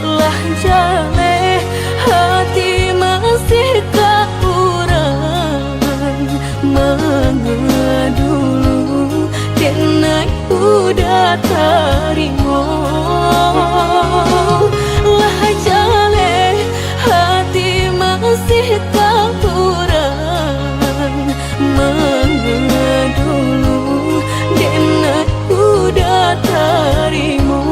Lah jale hati masih kaurang mengadulu denai udah tarimo. Lah jale hati masih kaurang mengadulu denai udah tarimo.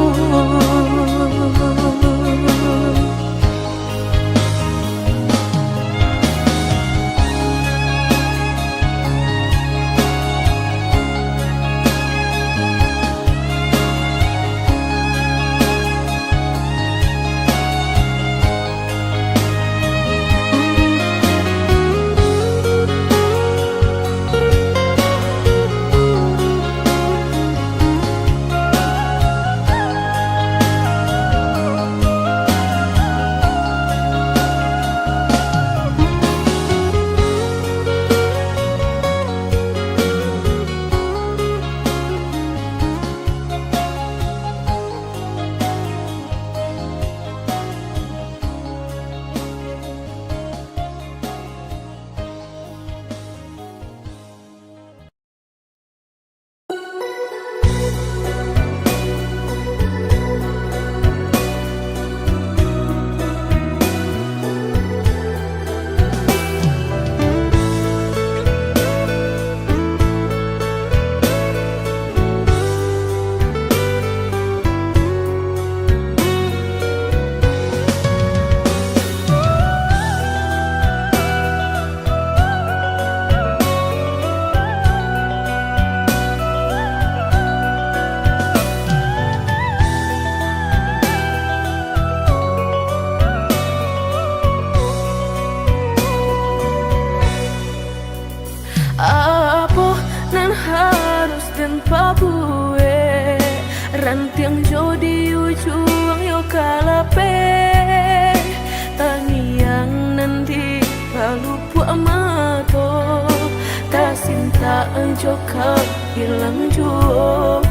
Papue rantiang jodi ujung yo kalape tangiang nanti kalau puak mato tak cinta joka hilang juo.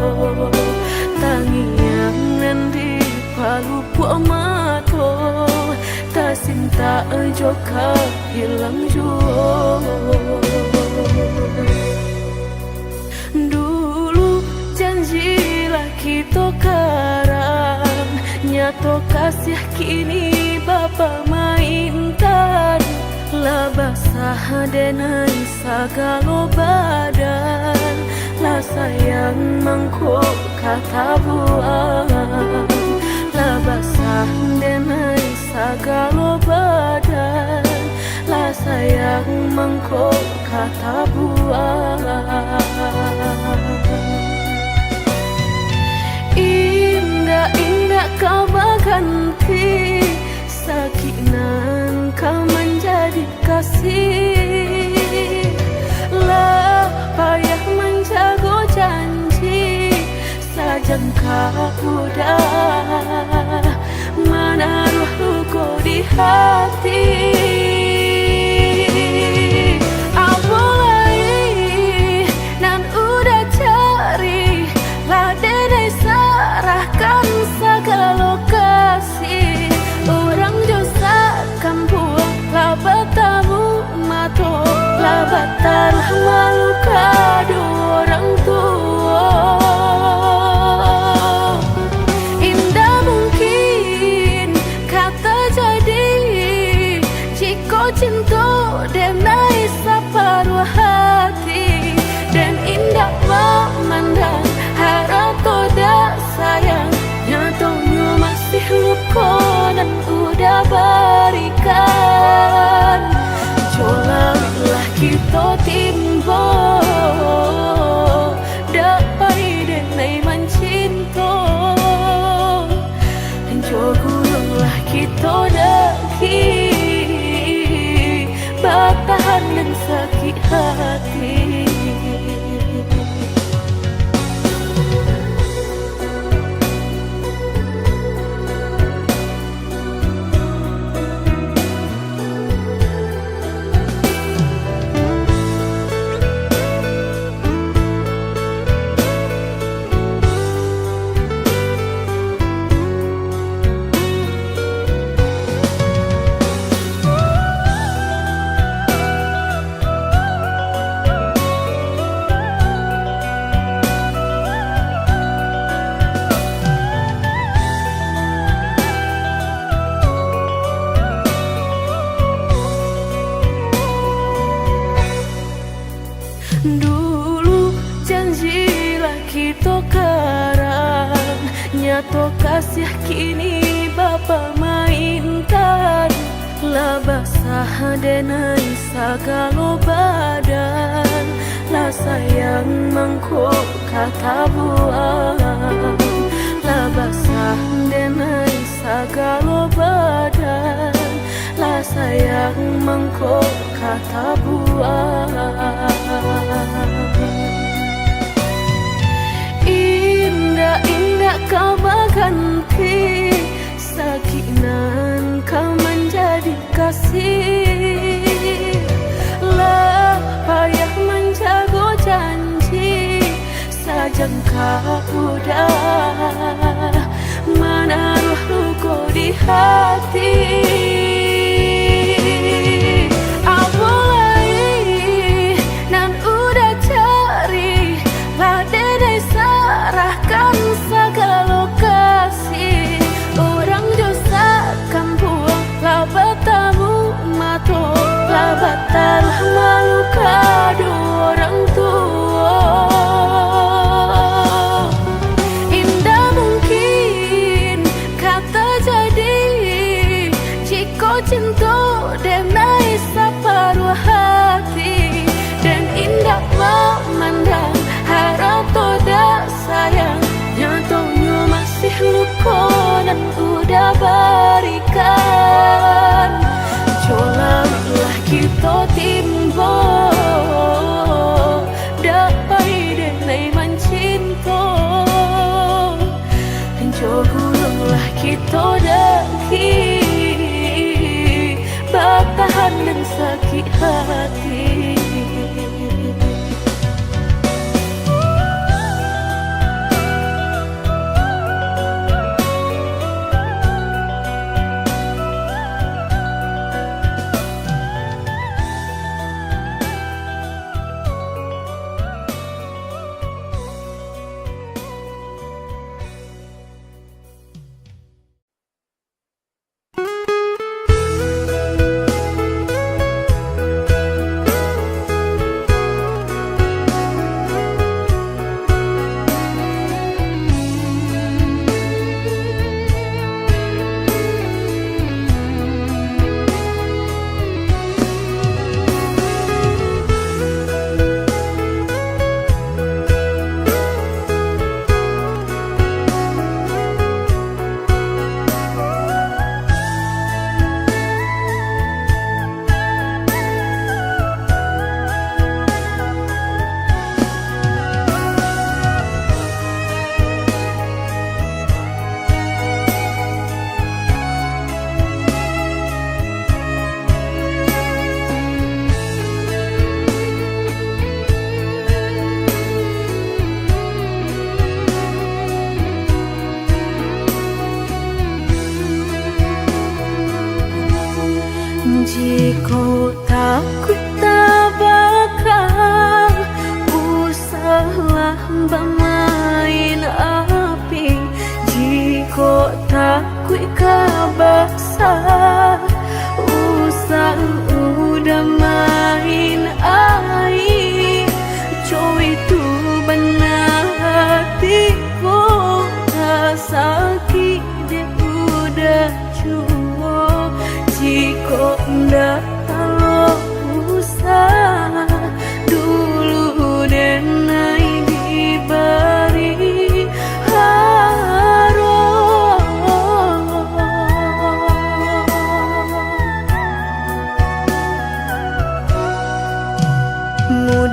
Tangiang nanti kalau puak mato tak cinta joka hilang juo. Janjilah kita karang nyato kasih kini bapa mainkan. Lah basah denai sagalo badan, lah sayang mangkok kata buang. Lah basah denai sagalo badan, lah sayang mangkok kata buang. Indah-indah kau berganti, sakinan kau menjadi kasih. Lah payah menjaga janji, sajangka udah menaruh luka di hati. taruh malu kedua orang tua. Indah mungkin kata jadi jika cinta denai separuh hati, dan indah memandang harap toda sayang nyatanya masih luka dan udah berikan. Cobalah kita timba dapat denai mencinta, dan cobalah kita daki bertahan dan sakit hati. Dulu janjilah kita karang, nyato kasih kini bapa mainkan. Lah basah denai segala badan, lah sayang mangkok kata buang. Lah basah denai segala badan, lah sayang mangkok kata buang. Indah-indah kau berganti, sakinan kau menjadi kasih. Lah payah menjaga janji, sajangka udah menaruh luka di hati. Serahkan segala kasih, orang dosakan buang lah bertamu mata, lah taruh malu kedua orang tua. Indah mungkin kata jadi jika cinta denai separuh hati, dan indah memandang harap toda sayang nyatanya masih luka dan udah berikan. Cobalah kita timba dapat denai mencinta, dan cobalah kita daki bertahan dan sakit hati.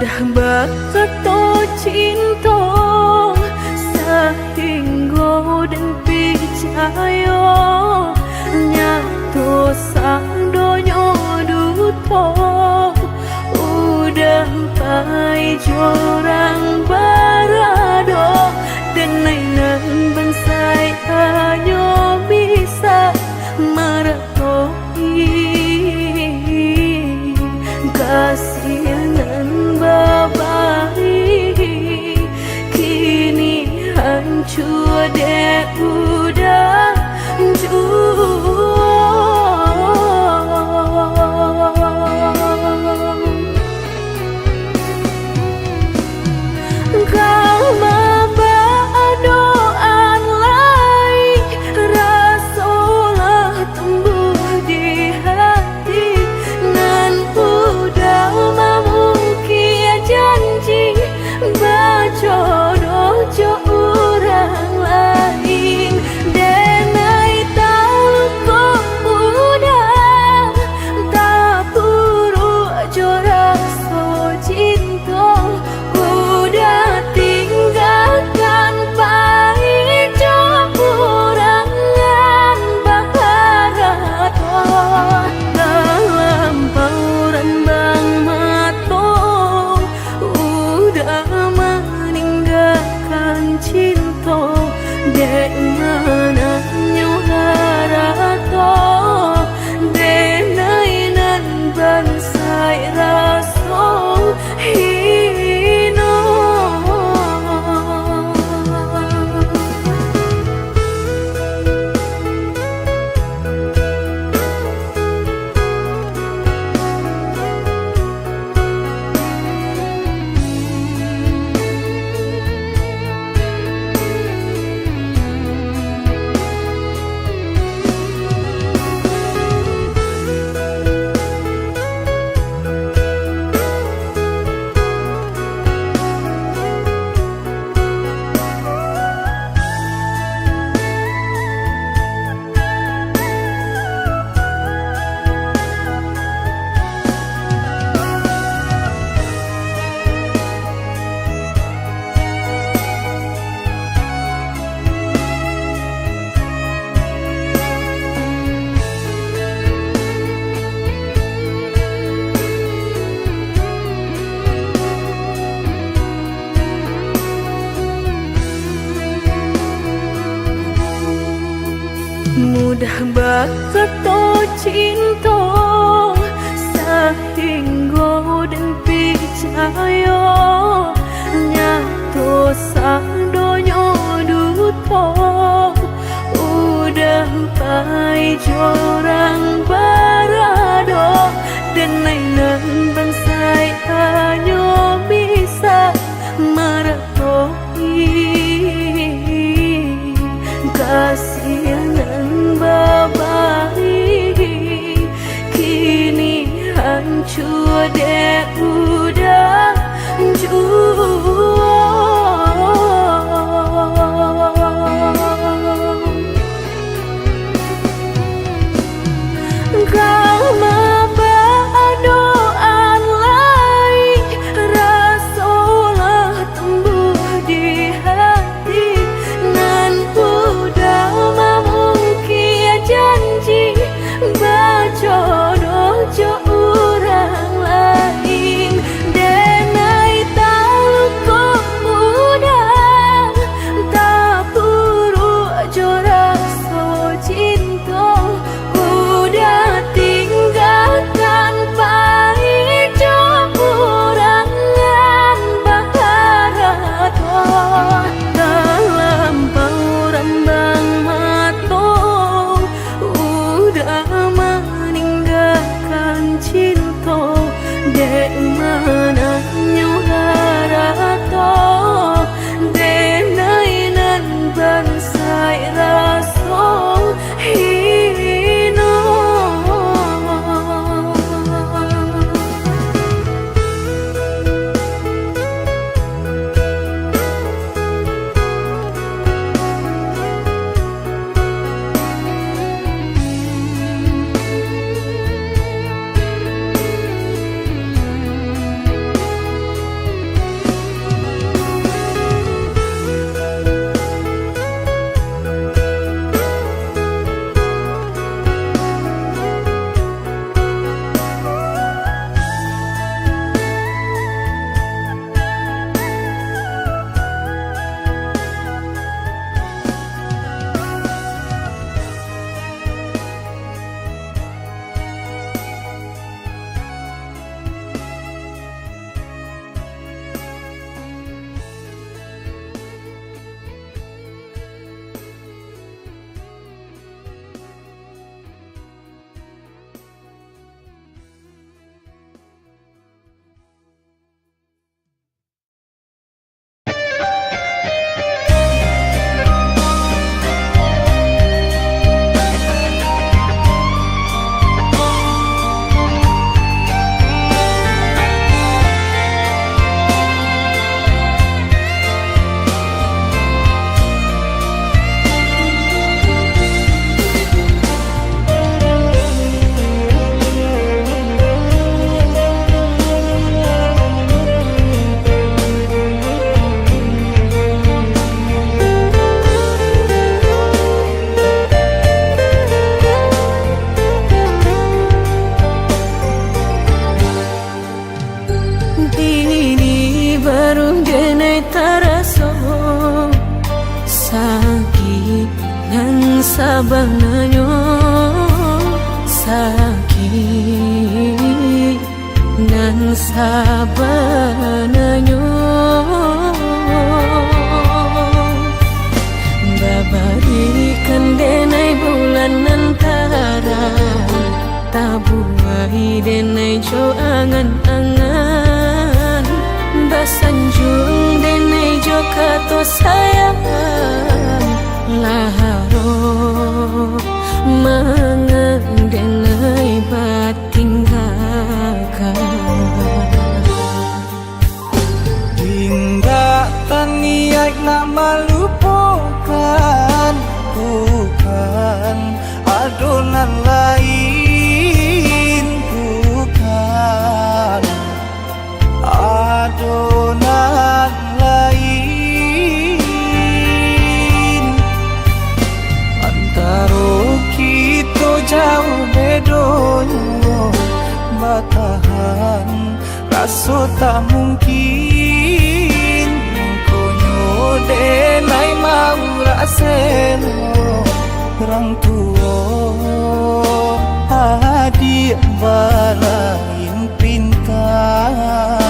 Mudah bakato cinta sehingga dan percaya nyato sang donyo duto udah pai jorang barado dan nainan bansai hanya bisa meratoi kasihanan babai kini hancur deh udah kau membawa doan lain rasulah tumbuh di hati nan udah memukir janji berjodoh jo orang lain denai tahu kau udah tak buru jorak so cinta udah tinggalkan pahit kurangan baharato dalam pauran bang mato udah meninggalkan cinta dek mana nyuharato denai nan bansai raso hino mudah bakato cinta sehingga dan percaya nyato sang donyo duto udah pai jorang barado dan nainan bansai hanya bisa meratoi kasihanan babai kini hancur deh udah kau membawa doan lain baru denai taraso sakit nan sabananyo sakit nan sabananyo babarikan denai bulan antara tabuai denai jo angan-angan basanjung denai jo kato sayang laharo mangan denai batinggalkan hingga taniak nak melupakan bukan adonan lain bukan adonan lain antara kita jauh bedonyo batahan rasa tak mungkin konyo denai mau raseno orang tua adik balain pintar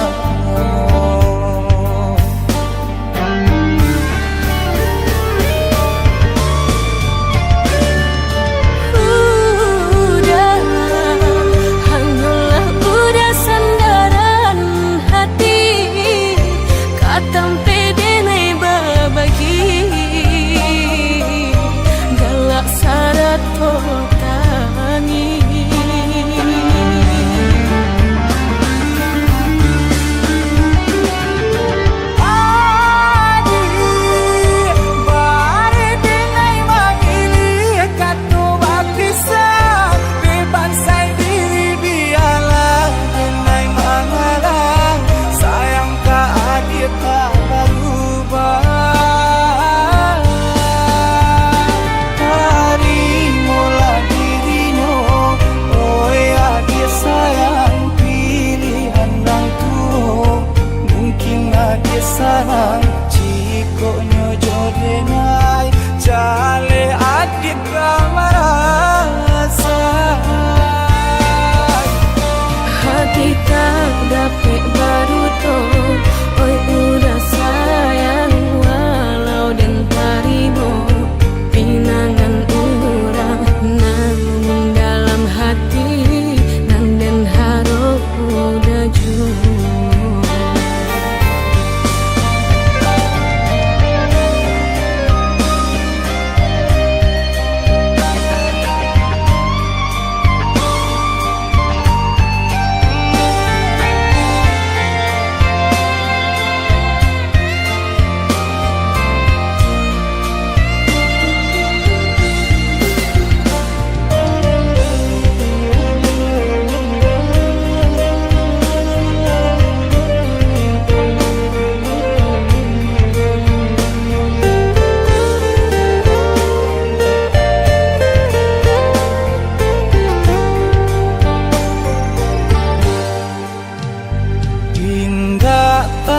sarang cikonyo jodenai jale adik kamarasa hati tak dapat baru to oi udah sayang walau dan tarimo pinangan urang namun dalam hati nan den haro udah jauh.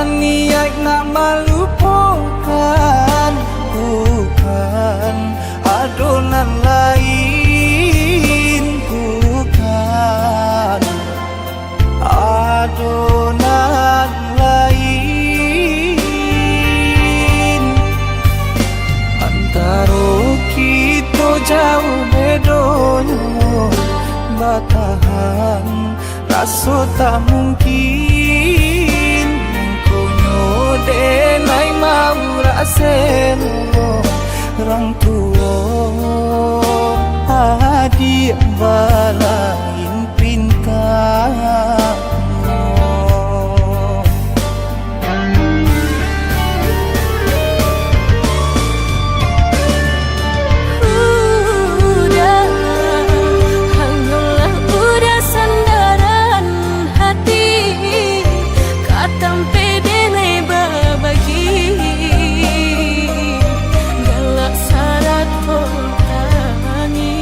Niat nak melupakan bukan adonan lain bukan adonan lain antara kita jauh bedonyo batahan rasa tak mungkin denai mau raseno orang tua adik balain pintar Galak syarat kau tani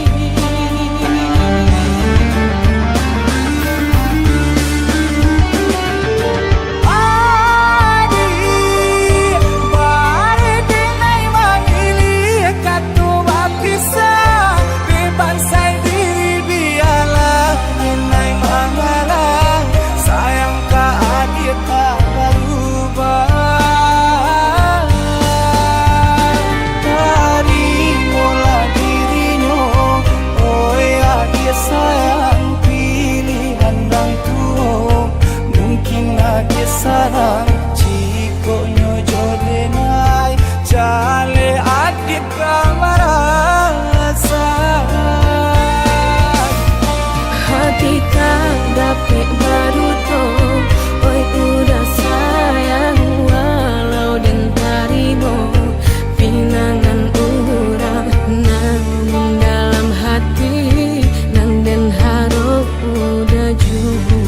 ke sarang Ciko nyojo denai Jale adik kamarasa Hati kagapek baru toh oi udah sayang walau den tarimo pinangan urang nang dalam hati nang den harap udah jua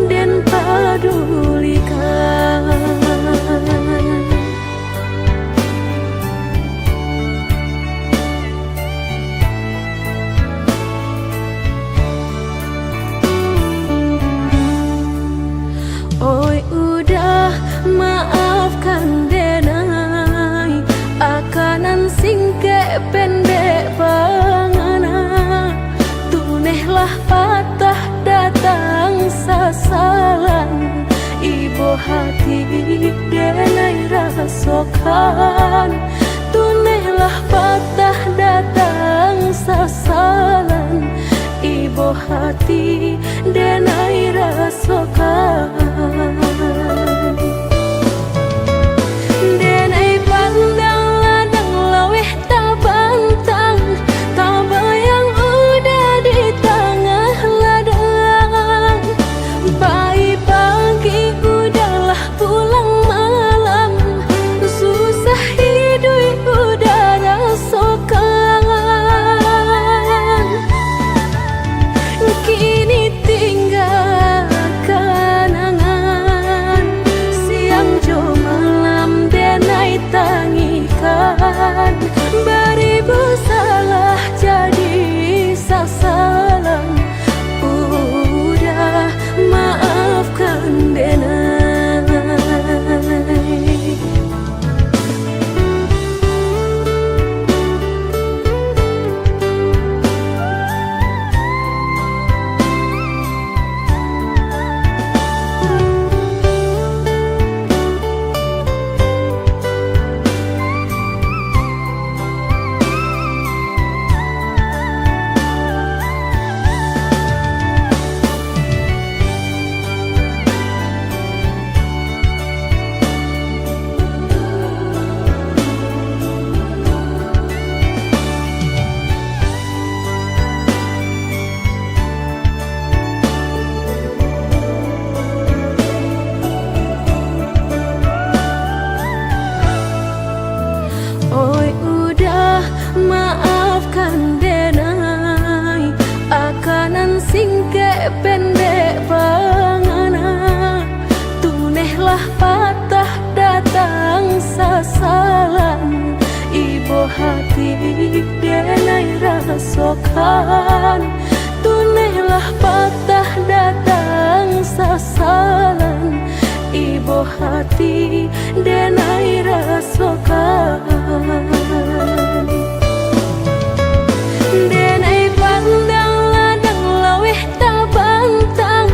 dan padulikan. Oi udah maafkan denai akanan singke pendek pangana tunehlah patah datang sasalan ibu hati denai rasokan tunehlah patah datang sasalan ibu hati denai rasokan denai pandang ladang laweh tabantang tabayang udah di tengah ladang bayi pagi udahlah pulang malam susah hidup udah rasokan kini tinggal kenangan siang jo malam denai tangikan beribu salah jadi sasalan udah maafkan denai. Oi udah maafkan denai akanan singke pendek pangana tunehlah patah datang sasalan ibu hati denai rasokan tuneh hati denai rasakan. Denai pandang ladang laweh tak bantang,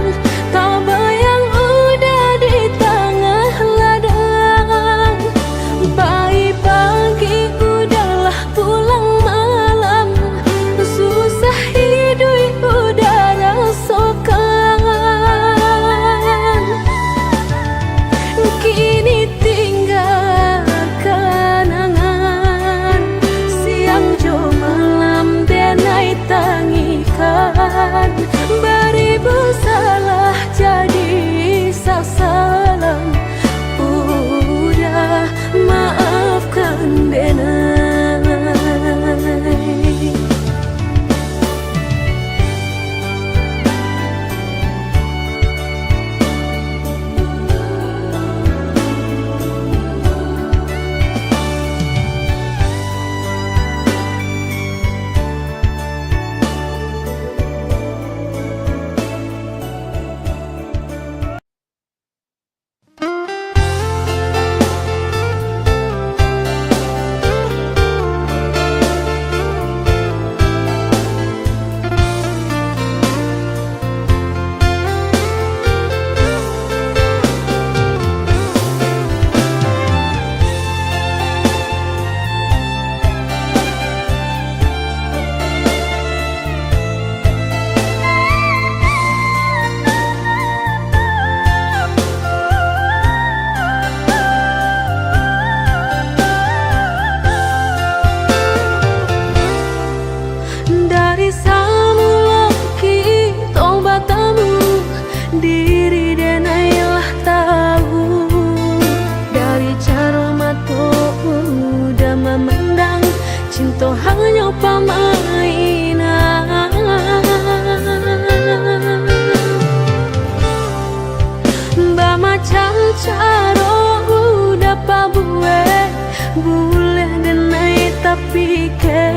tak bayang udah di tengah ladang. Bayi pagi udahlah pulang malam, susah hidup udah rasakan. Kini tinggal kenangan, siang jo malam denai tangikan. Beribu salah jadi sasalan, udah maafkan denai. Dari samuloki tobatamu, diri denailah tahu. Dari cara matamu udah memandang, cinta hanya permainan. Macam cara udah pabuat, boleh denai tapi ke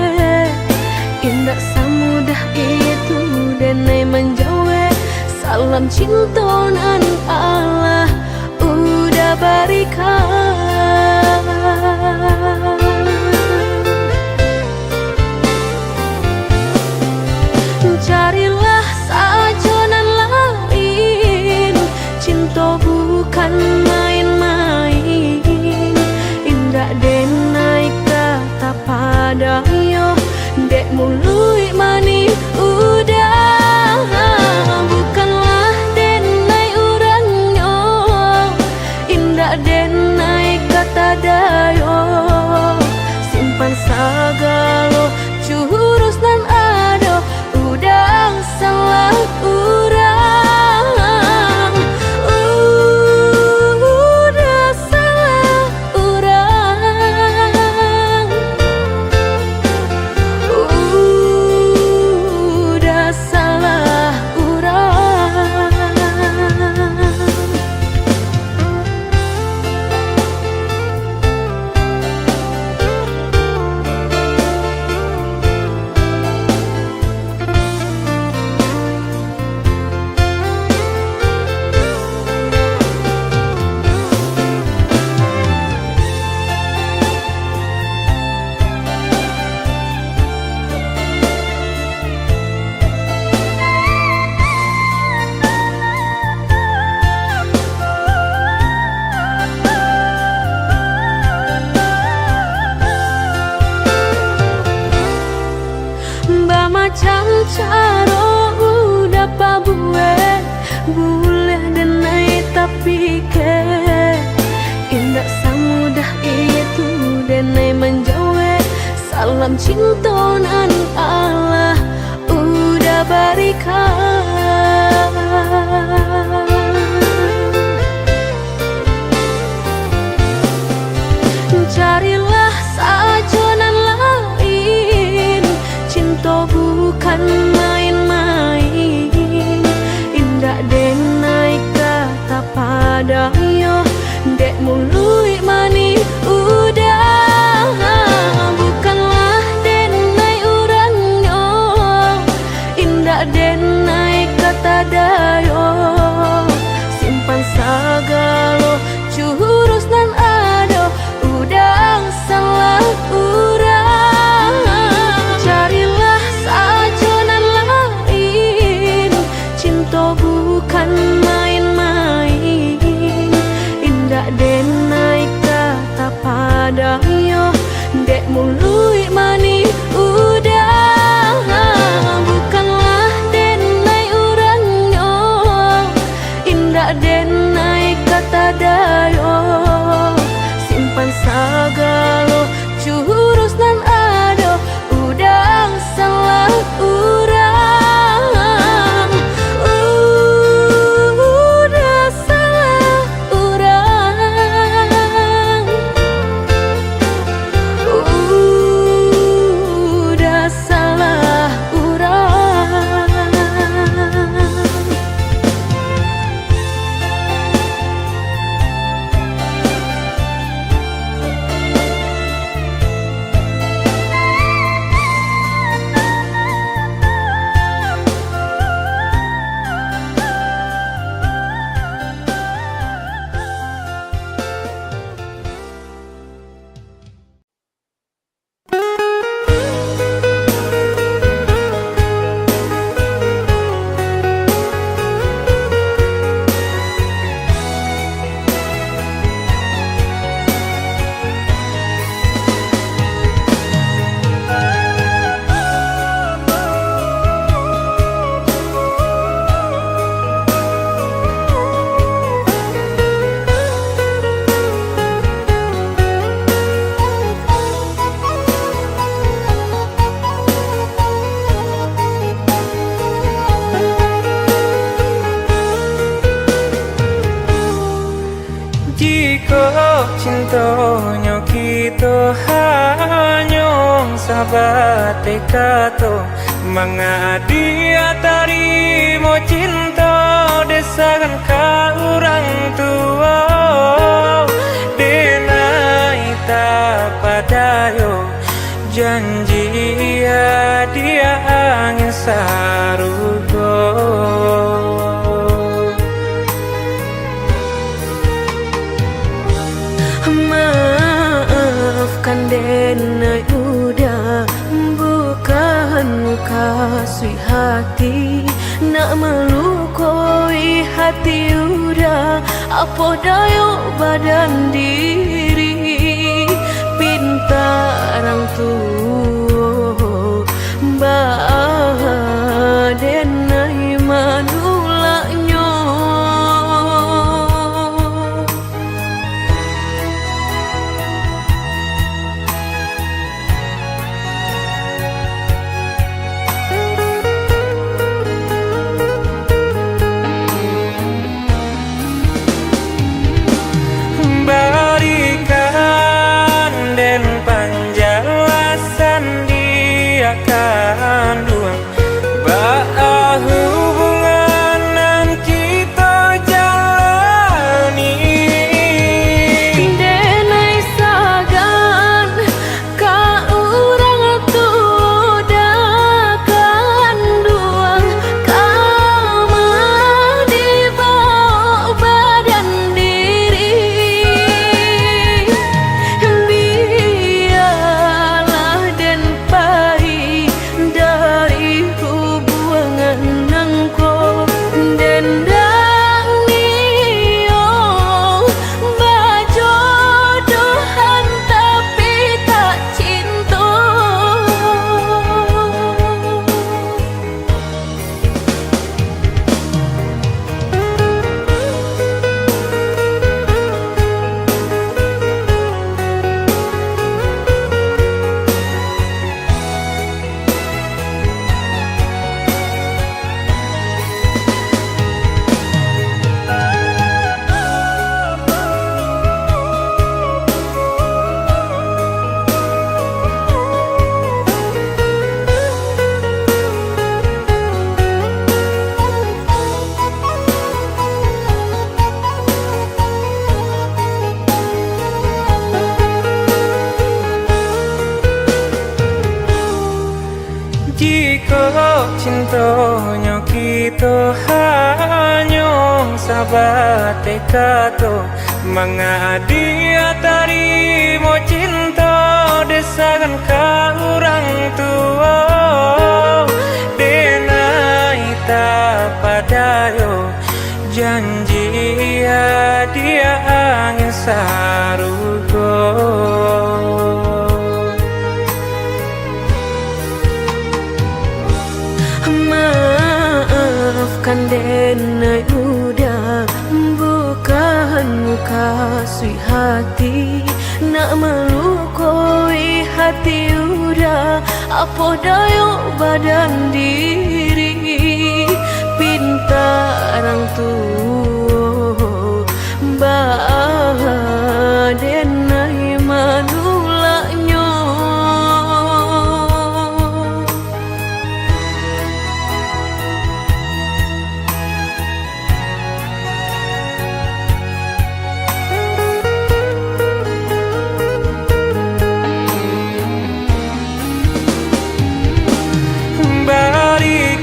indah semudah itu denai menjauh. Salam cinta nan Allah udah berikan. Carilah sajonan lain, cinta bukan main-main. Indah denai kata padayo, dek mului mani udah. Bukanlah denai urangnya, indah denai kata dayo. Simpan sagalo jurus dan ado, udah salah urang. Udah salah urang. Udah salah urang. Macam cara udah pabuat, boleh denai tapi ke indah semudah itu denai menjauh. Salam cinta nan Allah udah berikan. Carilah sajonan lain, cinta bukan main-main. Indah denai kata padayo, dek mului mani udah. Bukanlah denai urangnya, indah denai kata dayo. Simpan sagalo cintonyo kita hanyong sahabat kato mengadi tarimo cinta desakan ka orang tua denai tak padayo janji ya dia angin sarugo. Maafkan denai udah bukan kasih hati nak melukai hati udah apa dayo badan diri pinta orang tua denai manulaknya. Berikan dan penjelasan dia kandung bahwa hubungan kita jalani Denai sagan ka urang tua kandung kama dibawa badan diri biarlah dan pai dari hubungan nangko dendang nio bajodohan tapi tak cinta. jika cintonyo kita hanyong sahabat kato mengadi tarimo cinta desakan ka orang tua denai tak padayo janji ya dia angin sarugo. Maafkan denai udah bukan kasih hati nak melukai hati udah apa dayo badan diri pinta orang tua denai manulaknya.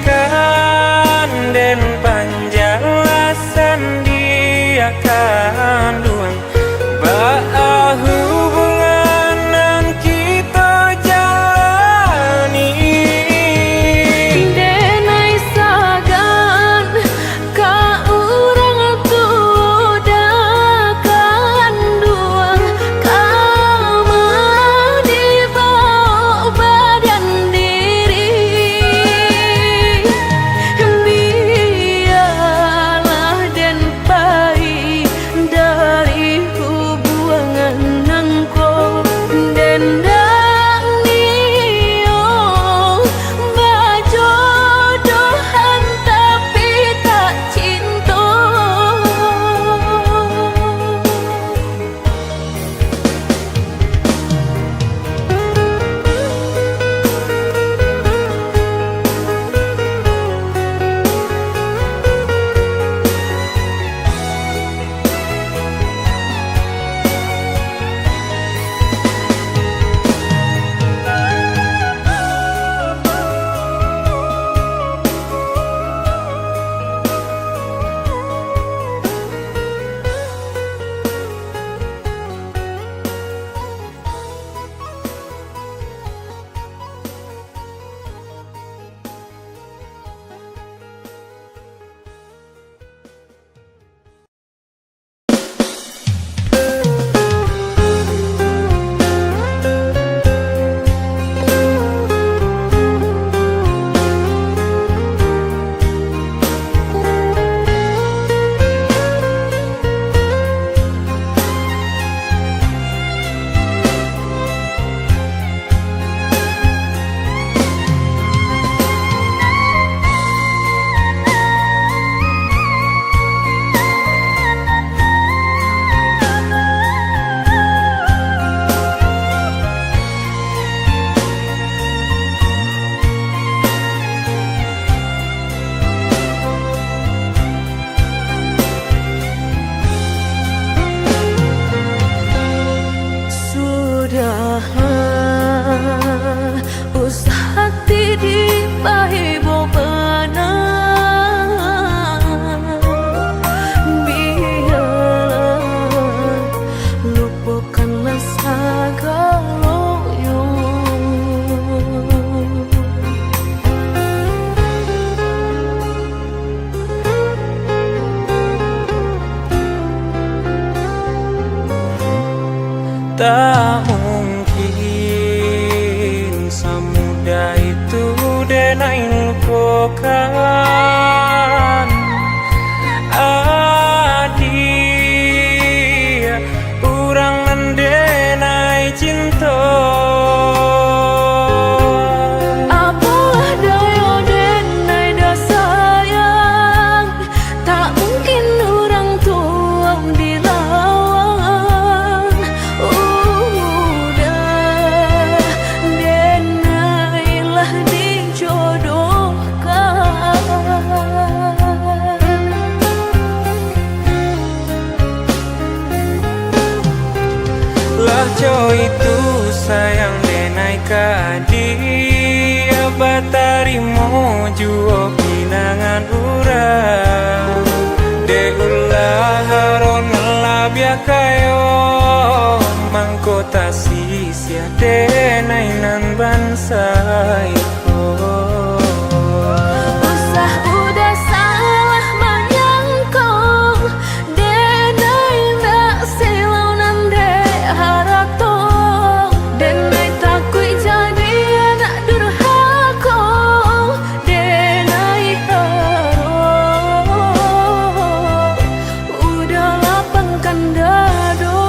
Berikan dan penjelasan dia kandung bahwa hubungan kita jalani Denai sagan ka urang tua kandung kama dibawa badan diri biarlah dan pai dari Tak mungkin semudah itu denai lupakan. Adia urang mendenai cinta. Apalah daya denai dah sayang, tak mungkin orang tuang dilawan. Udah denailah dijodohkan. Lah jo itu sayang denai ka dia batarimo juo pinangan urang. De ulah haron labia kayo mangkota sisia denai nan bansai. Usah udah salah menyangkau, denai nak silau nande harap tong, denai takui jadi anak durhaka, denai harap udah lapangkan dado.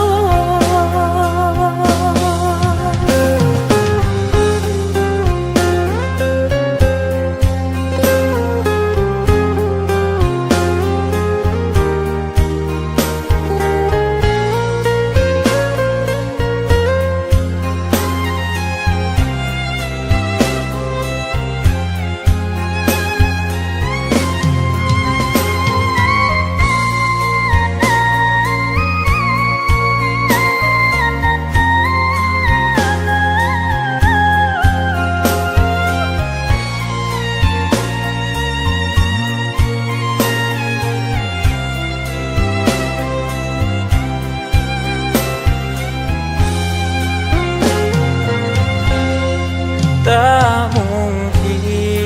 Tak mungkin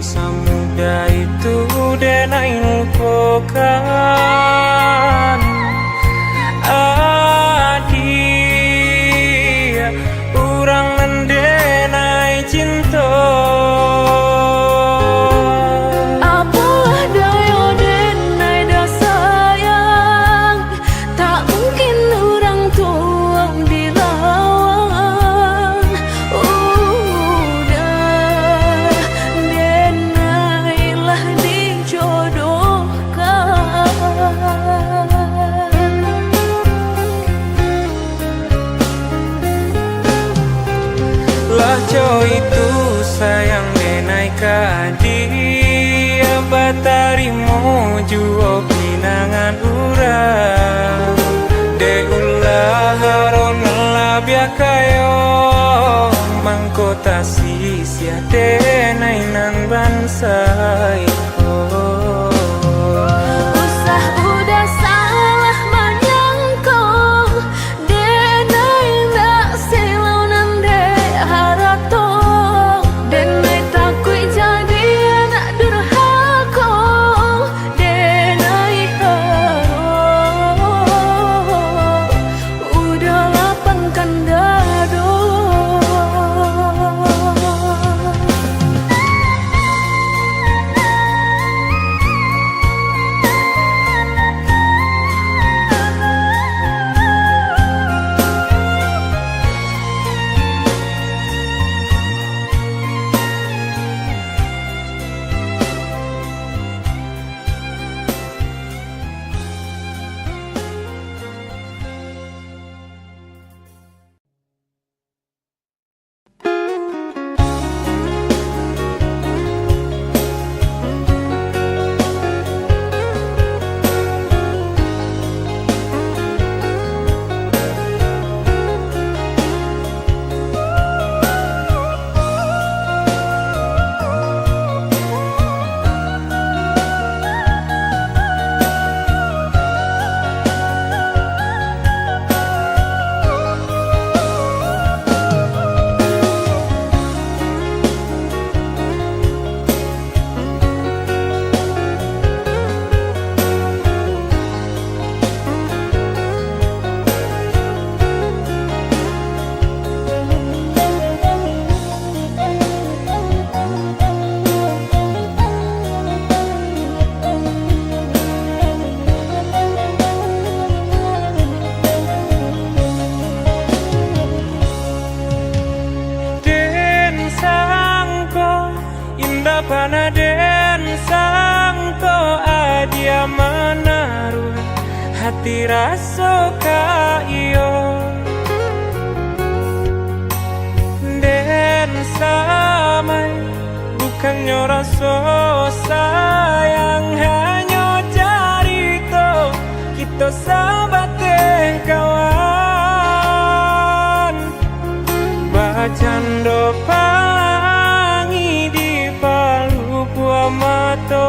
semudah itu denai lupakan. Adia urang mendenai cinta. Apalah daya denai dah sayang, tak mungkin orang tuang dilawan. Udah denailah dijodohkan. Lah jo itu sayang denai ka dia batarimo juo pinangan urang. De ulah haron labia kayo mangkota sisia denai nan bansai. Usah udah salah menyangkau, denai nak silau nande harap tong, denai takui jadi anak durhaka, denai harap udah lapangkan dado. dirasoka iyo dan samai bukannya rasa sayang hanya cerita kita sahabat kawan bacando pangi di palu buah mato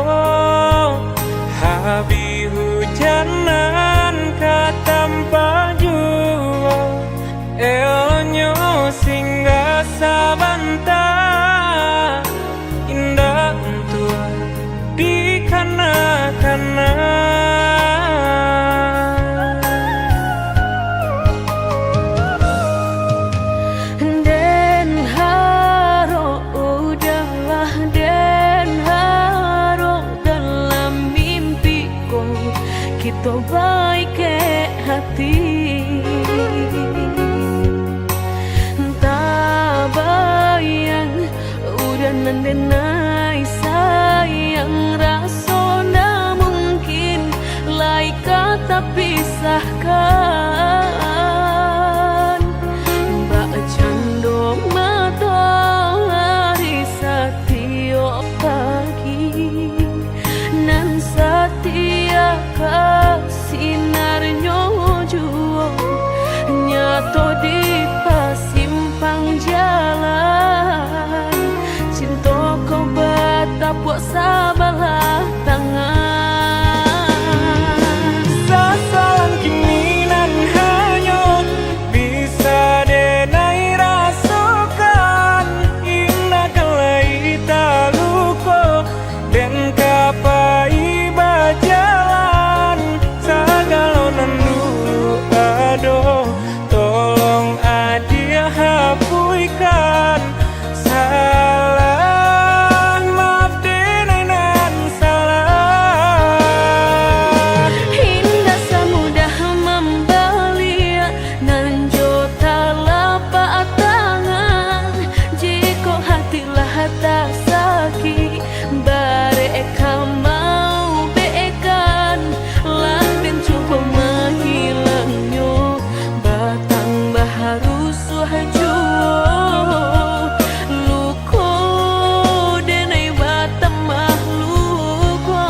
habi hujanan katampa jua elonyo singgah sabanta indah tua di kana-kana Den haro udahlah den haro dalam mimpiku kita baik hati tak bayang udah nandenai sayang rasona mungkin lai kata pisahkan mbak cando matahari setiap pagi nan setia sinarnya jua nyato di pasimpang jalan cinta kau batapuk sabalah tangan sasalan kiminan hanya bisa denai rasakan indah kalai taluko dan kapai bajalan sagalonan dulu aduh tolong adia hapuikan salah maaf denai nan salah indah semudah membelia nan jota lapak tangan jika hatilah tak sakit bareka mau beekan lah dan coba menghilangnya batang baharu suhajo luko denai batam mahluko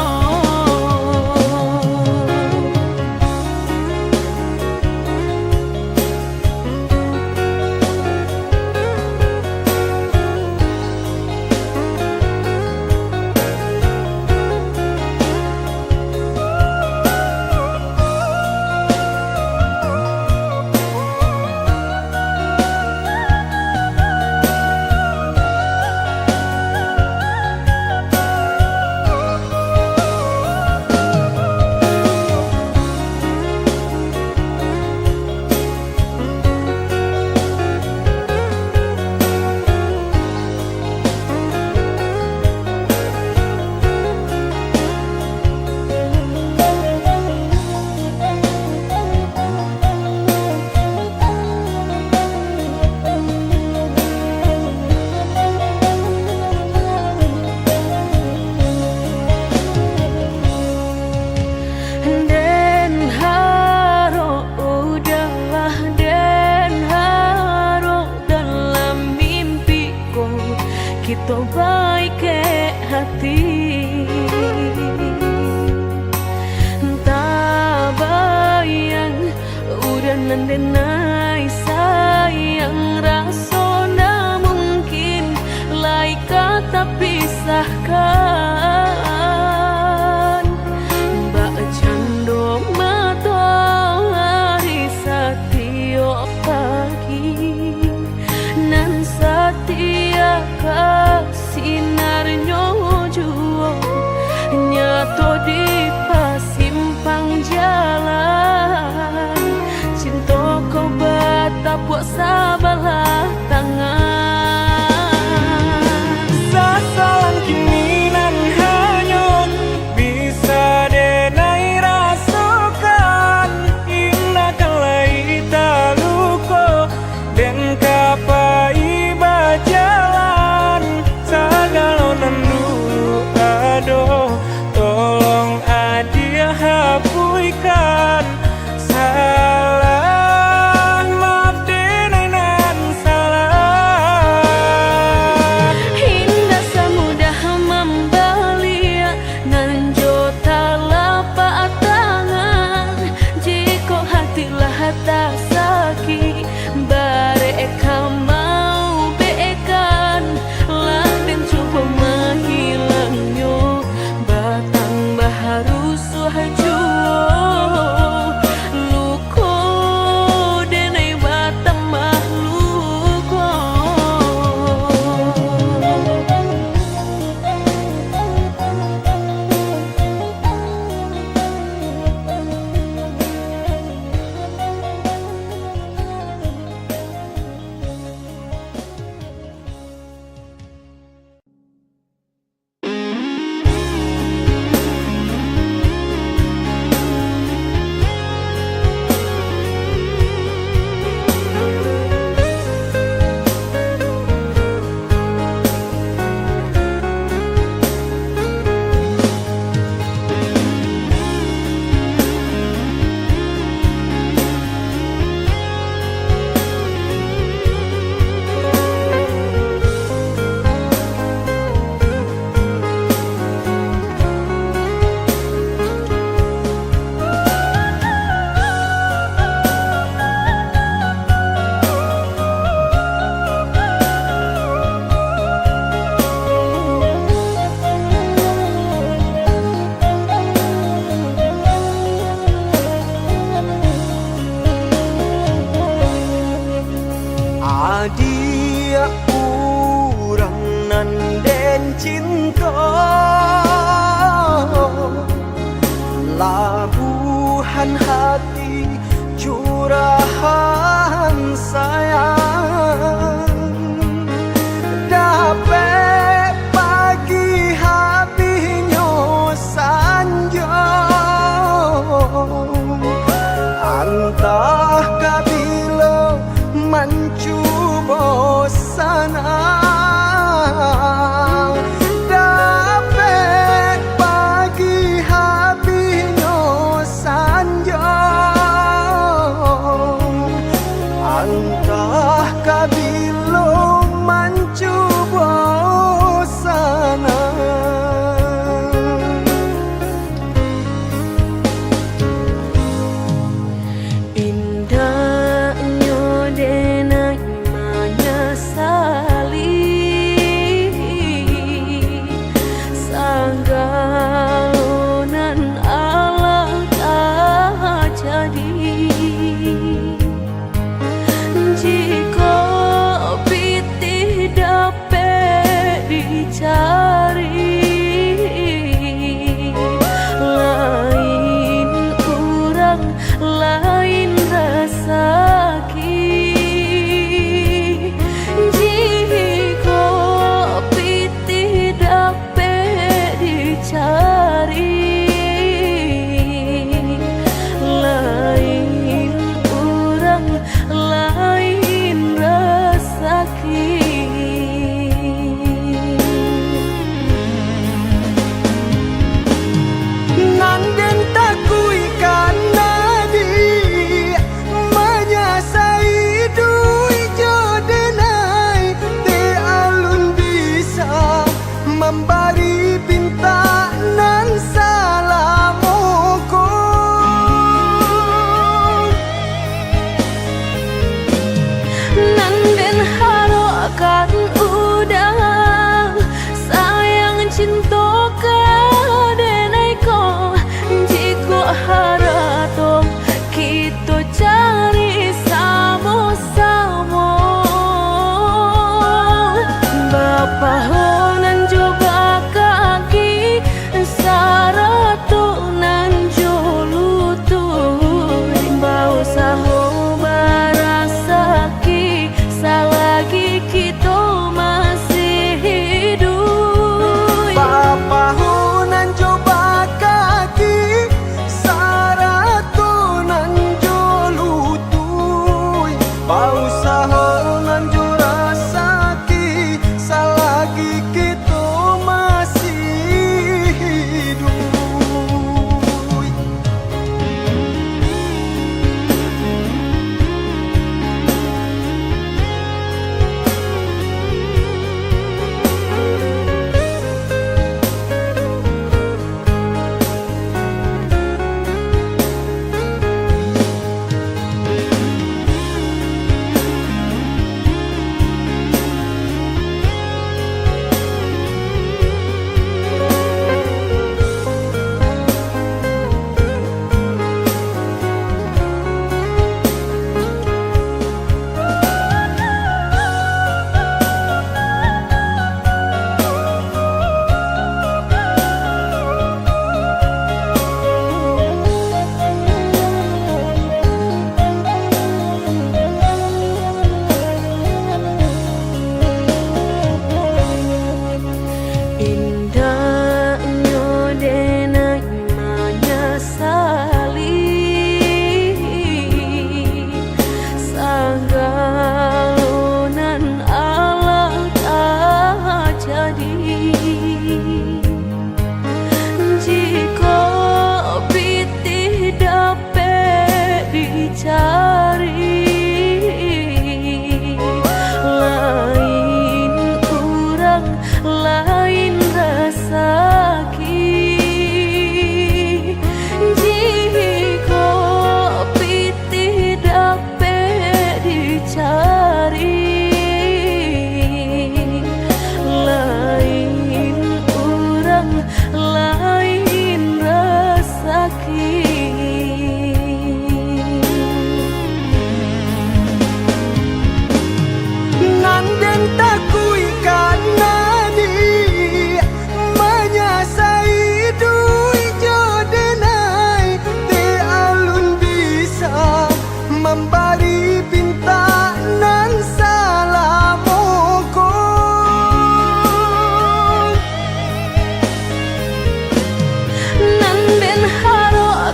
Den haro udahlah den haro dalam mimpiku kita baik hati tak bayang udah nandenai sayang rasona mungkin lai kata pisahkan mbak cando matahari setiap pagi nan setia sinarnya jua nyato di pasimpang jalan cinta kau batapuk sabalah tangan sasalan kiminan hanya bisa denai rasakan indah kalai taluko dan kapai bajalan sagalonan dulu aduh tolong adia hapuikan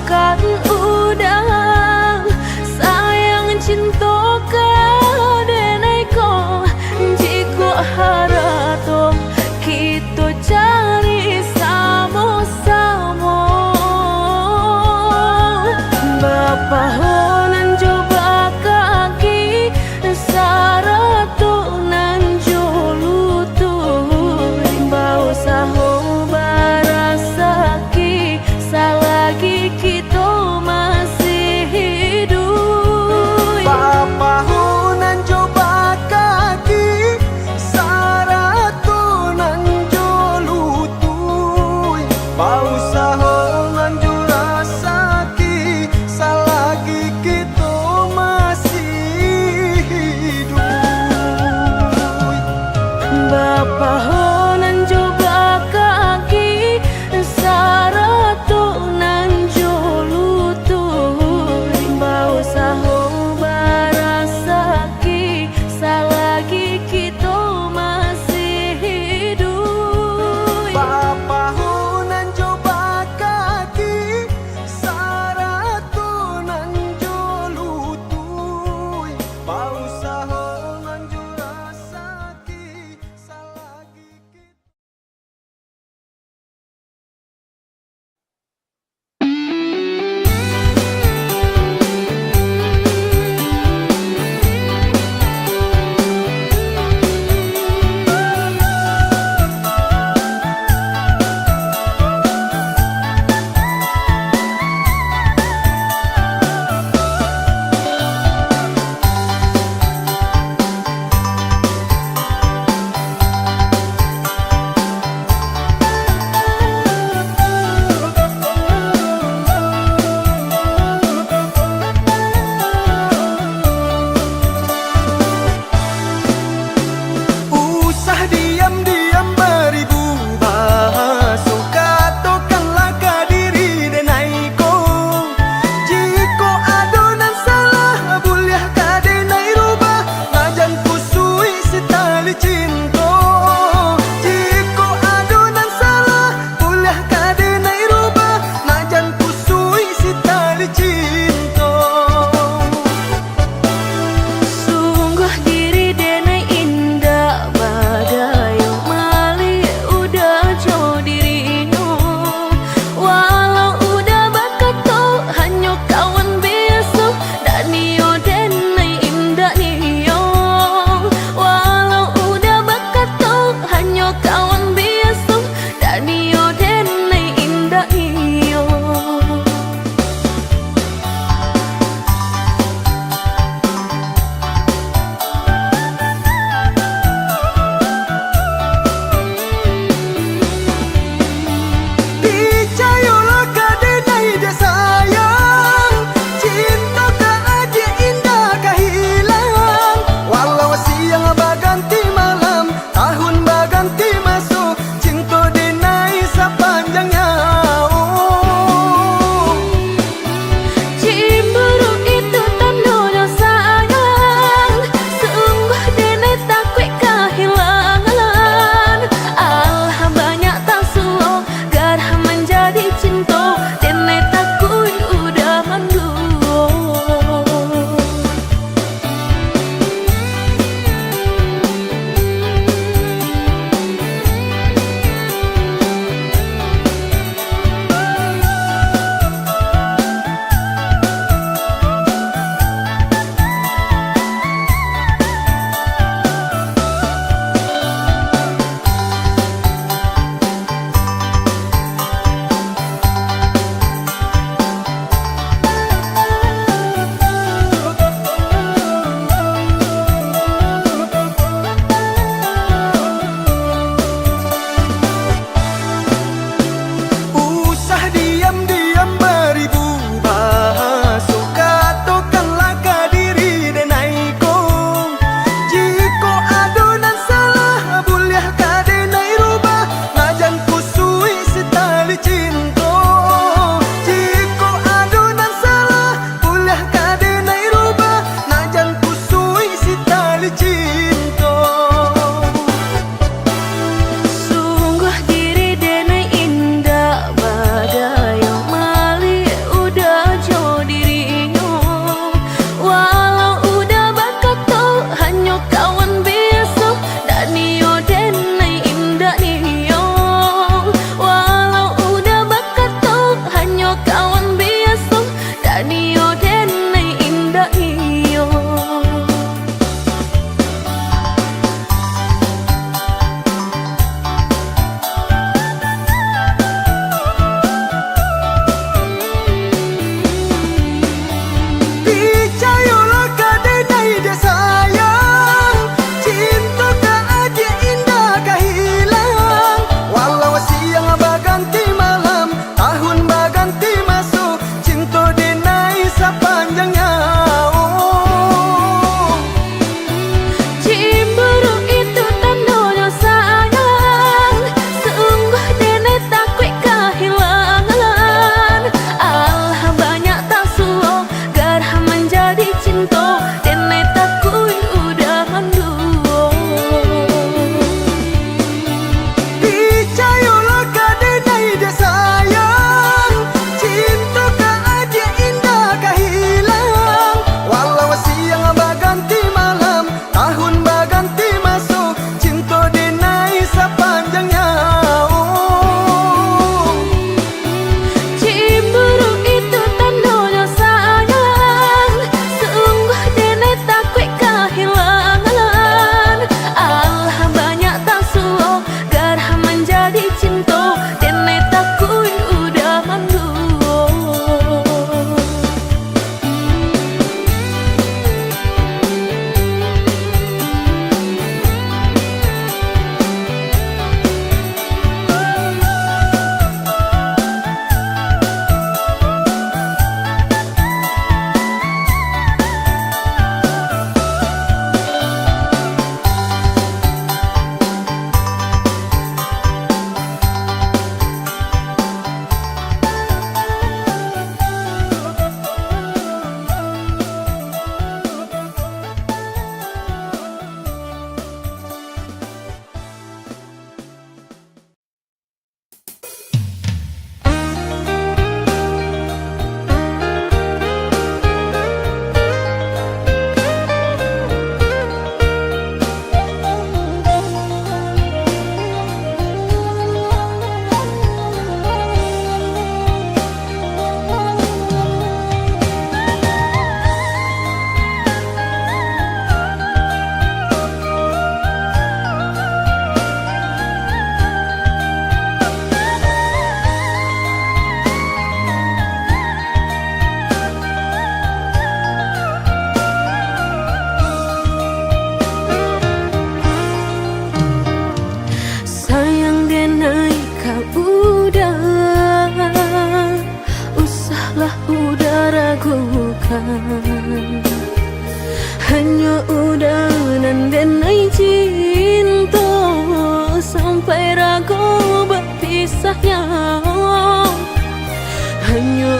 kan udah sayang cinta kadenai ko jiko harato kita cari sama-sama Bapak honan coba kaki saratu nan jolutu bau saho barasaki salagi kita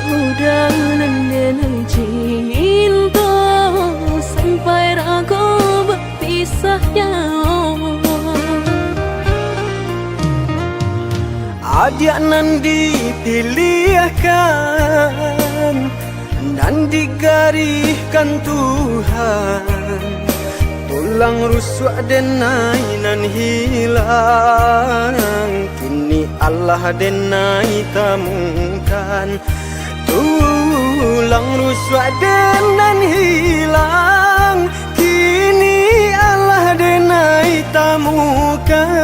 udah nendenai cinta sampai ragu berpisahnya. Adia nan dipilihkan dan digariskan Tuhan, tulang rusuk denai nan hilang, kini Allah denai temukan. Tulang rusuk denan hilang, kini Allah denai temukan.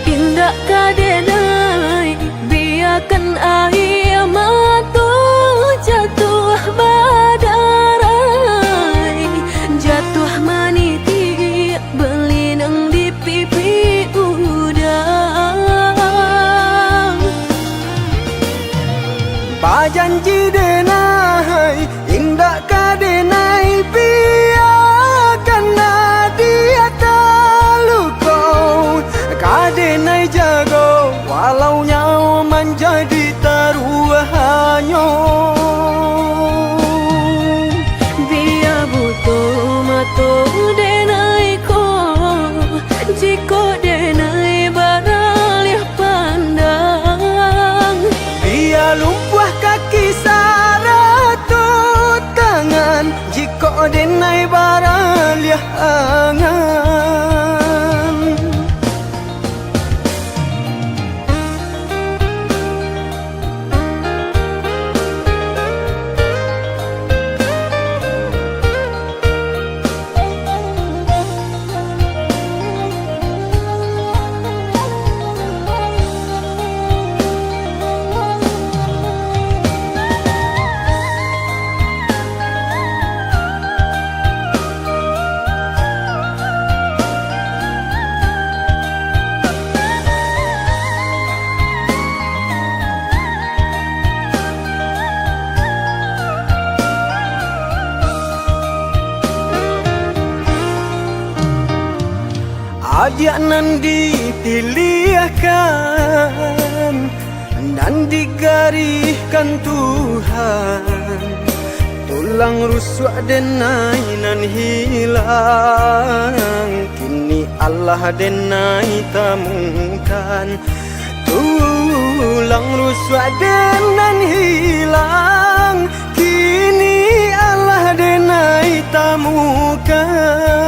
Indah kadenai biarkan air mata jatuh badarai, jatuh maniti belinang di pipi udang. Bajanji denai indah kadenai biarkan dia talukau, kadenai jago walau nyawa menjadi taruhannya. Biar butuh mata denai ko, jika denai baralih pandang. Biar lumpuh kaki saratut tangan, jika denai baraliah angan. Adia nan dipilihkan dan digariskan Tuhan, tulang rusuk denai nan hilang, kini Allah denai temukan. Tulang rusuk denan hilang, kini Allah denai temukan.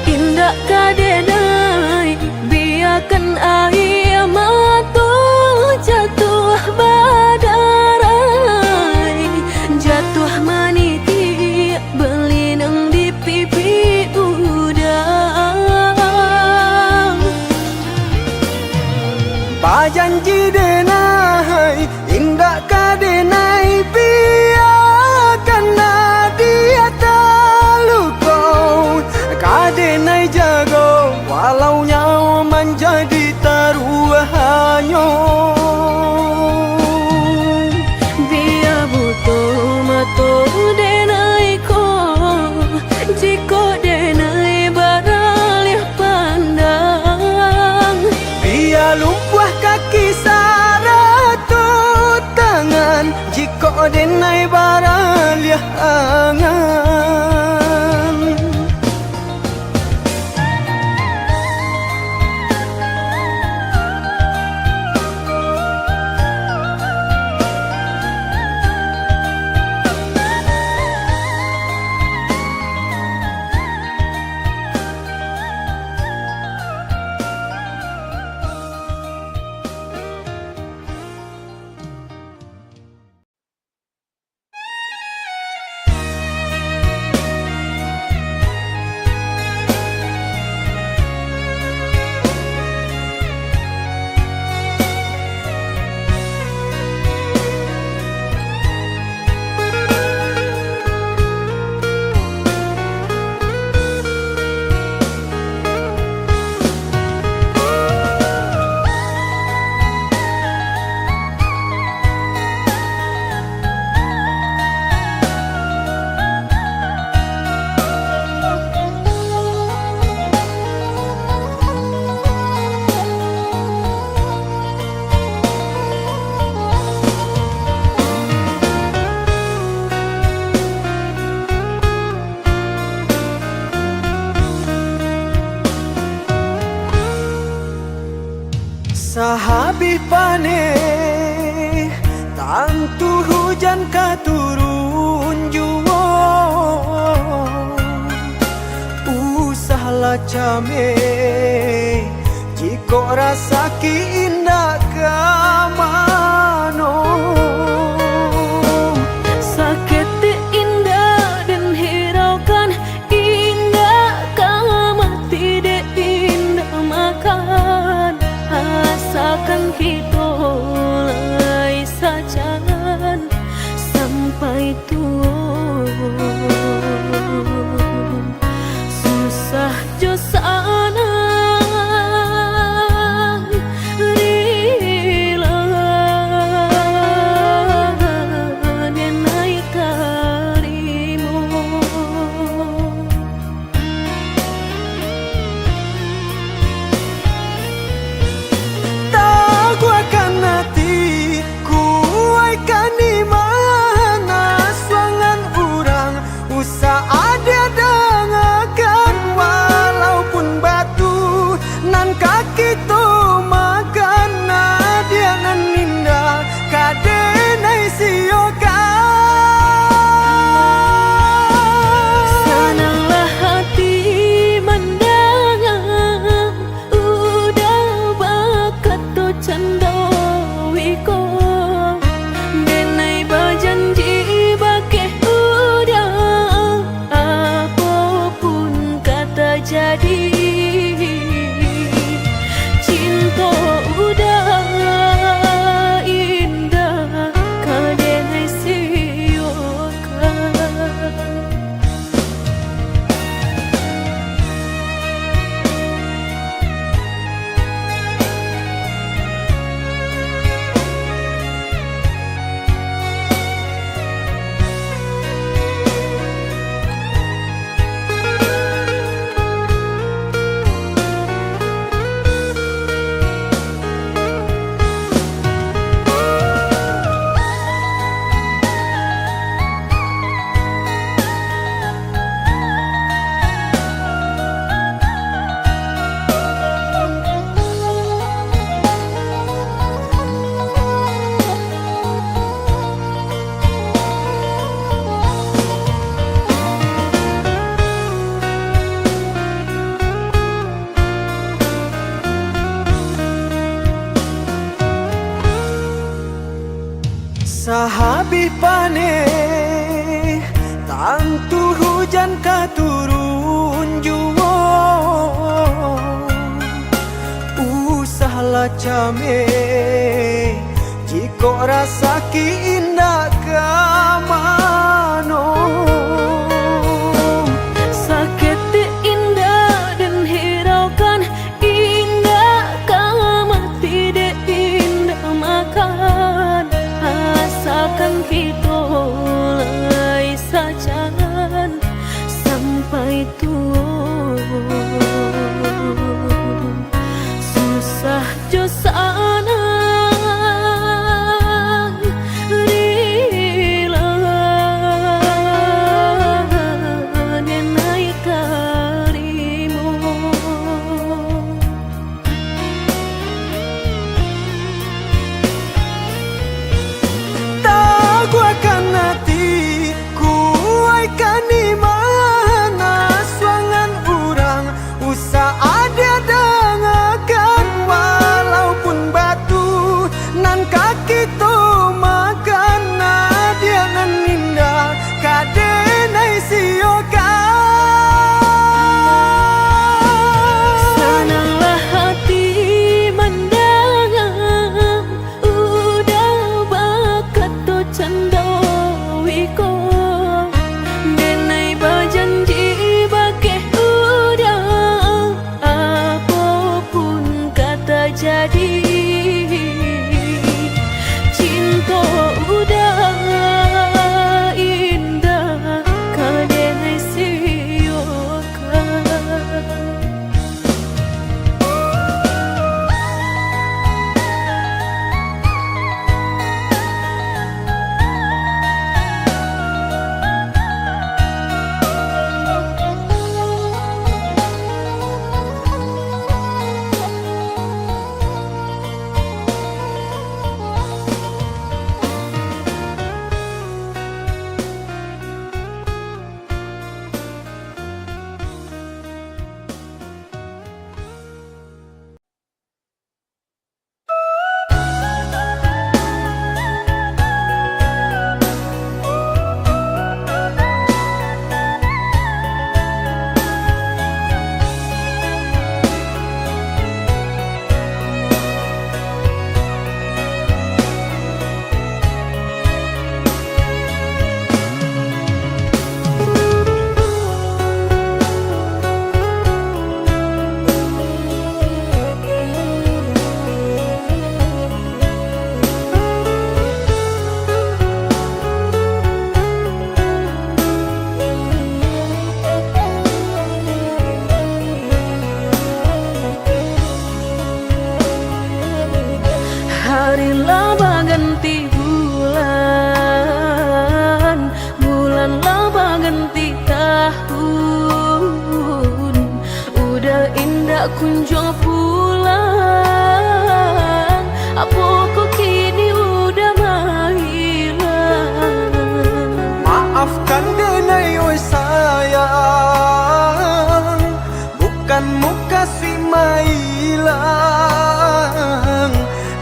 Indah kadenai biarkan air mata jatuh badarai, jatuh maniti belinang di pipi udang. Bajanji denai indah kadenai biarkan dia talukau, kadenai jago walau nyawa menjadi taruhannya. Biar butuh mata denai ko, jika denai baralih pandang. Biar lumpuh kaki saratut tangan, jika denai baraliah angan. pane tantu hujan katurun juwo usahlah came jiko rasa ki indah kamano sakit indah dan hiraukan indah kama tidak indah makan asalkan kita lai sajangan sampai tua susah jo sana jadi cinta udah indah kadang siokan sahabi pane tantu hujan katurun juwo usahlah came jiko rasa ki indah kamano sakit indah dan hiraukan indah kama tidak indah makan asalkan kita lai sajangan sampai tua susah jo sana ganti tahun, udah indah kunjung pulang. Apa kok kini udah menghilang? Maafkan denai oi sayang, bukan muka si mailang.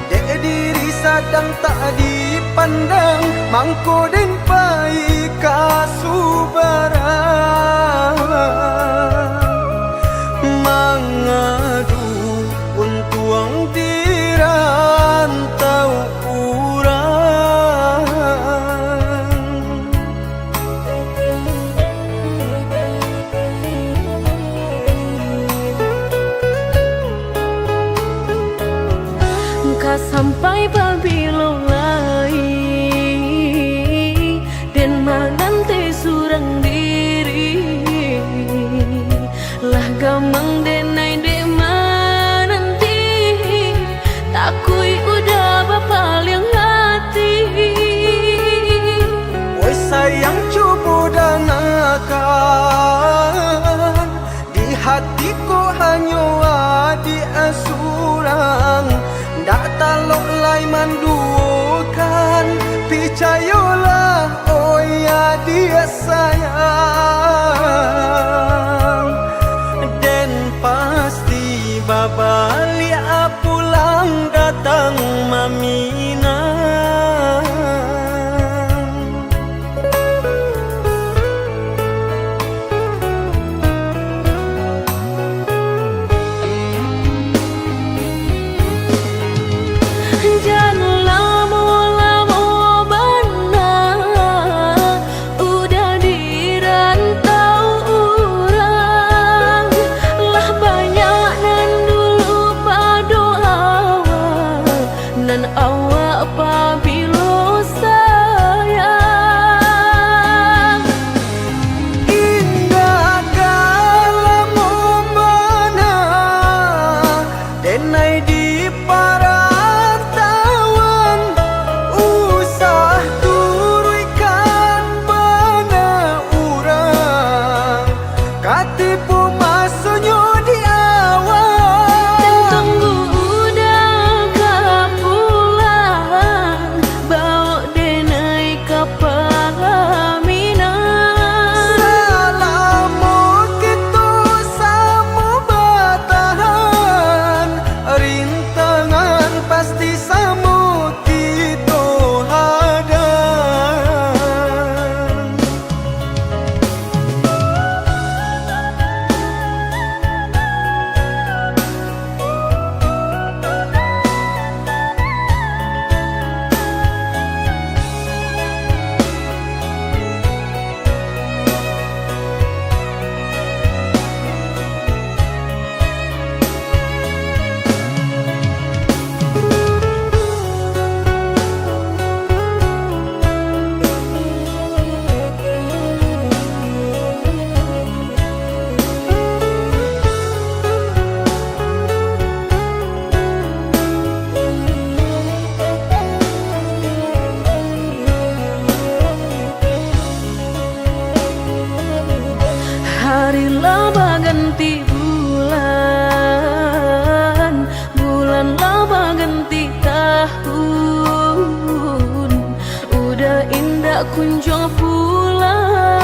Dek diri sadang tak dipandang, mangko den pai kasubarang. Mangadu untuang dirantau urang. Ka sampai babilo lai dan magante surang diri, lah gamang denai de nanti takui udah bapaling hati. Oi sayang cubu dan akan di hatiku hanya adi asurang. Ndak talok lai mandukan, percayalah oh ya dia sayang. Dan pasti babali pulang datang mamina. Hari laba ganti bulan, bulan laba ganti tahun, udah indah kunjung pulang.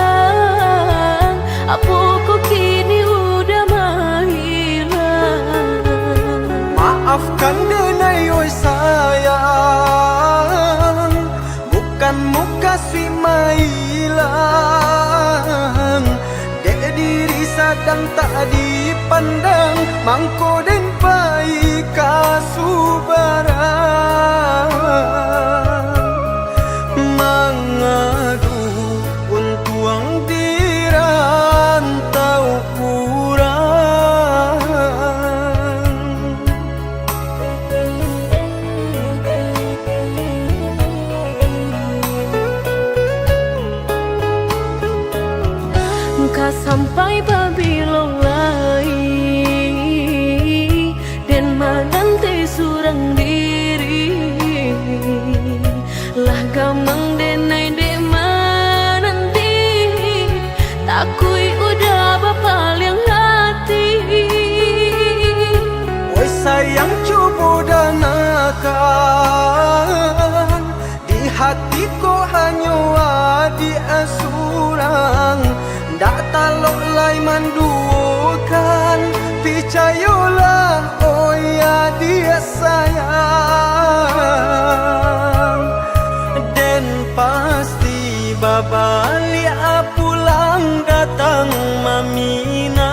Apa kok kini udah menghilang? Maafkan denai oi sayang, bukan muka si mailang. Dek diri sadang tak dipandang, mangko den pai kasubarang. Mangadu untuang dirantau urang. Ka sampai babilo lai dan magante surang diri, lah gamang denai de nanti Akui udah bapaling hati. Oi sayang cubu dan akan di hatiku hanya wadi asurang. Ndak talok lai mandukan, percayalah oh ya dia sayang. Dan pasti babali pulang datang mamina.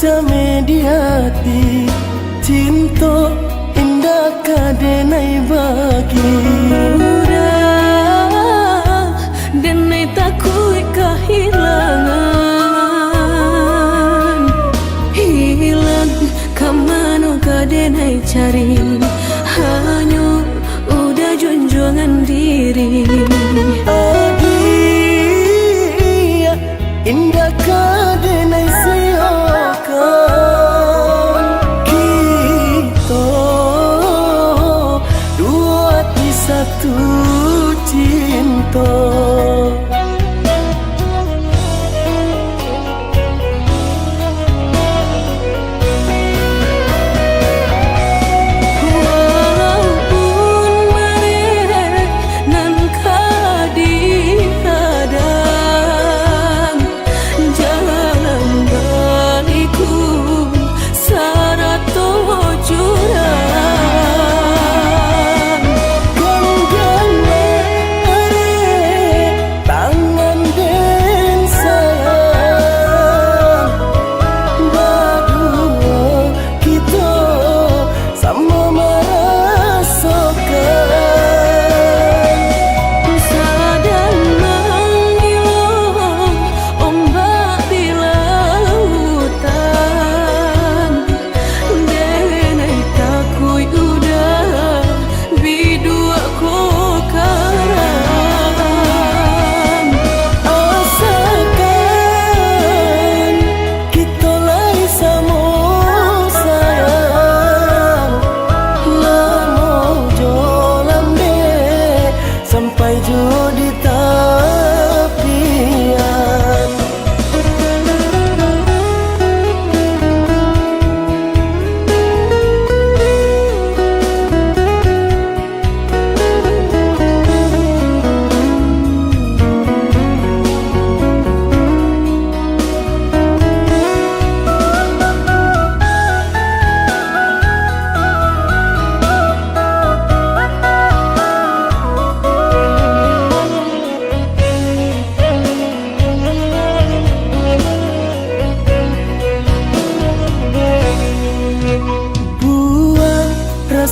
Jame di hati cinta indah kadenai bagi udah denai takui kehilangan hilang kamano kadenai cari hanya udah junjungan diri adia indah kadenai satu cinta. Walaupun mereka nan kadi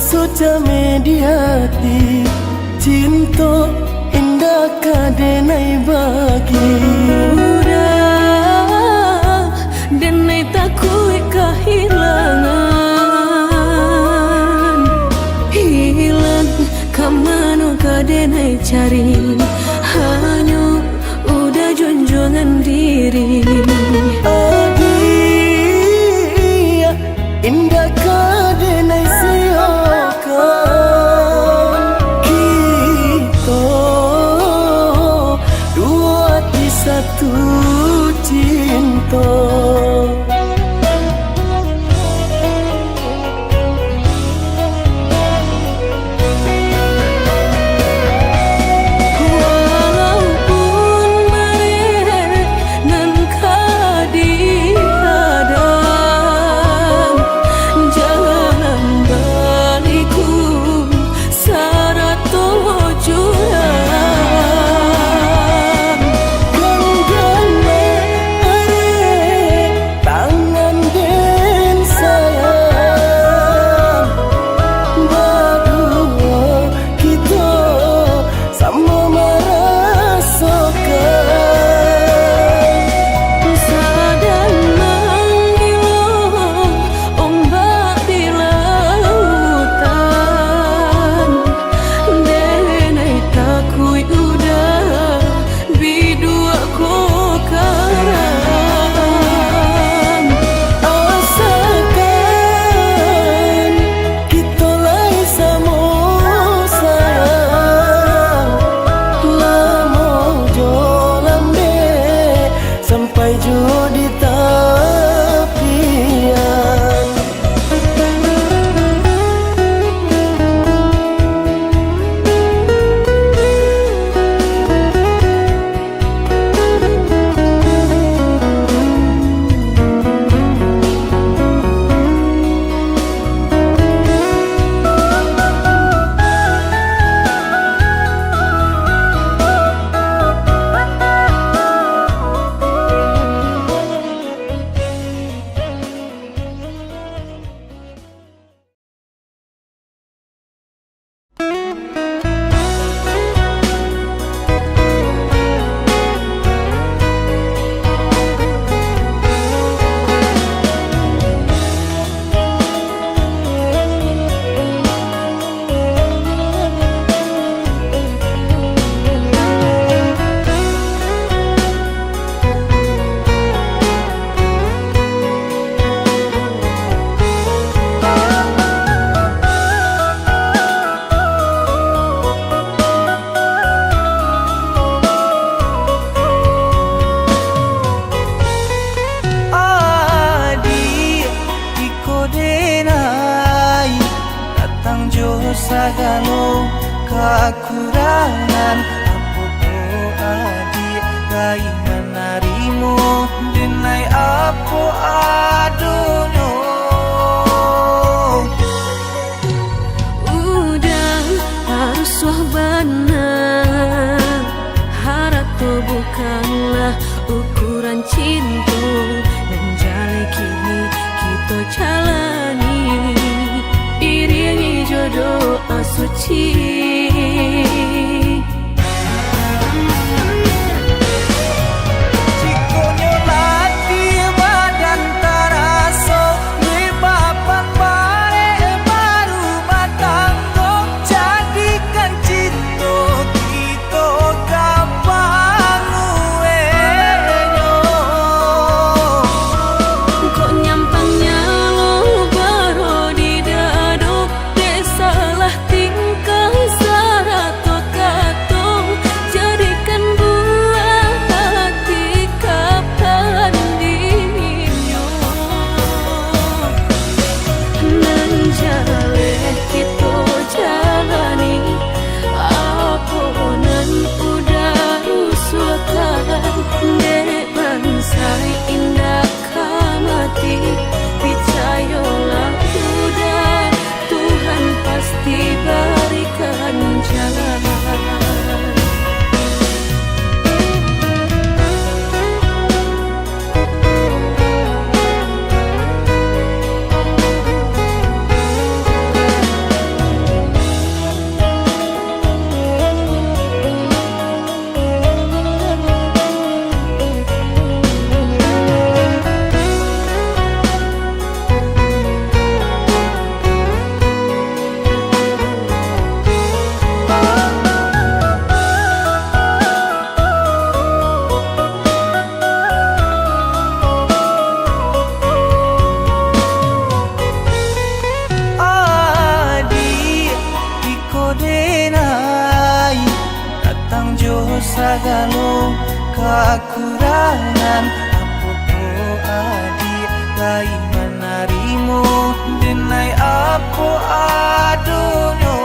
suca mediati cinta indah kadenai bagi Udah denai takui kehilangan hilang kamano kadenai cari hanya udah junjungan diri adia indah kadenai siokan kita dua di satu cinta sampai jauh di tepian sagalo kekurangan apa adik gai menarimu denai apa adonyo udah harus wahbana harap tuh bukanlah ukuran cinta menjalani kini kita jalani iringi jodoh suci Cikonyo lagi badan taraso di papan bare baru matanggo jadikan cinta kita gampang uenyo kok nyampangnya lo baru di dadok desa tingkah sagalo kekurangan Apopo adi gai menarimu denai apo adono.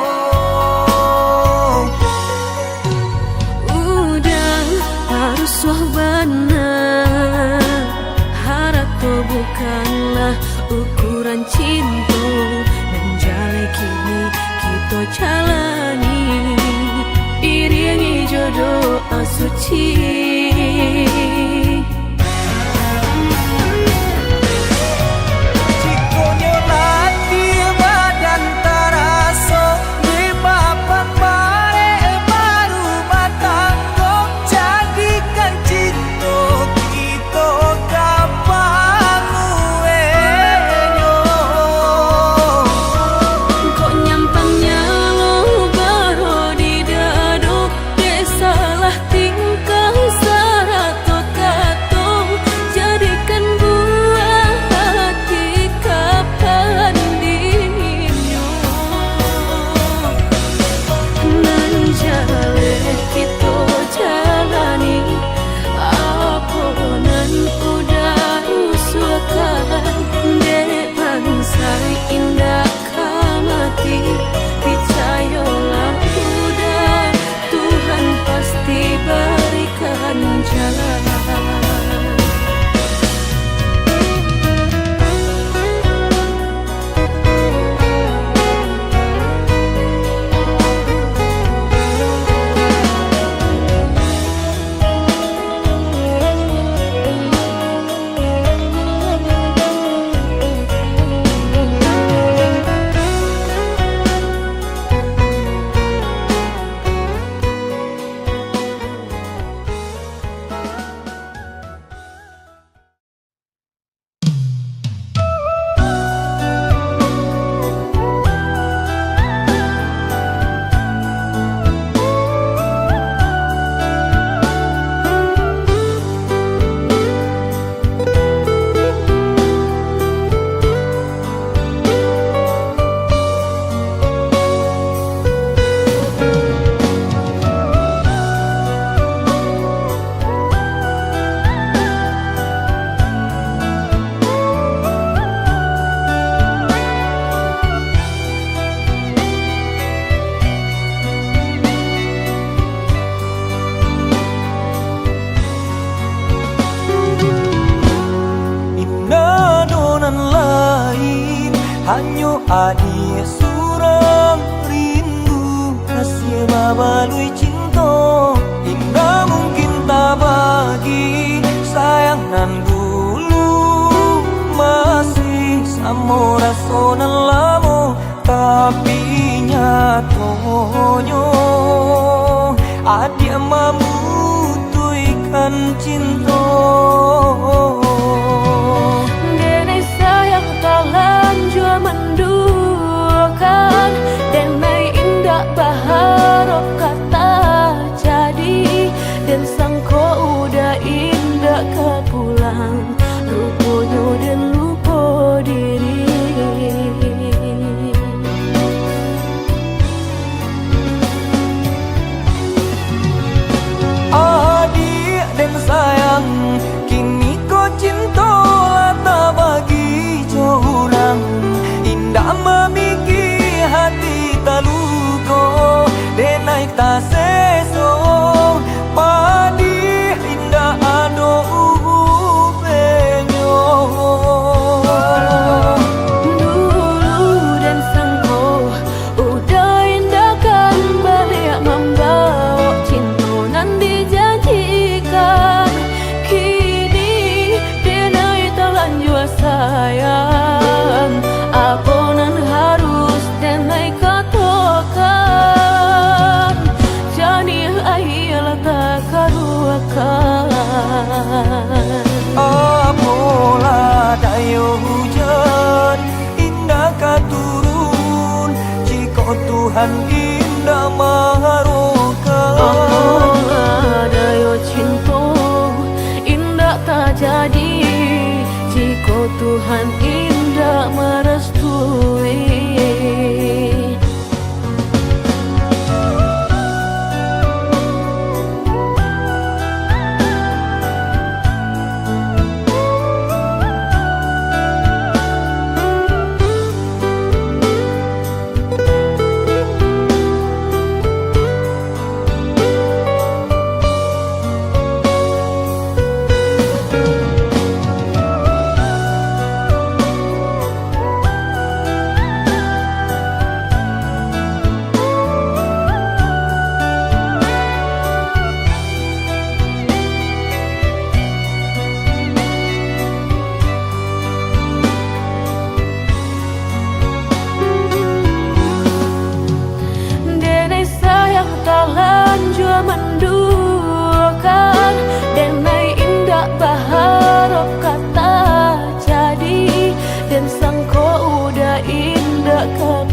Udah harus wahbana, harato bukanlah ukuran cinta. Menjalai kini kita jalani, iringi jodoh asuci. Cikonyo lati badan taraso di papan bare baru batanggo jadikan cinta kita kapangu enyo. Kok nyampangnya lo baru di dado, salah tingkah sarato kato, jadikan buah hati kapan dinyo. Menjale kita jalani, aponan udah usulkan, dek bangsa indah kamati, percayalah udah Tuhan pasti berikan jalan. Hanyo adi surang rindu masih babalui cinta. Indah mungkin tak bagi sayang nan dulu masih samo rasonan lamo, tapi nyatonya adi membutuhkan cinta. Menduakan denai indah baharok kata jadi, dan sangko udah indah ke pulang rupanya dan lupa diri. Adik dan sayang kini kau cinta tak bagi orang, indah memikir hati tak luka dan naik tak seso padi indah ado upenyo. Dulu dan sangko udah indah kan balik membawa cinta nan dijanjikan, kini denai terlanjur sayang, aponan harus denai katakan, jadi ayolah tak karuakan. Apola dayo hujan indah katurun, jika Tuhan indah maharokan. Apola dayo cinta indah tak jadi, jika Tuhan indah merestui.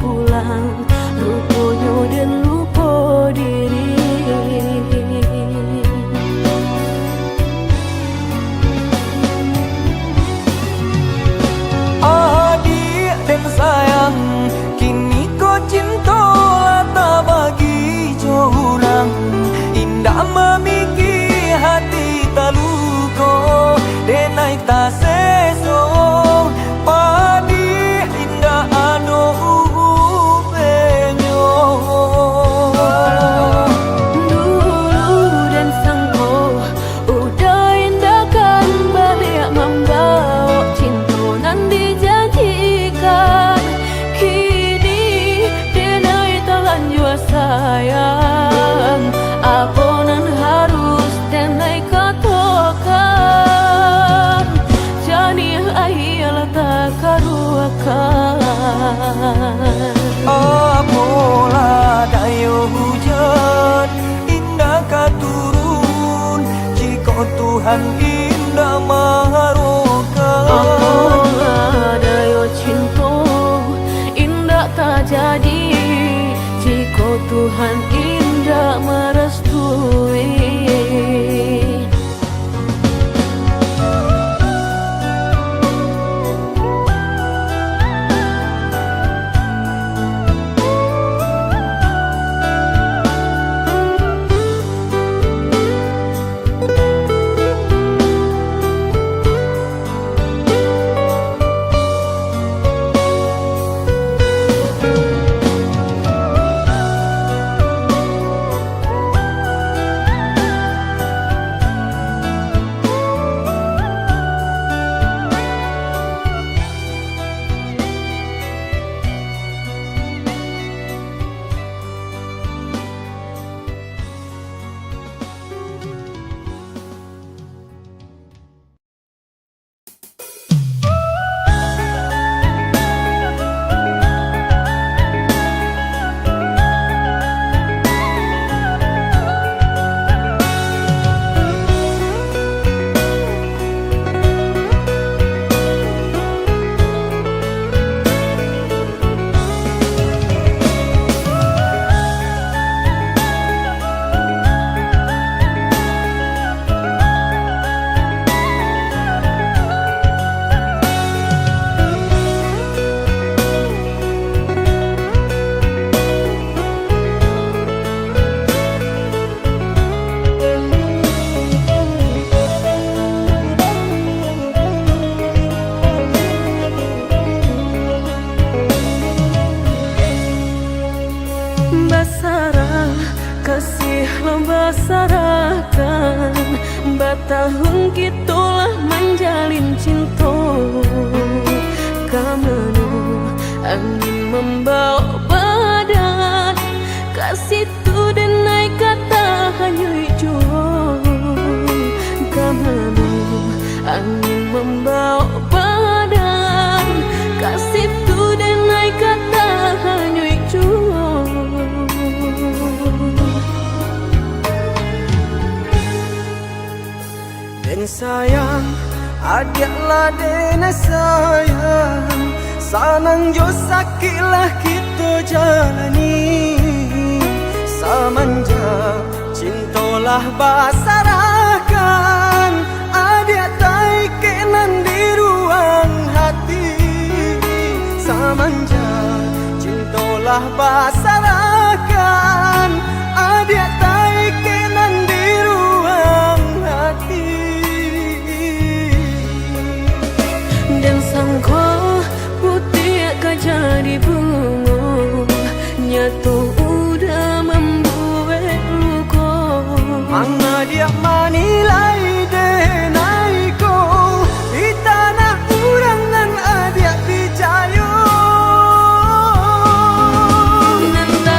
pulang, rupanya dan lupa diri. Adik dan sayang, kini kau cinta tak bagi curang. Indah memikir hati tak luka, denai tak seso. Padi indah ado upenyo. Dulu dan sangko udah indah kan balik membawa cinta nan dijanjikan. Kini denai telan jua sayang, apa nan harus denai katakan. Jani ayah tak karuakan. Apalah daya hujan, indah turun jika Tuhan indah maharokan. Apalah daya cinta, indah tak jadi jika Tuhan indah merestui. Basarah kasih membasarahkan, batahun kitulah menjalin cinta. Kamanu angin membawa badan, kasih tu denai kata hanya jua. Kamanu angin membawa badan, kasih tu denai kata hanya jua. Dan sayang, adiklah dena sayang, sanang jo sakitlah kita jalani. Samanja cintalah basarahkan, adik tai kenan di ruang hati. Samanja cintalah basarahkan, adik tai kenan di ruang hati. Dan sangka putih akan jadi bunga, nyatu udah membuat luka. Mana dia manilai denai ko di tanah urangan adik pijayo. Nanti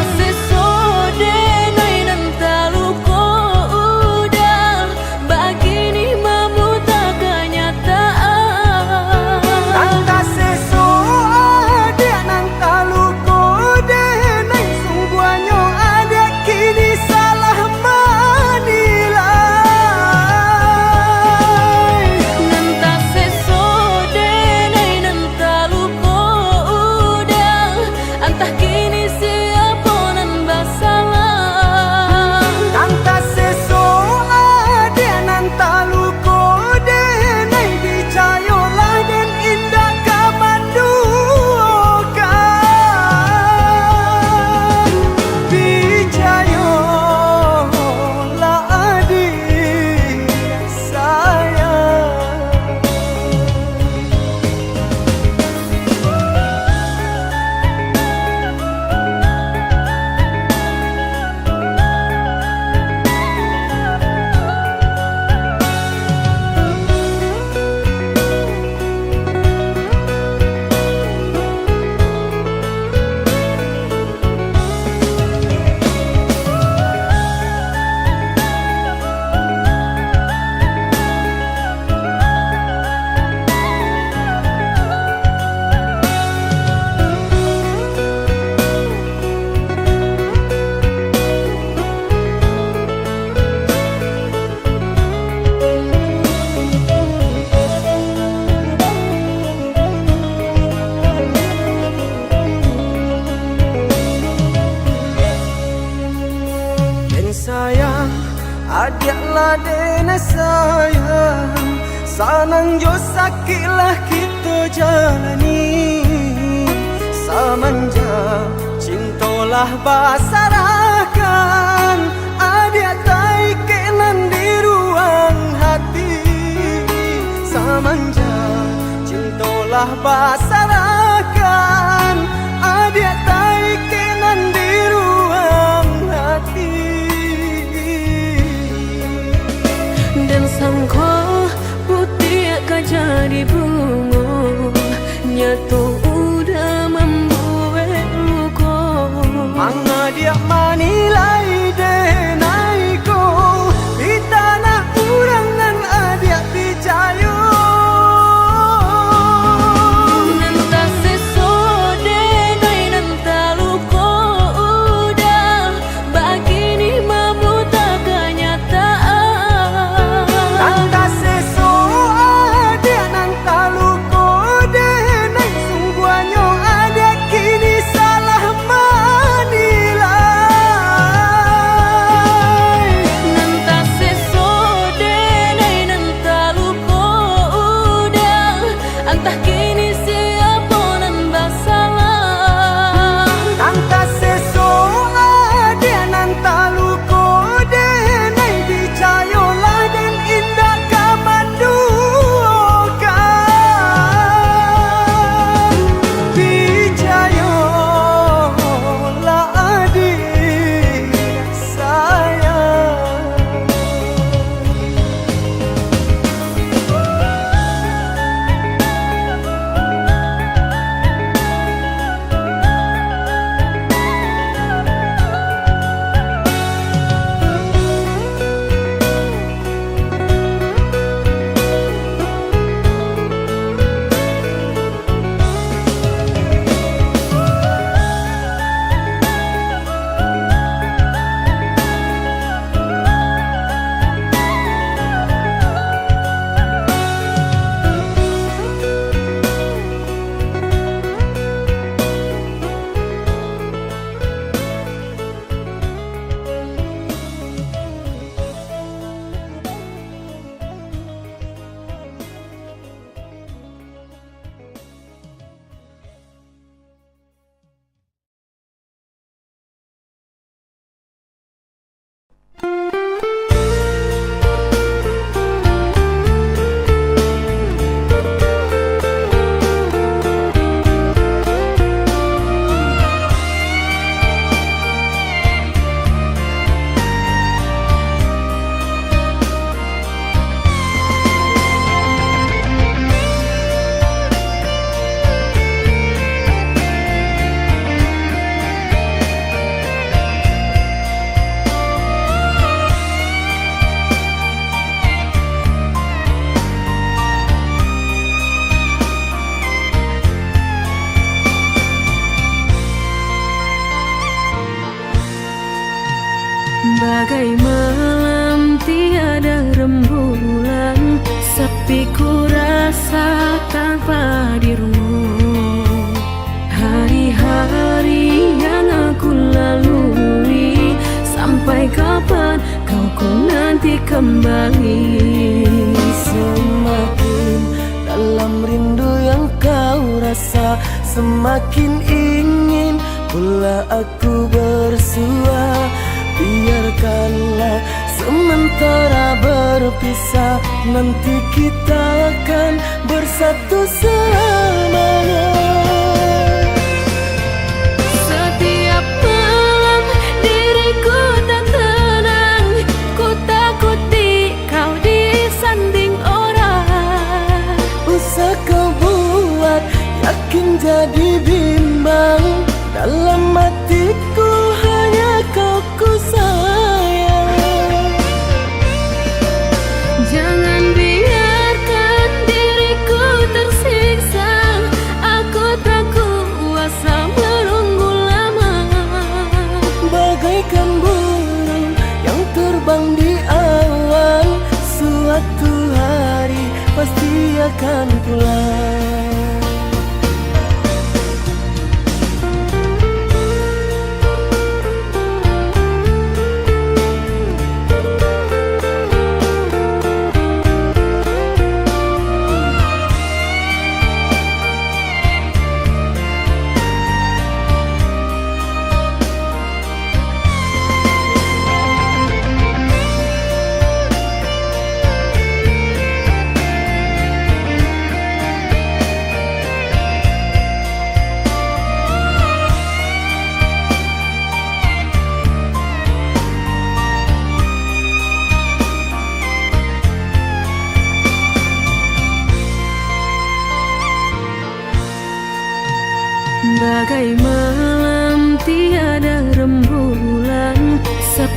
adiaklah dena sayang, sanang jo sakitlah kita jalani. Samanja cintolah basarakan, adiak tai kenan di ruang hati. Samanja cintolah basarakan, adiak tai kenan di ruang hati. Dan sangko putih akan jadi bunga, nyatu udah membuat luka. Manga dia manilai denai ko, di tanah urangan adiak picayo. Nanta sesode dai nanta luka udah, begini memuta kenyataan. Nanta seso adiak nanta luko denai, sungguhnya adiak kini salah manilai. Nanta sesode dai nanta luka udah, entah kini siapa nan bersalah. Nanta seso adiak nanta luko denai, dicayolah dan indah kamandukan. Dicayolah adik sayang. Bagai malam tiada rembulan, sepi ku rasa tanpa dirimu. Hari-hari yang aku lalui, sampai kapan kau ku nanti kembali. Semakin dalam rindu yang kau rasa, semakin ingin pula aku bersua. Biarkanlah sementara berpisah, nanti kita akan bersatu selamanya. Setiap malam diriku tak tenang, ku takuti kau disanding orang. Usah kau buat yakin jadi bimbang, dalam hatiku hanya kau ku sayang. Jangan biarkan diriku tersiksa, aku tak kuasa menunggu lama. Bagaikan burung yang terbang di awan, suatu hari pasti akan pulang.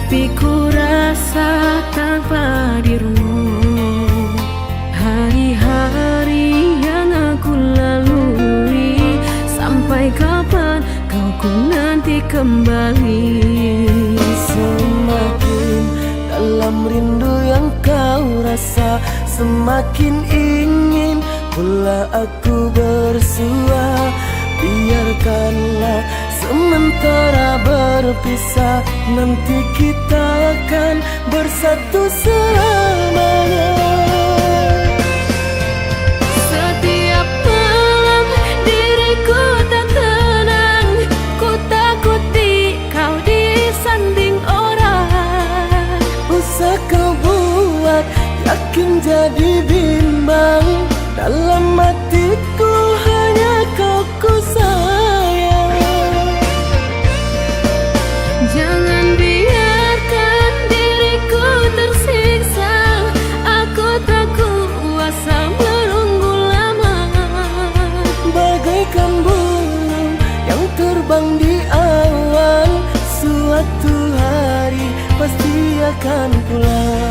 Tapi ku rasa tanpa dirimu, hari-hari yang aku lalui, sampai kapan kau ku nanti kembali. Semakin dalam rindu yang kau rasa, semakin ingin pula aku bersua. Biarkanlah sementara berpisah, nanti kita akan bersatu selamanya. Setiap malam diriku tak tenang, ku takuti kau disanding orang. Usah kau buat yakin jadi bimbang, dalam hatiku hanya kau ku sayang. Jangan biarkan diriku tersiksa, aku tak kuasa menunggu lama. Bagaikan burung yang terbang di awan, suatu hari pasti akan pulang.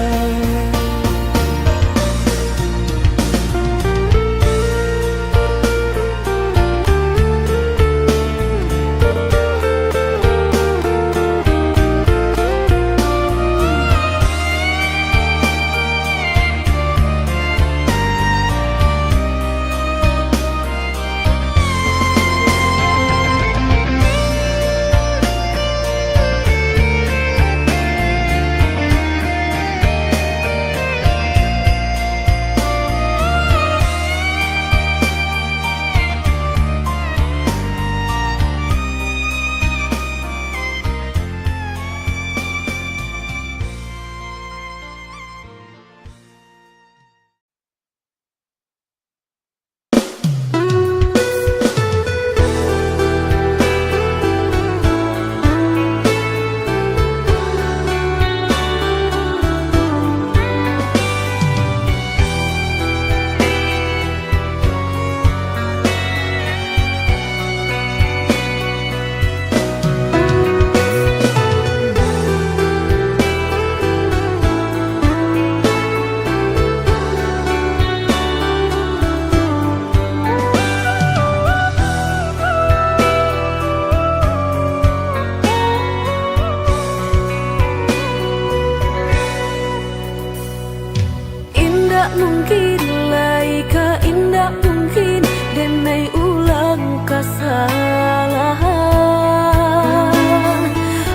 Mungkin laika indah mungkin denai ulang kesalahan.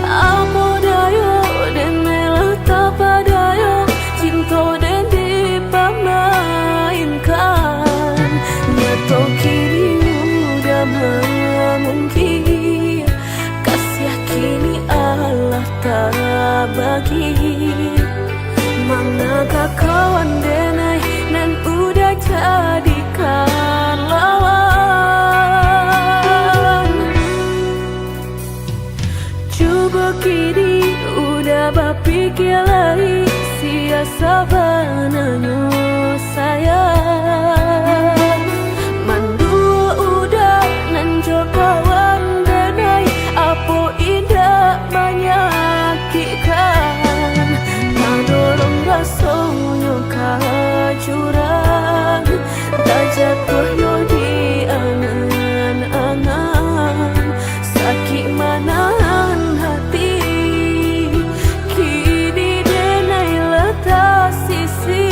Apa dayo denai letak padayo, cinta den dipamainkan. Nyato kini udah mungkin, kasih kini Allah tak bagi. Manakah kawan denai nan udah jadikan lawan. Coba kini udah berpikir lagi, siasa bananyo sayang. Mandua udah nan jo kawan denai, apa indah menyakitkan. Dorong rasanya kacurang, tak jatuh yo di angan-angan. Sakit manahan hati, kini denai letak sisi.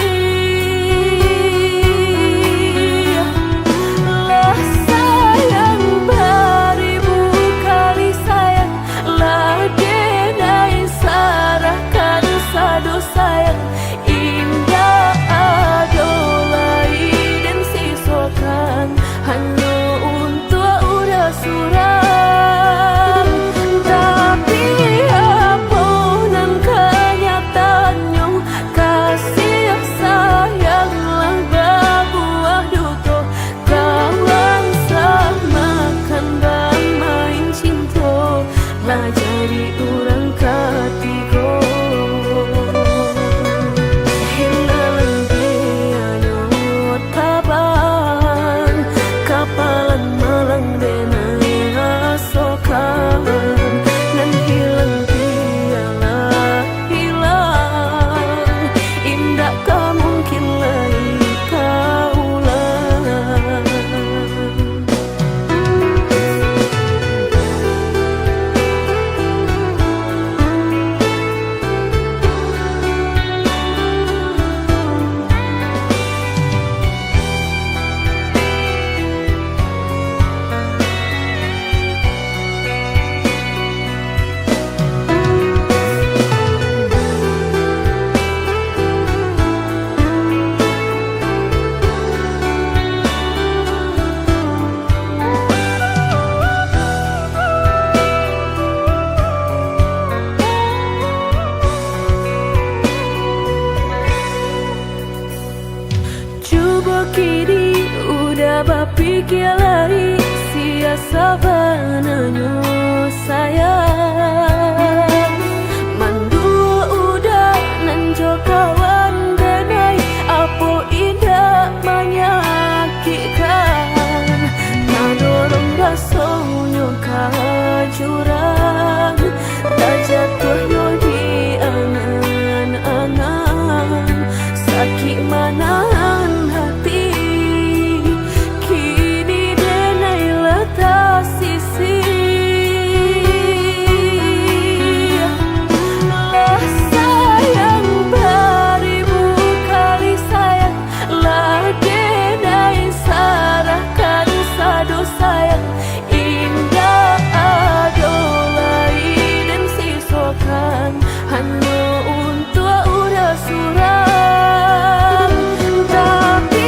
Lah sayang beribu kali sayang, lah denai sarahkan sadu sayang. Indah adolai dan sisokan hanya untuk udah suram. Tapi apa nan kenyataannya, kasih sayang lah berbuah duto. Kawan samakan bang main cinta, lah jadi orang ketiga. Nan hilang tiada bapikir lagi sia sabananya sayang. Mandua udah nanjo kawan denai apo indah menyakitkan. Nadorong rasonyo kajuran tak jatuh yo di angan-angan. Sakit manahan hati kini denai letak sisi. Lah sayang beribu kali sayang, lah denai sarahkan sadu sayang. Indah adolai dan sisokan hanya untuk udah suram. Tapi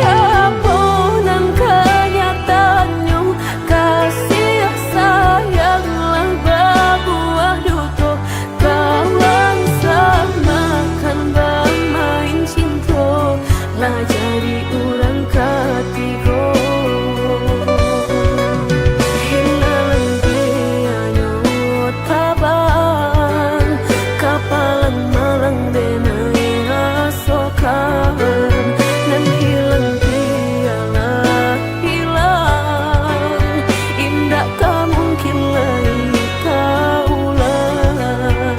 apunan kenyataannya kasih sayanglah berbuah duto. Kawan samakan bermain cinta lah jadi orang ketiga. Hilang dia nyot tabang kapalan malang denai asokan. Dan hilang dia lah hilang, indah tak mungkin lagi kaulang.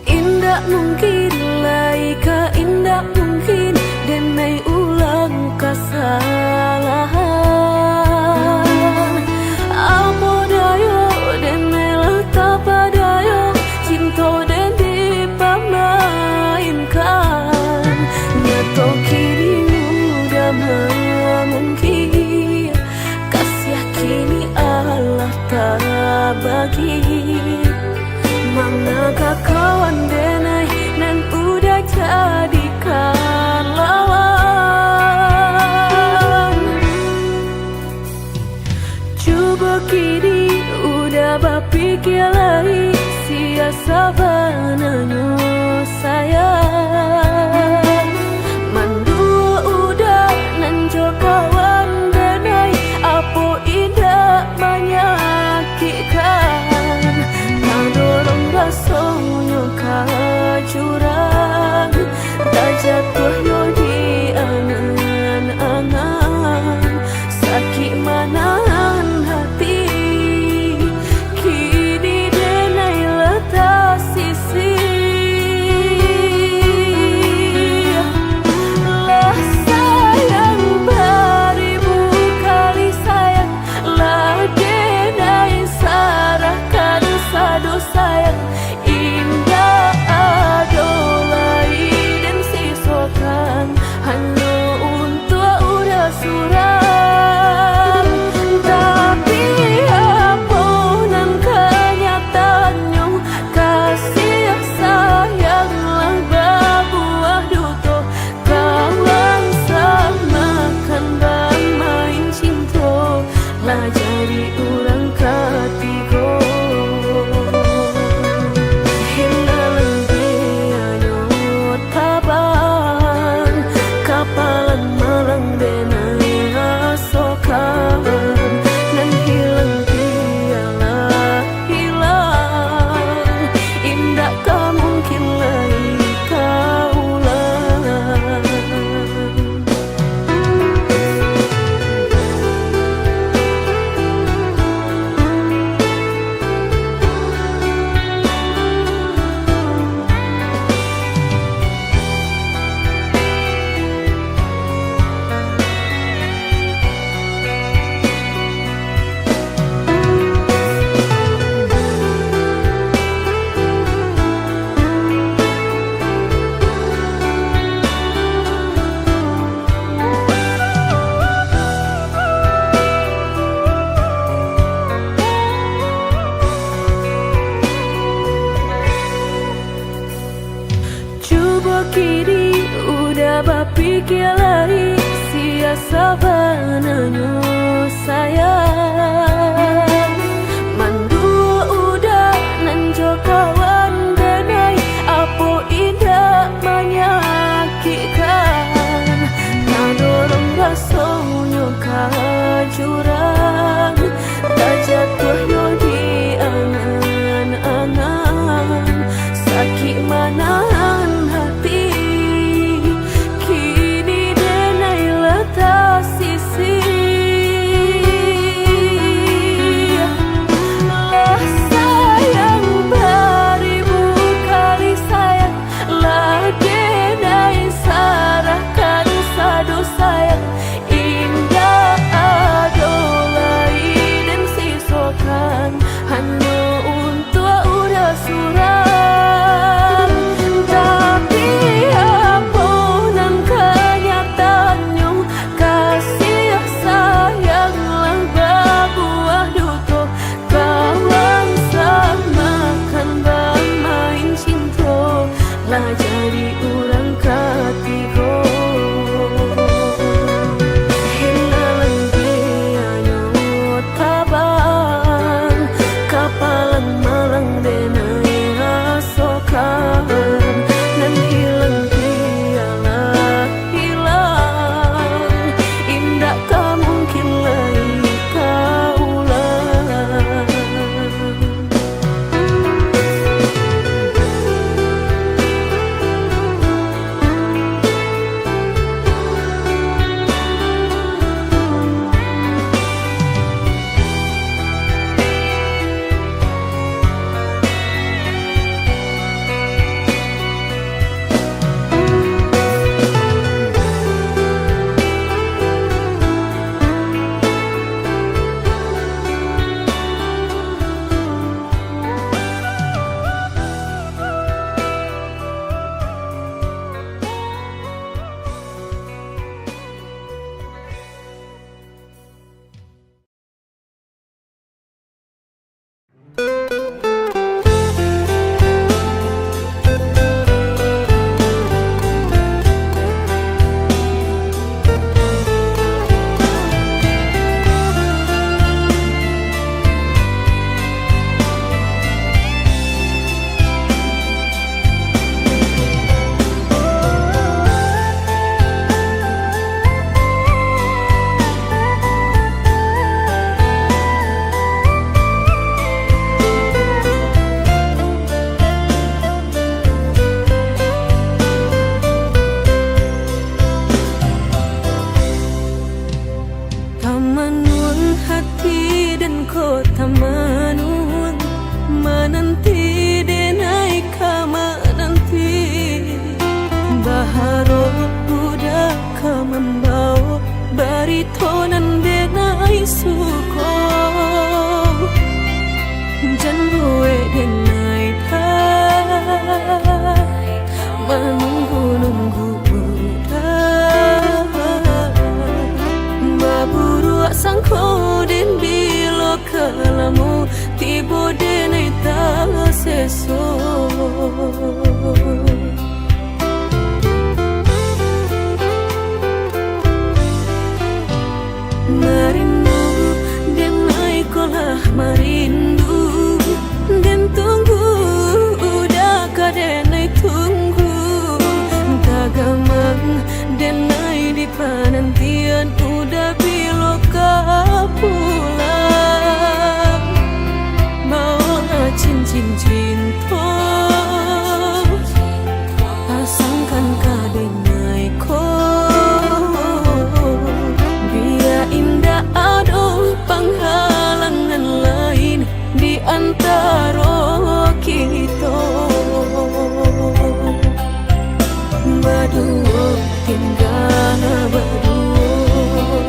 Indah mungkin laika indah mungkin denai ulang kesalahan. Apa dayo denai letak padayo cinta den dipamainkan. Nyato kini udah mungkin kasih kini Allah tak bagi. Manakah kawan denai nan udah jadikan lawan. Coba kini udah bapikir lagi sia sabananya sayang. Mandua udah nanjo kawan denai apo indah menyakitkan. Nadorong rasonyo kajuran tak jatuh yo di angan-angan. Sakit manahan hati kini denai letak sisi. Lah sayang beribu kali sayang, lah denai sarahkan sadu sayang. Indah adolai dan sisokan kini udah berpikir lain, siasa bananyo sayang. Mandua udah nanjo kawan denai, apa indah menyakitkan. Nadorong rasonyo kajuran, tak jatuh yo di angan-angan. Sakit manahan hati, kini denai letak sisi. Lah sayang beribu kali sayang, lah denai sarahkan sadu sayang. Indah adolai dan sisokan hanya untuk udah suram. Tapi apunan kenyataannya, kasih sayang lang berbuah duto. Kawan samakan bermain cinta, lah jadi orang ketiga. Hinalan dianyo tabang, kapalan malang denai rasokan. Dan hilang dialah hilang, indah tak mungkin lagi kaulang. Tamanun hati dan kota manun, menanti denai kama nanti. Baharo udah ka membawa baritonan denai suko. Janwe denai dah menunggu-nunggu udah. Baburu sangko den bilo kalamu, tibo denai tak seso. Merindu denai kolah merindu, dan tunggu udah ka denai tunggu. Tagamang denai di penantian, udah bilo ka pulang. Maulah cincin cinta, pasangkan ka denai ko. Biar indah ada penghalangan lain di antara kita. Berdua tinggal berdua,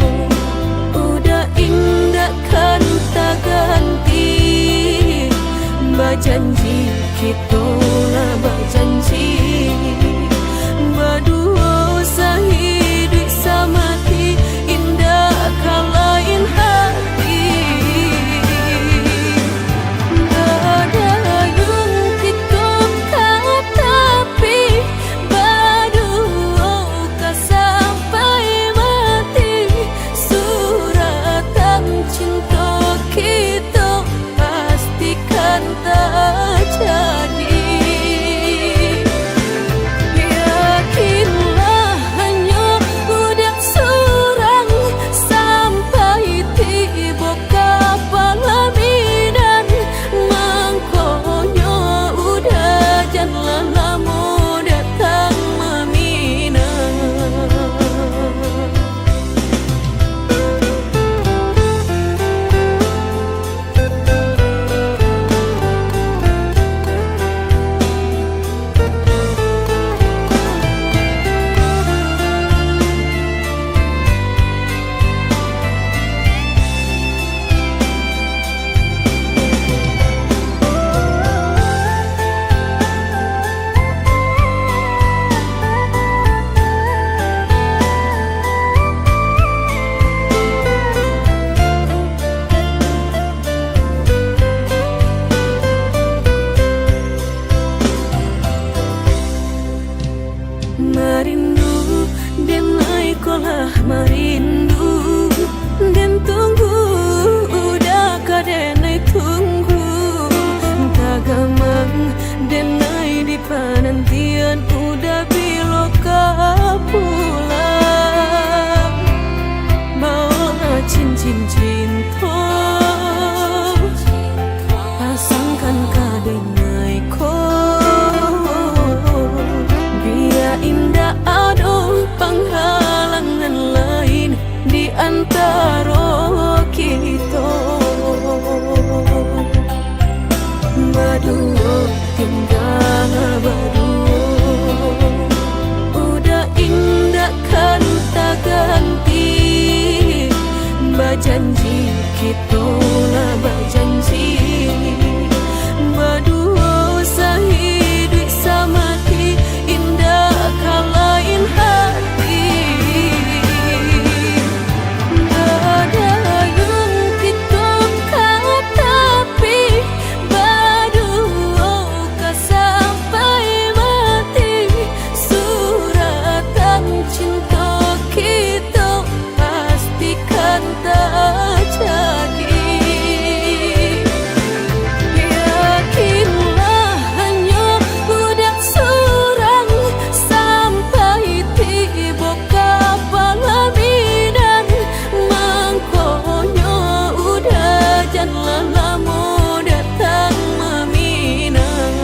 udah indah kan tak ganti. Berjanji kita lah berjanji, berdua sehidup semati. Indah kan lain hati. Badayung kita tapi Merindu dan naik kolah merindu dan tunggu udah kadenai tunggu tagamang dan naik di penantian udah biloka pulang bawa cincin cinta pasangkan kadenai ko biar indah ado penghalangan lain di antara kita berdua tinggal berdua udah indah kan tak ganti berjanji kita lah berjanji berdua sehidup samati indah kalain hati badayung kita tapi berdua sampai mati suratan cinta kita pastikan tak jadi. Yakinlah hanya budak seorang sampai tiba kapal bidan mangkonya udah jangan lama datang meminang.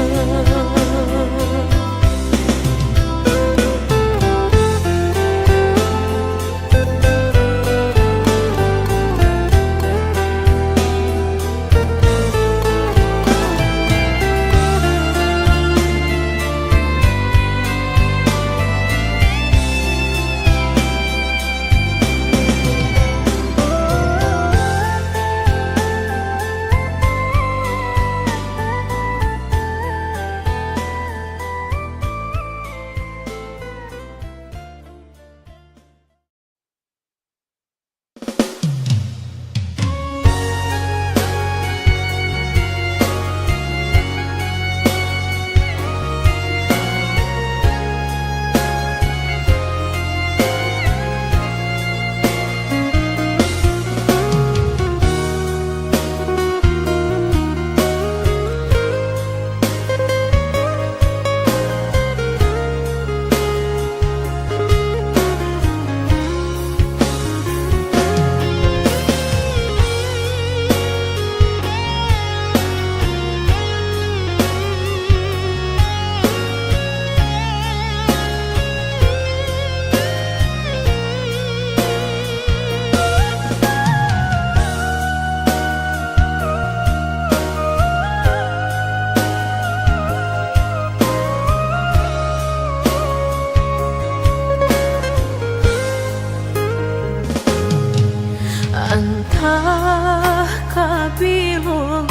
Entah kabilo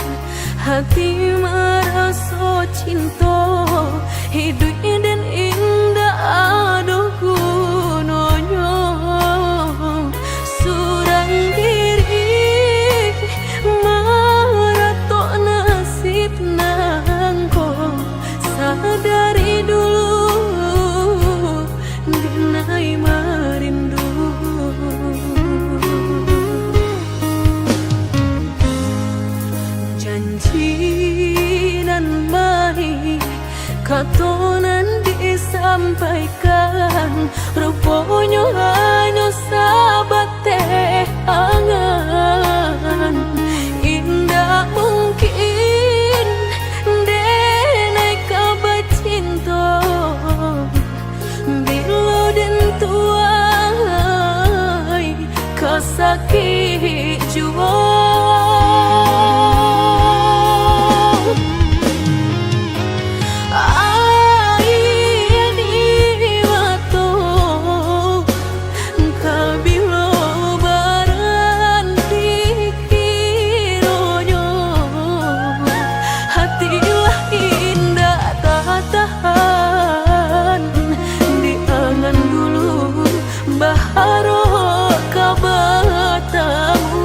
hati merasa cinta hidup dan indah aduh gunanya surang diri maratok nasib nangko sadari dulu dinai merindu janji dan baik katonan disampaikan rupanya hanya sahabat teh angan indah mungkin denai kabar cinta bila dan tuai kasakit jua baharo kabatamu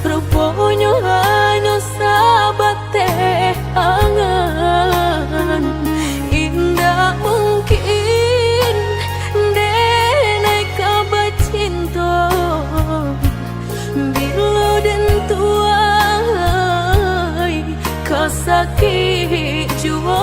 rupanya hanya sahabat teh angan. Indah mungkin denai kabar cinta bila dan tuai kasakit jua.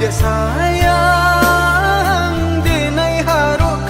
Sayang denai haruk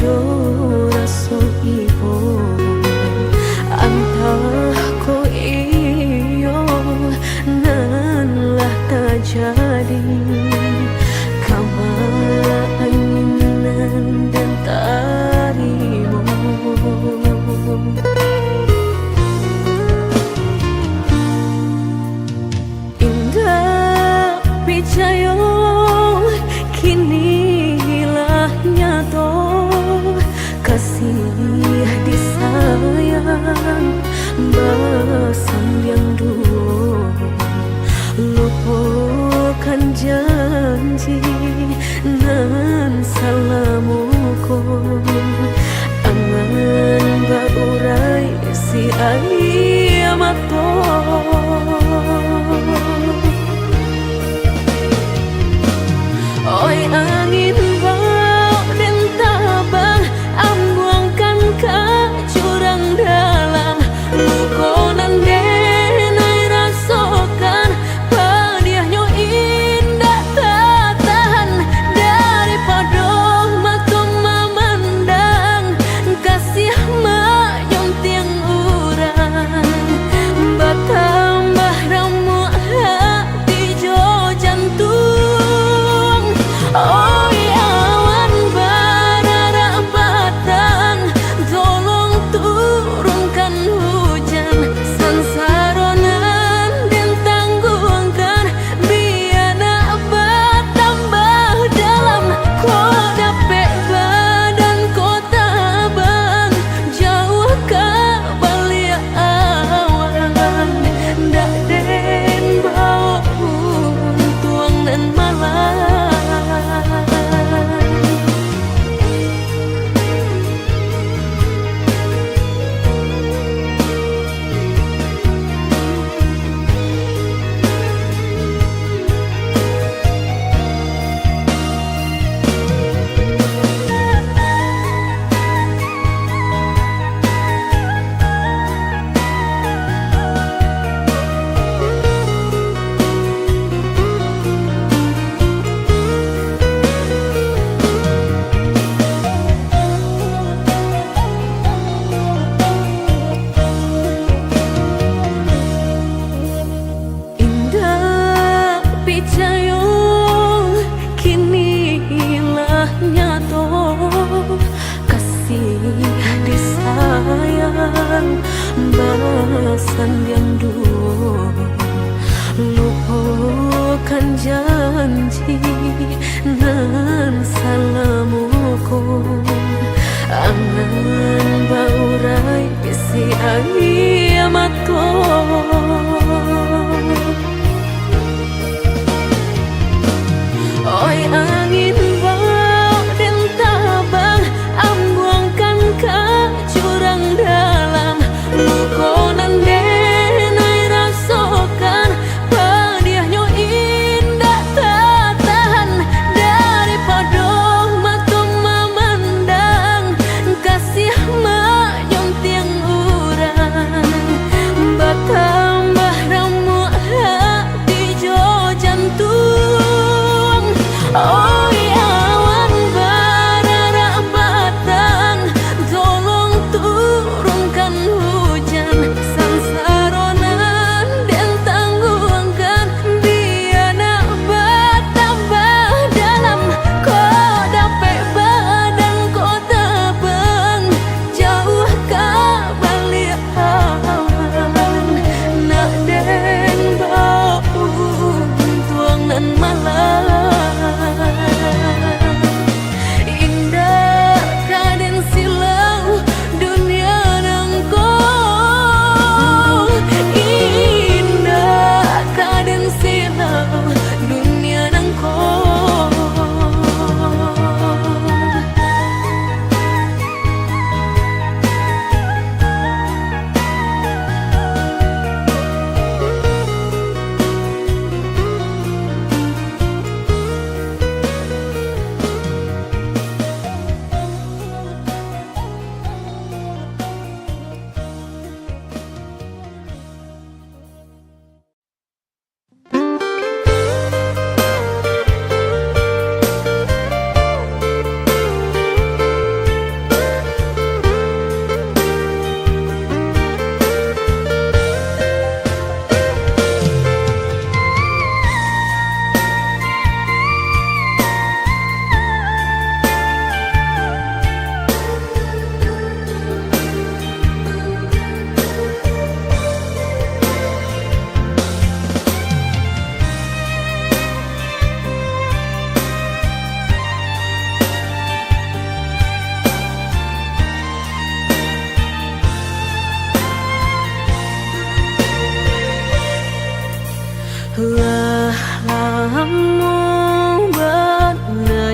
podo raso ibo antah ko iyo nan lah tak jadi kamala anginan dan tarimu. Indah picayo kini hilah nyato kasih disayang basan yang dulu lupakan janji nan salamuku angan baurai si aliamato. Oi angin bau dan tabang ambuangkan ke jurang dalam lukonan denai rasakan padiahnya indah tak tahan daripada makom memandang kasih mayong tiang urang bertambah ramu hati jo jantung. Oh awan barara batang tolong turunkan hujan sansaronan dan tangguhkan biana bertambah dalam kau dapet badan kota bang jauh ke balik awan dak den bau tuang dan malam. Picayo kini hilah nyato kasih disayang bahasan yang dulu lupakan janji nan salamuku angan baurai si aliamato. Oi angin bau dan tabang ambuangkan ke jurang dalam lukonan denai rasakan padiahnya indah tak tahan daripada makom memandang kasih mayong tiang urang bertambah ramu hati jo jantung. Oh awan barara batang tolong turunkan hujan sansaronan dan tangguhkan biana bertambah dalam kau dapet badan kota bang jauh ke balik awan nak den bau tuang dan malam.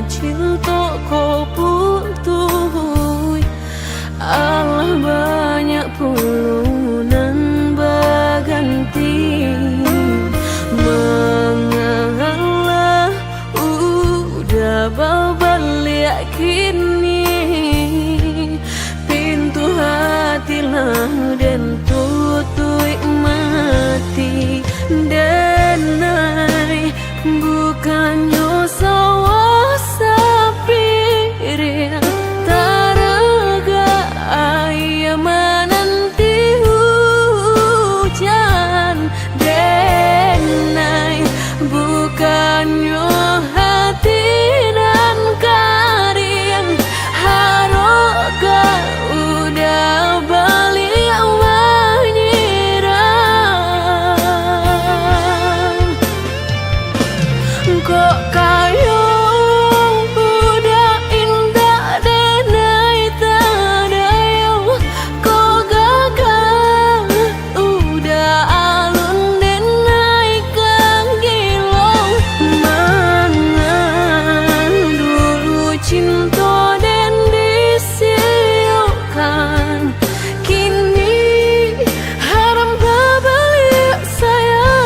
cinta ko putuh. Allah banyak pulunan baganti, mengalah udah babalik kini, pintu hati lah dan tutui mati. Denai bukannya sawah sapir taraga ayam menanti hujan. Denai bukannya hati dan karing haroga udah balik kok kayo udah indah denai tadayo, kok gagal udah alun denai kang gilong. Mangan dulu cinta dan disiukan, kini haram babalik sayang.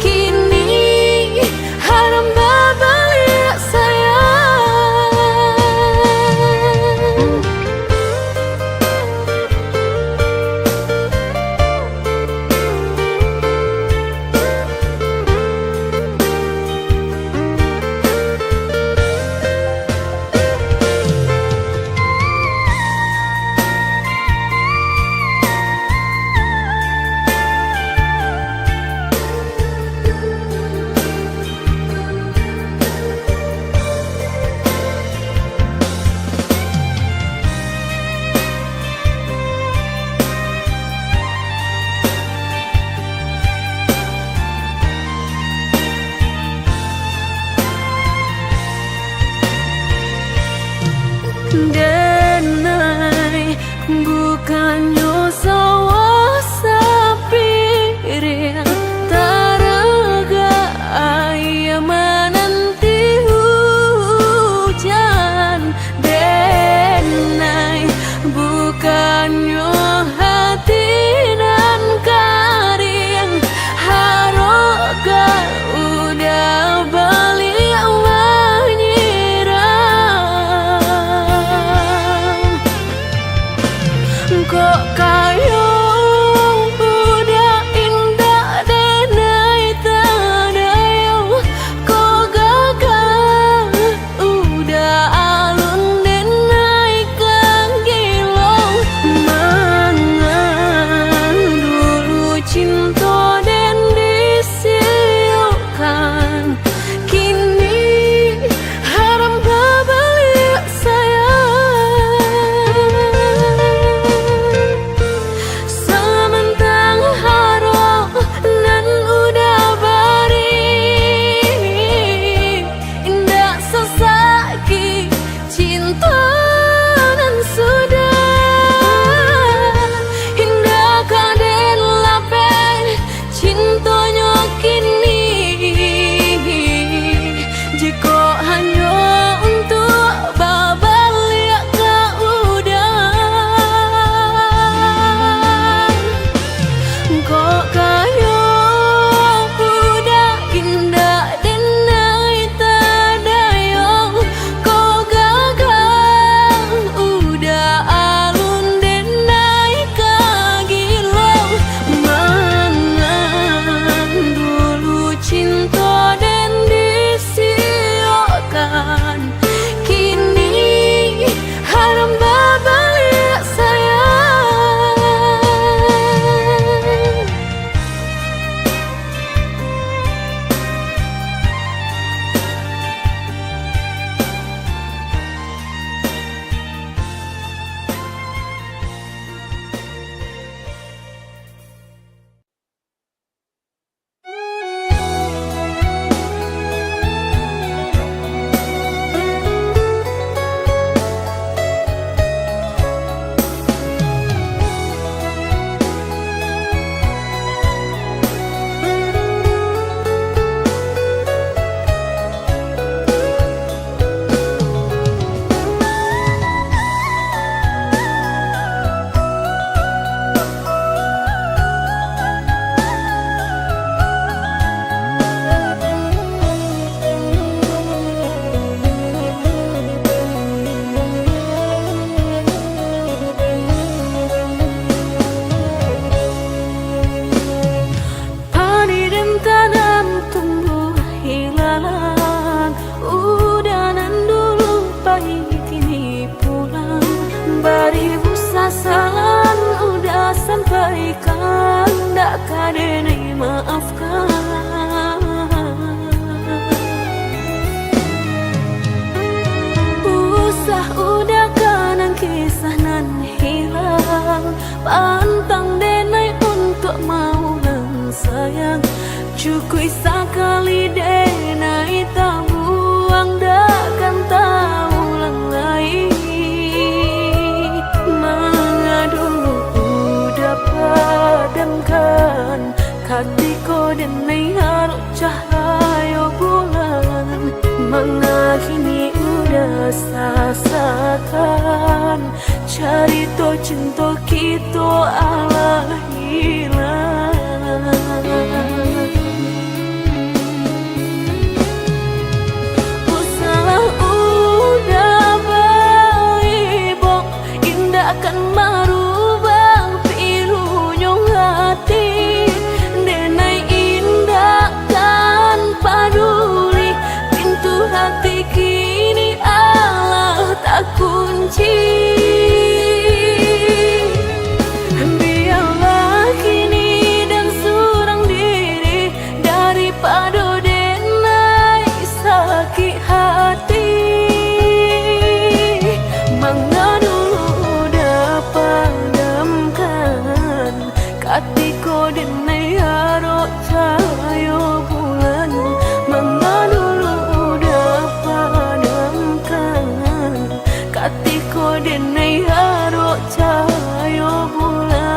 Kini haram babalik sayang. Denai bukannya sawah sapir taraga ayam menanti hujan. Denai bukannya hati dan karing haroga udah balik kok kayo udah indah denai tadayo, kok gagal udah alun denai haro cahaya bulan.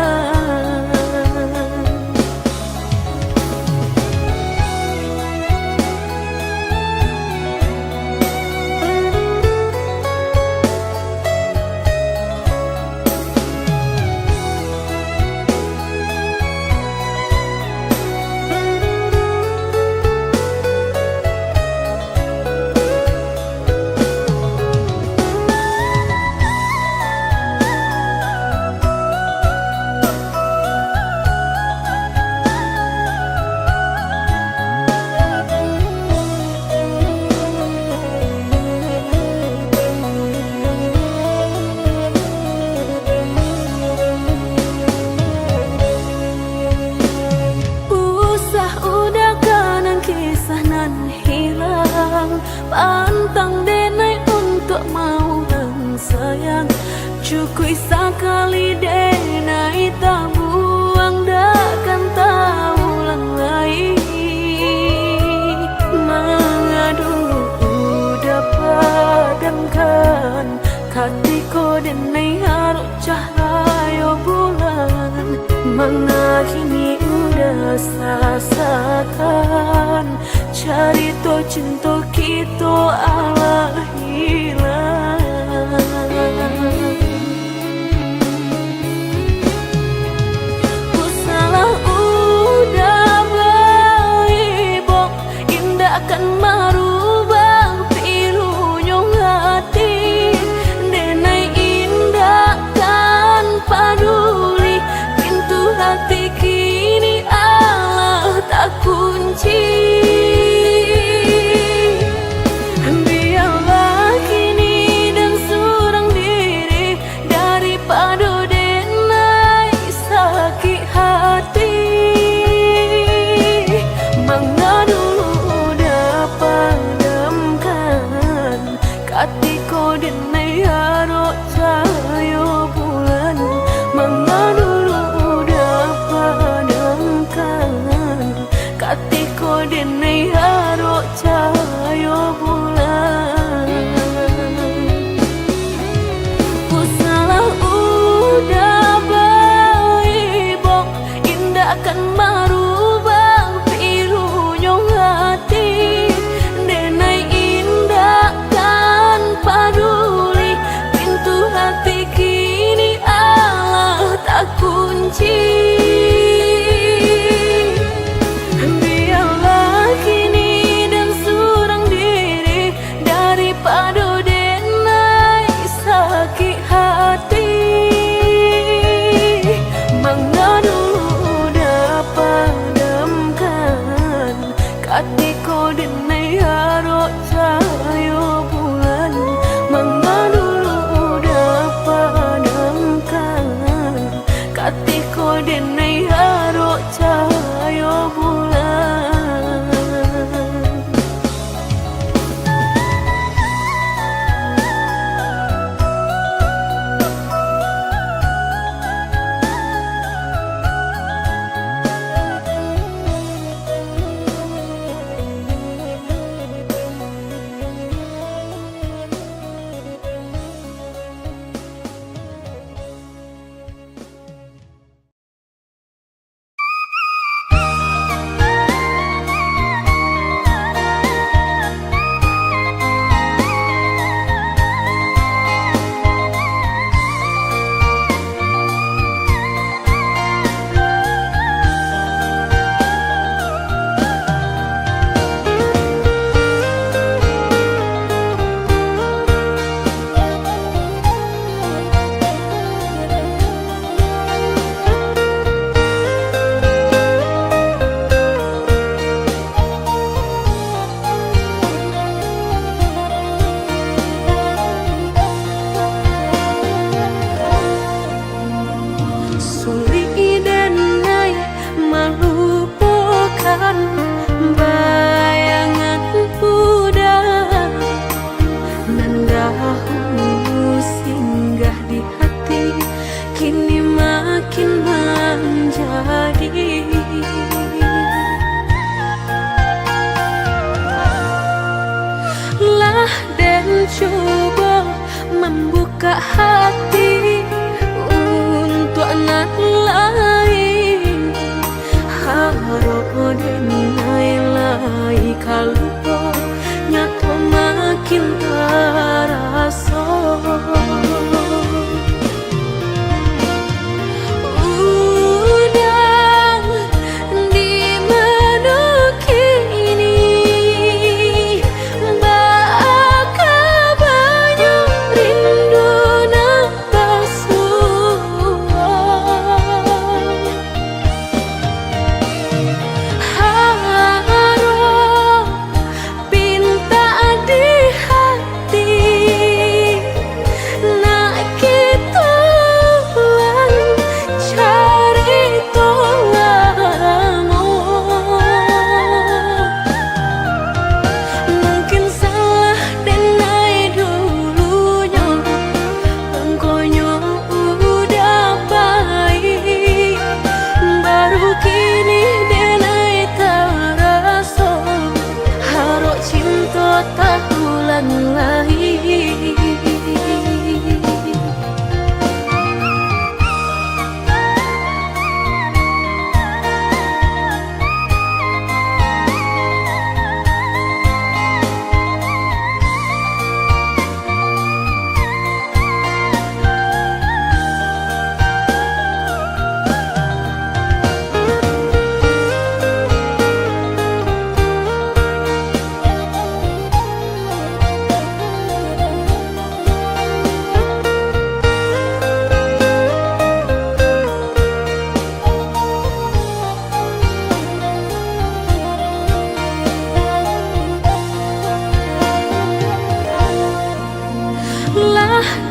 Pantang denai untuk mau dan sayang, cukui sekali denai tak buang takkan tahu ulang lagi. Mengadu udah padamkan hatiku denai harus cahaya bulan. Mengakini udah sasakan cari to cinta kita ala hilang. Ku salah udah baik bok, indah akan merubah pilunya hati. Denai indah kan paduli, pintu hati kini Allah tak kunci. Hatiku denai haro cahaya bulan. Mengadu udah padamkan hatiku denai haro cahaya bulan. Ku salah udah baik bok, indah akan merubah pilunya hati. Denai indah paduli, pintu hati kini Allah tak kunci. Biarlah kini dan surang diri daripada denai sakit hati. Mengadu udah padamkan hatiku denai haro cahaya bulan. Mengadu udah padamkan hatiku denai haro cahaya bulan. coba membuka membuka hati untuk anak lain. Harap denai lai kalau nyato makin terasa. Tak ulang lagi.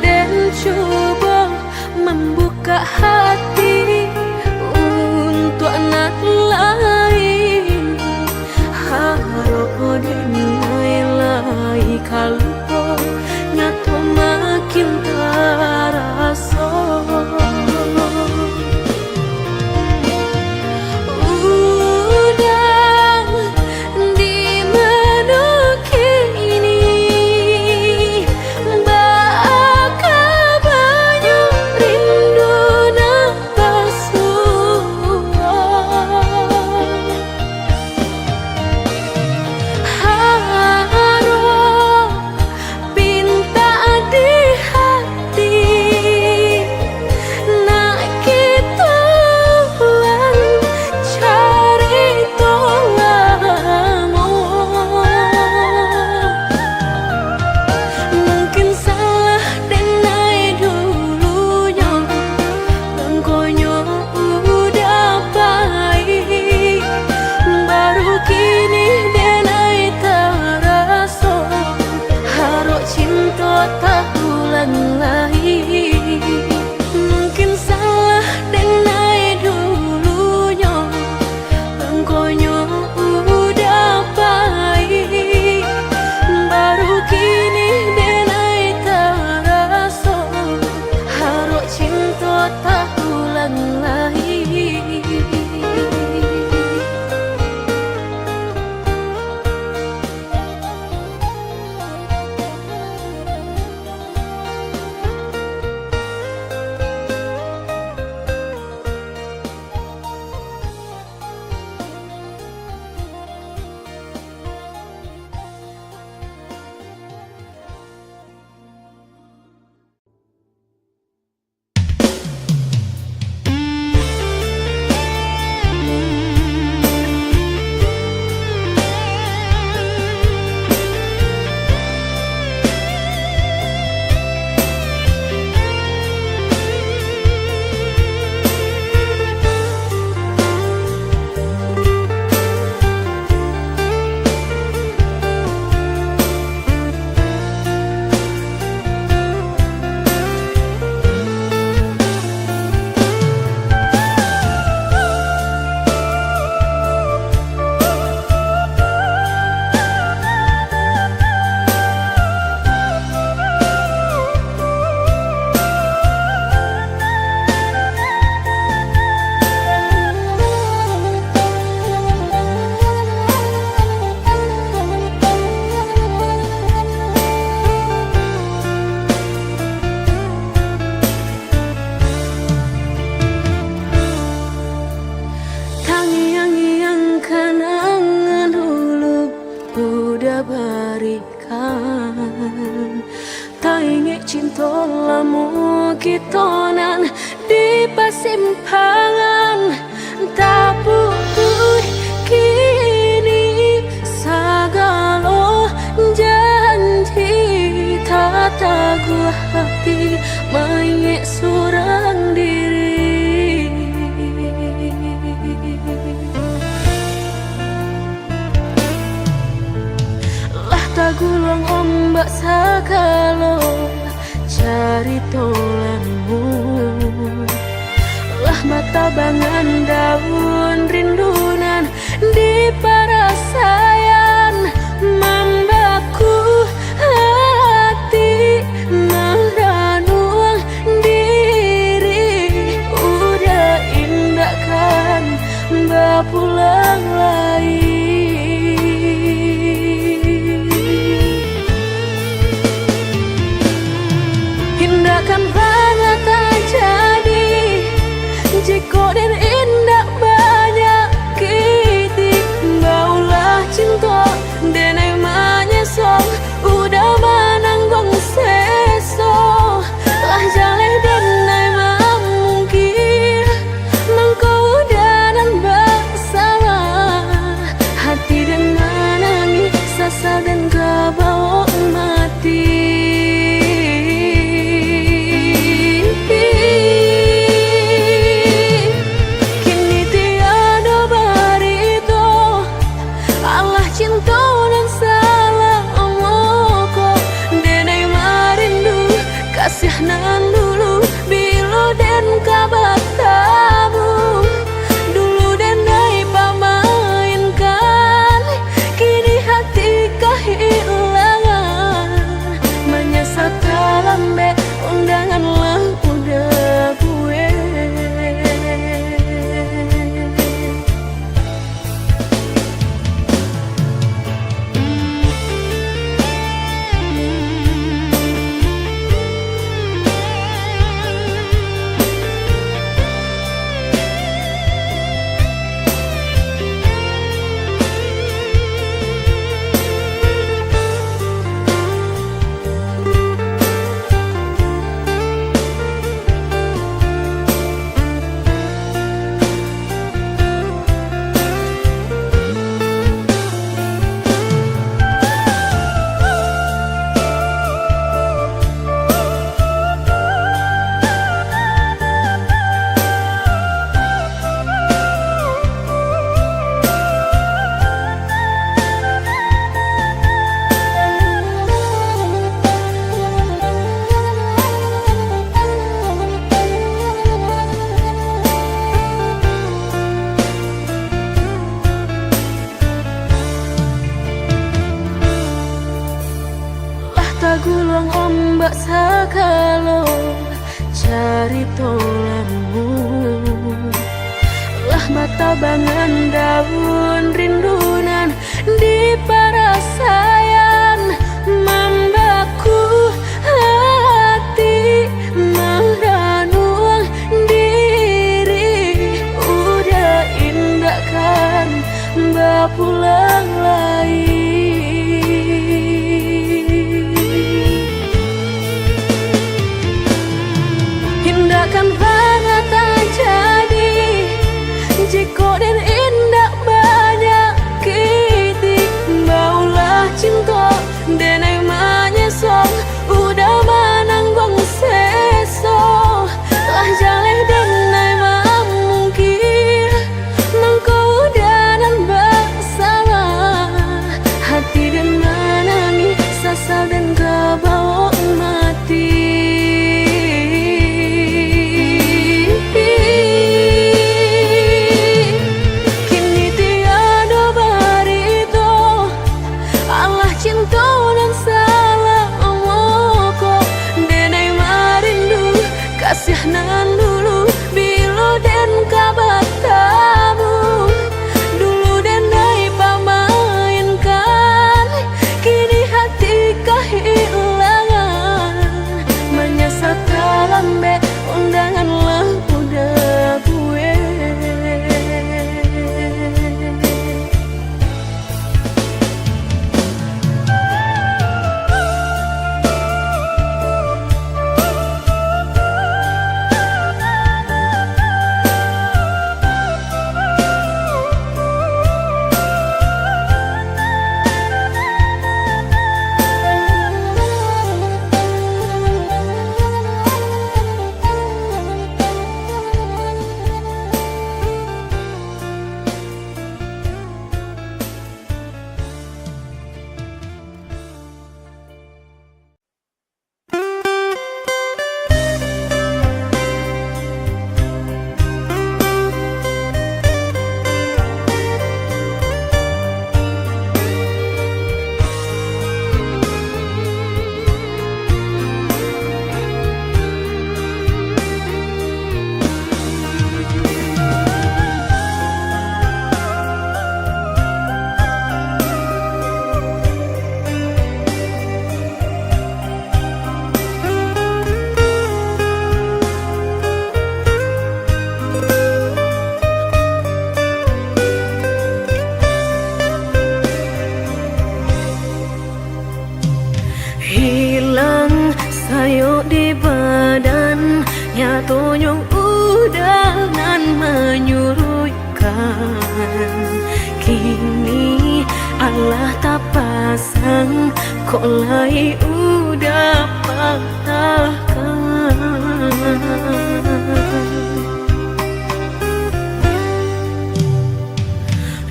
Dan coba membuka hati untuk anak lain. Harap denai lai kalau nyato makin terasa. cinta lamu kitonan di pasimpangan tak butuh kini sagalo janji tak taguh hati mayek surang diri lah tagulung ombak sagalo cari tolanmu lah mata bangan daun rindunan di parasayan membaku hati meranuang diri udah indah kan bapulang lagi hindakan banget tak jadi jiko dan indah banyak kiti baulah cinta dan emangnya song udah menanggung seso lah jalan dan emang mungkin mengkau dan bersalah hati dan menangis sasa dan kebawa mati kasihanan dulu bilo dan kabar tamu dulu dan naik pamainkan kini hati kehilangan menyesal lambe undangan lah udah gue tagulung ombak sagalo cari tolanmu lah mata bangan daun rindunan di parasayan membaku hati meranuang diri udah indah kan bapulang lagi hindakan banget tak jadi jiko dan indah banyak kiti baulah cinta di badan nyatonyong udangan menyurutkan. Kini Allah tak pasang kok lai udah patahkan.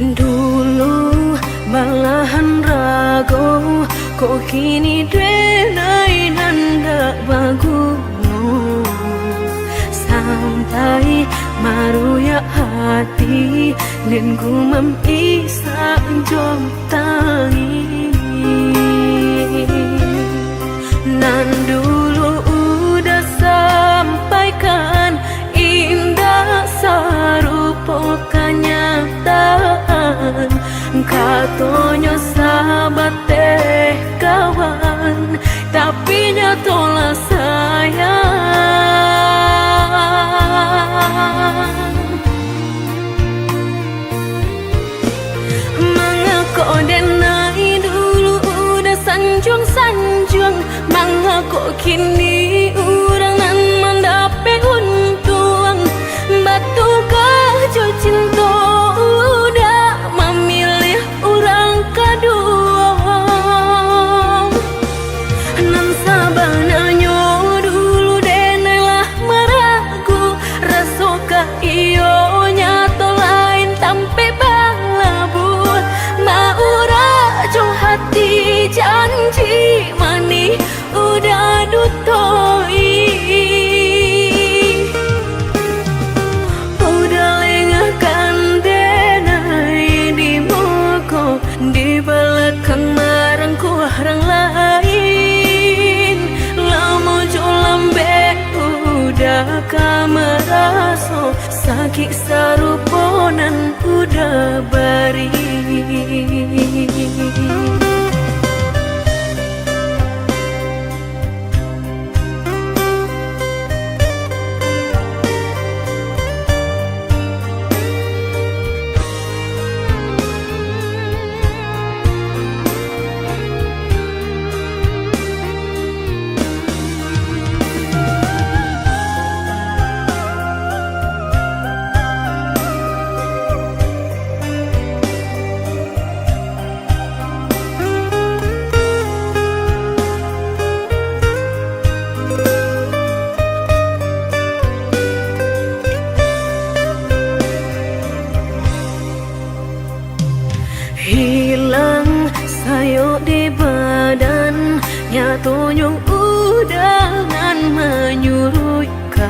Dulu malahan ragu kok kini denai nanda bagumu. Sampai maruya hati dan gumam isa jom tangi. Nan dulu udah sampaikan indah sarupa kenyataan. Katonyo sahabat teh kawan, tapi nyatolah sayang. Mengako denai dulu udah sanjung-sanjung, mengako kini orang nan mendapat untung. Batu kajo cinta udah memilih orang kedua. Nan sabananya dulu denailah meragu, rasoka iyo nyato lain tampe balabu. Maura jo hati janji mani udah dutoi. Di belakang marangku orang lain, lama jo lambe udah kameraso, sakit saruponan udah bari. Hilang sayo di badan nyatonyong udangan menyurutkan.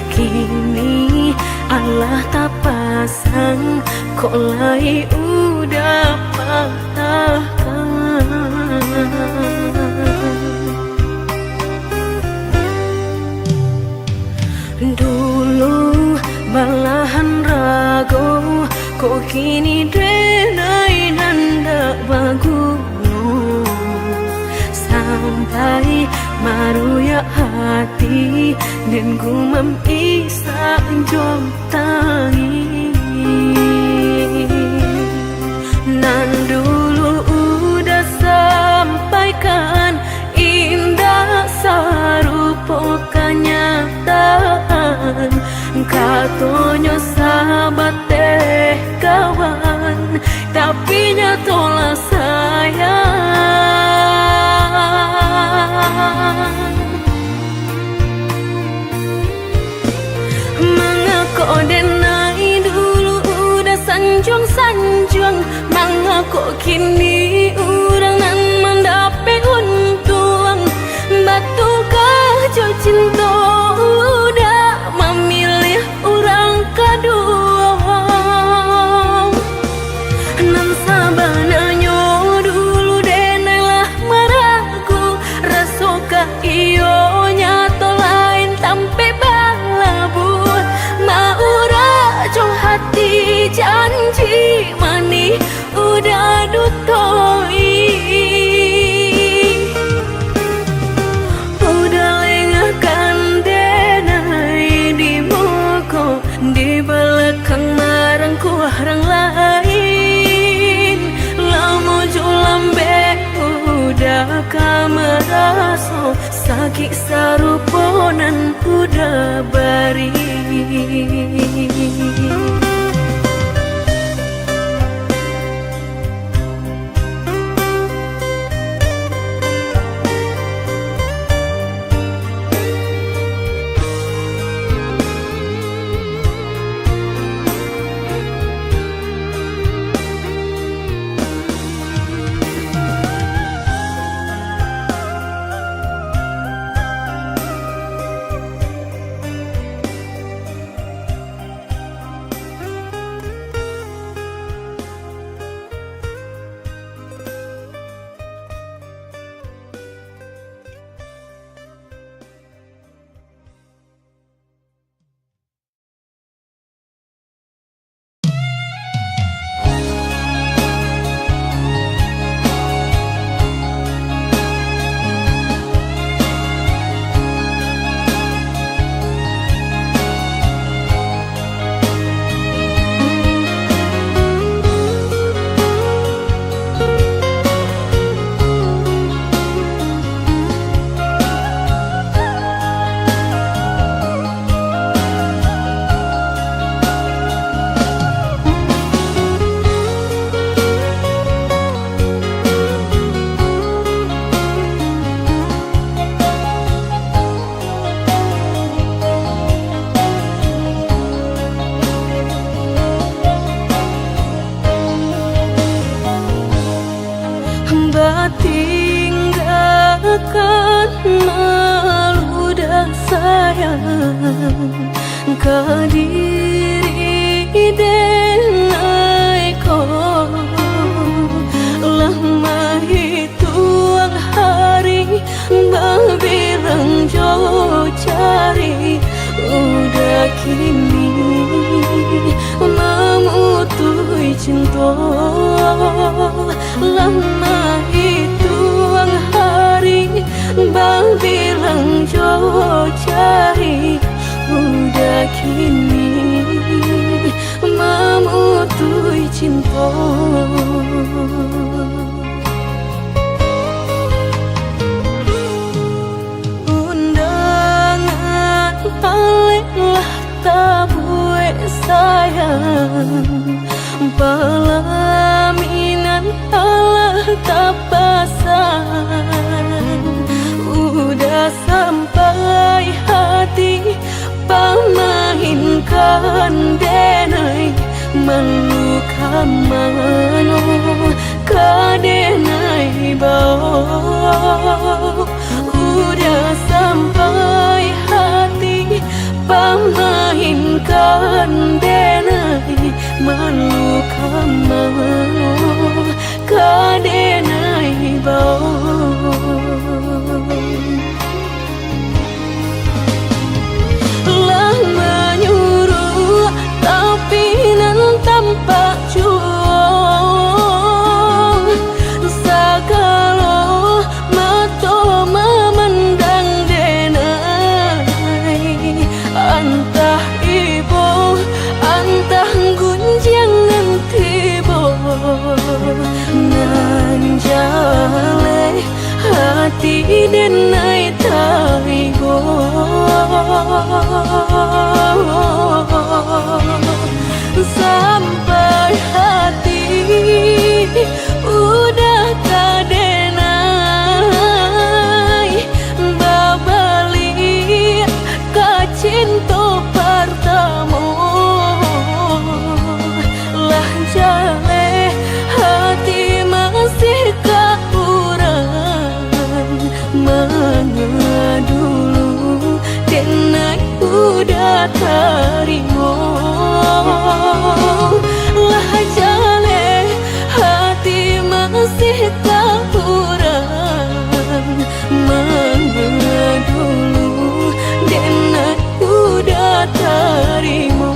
Kini Allah tak pasang kok lai udah patahkan. Dulu malahan ragu kok kini denai nanda bagumu. Sampai maruya hati dan gumam isa jom tangi. Nan dulu udah sampaikan indah sarupa kenyataan. Katonyo sahabat teh kawan, tapi nyatolah sayang. Mengako denai dulu udah sanjung-sanjung, mengako kini orang nan mendapat untung. Batu kajo cinta udah memilih orang kedua. Nan sabananya dulu denailah meragu, rasoka iyo nyato lain tampe balabu. Maura jo hati janji mani udah dutoi. Di belakang marangku orang lain, lama jo lambe udah kameraso, sakit Ki saruponan udah bari. Tinggalkan malu dan sayang kadiri denai ko lama hitung hari babilang jauh cari udah kini memutui cinta lama hitung hari babilang jauh cari udah kini memutui cinta. Undangan paling tabue sayang pelaminan Allah tapasan udah sampai hati pamahinkan denai meluka mano kadenai bau udah sampai hati pamahinkan denai meluka mano kadenai bau lah menyuruh tapi nan tampak juang sagalo mato memandang denai antah ibu antah gunjangan tibo nan jale hati denai taigo sampai hati udah kadenai babali kacinto pertama lah jale hati masih kekurangan mana dulu denai udah terima lah jale hati masih kekurangan mana dulu denai udah terima.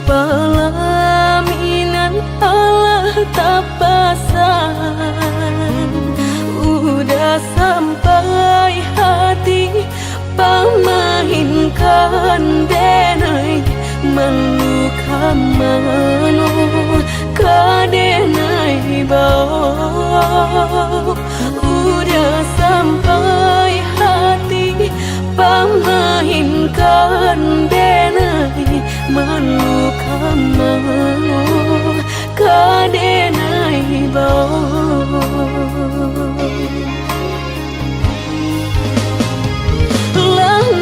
Pelaminan Allah tak pasang, udah sampai hati pamahinkan denai meluka mano kadenai bau. Udah sampai hati pamahinkan denai meluka mano kadenai bau.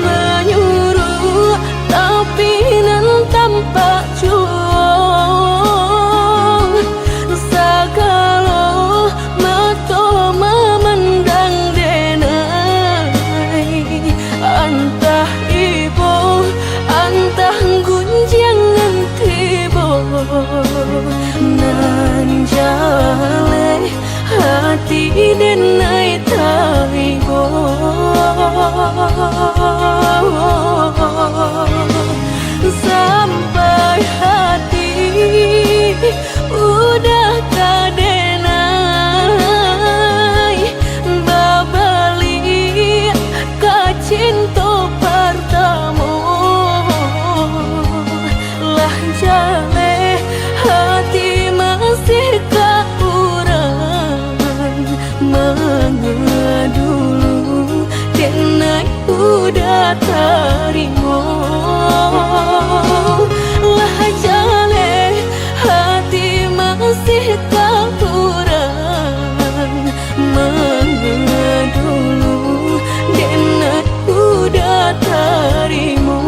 Menyuruh tapi nan tampak cuong, sagalo mato memandang denai. Antah ibu antah gunjangan tibo nan jale hati denai taibo. Sampai hati udah kadenai babali kacinto pertamo lah jale hati masih kaurang mengadulu denai udah terima. Lah jale hati masih kaurang mengadulu denai udah terima.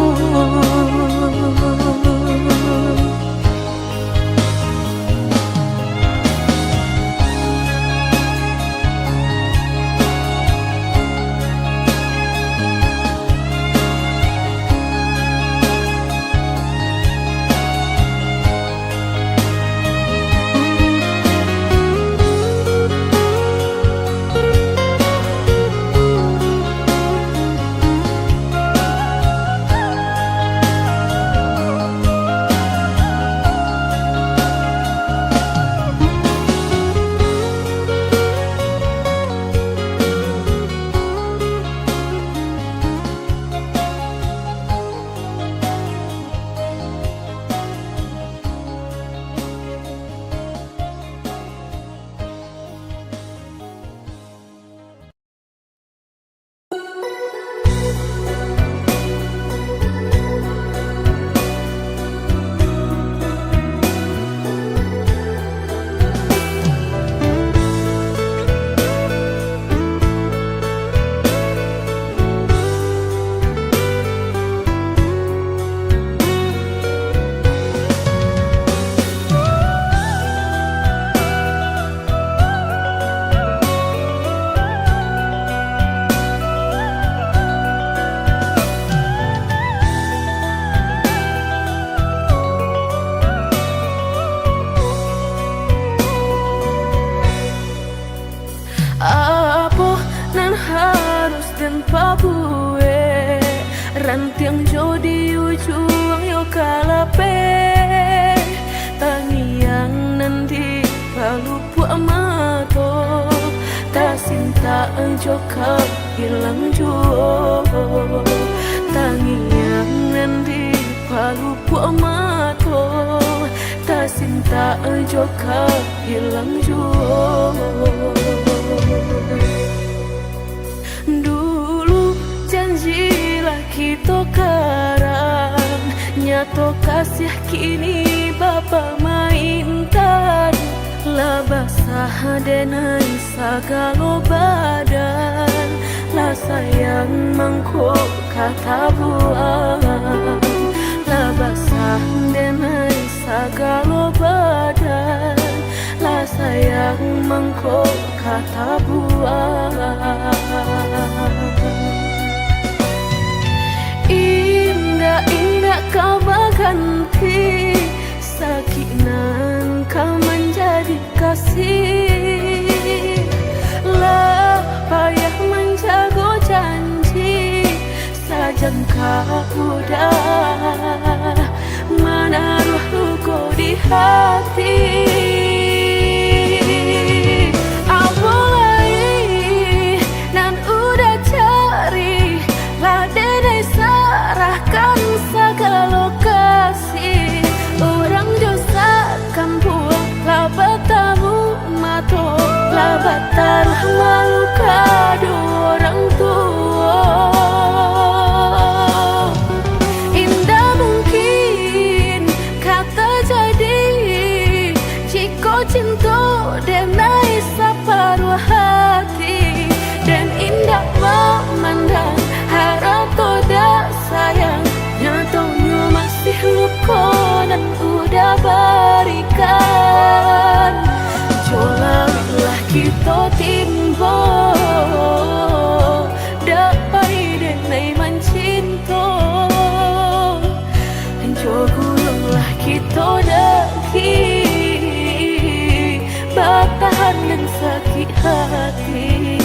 Rantiang jodi ujung yo kalape tangiang nanti palu puak mato tak sinta joka hilang juo tangiang nanti palu puak mato tak sinta joka hilang juo. Kita karang nyato kasih kini bapa maintan lah basah denai sagalo badan lah sayang mangkok kata buang lah basah denai sagalo badan lah sayang mangkok kata buang. Indah-indah kau berganti sakinan kau menjadi kasih lah payah menjaga janji sajang kau udah menaruh hati. Awalai nan udah cari ladenai sarahkan segala lokasi. Orang josakan buang labat tamu mato labat taruh malu kado orang tua. Indah mungkin kata jadi jika cinta denai separuh hati. Dan indah memandang harap toda sayang nyatanya masih luka dan udah berikan. Jolalah kita timbo dapai denai mencinta. Jogullah kita daki bertahan dan sakit hati.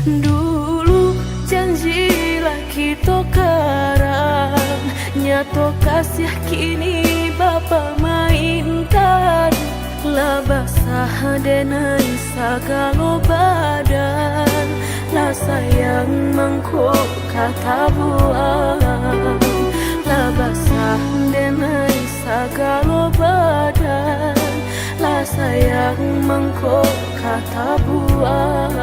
Dulu janjilah kita karang nyato kasih kini Bapa mainkan. Lah basah denai segala badan. Lah sayang mangkok kata buang. Lah basah denai segala badan. Lah sayang mangkok kata buang.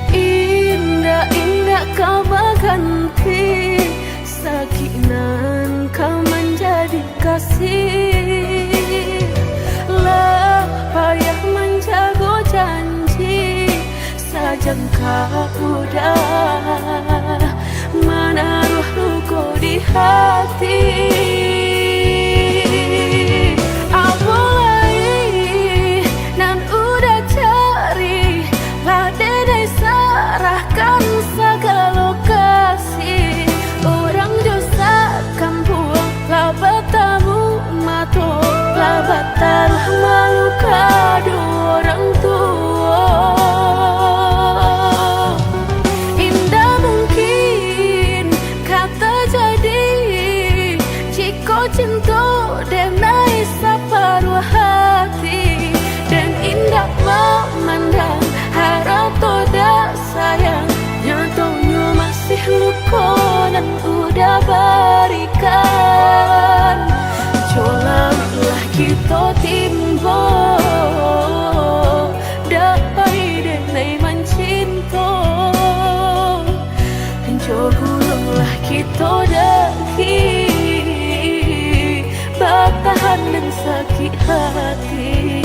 Indah-indah kau berganti sakinan kau menjadi kasih. Lah payah menjaga janji sajangka udah menaruh luka di hati. Awalai nan udah cari ladenai sarahkan segala lokasi. Orang josakan buang labat tamu mato labat taruh malu kado orang tua. Indah mungkin kata jadi jika cinta denai separuh hati. Dan indah memandang harap toda sayang nyatanya masih luka dan udah berikan. Jolalah kita timbo dapai denai mencinta. Jogullah kita daki bertahan dan sakit hati.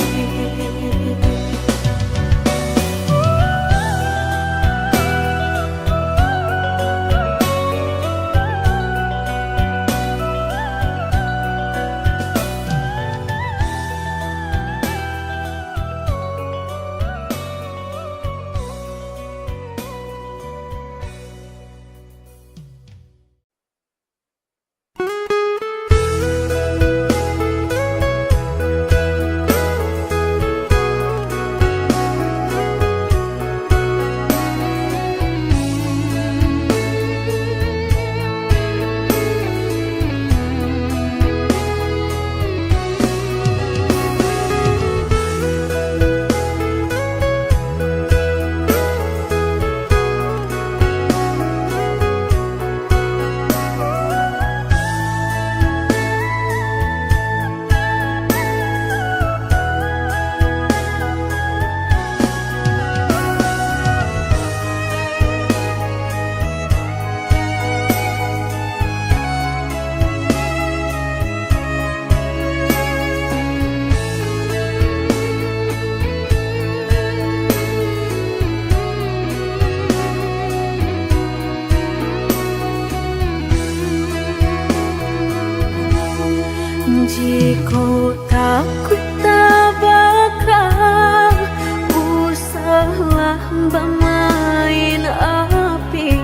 bermain api.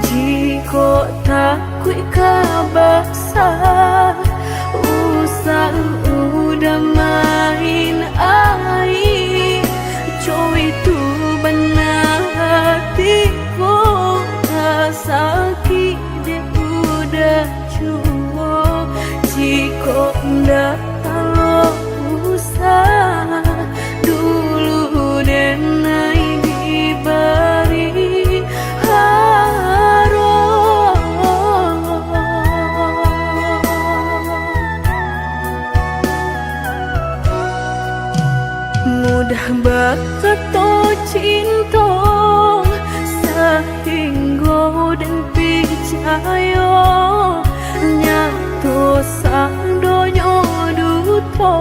Jika takut kabasa, usah udah main air. Cowi tu benar hatiku, sakit dia udah cuma. Jika ndak kalau usah dulu denai diberi harum. Mudah berkata cinta sehingga dan percaya nyatu sang donya duto.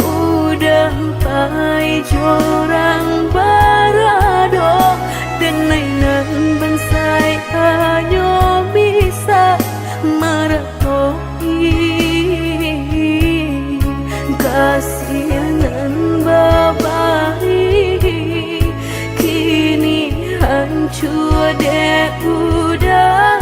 Udah pai jorang barado dan nainan bansai hanya bisa meratoi kasihanan babai. Kini hancur deh udah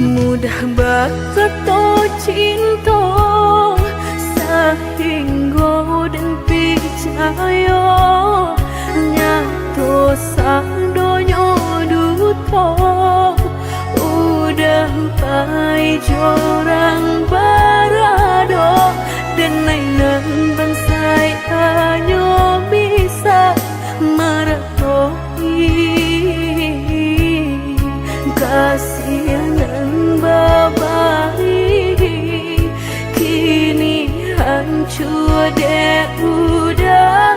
mudah berkata cinta sehingga dan percaya nyatu sang donya duto. Udah pai jorang barado dan nainan bansai hanya bisa meratoi kasihanan babai. Kini hancur deh udah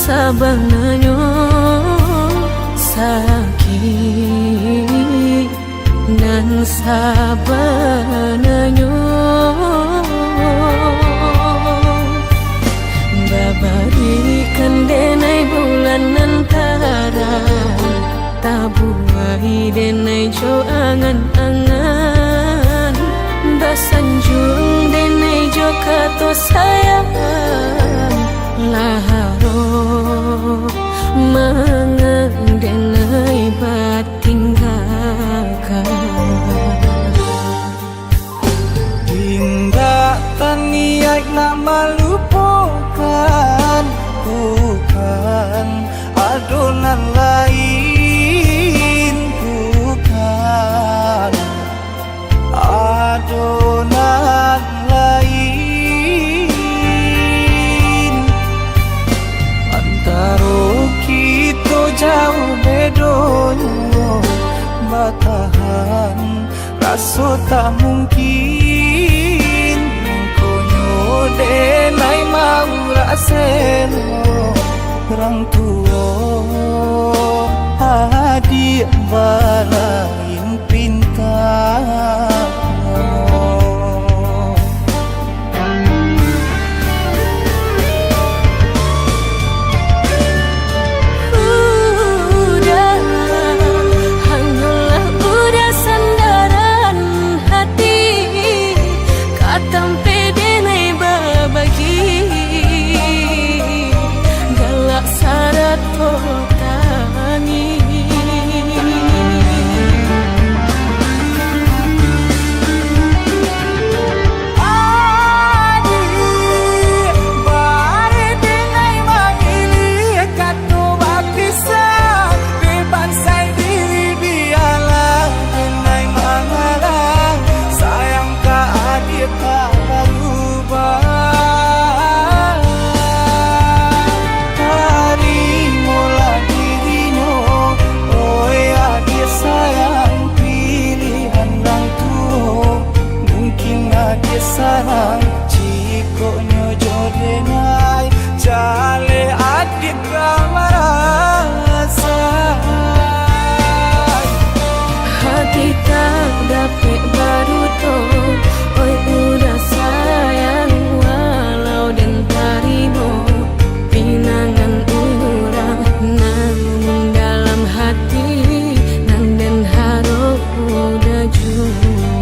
sabananyo sakit dan sabananyo babarikan denai bulan antara tabuai denai jo angan-angan basanjung denai jo kato sayang laharo mangan denai batinggalkan hingga taniai nak melupakan bukan adonan lain bukan adonan lain antara kita jauh bedonyo batahan rasa tak mungkin konyo denai mau raseno orang tua adik balain pintar sarang cikonyo jodenai jale adik ramarasa hati tak dapat baru to oi udah sayang walau dan tarimo pinangan urang namun dalam hati nan den harap udah jujur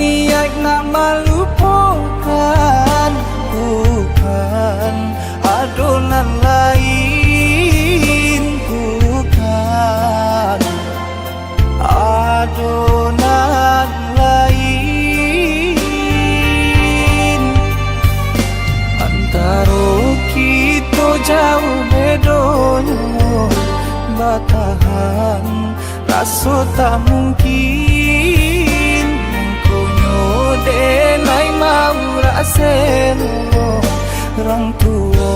niat nak melupakan bukan adonan lain bukan adonan lain antara kita jauh bedonyo batahan rasa tak mungkin denai mau raseno orang tua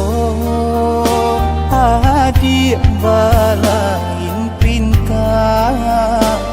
adik balain pintar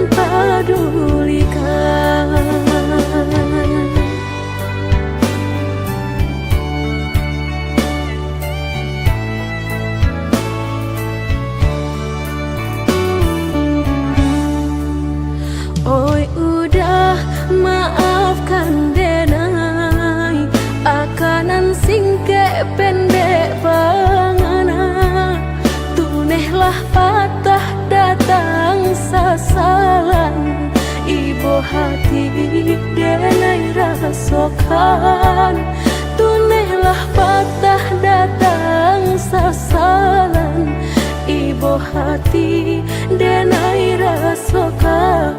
pedulikan. Oi udah maafkan denai akanan singke pendek pangana tunehlah patah datang sasalan ibu hati denai rasokan tunehlah patah datang sasalan ibu hati denai rasokan.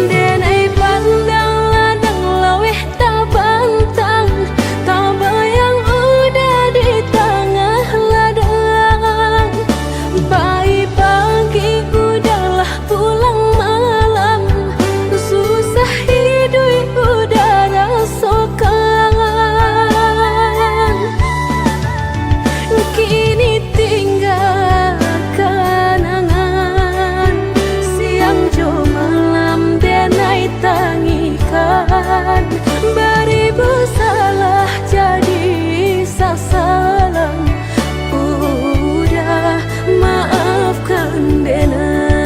Denai pandang ladang laweh tak bantang tak bayang udah di tengah ladang. Bayi pagi udahlah pulang malam susah hidup udah rasokan. Kini tinggal kenangan siang jo malam denai tangikan. Beribu salah jadi sasalan udah maafkan denai.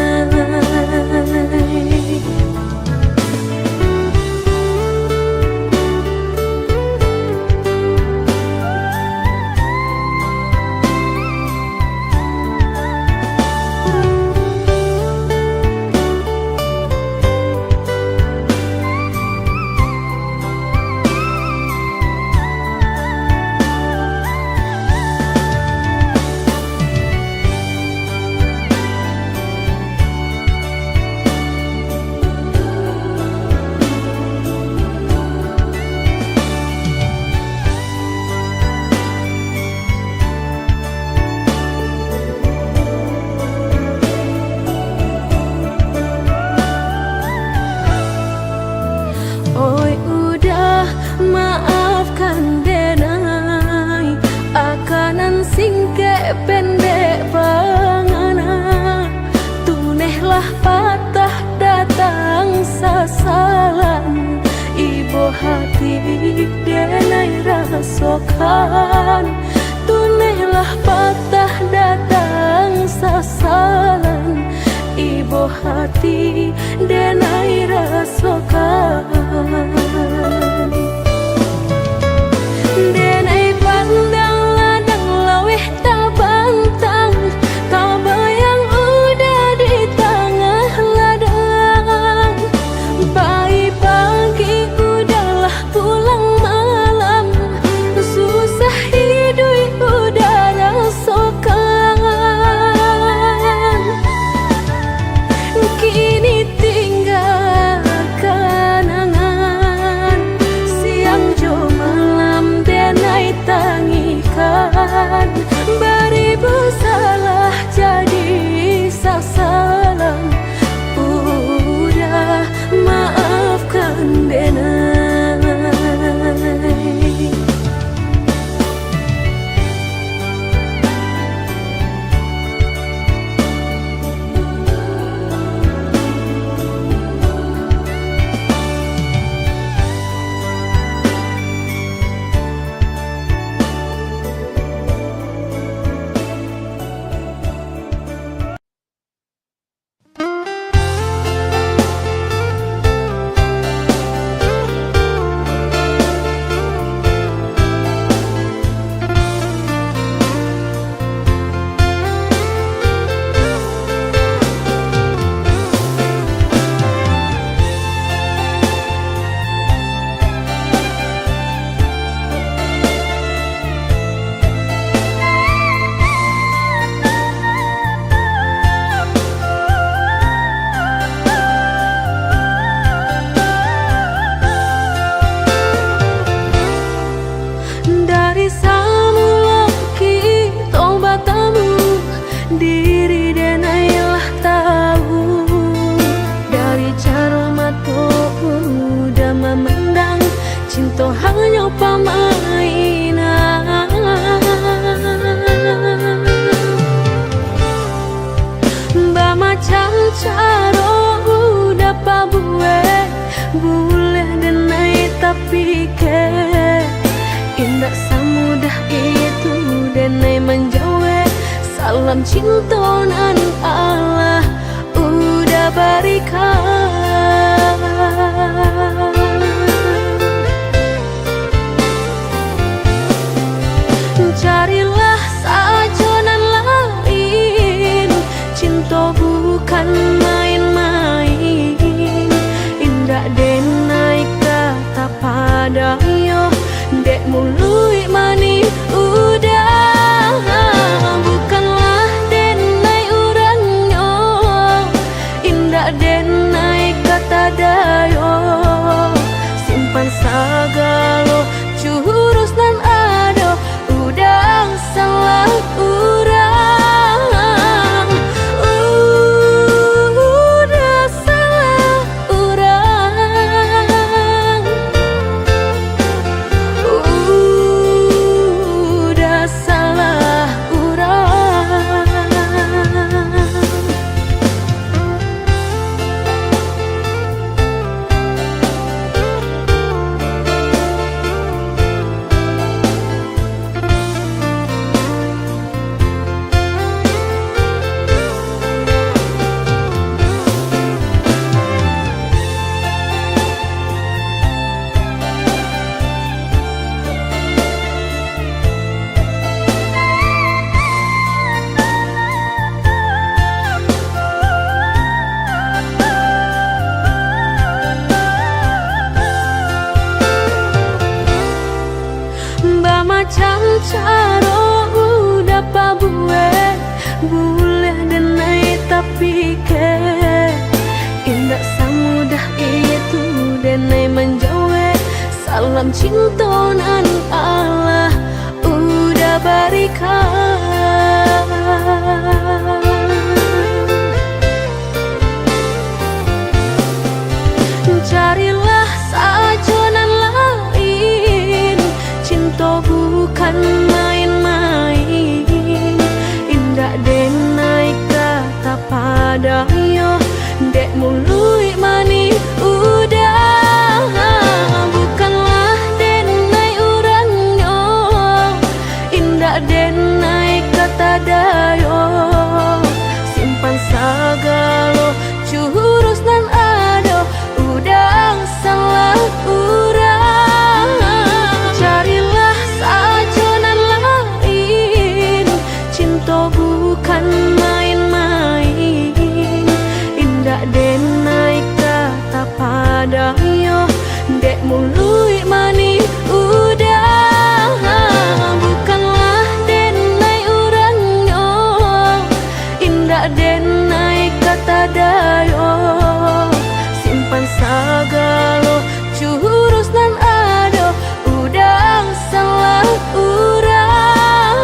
Oi udah maafkan denai akanan singke pendek pangana tunehlah patah datang sasalan ibu hati denai rasokan tunehlah patah datang sasalan ibu hati denai rasokan. Denai pandang ladang laweh tak bantang tak bayang udah di tengah ladang. Bayi pagi udahlah pulang malam susah hidup udah rasokan. Kini tinggal kenangan siang jo malam denai tangikan. Beribu salah jadi sasalan udah maafkan denai. macam caro udah pabue boleh denai tapi ke indah semudah itu denai menjawe salam cintonan Allah udah berikan. Carilah sajonan lain, cinta bukan main-main. Indah denai kata padayo, dek mului mani udah. Bukanlah denai urangnya, indah denai kata dayo. Simpan sagalo jurus nan ado, udang salah urang, udah salah urang, udah salah urang. Macam caro udah pabue boleh denai tapi ke indah semudah itu denai menjawe salam cintonan Allah udah berikan. Carilah sajonan lain, cinta bukan main-main. Indah denai kata padayo, dek mului mani udah. Bukanlah denai urangnya, indah denai kata dayo. Simpan sagalo jurus nan ado, udang salah urang. Carilah sajonan lain, cinta bukan main-main. Indah denai kata padayo, dek mului mani udah. Bukanlah denai urangnya, indah denai kata dayo. Simpan sagalo jurus nan ado, udang salah urang,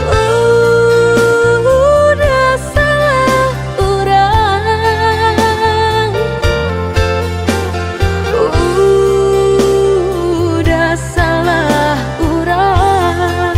udah salah urang, udah salah urang.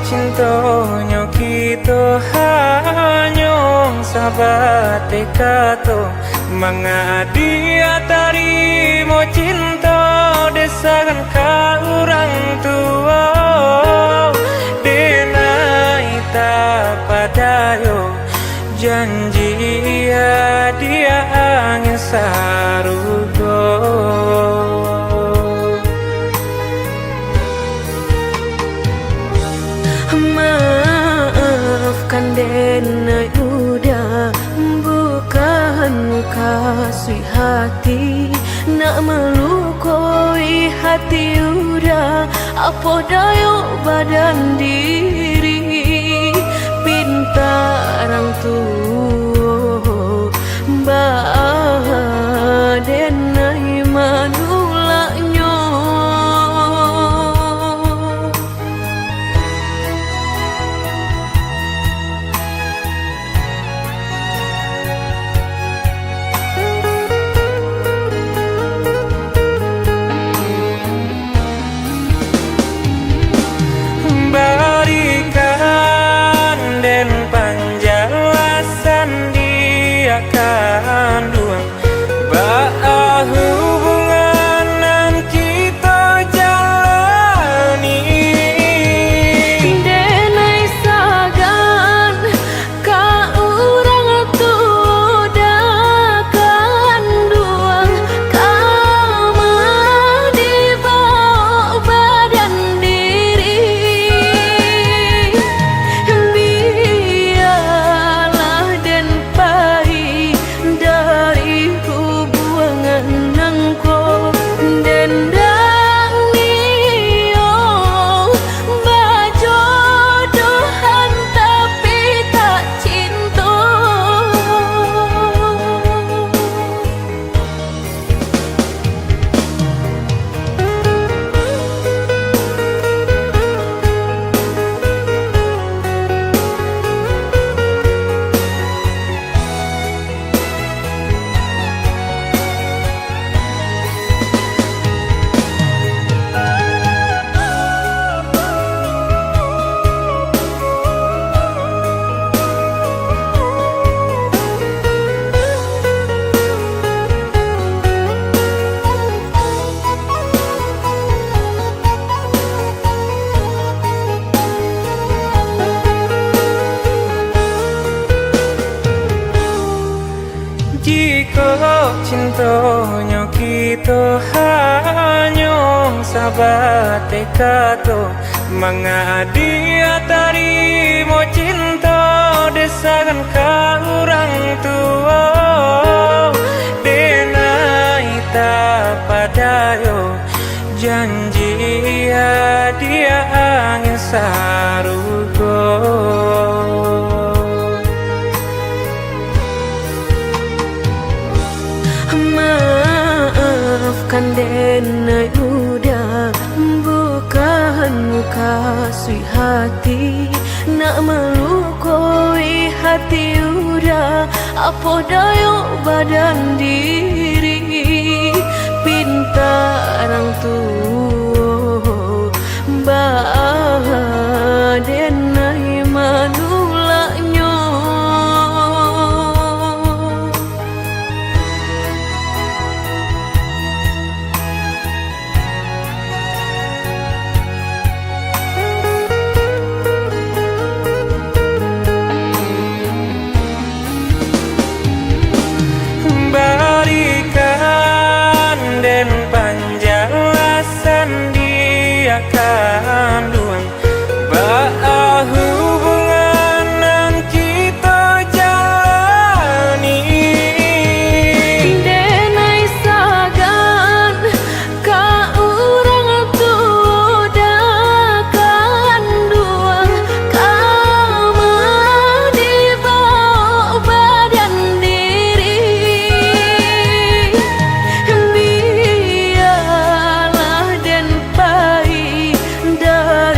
cintonyo kita hanyong sahabat dekato mangadi atari mo cinta desakan ka urang tu janji ya dia angin sarugo. Maafkan Dena udah bukan kasih hati, nak melukai hati udah apa daya badan diri. Pinta orang tua Denai manulaknya. Berikan dan penjelasan dia kandung bahwa hubungan kita jalani. Denai sagan ka urang dah kandung kama dibawa badan diri. Biarlah dan pahit dari hubungan nangko dendang nio bajodohan tapi tak cinta. Jika cintanya kita hanya sahabat kato, mengadi tarimo cinta desakan ka orang tua. Denai tak padayo janji ya dia angin sarugo. Maafkan Dena udah bukan kasih hati, nak melukai hati udah apa daya badan diri. Pinta orang tua Denai manulaknya. Berikan dan penjelasan dia kandung bahwa hubungan kita jalani. Denai sagan ka urang dah kandung kama dibawa badan diri. Biarlah dan pahit dari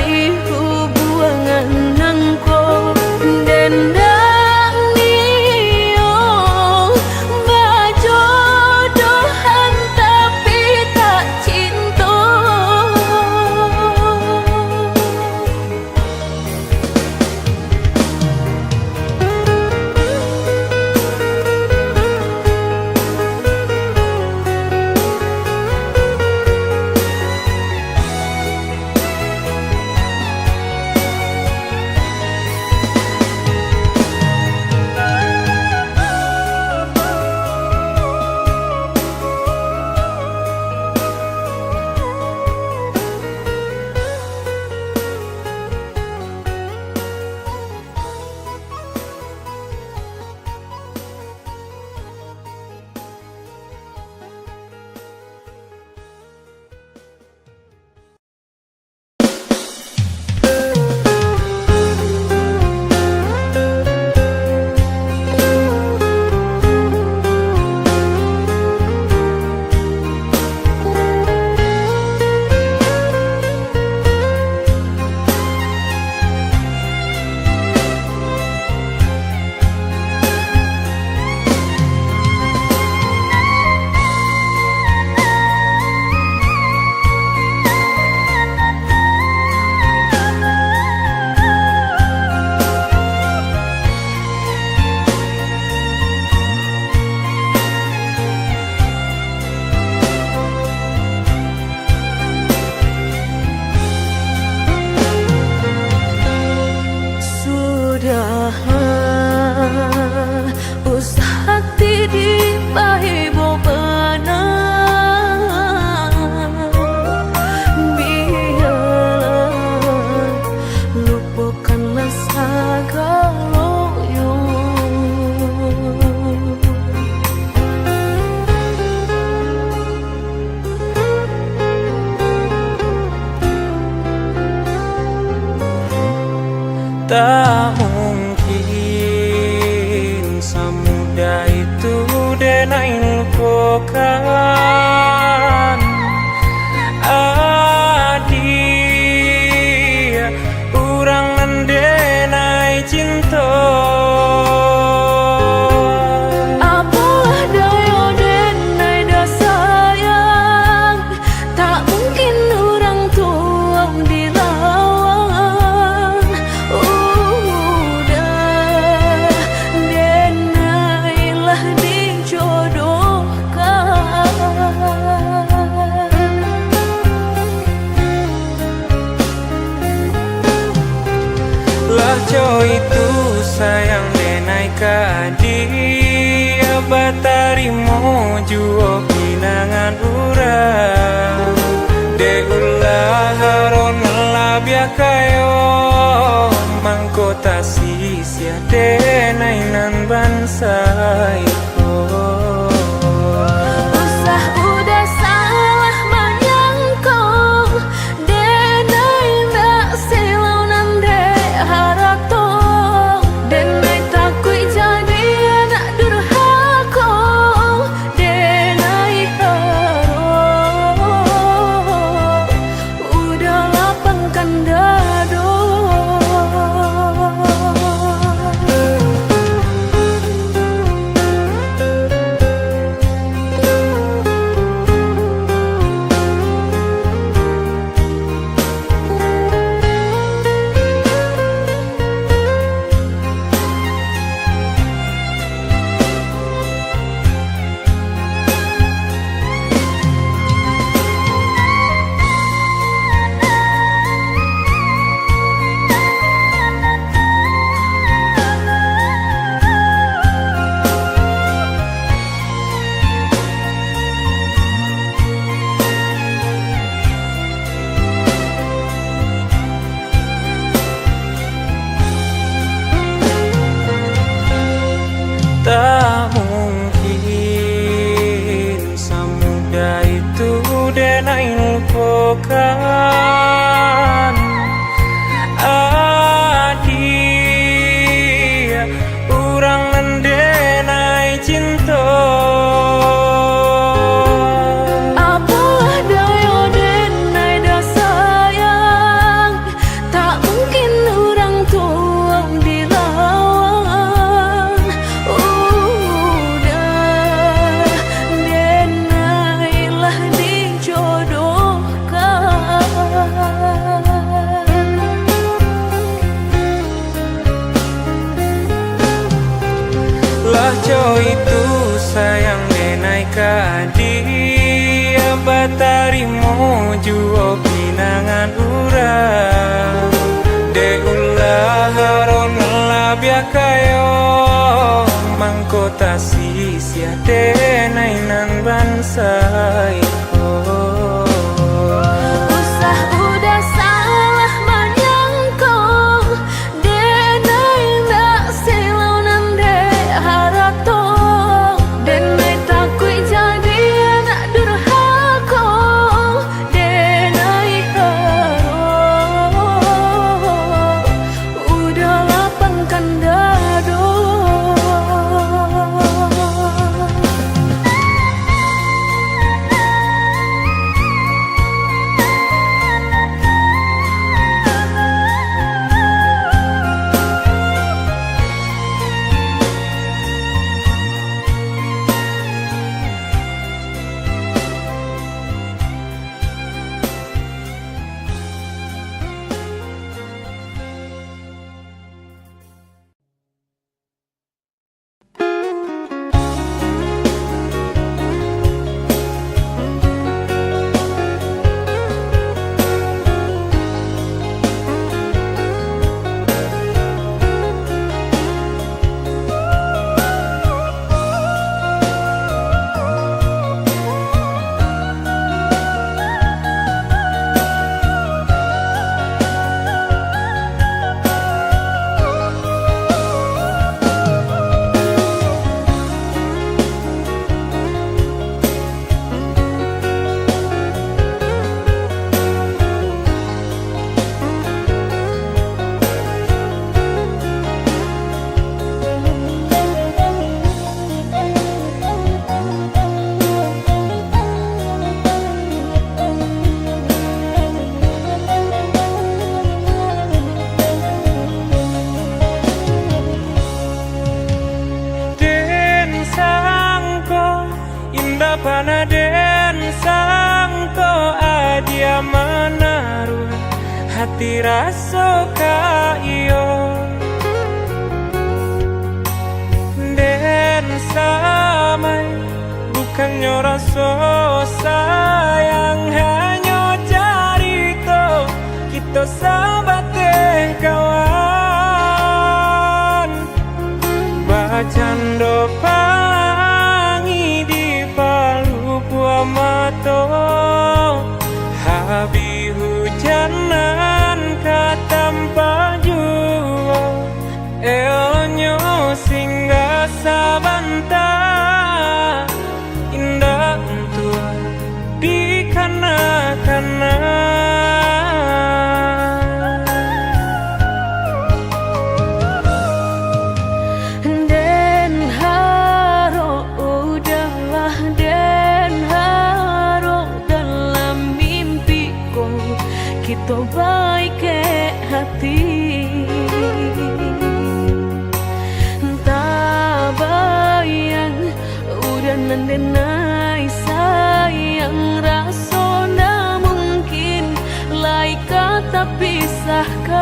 Tak mungkin semudah itu denai lupakan. Adia urang denai cinta. Apalah daya denai dah sayang, tak mungkin orang tuang dilawan. Udah denailah dijodohkan. Lah coy itu sayang denai ka dia batarimo juo pinangan urang. De ulah haron labia kayo mangkota sisia denai nan bansai. Usah udah salah menyangkong, denai ndak silau nande harap tong. Denai takui jadi anak durhaka, denai harap udah lapangkan dado. Tak mungkin semudah itu denai lupakan. Adia urang denai cinta. Apalah daya denai dah sayang, tak mungkin orang tuang dilawan. Udah denailah dijodohkan. Lah coy itu sayang denai ka dia batarimo juo pinangan urang. De ulah haron labia kayo mangkota sisia denai nan bansai. Usah udah salah menyangkong, denai ndak silau nande harap tong. Denai takui jadi anak durhaka, denai harap udah lapangkan dado. hati rasa kayo dan samai bukannya rasa sayang, hanya cerita kita sahabat kawan. Bacando pangi di palu buah mata, habi hujanan katampa jua, elonyo singgah sabanta, indah tua di kana-kana. Kita baik ke hati, tak bayang udah nandenai sayang, rasa ndak mungkin lai kata pisahkan.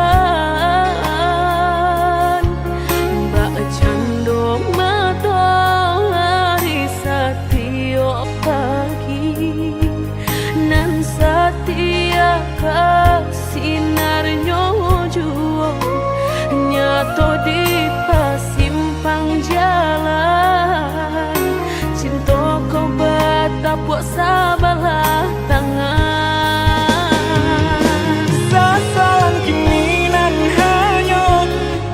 Mbak cando matahari setiap pagi nan setia sinarnya jua nyato di pasimpang jalan, cinta kau betapuk sabalah tangan. Sasalan kini nan hanya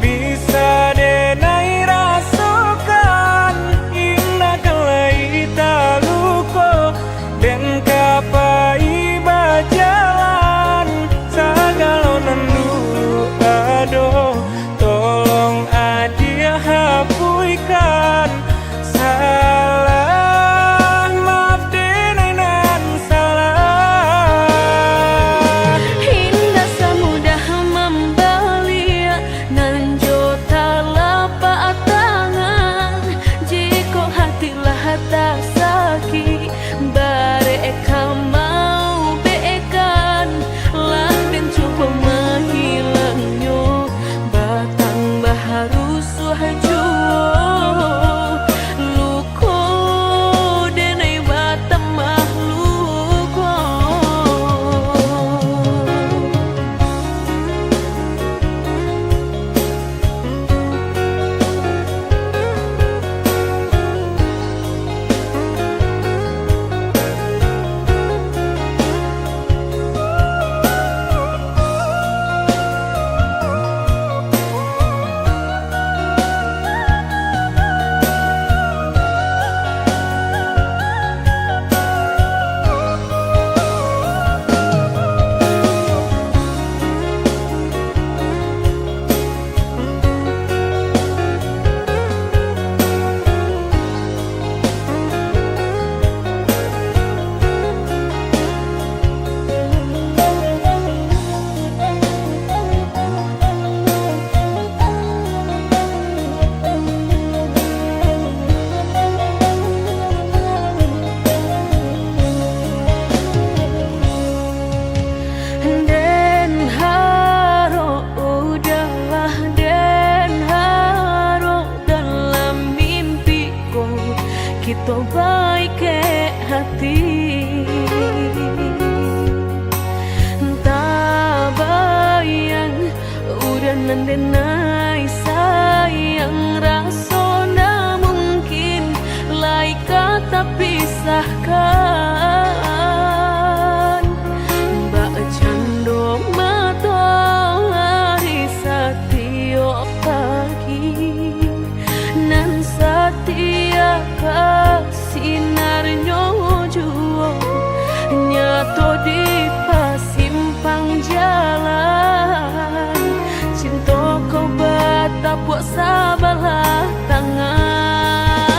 bisa denai rasakan, indah kelai taluko dan kapai bajalan, sagalonan dulu aduh tolong adia hapuikan salah, maaf denai nan salah. Indah semudah membelia nan jota lapak tangan, jika hatilah tak sakit bareka mau beekan, lantin cukup menghilangnya batang baharu suhajo luko denai batang mahluko. Kita baik ke hati, tak bayang udah nandenai sayang, rasa ndak mungkin lai kata pisahkan. Mbak cando matahari setiap pagi nan setia sinarnya jua nyato di pasimpang jalan, cinta kau betapuk sabalah tangan.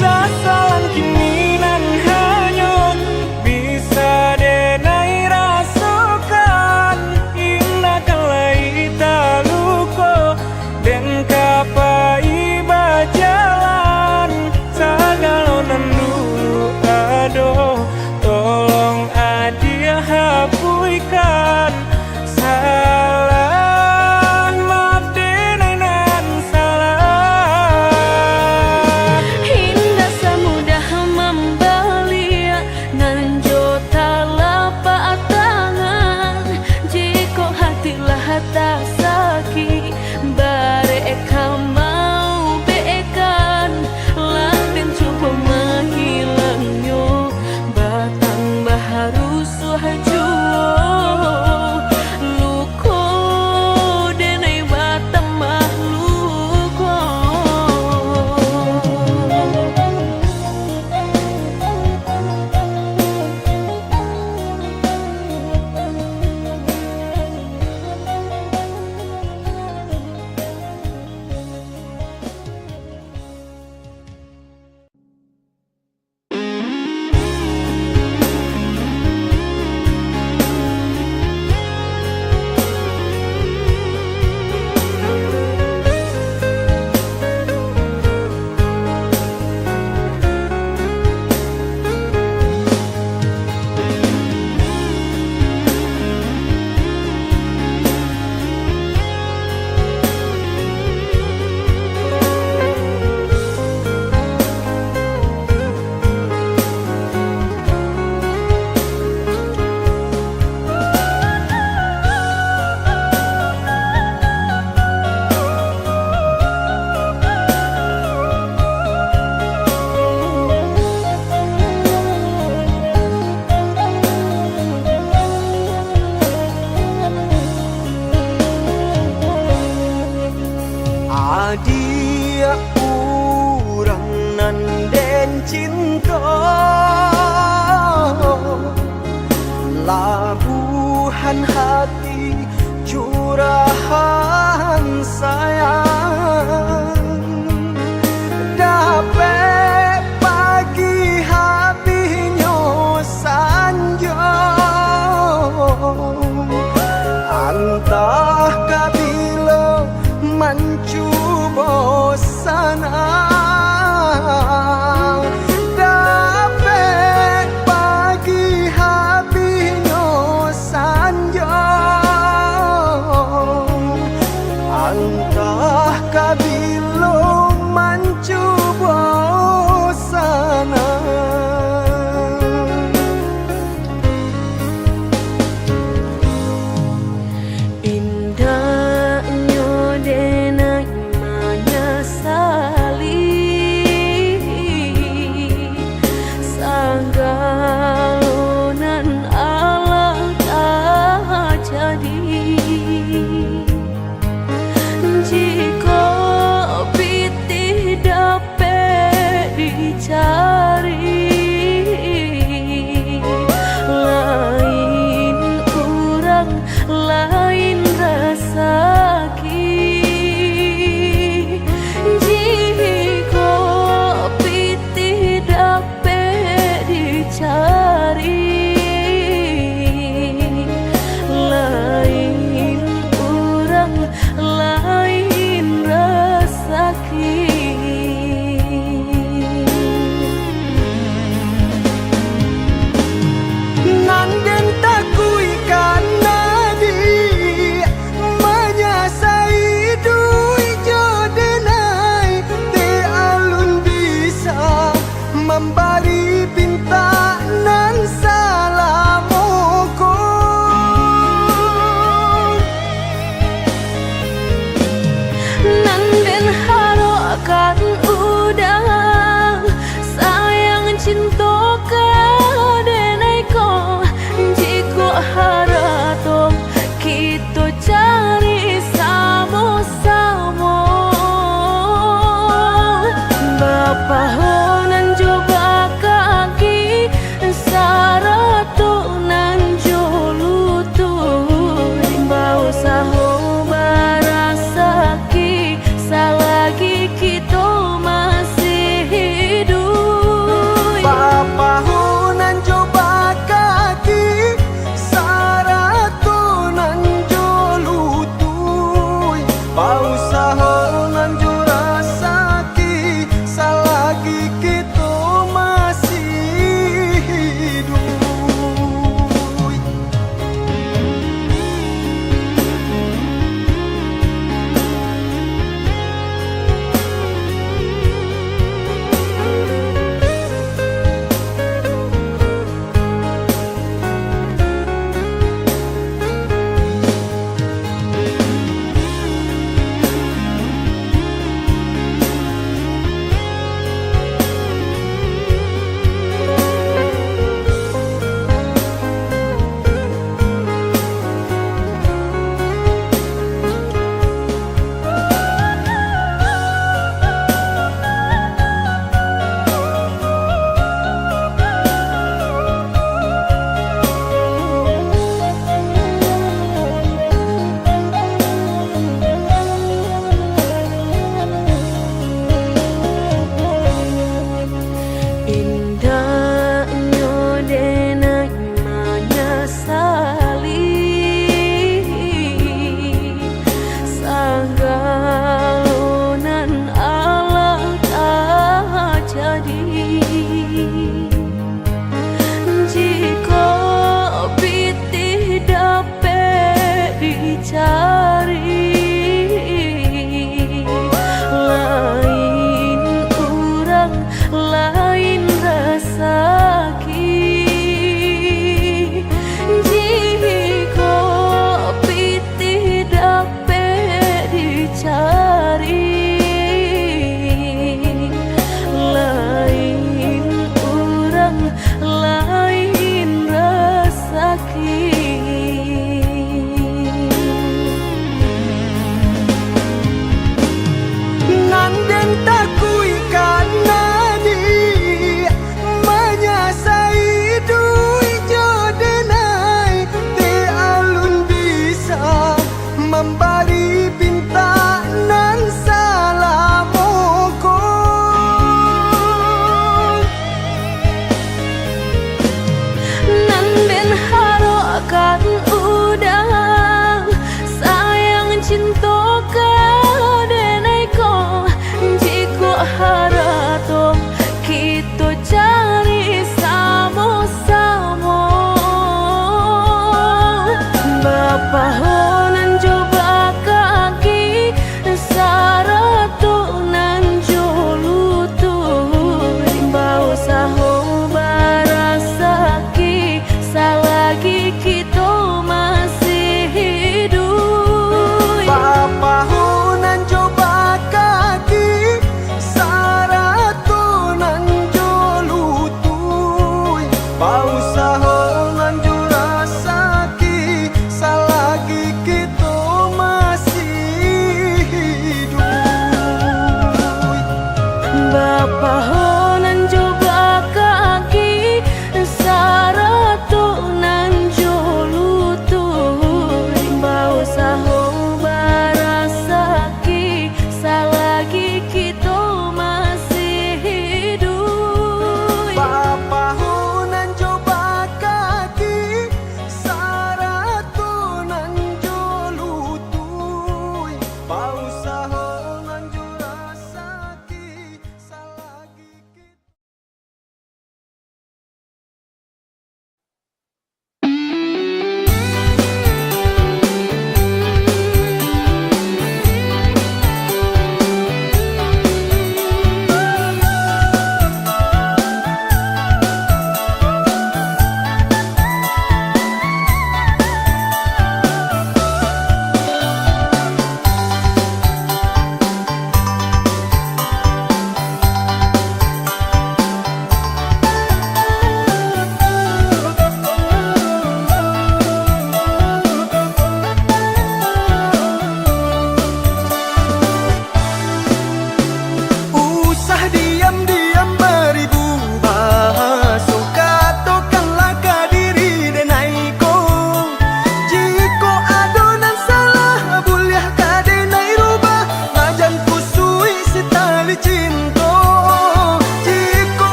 Sasalan kini nan hanya bisa denai rasakan, indah kelai taluko dan kapai bajalan, sagalonan dulu aduh tolong adia hapuikan curahan hati, curahan sayang. Dapat pagi habisnya sanjo, antah kabila mencuba sana. Dapat pagi habisnya sanjo, antah kabila mencuba sana. Indahnya denai menyesali sanggalonan Allah tak jadi. Jika pitih dapat dicari, lain kurang lain rasaki. Jika pitih dapat dicari, lain kurang lain rasaki. Nanden takui karena di menyasai dui jodenai, te alun bisa memberi pinta nan salamuku. Nanden haro akan udang sayang cinta kadenai ko. Jika harato kita cari sama-sama, Bapa honan coba kaki sarato nan jolutu, bau saho barasaki selagi kita masih hidup. Bapa hunan coba kaki saratunan jolutui, bau sahonan jurasaki selagi kita masih hidup. Indahnya denai menyesali sanggalonan Allah tak jadi. Jika pitih dapat dicari, lain kurang lain rasaki. Jika pitih dapat dicari, lain kurang lain rasaki.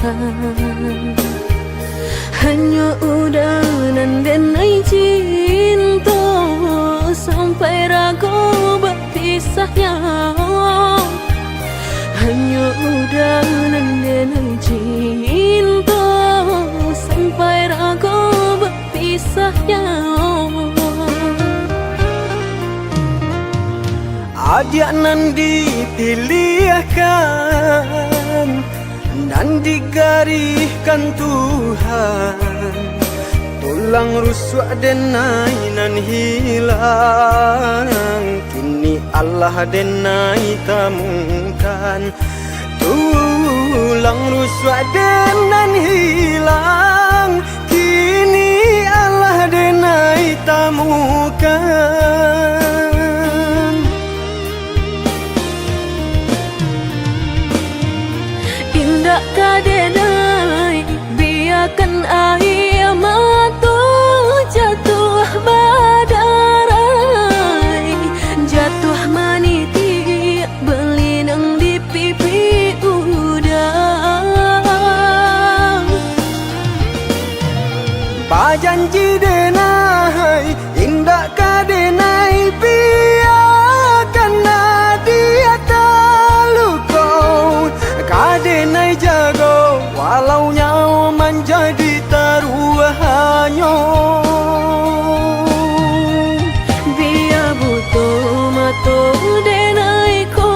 temukan. Hanya udanan dan cinta sampai ragu berpisahnya. Hanya udanan dan cinta sampai ragu berpisahnya. Adik nan dipilihkan dan digariskan Tuhan, tulang rusuk denai nan hilang, kini Allah denai temukan. Tulang rusuk denan hilang, kini Allah denai temukan. Indah kadenai biarkan air mata jatuh badarai, jatuh maniti berlinang di pipi udang. Bajanji denai indah kadenai biarkan dia terluka, kadenai jago walau nyawa menjadi taruhannya. Biar butuh mata denai ko,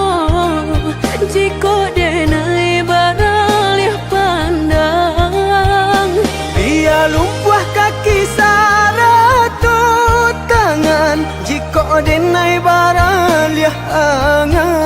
jika denai baralih pandang. Biar lumpuh kaki saratut tangan, jika denai baralih angan.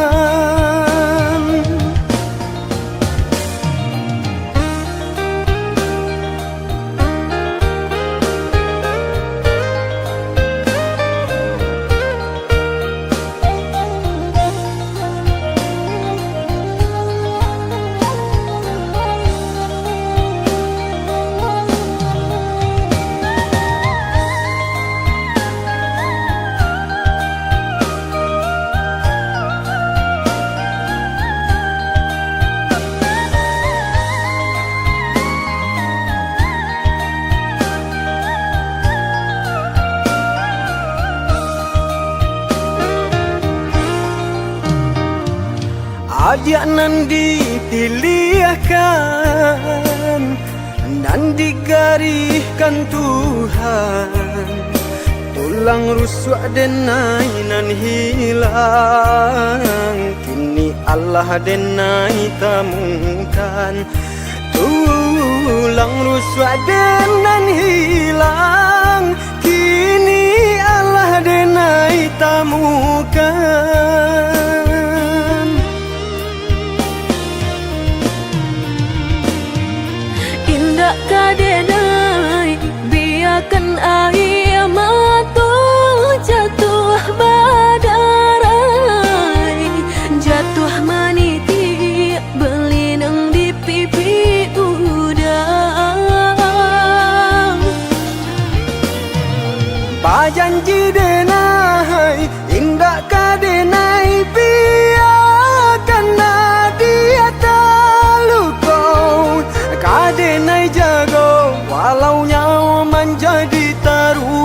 Adik nan dipilihkan dan digariskan Tuhan, tulang rusuk denai nan hilang, kini Allah denai temukan. Tulang rusuk denan hilang, kini Allah denai temukan. Indah kadenai biarkan air mata jatuh badarai, jatuh maniti berlinang di pipi udang. Bajanji denai indah kadenai biarkan dia terluka, kadenai jago walau nyawa menjadi taruhan.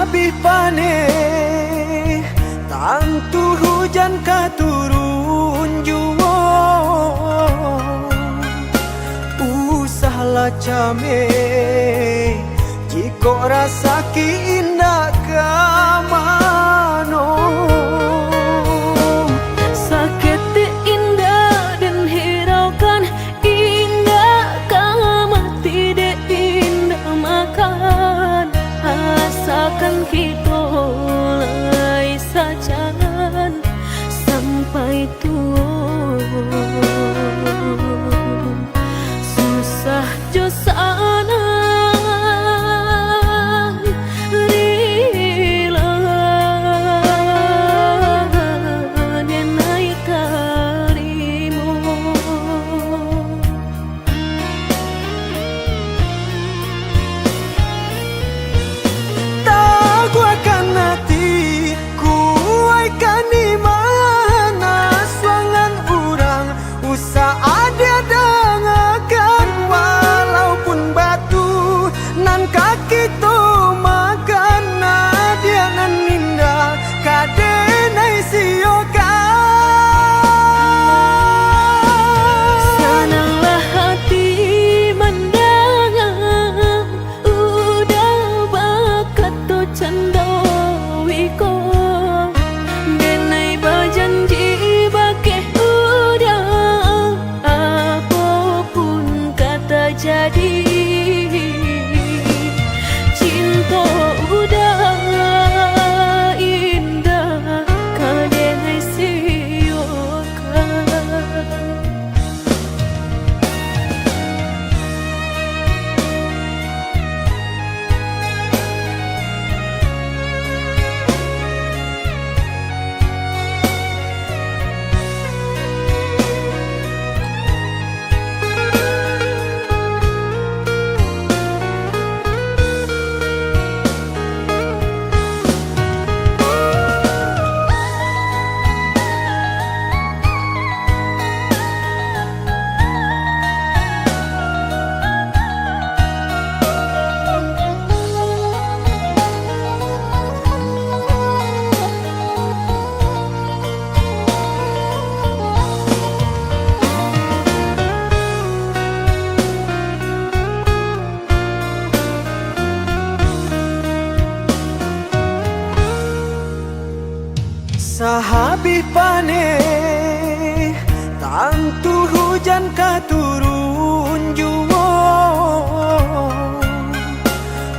sahabih pane tantu hujan katurun juwo usahlah came jiko rasa ki indah kamano sakit indah dan hiraukan indah kama tidak indah makan asakan kita lai sajan sampai tua susah jo sana jadi cinta udah indah kadang siokan sahabih pane tantu hujan katurun juwo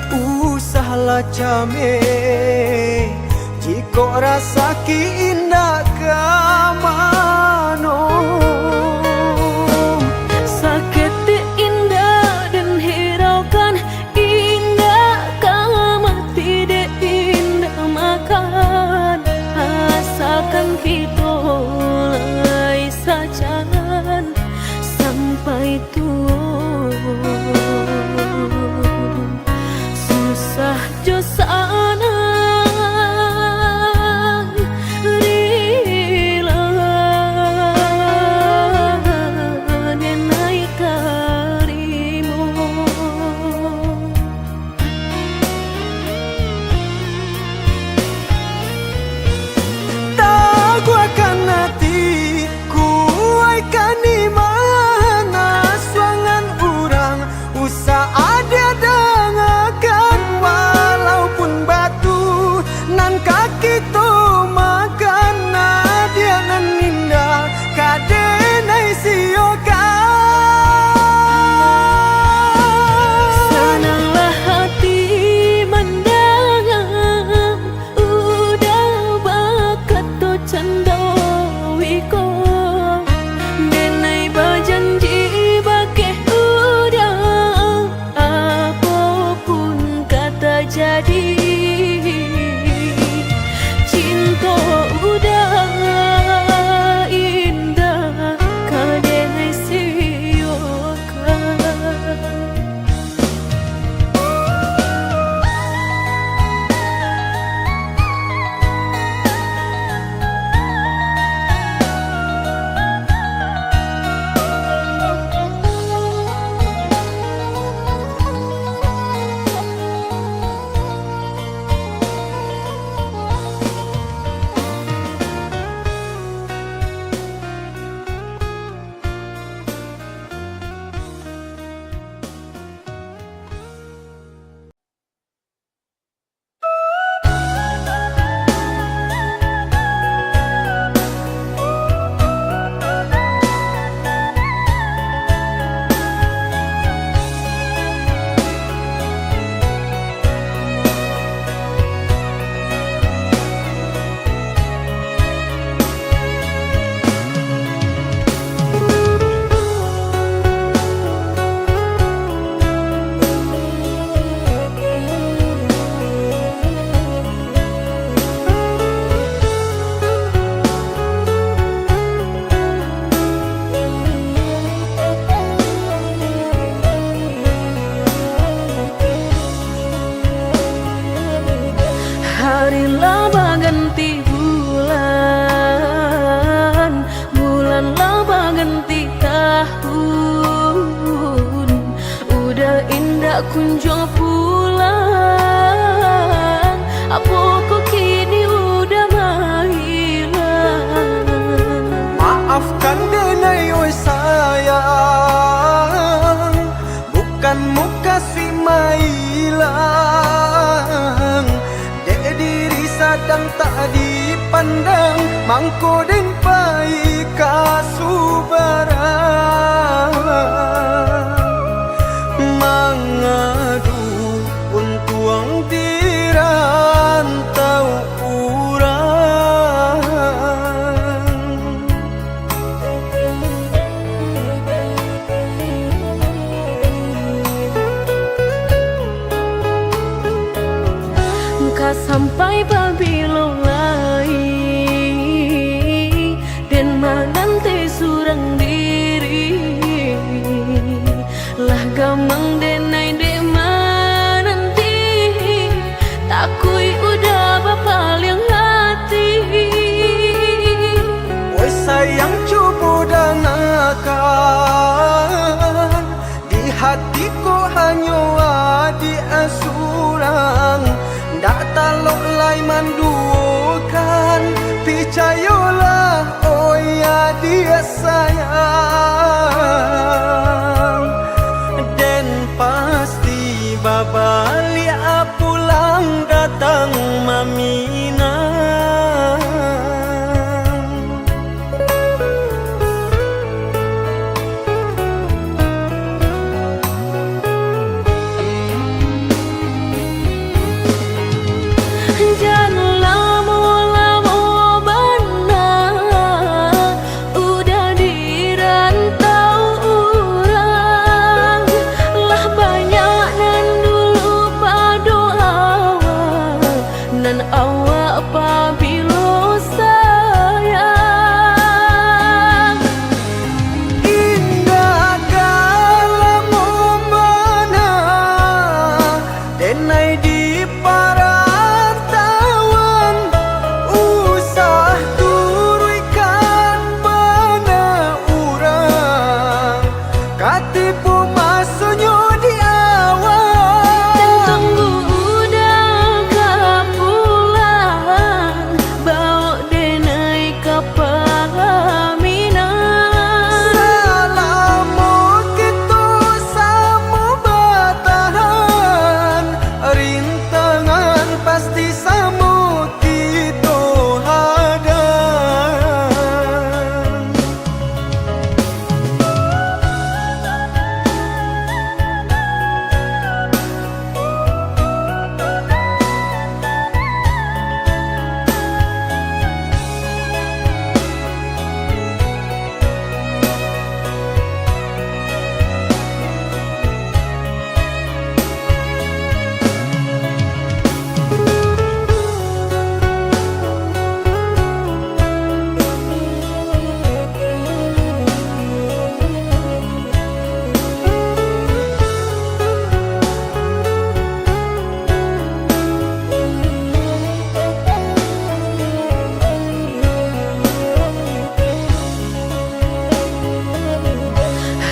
usahlah came jiko rasa ki indah kamano sakit indah dan hiraukan indah kama tidak indah makan asakan kita lai sajan sampai tua susah jo sana rila indah kunjung pulang. Apa kau kini udah menghilang? Maafkan denai oi sayang, bukan muka si mailang. Dek diri sadang tak dipandang, mangko den pai kasubarang. Mangadu untuang dirantau urang. Ka sampai babilo lai dan manante surang diri lah gamang denai de mananti takui udah bapaling hati. Oi sayang cubu dan akan di hatiku hanya adi asurang. Ndak talok lai mandukan, percayalah oh ya dia sayang. Dan pasti babalik pulang datang Mamina.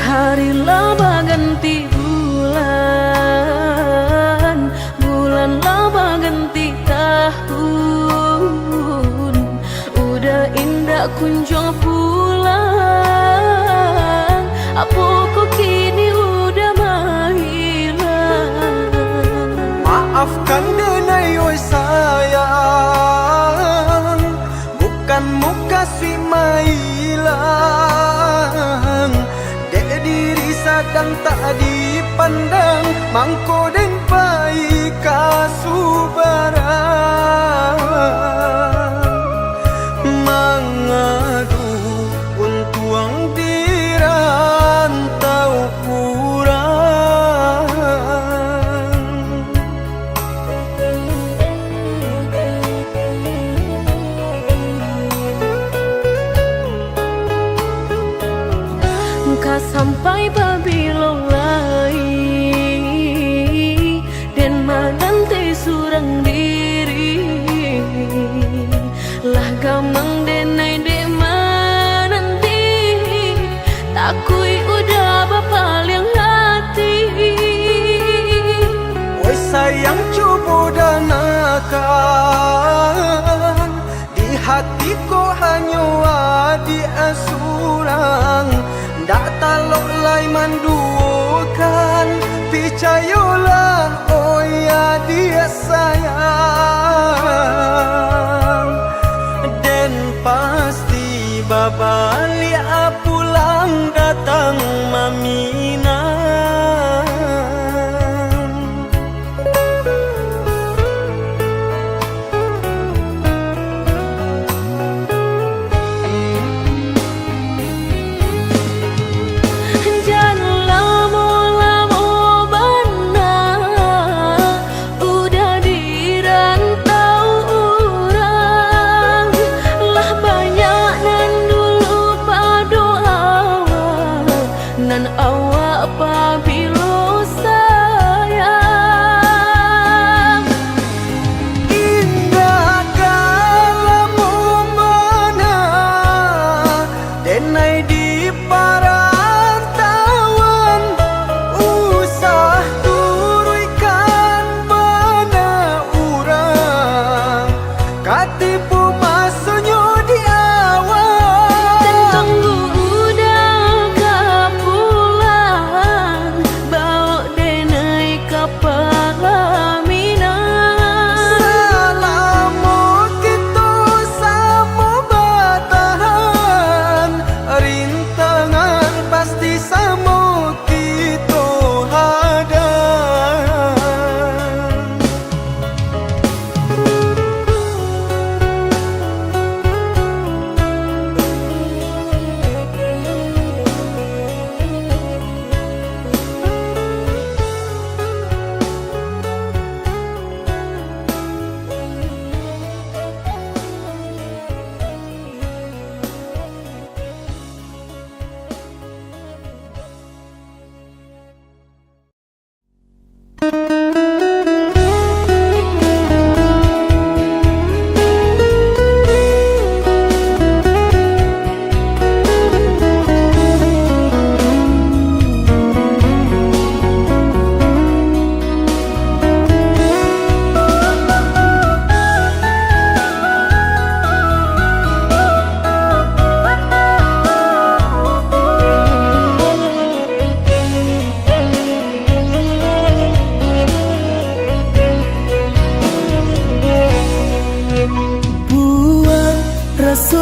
Hari laba ganti bulan, bulan laba ganti tahun. Udah indah kunjung pulang, apa kau kini udah menghilang? Maafkan denai oi sayang, bukan muka si mailang. Dek diri sadang tak dipandang, mangko den pai kasubarang. Mangadu untuang dirantau urang. Ka sampai babilo lai dan manante surang diri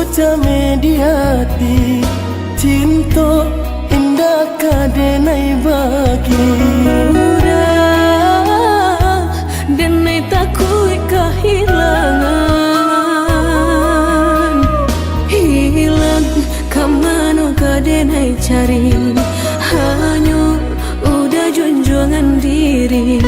suca mediati cinta indah kadenai bagi udah denai takui kehilangan hilang kamano kadenai cari hanya udah junjungan diri